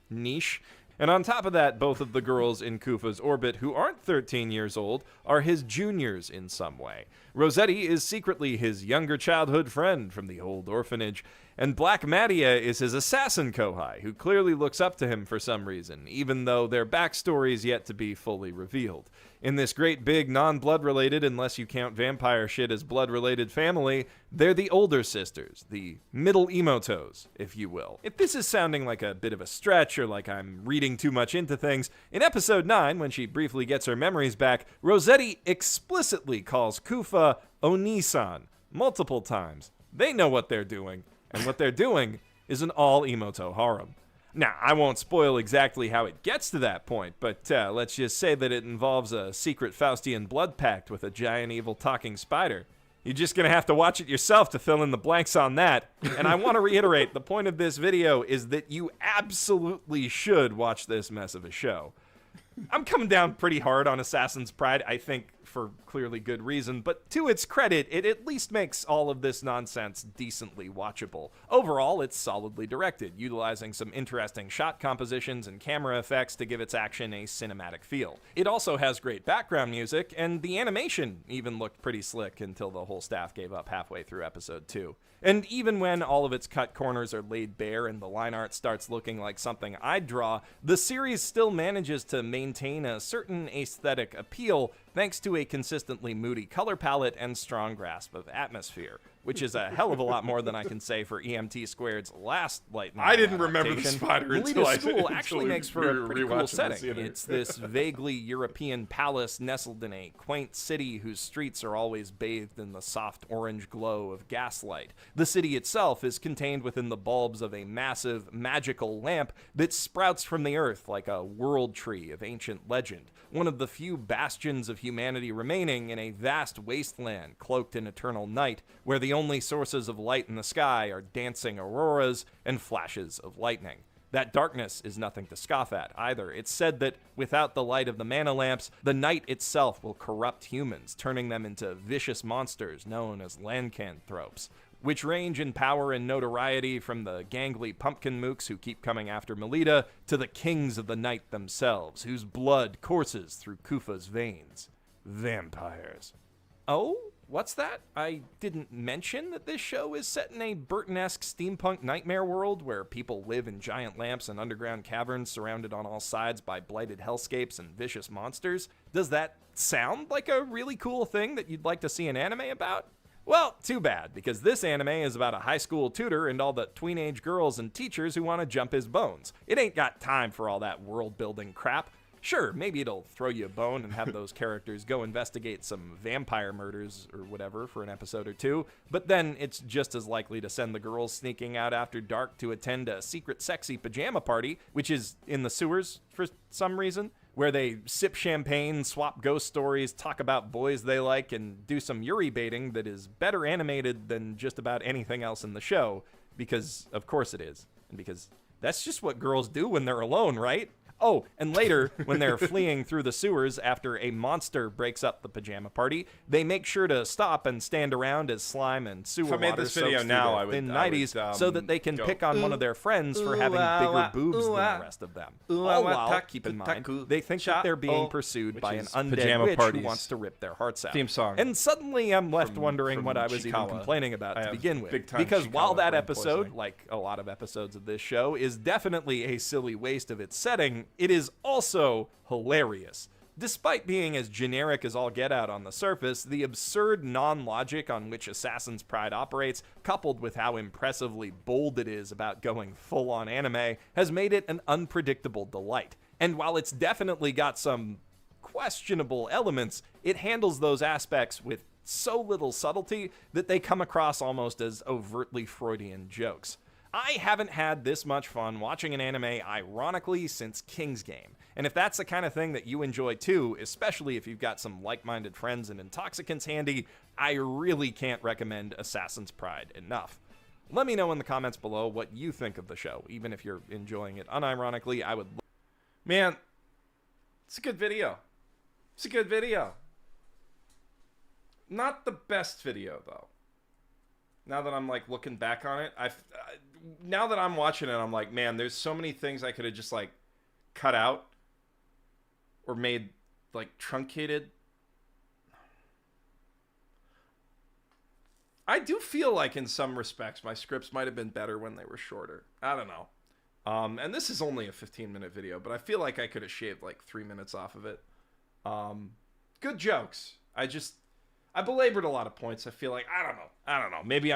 niche. And on top of that, both of the girls in Kufa's orbit who aren't 13 years old are his juniors in some way. Rossetti is secretly his younger childhood friend from the old orphanage, and Black Madia is his assassin kohai, who clearly looks up to him for some reason, even though their backstory is yet to be fully revealed. In this great big non-blood-related, unless you count vampire shit as blood-related family, they're the older sisters, the middle Emotos, if you will. If this is sounding like a bit of a stretch or like I'm reading too much into things, in episode 9, when she briefly gets her memories back, Rossetti explicitly calls Kufa Onisan multiple times. They know what they're doing, and what they're doing is an all-Emoto harem. Now, I won't spoil exactly how it gets to that point, but let's just say that it involves a secret Faustian blood pact with a giant evil talking spider. You're just going to have to watch it yourself to fill in the blanks on that. And I want to reiterate, the point of this video is that you absolutely should watch this mess of a show. I'm coming down pretty hard on Assassin's Pride, I think for clearly good reason, but to its credit, it at least makes all of this nonsense decently watchable. Overall, it's solidly directed, utilizing some interesting shot compositions and camera effects to give its action a cinematic feel. It also has great background music, and the animation even looked pretty slick until the whole staff gave up halfway through episode 2. And even when all of its cut corners are laid bare and the line art starts looking like something I'd draw, the series still manages to maintain a certain aesthetic appeal thanks to a consistently moody color palette and strong grasp of atmosphere, which is a hell of a lot more than I can say for EMT Squared's last light novel I didn't remember the spider until Melita's school until actually we makes for were a pretty cool rewatching setting. this, It's this vaguely European palace nestled in a quaint city whose streets are always bathed in the soft orange glow of gaslight. The city itself is contained within the bulbs of a massive, magical lamp that sprouts from the earth like a world tree of ancient legend, one of the few bastions of humanity remaining in a vast wasteland cloaked in eternal night, where the only sources of light in the sky are dancing auroras and flashes of lightning. That darkness is nothing to scoff at either. It's said that without the light of the mana lamps, the night itself will corrupt humans, turning them into vicious monsters known as Lancanthropes. which range in power and notoriety from the gangly pumpkin mooks who keep coming after Melita to the kings of the night themselves, whose blood courses through Kufa's veins. Vampires. Oh? What's that? I didn't mention that this show is set in a Burton-esque steampunk nightmare world where people live in giant lamps and underground caverns surrounded on all sides by blighted hellscapes and vicious monsters. Does that sound like a really cool thing that you'd like to see an anime about? Well, too bad, because this anime is about a high school tutor and all the tween-age girls and teachers who want to jump his bones. It ain't got time for all that world-building crap. Sure, maybe it'll throw you a bone and have those characters go investigate some vampire murders or whatever for an episode or two, but then it's just as likely to send the girls sneaking out after dark to attend a secret sexy pajama party, which is in the sewers for some reason, where they sip champagne, swap ghost stories, talk about boys they like, and do some Yuri baiting that is better animated than just about anything else in the show, because of course it is, and because that's just what girls do when they're alone, right? Oh, and later, when they're fleeing through the sewers after a monster breaks up the pajama party, they make sure to stop and stand around as slime and sewer water soaks through their thin nighties so that they can pick on one of their friends for having bigger boobs than the rest of them. All while, keep in mind, they think that they're being pursued by an undead witch who wants to rip their hearts out. Theme song. And suddenly I'm left wondering what I was even complaining about to begin with. Because while that episode, like a lot of episodes of this show, is definitely a silly waste of its setting, it is also hilarious. Despite being as generic as all get out on the surface, the absurd non-logic on which Assassin's Pride operates, coupled with how impressively bold it is about going full-on anime, has made it an unpredictable delight. And while it's definitely got some questionable elements, it handles those aspects with so little subtlety that they come across almost as overtly Freudian jokes. I haven't had this much fun watching an anime, ironically, since King's Game. And if that's the kind of thing that you enjoy too, especially if you've got some like-minded friends and intoxicants handy, I really can't recommend Assassin's Pride enough. Let me know in the comments below what you think of the show. Even if you're enjoying it unironically, I would... Man, it's a good video. It's a good video. Not the best video, though. Now that I'm like looking back on it, now that I'm watching it, I'm like, man, there's so many things I could have just like cut out or made like truncated. I do feel like in some respects my scripts might have been better when they were shorter. I don't know. And this is only a 15-minute video, but I feel like I could have shaved like 3 minutes off of it. Good jokes. I belabored a lot of points. I feel like I don't know. Maybe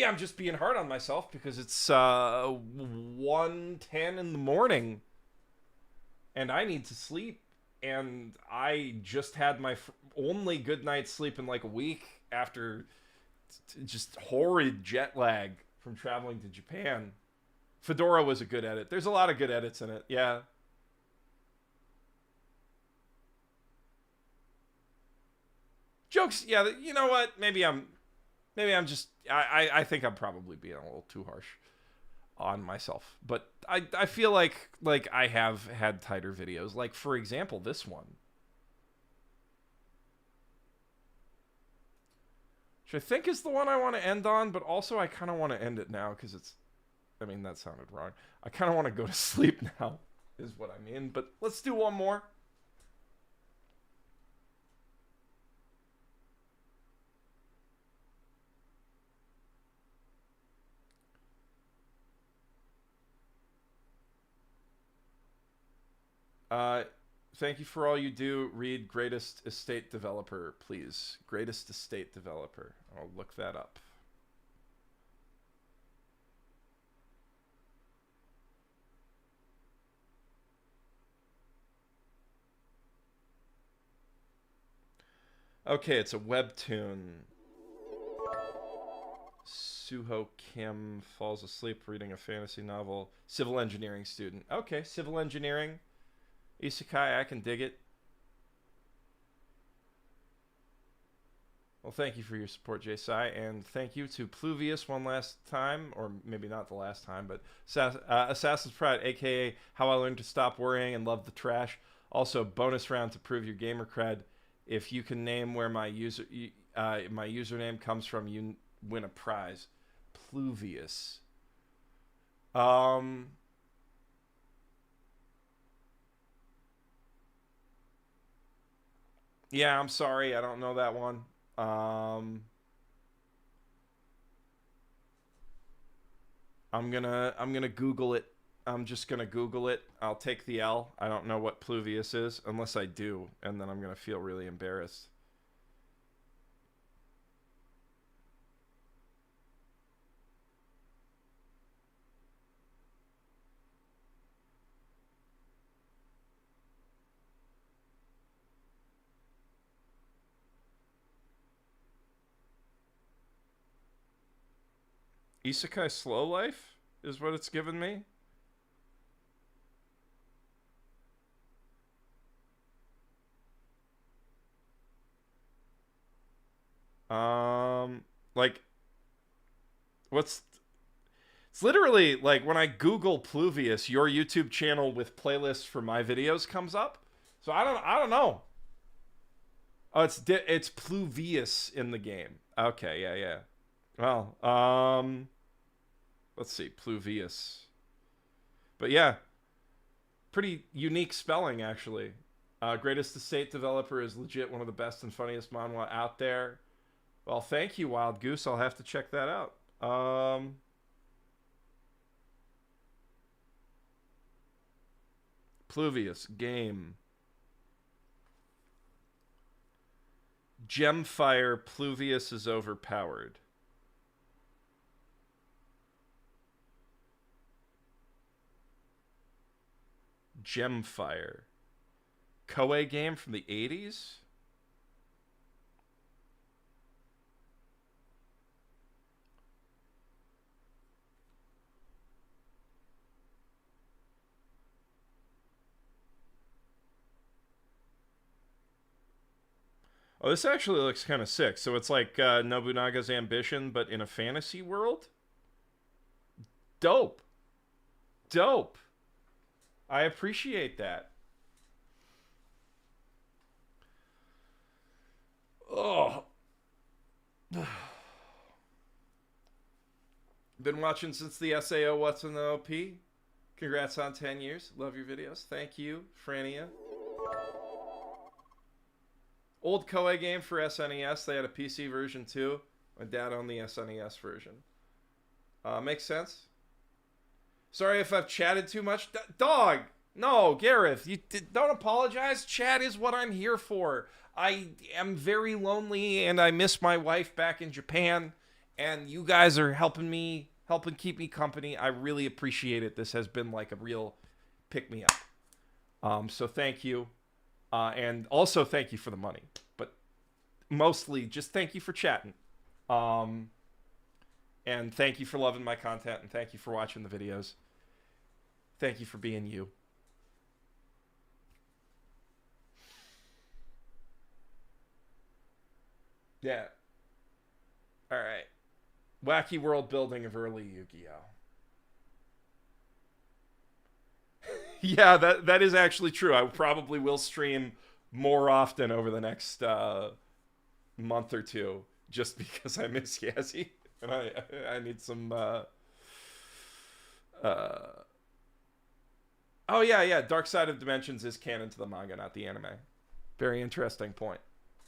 I'm just being hard on myself because it's 1:10 in the morning and I need to sleep, and I just had my only good night's sleep in like a week after just horrid jet lag from traveling to Japan. Fedora was a good edit. There's a lot of good edits in it. Yeah. Jokes, yeah, you know what? Maybe I'm just, I think I'm probably being a little too harsh on myself. But I feel like I have had tighter videos. Like, for example, this one. Which I think is the one I want to end on, but also I kind of want to end it now because it's, I mean, that sounded wrong. I kind of want to go to sleep now, is what I mean. But let's do one more. Thank you for all you do. Read Greatest Estate Developer, please. Greatest Estate Developer. I'll look that up. Okay, it's a webtoon. Suho Kim falls asleep reading a fantasy novel. Civil engineering student. Okay, civil engineering. Isekai, I can dig it. Well, thank you for your support, J-Sai, and thank you to Pluvius one last time, or maybe not the last time, but Assassin's Pride, aka How I Learned to Stop Worrying and Love the Trash. Also, bonus round to prove your gamer cred. If you can name where my username comes from, win a prize. Pluvius. Yeah, I'm sorry, I don't know that one. I'm gonna Google it. I'm just gonna Google it. I'll take the L. I don't know what Pluvius is, unless I do, and then I'm gonna feel really embarrassed. Isekai Slow Life is what it's given me. Like, what's... It's literally, like, when I Google Pluvius, your YouTube channel with playlists for my videos comes up. So I don't know. Oh, it's Pluvius in the game. Okay, yeah. Well, let's see, Pluvius. But yeah, pretty unique spelling, actually. Greatest Estate Developer is legit one of the best and funniest manhwa out there. Well, thank you, Wild Goose. I'll have to check that out. Pluvius, game. Gemfire, Pluvius is overpowered. Gemfire. Koei game from the 80s? Oh, this actually looks kind of sick. So it's like Nobunaga's Ambition, but in a fantasy world? Dope. Dope. I appreciate that. Oh. Been watching since the SAO What's in the OP. Congrats on 10 years. Love your videos. Thank you, Frania. Old Koei game for SNES. They had a PC version too. My dad owned the SNES version. Makes sense. Sorry if I've chatted too much. Dog! No, Gareth, you don't apologize. Chat is what I'm here for. I am very lonely and I miss my wife back in Japan. And you guys are helping keep me company. I really appreciate it. This has been like a real pick-me-up. So thank you. And also thank you for the money. But mostly just thank you for chatting. And thank you for loving my content. And thank you for watching the videos. Thank you for being you. Yeah. All right. Wacky world building of early Yu-Gi-Oh! Yeah, that is actually true. I probably will stream more often over the next month or two, just because I miss Yazzie and I need some. Oh yeah. Dark Side of Dimensions is canon to the manga, not the anime. Very interesting point.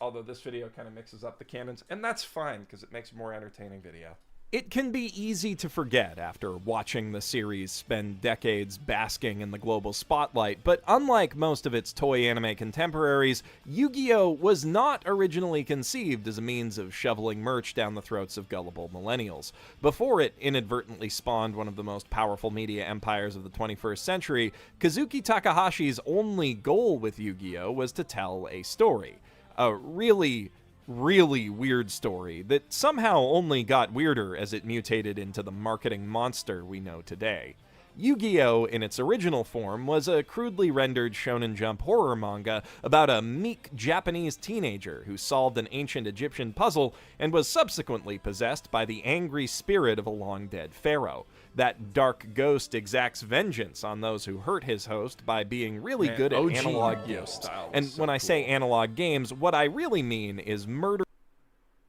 Although this video kind of mixes up the canons, and that's fine because it makes a more entertaining video. It can be easy to forget after watching the series spend decades basking in the global spotlight, but unlike most of its toy anime contemporaries, Yu-Gi-Oh! Was not originally conceived as a means of shoveling merch down the throats of gullible millennials. Before it inadvertently spawned one of the most powerful media empires of the 21st century, Kazuki Takahashi's only goal with Yu-Gi-Oh! Was to tell a story. A really weird story that somehow only got weirder as it mutated into the marketing monster we know today. Yu-Gi-Oh! In its original form was a crudely rendered Shonen Jump horror manga about a meek Japanese teenager who solved an ancient Egyptian puzzle and was subsequently possessed by the angry spirit of a long-dead pharaoh. That dark ghost exacts vengeance on those who hurt his host by being really good at analog games. And when I say analog games, what I really mean is murder.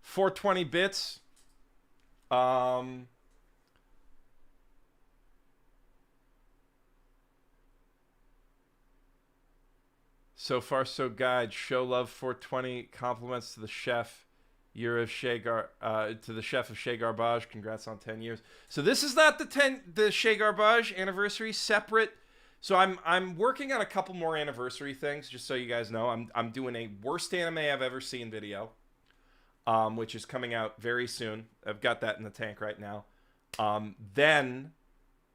420 bits. So far, so good. Show love 420. Compliments to the chef. Year of Shea to the chef of Shea Garbage. Congrats on 10 years. So this is not the Shea Garbage anniversary. Separate. So I'm working on a couple more anniversary things. Just so you guys know, I'm doing a worst anime I've ever seen video, which is coming out very soon. I've got that in the tank right now. Then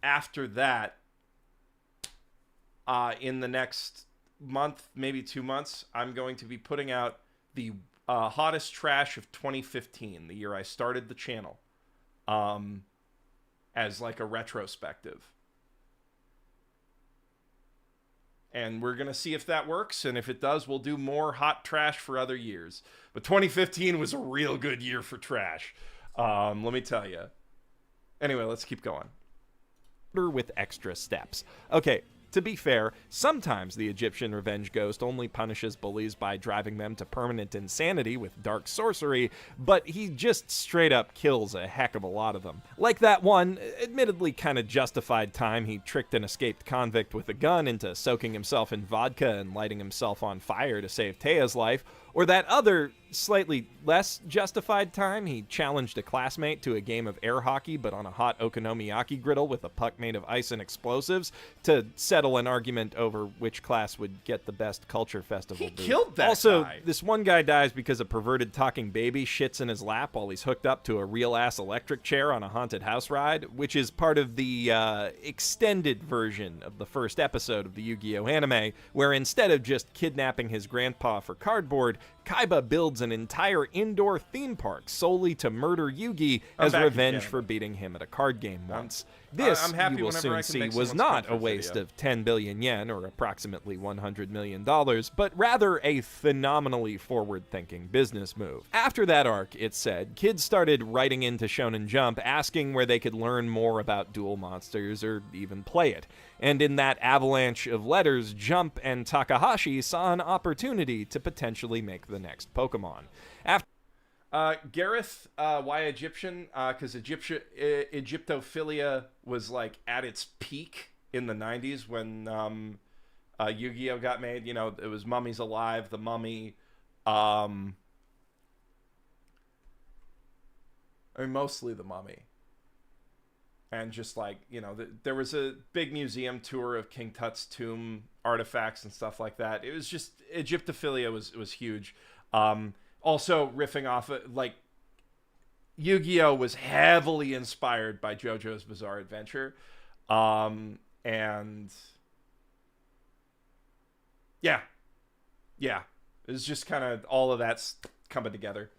after that, in the next month, maybe 2 months, I'm going to be putting out the hottest trash of 2015, the year I started the channel, as like a retrospective. And we're going to see if that works, and if it does, we'll do more hot trash for other years. But 2015 was a real good year for trash, let me tell you. Anyway, let's keep going. With extra steps. Okay, to be fair, sometimes the Egyptian revenge ghost only punishes bullies by driving them to permanent insanity with dark sorcery, but he just straight up kills a heck of a lot of them. Like that one, admittedly kind of justified time he tricked an escaped convict with a gun into soaking himself in vodka and lighting himself on fire to save Teia's life, or that other, slightly less justified time he challenged a classmate to a game of air hockey but on a hot okonomiyaki griddle with a puck made of ice and explosives to settle an argument over which class would get the best culture festival booth. Killed that Also, guy. this one guy dies because a perverted talking baby shits in his lap while he's hooked up to a real-ass electric chair on a haunted house ride, which is part of the extended version of the first episode of the Yu-Gi-Oh! Anime, where instead of just kidnapping his grandpa for cardboard, Kaiba builds an entire indoor theme park solely to murder Yugi as revenge for beating him at a card game once. This, I'm happy you will whenever I soon can see, make was someone's not a comfort waste video. of 10 billion yen, or approximately $100 million, but rather a phenomenally forward-thinking business move. After that arc, it said, kids started writing into Shonen Jump asking where they could learn more about Duel Monsters or even play it. And in that avalanche of letters, Jump and Takahashi saw an opportunity to potentially make the next Pokemon. After Gareth, why Egyptian? Because Egyptophilia was like at its peak in the 90s when Yu-Gi-Oh got made. You know, it was Mummies Alive, The Mummy. I mean, mostly The Mummy. And just like, you know, there was a big museum tour of King Tut's tomb artifacts and stuff like that. It was just, Egyptophilia was huge. Also riffing off of, like, Yu-Gi-Oh! Was heavily inspired by JoJo's Bizarre Adventure. And yeah. It was just kind of all of that's coming together.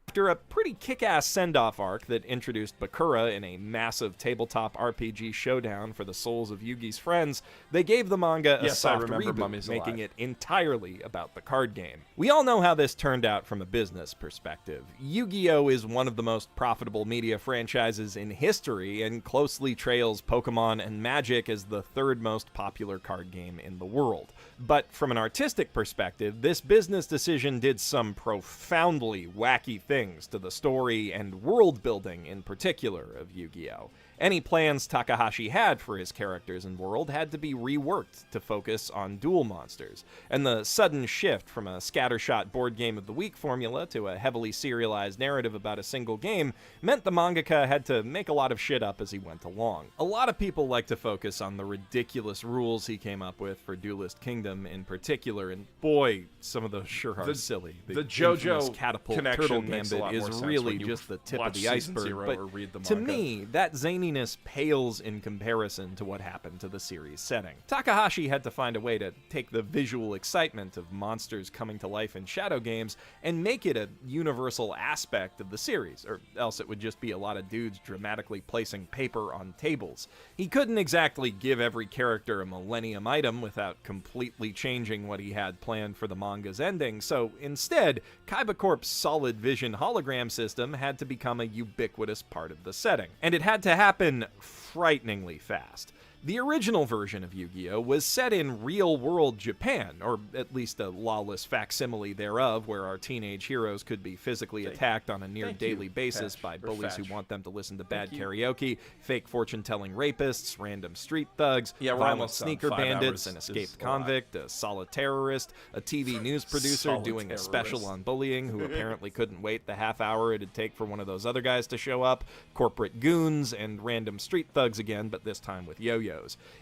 After a pretty kick-ass send-off arc that introduced Bakura in a massive tabletop RPG showdown for the souls of Yugi's friends, they gave the manga a soft reboot, making it entirely about the card game. We all know how this turned out from a business perspective. Yu-Gi-Oh! Is one of the most profitable media franchises in history and closely trails Pokemon and Magic as the third most popular card game in the world. But from an artistic perspective, this business decision did some profoundly wacky things to the story and world building in particular of Yu-Gi-Oh! Any plans Takahashi had for his characters and world had to be reworked to focus on duel monsters, and the sudden shift from a scattershot board game of the week formula to a heavily serialized narrative about a single game meant the mangaka had to make a lot of shit up as he went along. A lot of people like to focus on the ridiculous rules he came up with for Duelist Kingdom in particular, and boy, some of those sure are silly. The JoJo catapult connection turtle makes a gambit lot is more sense really when you just the tip of watch the Season iceberg, 0 but or read the to manga. me, that zaniness pales in comparison to what happened to the series setting. Takahashi had to find a way to take the visual excitement of monsters coming to life in shadow games and make it a universal aspect of the series, or else it would just be a lot of dudes dramatically placing paper on tables. He couldn't exactly give every character a Millennium item without completely changing what he had planned for the manga's ending, so instead, Kaiba Corp's solid vision hologram system had to become a ubiquitous part of the setting. And it had to happen frighteningly fast. The original version of Yu-Gi-Oh! Was set in real-world Japan, or at least a lawless facsimile thereof, where our teenage heroes could be physically attacked on a near-daily basis by bullies who want them to listen to bad karaoke, fake fortune-telling rapists, random street thugs, violent sneaker bandits, an escaped convict, a solid terrorist, a TV news producer doing a special on bullying who apparently couldn't wait the half hour it'd take for one of those other guys to show up, corporate goons, and random street thugs again, but this time with yo-yos.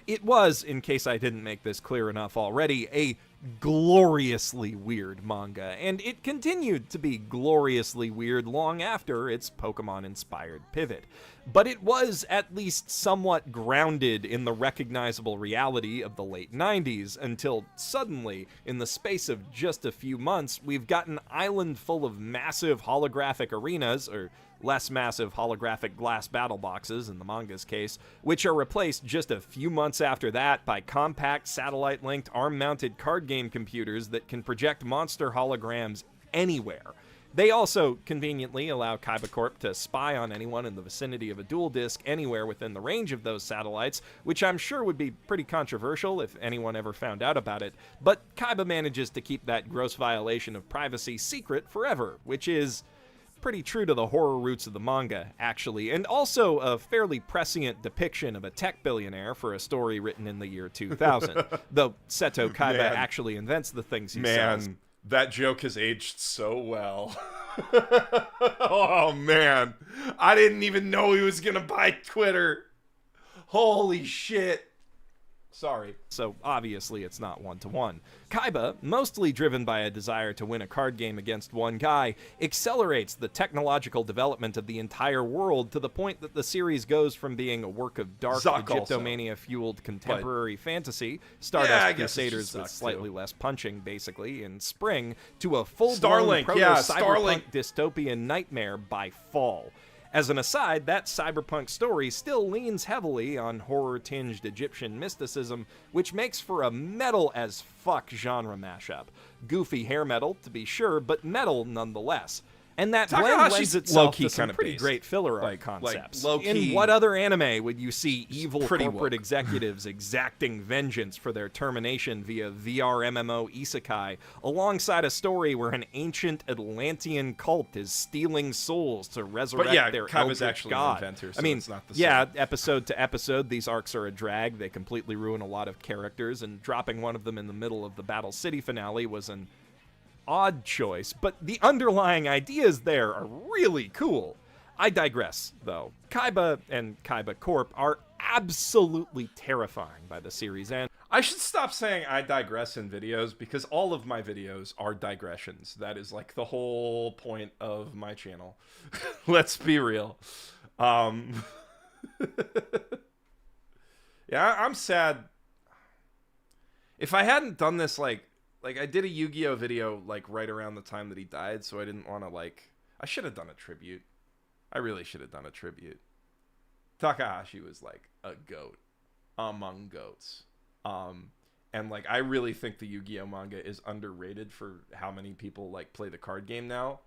It was, in case I didn't make this clear enough already, a gloriously weird manga, and it continued to be gloriously weird long after its Pokemon-inspired pivot. But it was at least somewhat grounded in the recognizable reality of the late 90s, until suddenly, in the space of just a few months, we've got an island full of massive holographic arenas, or less massive holographic glass battle boxes in the manga's case, which are replaced just a few months after that by compact satellite-linked arm-mounted card game computers that can project monster holograms anywhere. They also conveniently allow Kaiba Corp to spy on anyone in the vicinity of a dual disc anywhere within the range of those satellites, which I'm sure would be pretty controversial if anyone ever found out about it, but Kaiba manages to keep that gross violation of privacy secret forever, which is pretty true to the horror roots of the manga, actually, and also a fairly prescient depiction of a tech billionaire for a story written in the year 2000, though Seto Kaiba actually invents the things he says. Man, that joke has aged so well. Oh, man. I didn't even know he was going to buy Twitter. Holy shit. Sorry. So obviously it's not one-to-one. Kaiba, mostly driven by a desire to win a card game against one guy, accelerates the technological development of the entire world to the point that the series goes from being a work of dark Egyptomania-fueled contemporary fantasy, Stardust Crusaders with slightly less punching, basically, in spring, to a full-blown proto-cyberpunk dystopian nightmare by fall. As an aside, that cyberpunk story still leans heavily on horror-tinged Egyptian mysticism, which makes for a metal-as-fuck genre mashup. Goofy hair metal, to be sure, but metal nonetheless. And that blend lends itself to some pretty great filler arc concepts. In what other anime would you see evil corporate executives exacting vengeance for their termination via VR MMO isekai, alongside a story where an ancient Atlantean cult is stealing souls to resurrect their eldritch god? Inventor, so I mean, it's not the same. episode to episode, these arcs are a drag. They completely ruin a lot of characters, and dropping one of them in the middle of the Battle City finale was an odd choice, but the underlying ideas there are really cool. I digress, though. Kaiba and Kaiba Corp are absolutely terrifying by the series end. I should stop saying I digress in videos, because all of my videos are digressions. That is like the whole point of my channel. Let's be real. Yeah, I'm sad. If I hadn't done this, like I did a Yu-Gi-Oh video like right around the time that he died, so I didn't want to I should have done a tribute. I really should have done a tribute. Takahashi was like a goat among goats. And like I really think the Yu-Gi-Oh manga is underrated for how many people like play the card game now.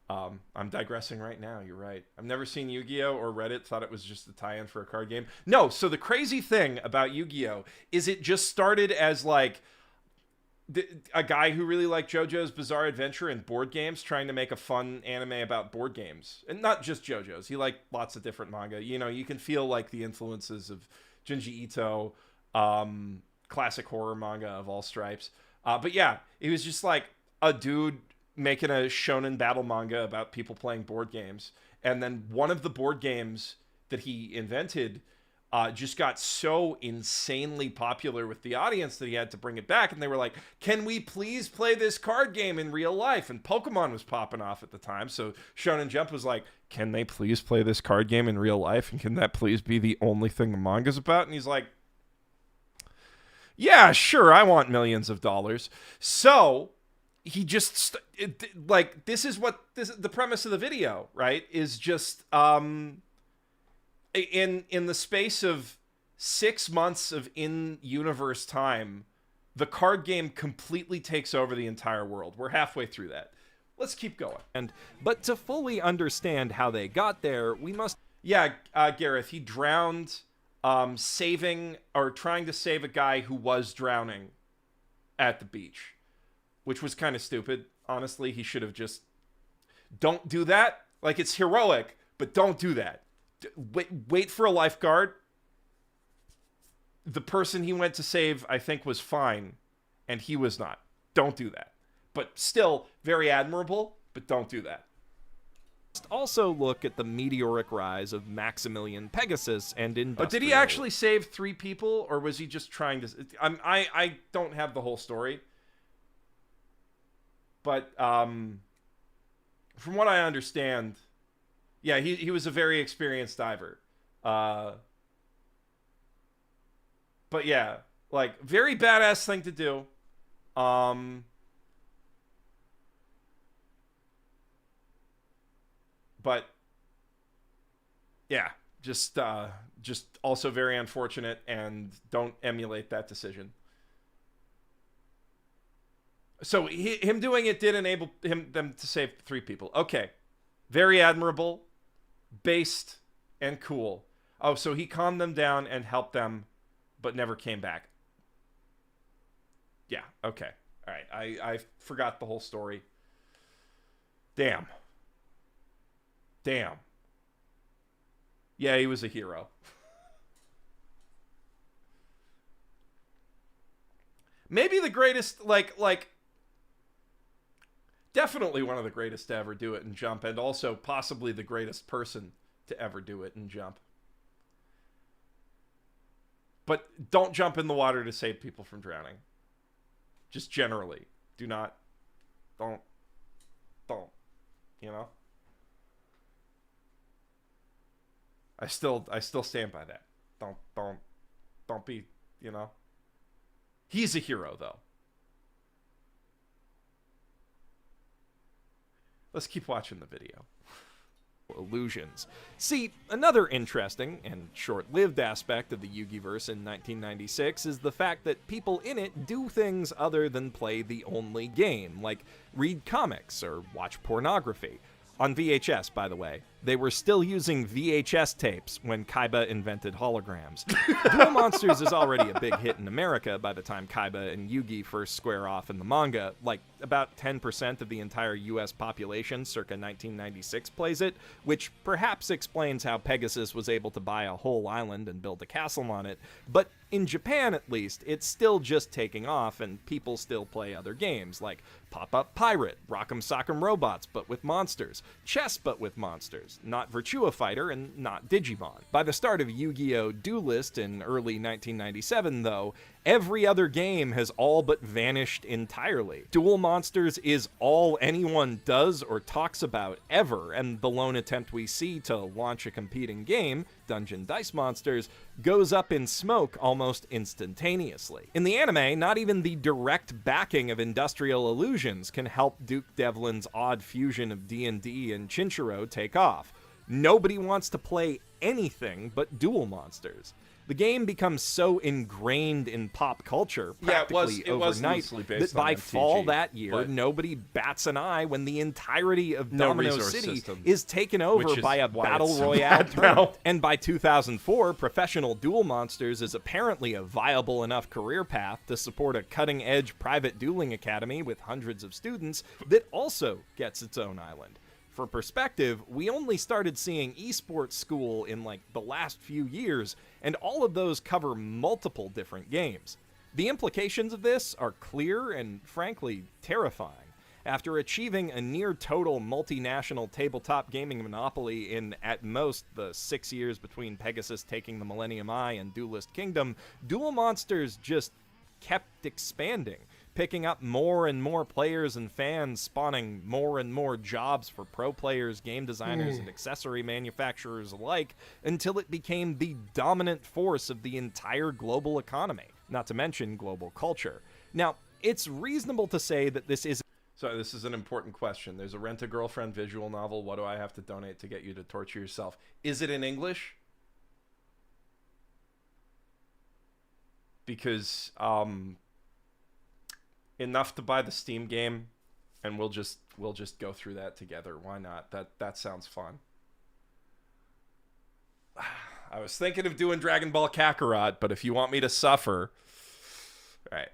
I'm digressing right now, you're right. I've never seen Yu-Gi-Oh or read it, thought it was just a tie-in for a card game. No, so the crazy thing about Yu-Gi-Oh is it just started as like a guy who really liked JoJo's Bizarre Adventure and board games, trying to make a fun anime about board games. And not just JoJo's. He liked lots of different manga. You know, you can feel like the influences of Junji Ito, classic horror manga of all stripes. But yeah, it was just like a dude making a shonen battle manga about people playing board games. And then one of the board games that he invented just got so insanely popular with the audience that he had to bring it back. And they were like, can we please play this card game in real life? And Pokemon was popping off at the time. So Shonen Jump was like, can they please play this card game in real life? And can that please be the only thing the manga's about? And he's like, yeah, sure, I want millions of dollars. So he just, this is the premise of the video, right? Is just, in the space of 6 months of in-universe time, the card game completely takes over the entire world. We're halfway through that. Let's keep going. But to fully understand how they got there, we must... Yeah, Gareth, he drowned saving or trying to save a guy who was drowning at the beach, which was kind of stupid. Honestly, he should have just, don't do that. Like, it's heroic, but don't do that. Wait for a lifeguard. The person he went to save, I think, was fine, and he was not. Don't do that. But still, very admirable, but don't do that. Also look at the meteoric rise of Maximilian Pegasus and Industrial. But did he actually save 3 people, or was he just trying to... I don't have the whole story. But from what I understand, yeah, he was a very experienced diver. But yeah, like, very badass thing to do. But yeah, just also very unfortunate, and don't emulate that decision. So him doing it did enable them to save 3 people. Okay, very admirable, based, and cool. Oh, so he calmed them down and helped them, but never came back. Yeah, okay. All right, I forgot the whole story. Damn. Yeah, he was a hero. Maybe the greatest, like definitely one of the greatest to ever do it in Jump, and also possibly the greatest person to ever do it in Jump. But don't jump in the water to save people from drowning. Just generally. Don't, you know? I still stand by that. Don't be, you know? He's a hero, though. Let's keep watching the video. Illusions. See, another interesting and short-lived aspect of the Yugiverse in 1996 is the fact that people in it do things other than play the only game, like read comics or watch pornography. On VHS, by the way. They were still using VHS tapes when Kaiba invented holograms. Duel Monsters is already a big hit in America by the time Kaiba and Yugi first square off in the manga. Like, about 10% of the entire US population circa 1996 plays it, which perhaps explains how Pegasus was able to buy a whole island and build a castle on it. But in Japan, at least, it's still just taking off, and people still play other games, like Pop-Up Pirate, Rock'em Sock'em Robots, but with monsters, chess, but with monsters, not Virtua Fighter, and not Digimon. By the start of Yu-Gi-Oh! Duelist in early 1997, though, every other game has all but vanished entirely. Duel Monsters is all anyone does or talks about ever, and the lone attempt we see to launch a competing game, Dungeon Dice Monsters, goes up in smoke almost instantaneously. In the anime, not even the direct backing of Industrial Illusions can help Duke Devlin's odd fusion of D&D and Chinchiro take off. Nobody wants to play anything but Duel Monsters. The game becomes so ingrained in pop culture practically overnight that by fall that year, nobody bats an eye when the entirety of Domino City is taken over by a battle royale tournament. And by 2004, professional Duel Monsters is apparently a viable enough career path to support a cutting-edge private dueling academy with hundreds of students that also gets its own island. For perspective, we only started seeing esports school in like the last few years, and all of those cover multiple different games. The implications of this are clear and frankly terrifying. After achieving a near-total multinational tabletop gaming monopoly in, at most, the 6 years between Pegasus taking the Millennium Eye and Duelist Kingdom, Duel Monsters just kept expanding, picking up more and more players and fans, spawning more and more jobs for pro players, game designers, and accessory manufacturers alike, until it became the dominant force of the entire global economy, not to mention global culture. Now, it's reasonable to say that this is... So this is an important question. There's a Rent-A-Girlfriend visual novel. What do I have to donate to get you to torture yourself? Is it in English? Because, enough to buy the Steam game, and we'll just go through that together. Why not? That sounds fun. I was thinking of doing Dragon Ball Kakarot, but if you want me to suffer, right.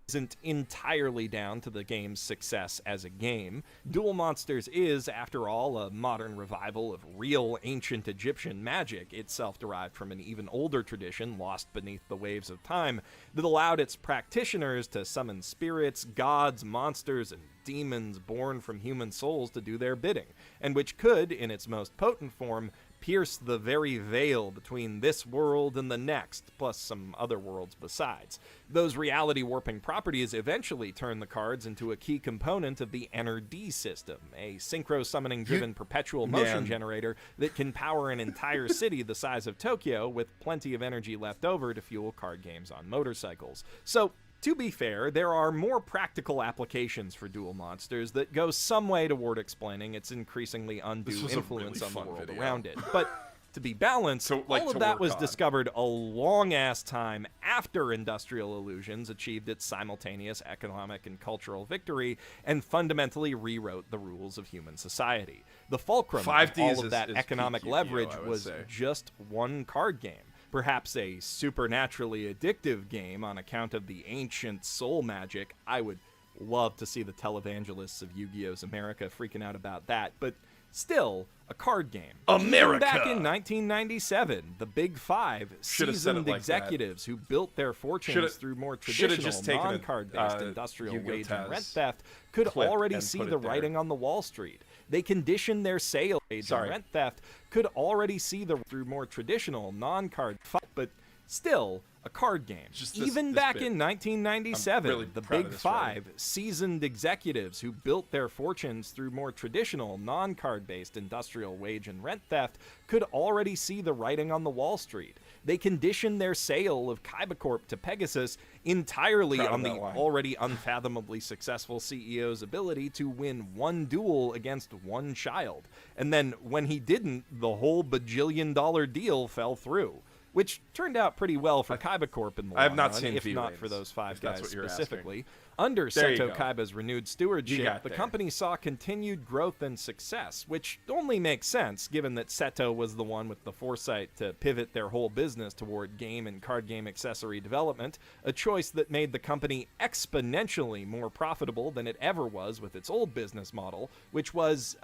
Isn't entirely down to the game's success as a game. Duel Monsters is, after all, a modern revival of real ancient Egyptian magic, itself derived from an even older tradition lost beneath the waves of time that allowed its practitioners to summon spirits, gods, monsters, and demons born from human souls to do their bidding, and which could, in its most potent form, pierce the very veil between this world and the next, plus some other worlds besides. Those reality warping properties eventually turn the cards into a key component of the Enter-D system, a synchro summoning driven perpetual motion generator that can power an entire city the size of Tokyo with plenty of energy left over to fuel card games on motorcycles. So, to be fair, there are more practical applications for Duel Monsters that go some way toward explaining its increasingly undue influence on the world around it. But to be balanced, all of that was discovered a long-ass time after Industrial Illusions achieved its simultaneous economic and cultural victory and fundamentally rewrote the rules of human society. The fulcrum of all of that economic leverage was just one card game. Perhaps a supernaturally addictive game on account of the ancient soul magic. I would love to see the televangelists of Yu-Gi-Oh's America freaking out about that, but still, a card game. Even back in 1997, the Big Five, seasoned executives who built their fortunes through more traditional, non-card-based industrial wage and rent theft could already see the writing on the Wall Street. They conditioned their sales and rent theft could already see the through more traditional, non-card but still a card game. Even back in 1997, the Big Five, seasoned executives who built their fortunes through more traditional, non-card-based industrial wage and rent theft could already see the writing on the Wall Street. They conditioned their sale of Kaiba Corp to Pegasus entirely on the already unfathomably successful CEO's ability to win one duel against one child. And then when he didn't, the whole bajillion-dollar deal fell through. Which turned out pretty well for Kaiba Corp in the long run, if not for those five guys specifically. Under Seto Kaiba's renewed stewardship, the company saw continued growth and success, which only makes sense given that Seto was the one with the foresight to pivot their whole business toward game and card game accessory development, a choice that made the company exponentially more profitable than it ever was with its old business model, which was,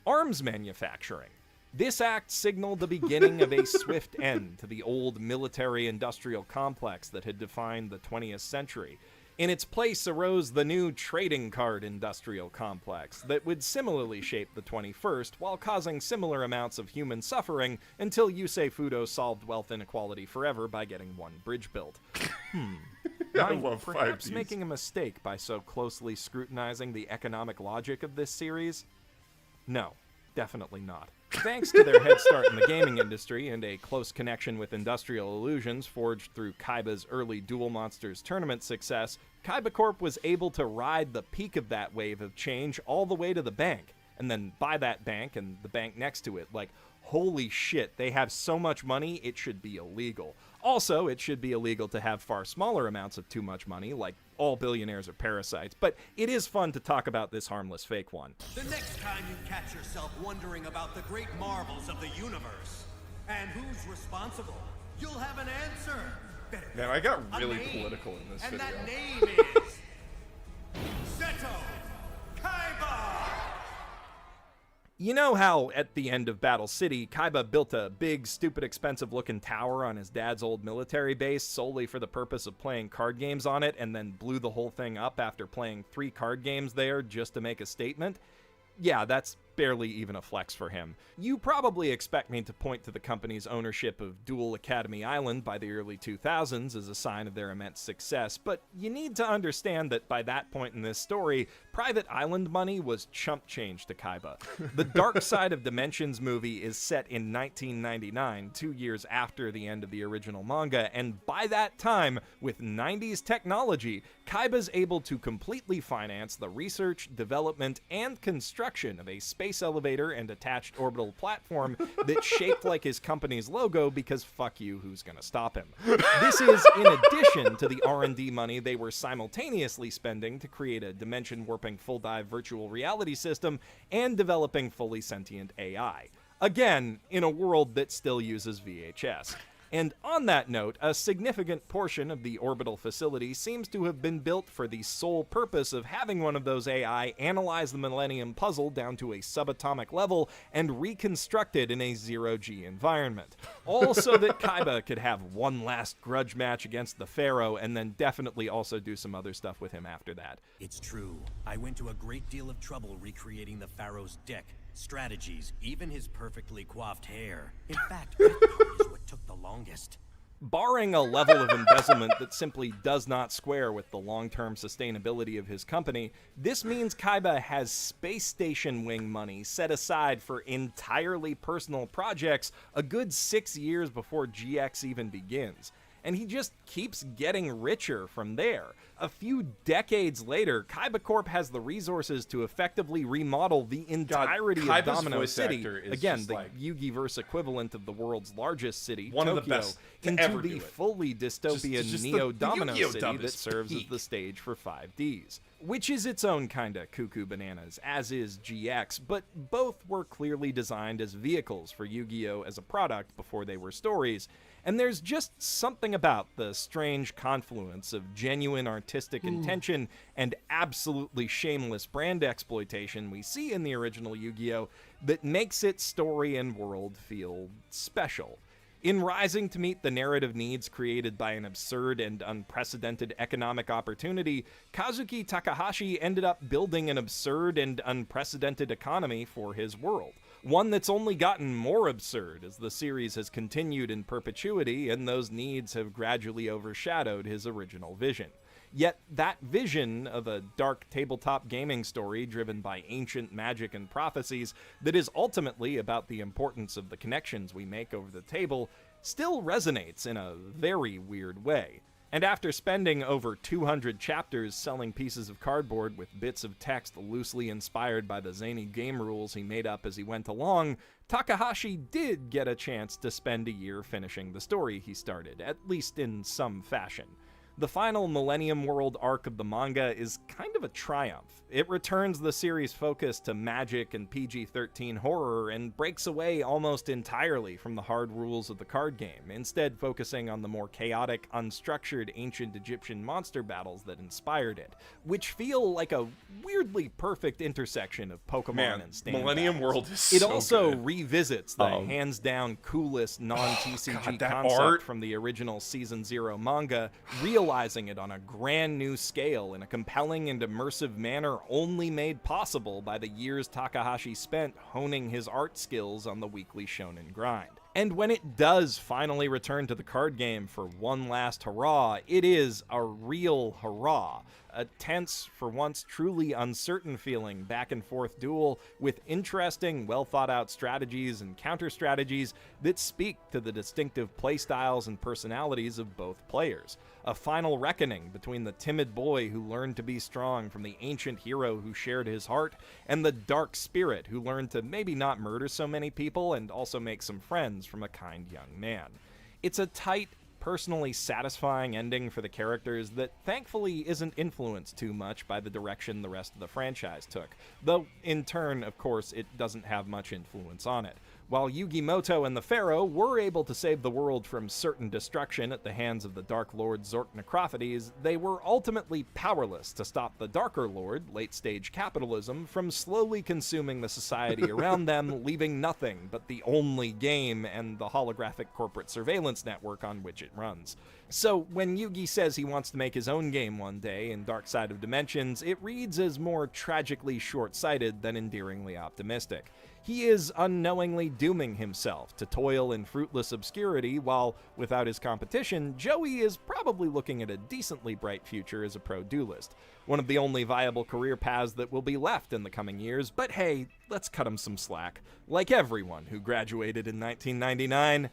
arms manufacturing. This act signaled the beginning of a swift end to the old military-industrial complex that had defined the 20th century. In its place arose the new trading card industrial complex that would similarly shape the 21st while causing similar amounts of human suffering until Yusei Fudo solved wealth inequality forever by getting one bridge built. I love perhaps making a mistake by so closely scrutinizing the economic logic of this series? No, definitely not. Thanks to their head start in the gaming industry and a close connection with Industrial Illusions forged through Kaiba's early Duel Monsters tournament success, Kaiba Corp was able to ride the peak of that wave of change all the way to the bank, and then buy that bank and the bank next to it. Like, holy shit, they have so much money, it should be illegal. Also, it should be illegal to have far smaller amounts of too much money, like all billionaires are parasites, but it is fun to talk about this harmless fake one. The next time you catch yourself wondering about the great marvels of the universe, and who's responsible, you'll have an answer. Man, I got really political in this video. And that name is Seto Kaiba! You know how, at the end of Battle City, Kaiba built a big, stupid, expensive-looking tower on his dad's old military base solely for the purpose of playing card games on it, and then blew the whole thing up after playing 3 card games there just to make a statement? Yeah, that's barely even a flex for him. You probably expect me to point to the company's ownership of Duel Academy Island by the early 2000s as a sign of their immense success, but you need to understand that by that point in this story, private island money was chump change to Kaiba. The Dark Side of Dimensions movie is set in 1999, 2 years after the end of the original manga, and by that time, with 90s technology, Kaiba's able to completely finance the research, development, and construction of a space elevator and attached orbital platform that's shaped like his company's logo because fuck you, who's gonna stop him? This is in addition to the R&D money they were simultaneously spending to create a dimension warping full dive virtual reality system and developing fully sentient AI. Again, in a world that still uses VHS. And on that note, a significant portion of the orbital facility seems to have been built for the sole purpose of having one of those AI analyze the Millennium Puzzle down to a subatomic level and reconstruct it in a zero-G environment. All so that Kaiba could have one last grudge match against the Pharaoh and then definitely also do some other stuff with him after that. It's true. I went to a great deal of trouble recreating the Pharaoh's deck, strategies, even his perfectly coiffed hair. In fact, that part is what took the longest. Barring a level of embezzlement that simply does not square with the long-term sustainability of his company, this means Kaiba has space station wing money set aside for entirely personal projects a good 6 years before GX even begins. And he just keeps getting richer from there. A few decades later, Kaiba Corp has the resources to effectively remodel the entirety of Domino City, again, the Yugiverse equivalent of the world's largest city, One Tokyo, of the best to into ever the do it. fully dystopian Just the Neo-Domino Yu-Gi-Oh City dub that is serves as peak. the stage for 5Ds. Which is its own kinda cuckoo bananas, as is GX, but both were clearly designed as vehicles for Yu-Gi-Oh! As a product before they were stories. And there's just something about the strange confluence of genuine artistic intention and absolutely shameless brand exploitation we see in the original Yu-Gi-Oh! That makes its story and world feel special. In rising to meet the narrative needs created by an absurd and unprecedented economic opportunity, Kazuki Takahashi ended up building an absurd and unprecedented economy for his world. One that's only gotten more absurd as the series has continued in perpetuity and those needs have gradually overshadowed his original vision. Yet that vision of a dark tabletop gaming story driven by ancient magic and prophecies that is ultimately about the importance of the connections we make over the table still resonates in a very weird way. And after spending over 200 chapters selling pieces of cardboard with bits of text loosely inspired by the zany game rules he made up as he went along, Takahashi did get a chance to spend a year finishing the story he started, at least in some fashion. The final Millennium World arc of the manga is kind of a triumph. It returns the series' focus to magic and PG-13 horror and breaks away almost entirely from the hard rules of the card game, instead focusing on the more chaotic, unstructured ancient Egyptian monster battles that inspired it, which feel like a weirdly perfect intersection of Pokemon and stand Millennium battles. World is It so also good. revisits the hands-down coolest non-TCG God, that concept art. from the original Season 0 manga, realizing it on a grand new scale in a compelling and immersive manner only made possible by the years Takahashi spent honing his art skills on the weekly shonen grind. And when it does finally return to the card game for one last hurrah, it is a real hurrah. A tense, for once truly uncertain feeling back and forth duel with interesting, well-thought-out strategies and counter-strategies that speak to the distinctive playstyles and personalities of both players. A final reckoning between the timid boy who learned to be strong from the ancient hero who shared his heart, and the dark spirit who learned to maybe not murder so many people and also make some friends from a kind young man. It's a tight, personally satisfying ending for the characters that thankfully isn't influenced too much by the direction the rest of the franchise took, though in turn, of course, it doesn't have much influence on it. While Yugimoto and the Pharaoh were able to save the world from certain destruction at the hands of the Dark Lord Zork Necrophates, they were ultimately powerless to stop the Darker Lord, late-stage capitalism, from slowly consuming the society around them, leaving nothing but the only game and the holographic corporate surveillance network on which it runs. So when Yugi says he wants to make his own game one day in Dark Side of Dimensions, it reads as more tragically short-sighted than endearingly optimistic. He is unknowingly dooming himself to toil in fruitless obscurity, while, without his competition, Joey is probably looking at a decently bright future as a pro duelist. One of the only viable career paths that will be left in the coming years, but hey, let's cut him some slack. Like everyone who graduated in 1999,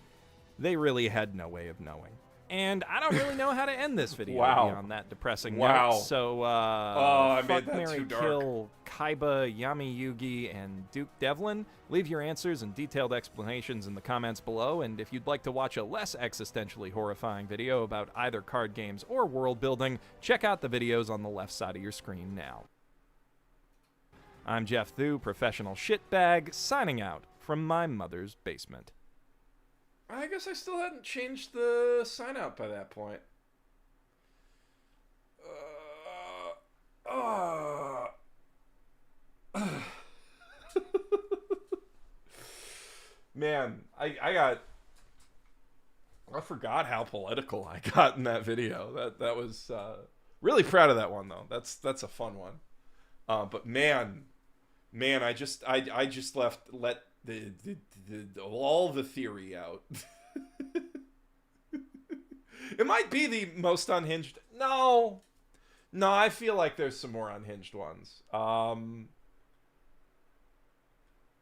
they really had no way of knowing. And I don't really know how to end this video beyond that depressing note. So, I fuck, made that marry, too dark. kill Kaiba, Yami Yugi, and Duke Devlin. Leave your answers and detailed explanations in the comments below, and if you'd like to watch a less existentially horrifying video about either card games or world building, check out the videos on the left side of your screen now. I'm Geoff Thew, professional shitbag, signing out from my mother's basement. I guess I still hadn't changed the sign out by that point. Man, I forgot how political I got in that video. That was really proud of that one though. That's a fun one. But man, I just let the all the theory out. It might be the most unhinged. No, I feel like there's some more unhinged ones.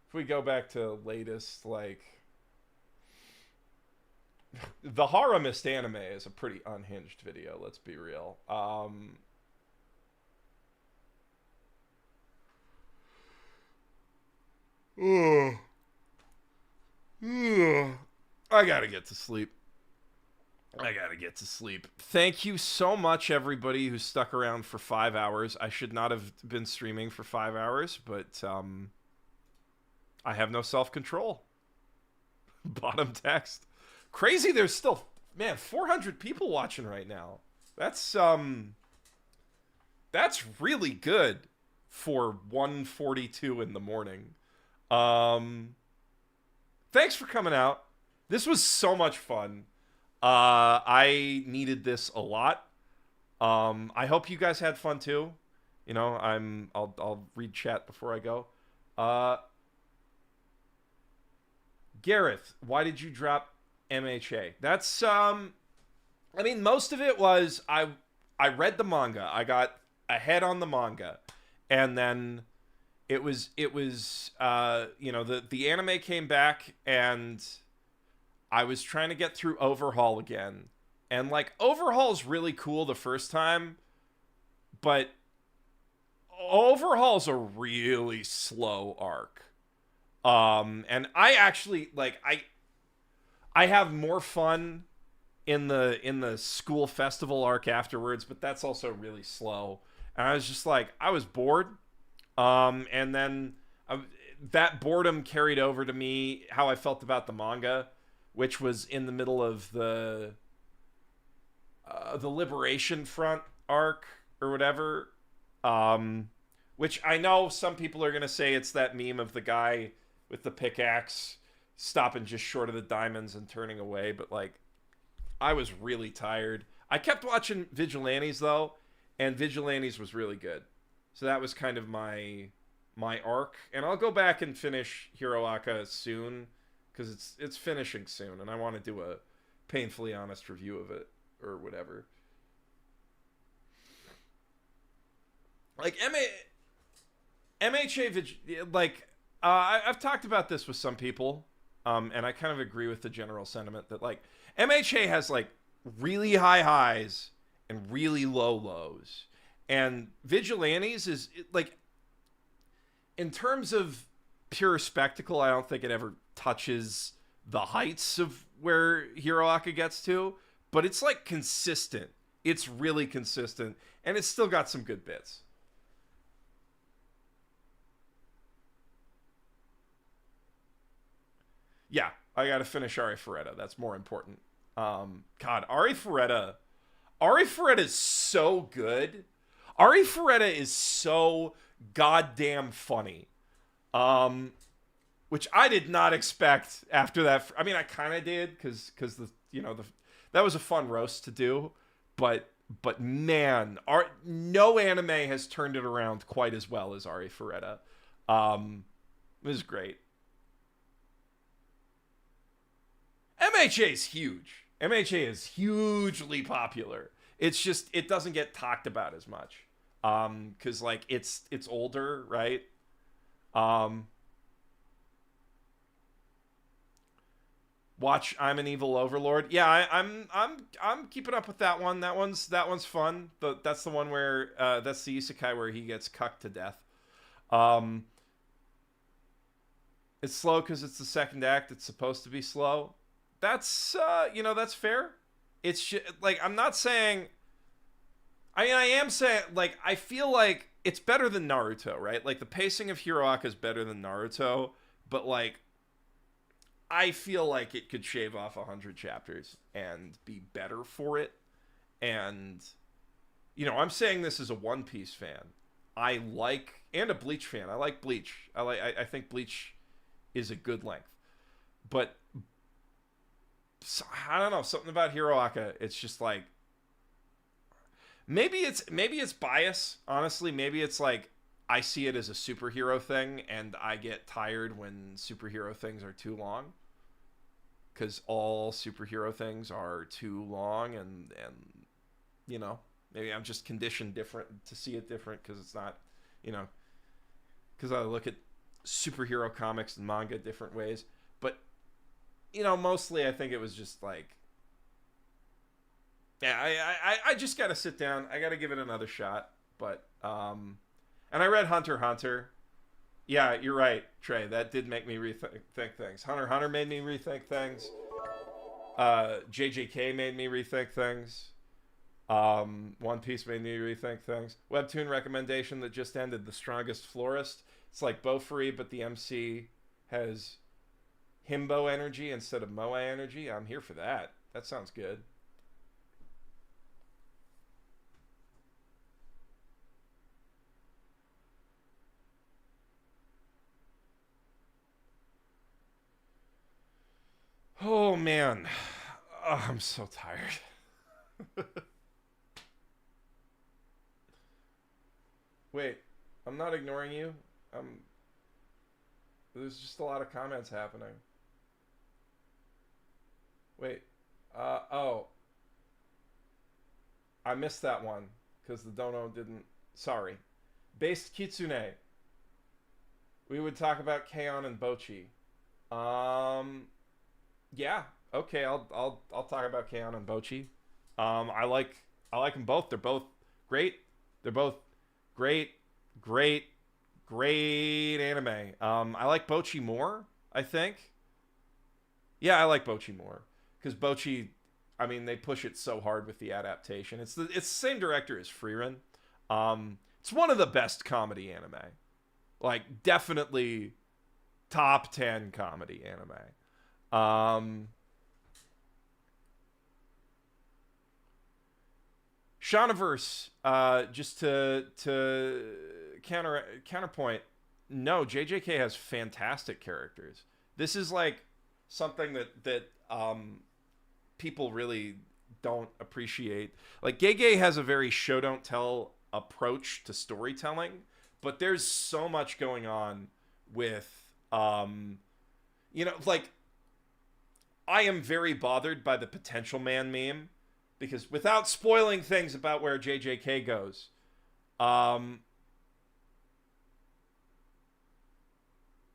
If we go back to latest, like the Haramist anime is a pretty unhinged video. Let's be real. I gotta get to sleep. Thank you so much, everybody who stuck around for 5 hours. I should not have been streaming for 5 hours, but I have no self-control. Bottom text. Crazy, there's still, man, 400 people watching right now. That's really good for 1:42 in the morning. Thanks for coming out. This was so much fun. I needed this a lot. I hope you guys had fun too. You know, I'll read chat before I go. Gareth, why did you drop MHA? That's I mean, most of it was I read the manga. I got ahead on the manga, and then it was you know, the anime came back, and I was trying to get through Overhaul again. And like, Overhaul's really cool the first time, but Overhaul's a really slow arc. And I actually, like, I have more fun in the school festival arc afterwards, but that's also really slow. And I was just like, I was bored. And then that boredom carried over to me how I felt about the manga, which was in the middle of the Liberation Front arc or whatever. Which I know some people are going to say it's that meme of the guy with the pickaxe stopping just short of the diamonds and turning away, but like, I was really tired. I kept watching Vigilantes though, and Vigilantes was really good. So that was kind of my arc, and I'll go back and finish Hiroaka soon, because it's finishing soon, and I want to do a painfully honest review of it or whatever. Like MHA, like I've talked about this with some people, and I kind of agree with the general sentiment that like MHA has like really high highs and really low lows, and Vigilantes is like, in terms of pure spectacle, I don't think it ever touches the heights of where Hiroaka gets to, but it's like consistent. It's really consistent, and it's still got some good bits. Yeah, I gotta finish Ari Ferretta. That's more important. God, Ari Ferretta is so good. Ari Ferretta is so goddamn funny. Which I did not expect after that. I mean, I kind of did, because that was a fun roast to do, but man, no anime has turned it around quite as well as Ari Ferretta. It was great. MHA is huge. MHA is hugely popular. It's just, it doesn't get talked about as much. Cause like it's older, right? Watch I'm an Evil Overlord. Yeah, I'm keeping up with that one. That one's fun. That's the one where that's the isekai where he gets cucked to death. It's slow because it's the second act. It's supposed to be slow. That's that's fair. It's like, I'm not saying. I mean, I am saying, like, I feel like it's better than Naruto, right? Like, the pacing of Hiroaka is better than Naruto, but like, I feel like it could shave off 100 chapters and be better for it. And, you know, I'm saying this as a One Piece fan. And a Bleach fan. I like Bleach. I think Bleach is a good length. But, I don't know, something about Hiroaka, it's just like, maybe it's bias, honestly. Maybe it's like, I see it as a superhero thing, and I get tired when superhero things are too long. Because all superhero things are too long, and you know, maybe I'm just conditioned different to see it different because it's not, you know, because I look at superhero comics and manga different ways. But, you know, mostly I think it was just like, yeah, I just got to sit down. I got to give it another shot. But, and I read Hunter x Hunter. Yeah, you're right, Trey. That did make me rethink things. Hunter x Hunter made me rethink things. JJK made me rethink things. One Piece made me rethink things. Webtoon recommendation that just ended, The Strongest Florist. It's like Bofuri, but the MC has himbo energy instead of moe energy. I'm here for that. That sounds good. Oh, man. Oh, I'm so tired. Wait, I'm not ignoring you. There's just a lot of comments happening. Wait. Oh. I missed that one because the dono didn't. Sorry. Based Kitsune. We would talk about K-On! And Bochi. Yeah. Okay, I'll talk about K-On! And Bochi. I like them both. They're both great. They're both great anime. I like Bochi more, I think. Yeah, I like Bochi more because Bochi, I mean, they push it so hard with the adaptation. It's the same director as Frieren. It's one of the best comedy anime. Like, definitely top 10 comedy anime. Shaunaverse, just to counterpoint, no, JJK has fantastic characters. This is like something that people really don't appreciate. Like, Gege has a very show don't tell approach to storytelling, but there's so much going on with you know, like, I am very bothered by the Potential Man meme, because without spoiling things about where JJK goes, I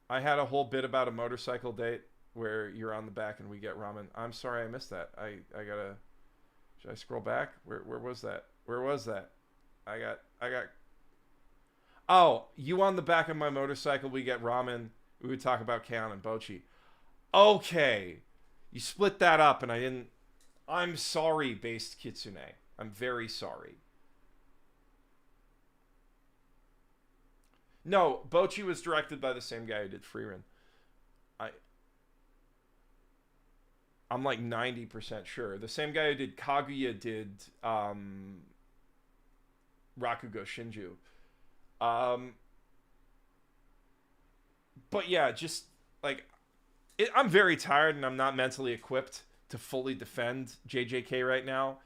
had a whole bit about a motorcycle date where you're on the back and we get ramen. I'm sorry I missed that. I gotta. Should I scroll back? Where was that? Where was that? I got. Oh, you on the back of my motorcycle, we get ramen. We would talk about K-On! And Bochi. Okay, you split that up, and I didn't. I'm sorry, Based Kitsune. I'm very sorry. No, Bochi was directed by the same guy who did Frieren. I'm like 90% sure. The same guy who did Kaguya did Rakugo Shinju. But yeah, just like I'm very tired and I'm not mentally equipped to fully defend JJK right now,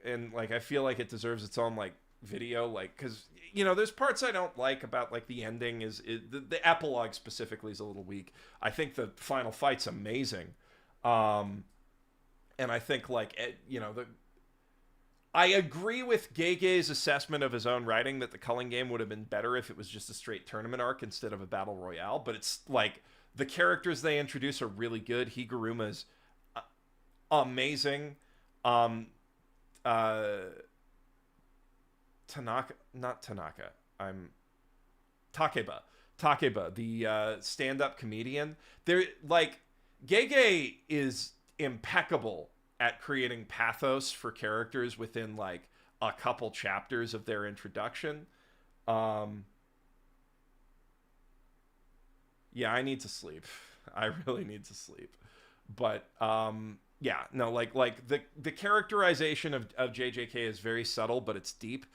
and like I feel like it deserves its own like video, like, because you know there's parts I don't like about like the ending the epilogue specifically is a little weak. I think the final fight's amazing, and I think like you know I agree with Gege's assessment of his own writing that the Culling game would have been better if it was just a straight tournament arc instead of a battle royale. But it's like the characters they introduce are really good. Higuruma's amazing. Tanaka, not Tanaka. Takeba, the stand-up comedian. They're like Gege is impeccable at creating pathos for characters within like a couple chapters of their introduction. Yeah, I need to sleep. I really need to sleep. But yeah, no, like the characterization of JJK is very subtle, but it's deep.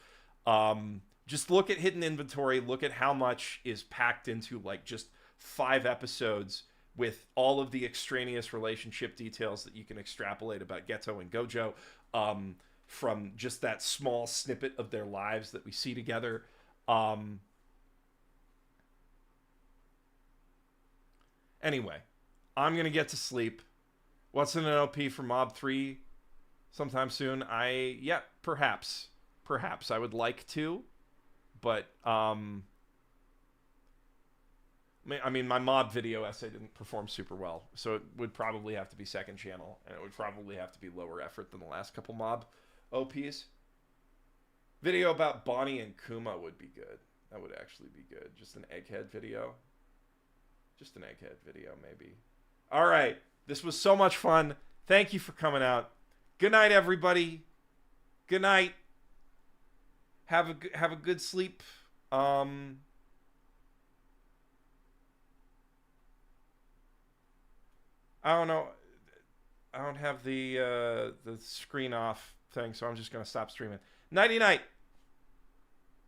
Just look at hidden inventory. Look at how much is packed into like just 5 episodes with all of the extraneous relationship details that you can extrapolate about Geto and Gojo from just that small snippet of their lives that we see together. Anyway, I'm going to get to sleep. What's in an OP for Mob 3 sometime soon? Perhaps I would like to, but I mean, my mob video essay didn't perform super well, so it would probably have to be second channel, and it would probably have to be lower effort than the last couple mob OPs. Video about Bonnie and Kuma would be good. That would actually be good. Just an egghead video. Just an egghead video, maybe. All right. This was so much fun. Thank you for coming out. Good night, everybody. Good night. Have a good sleep. I don't know. I don't have the screen off thing, so I'm just gonna stop streaming. Nighty night.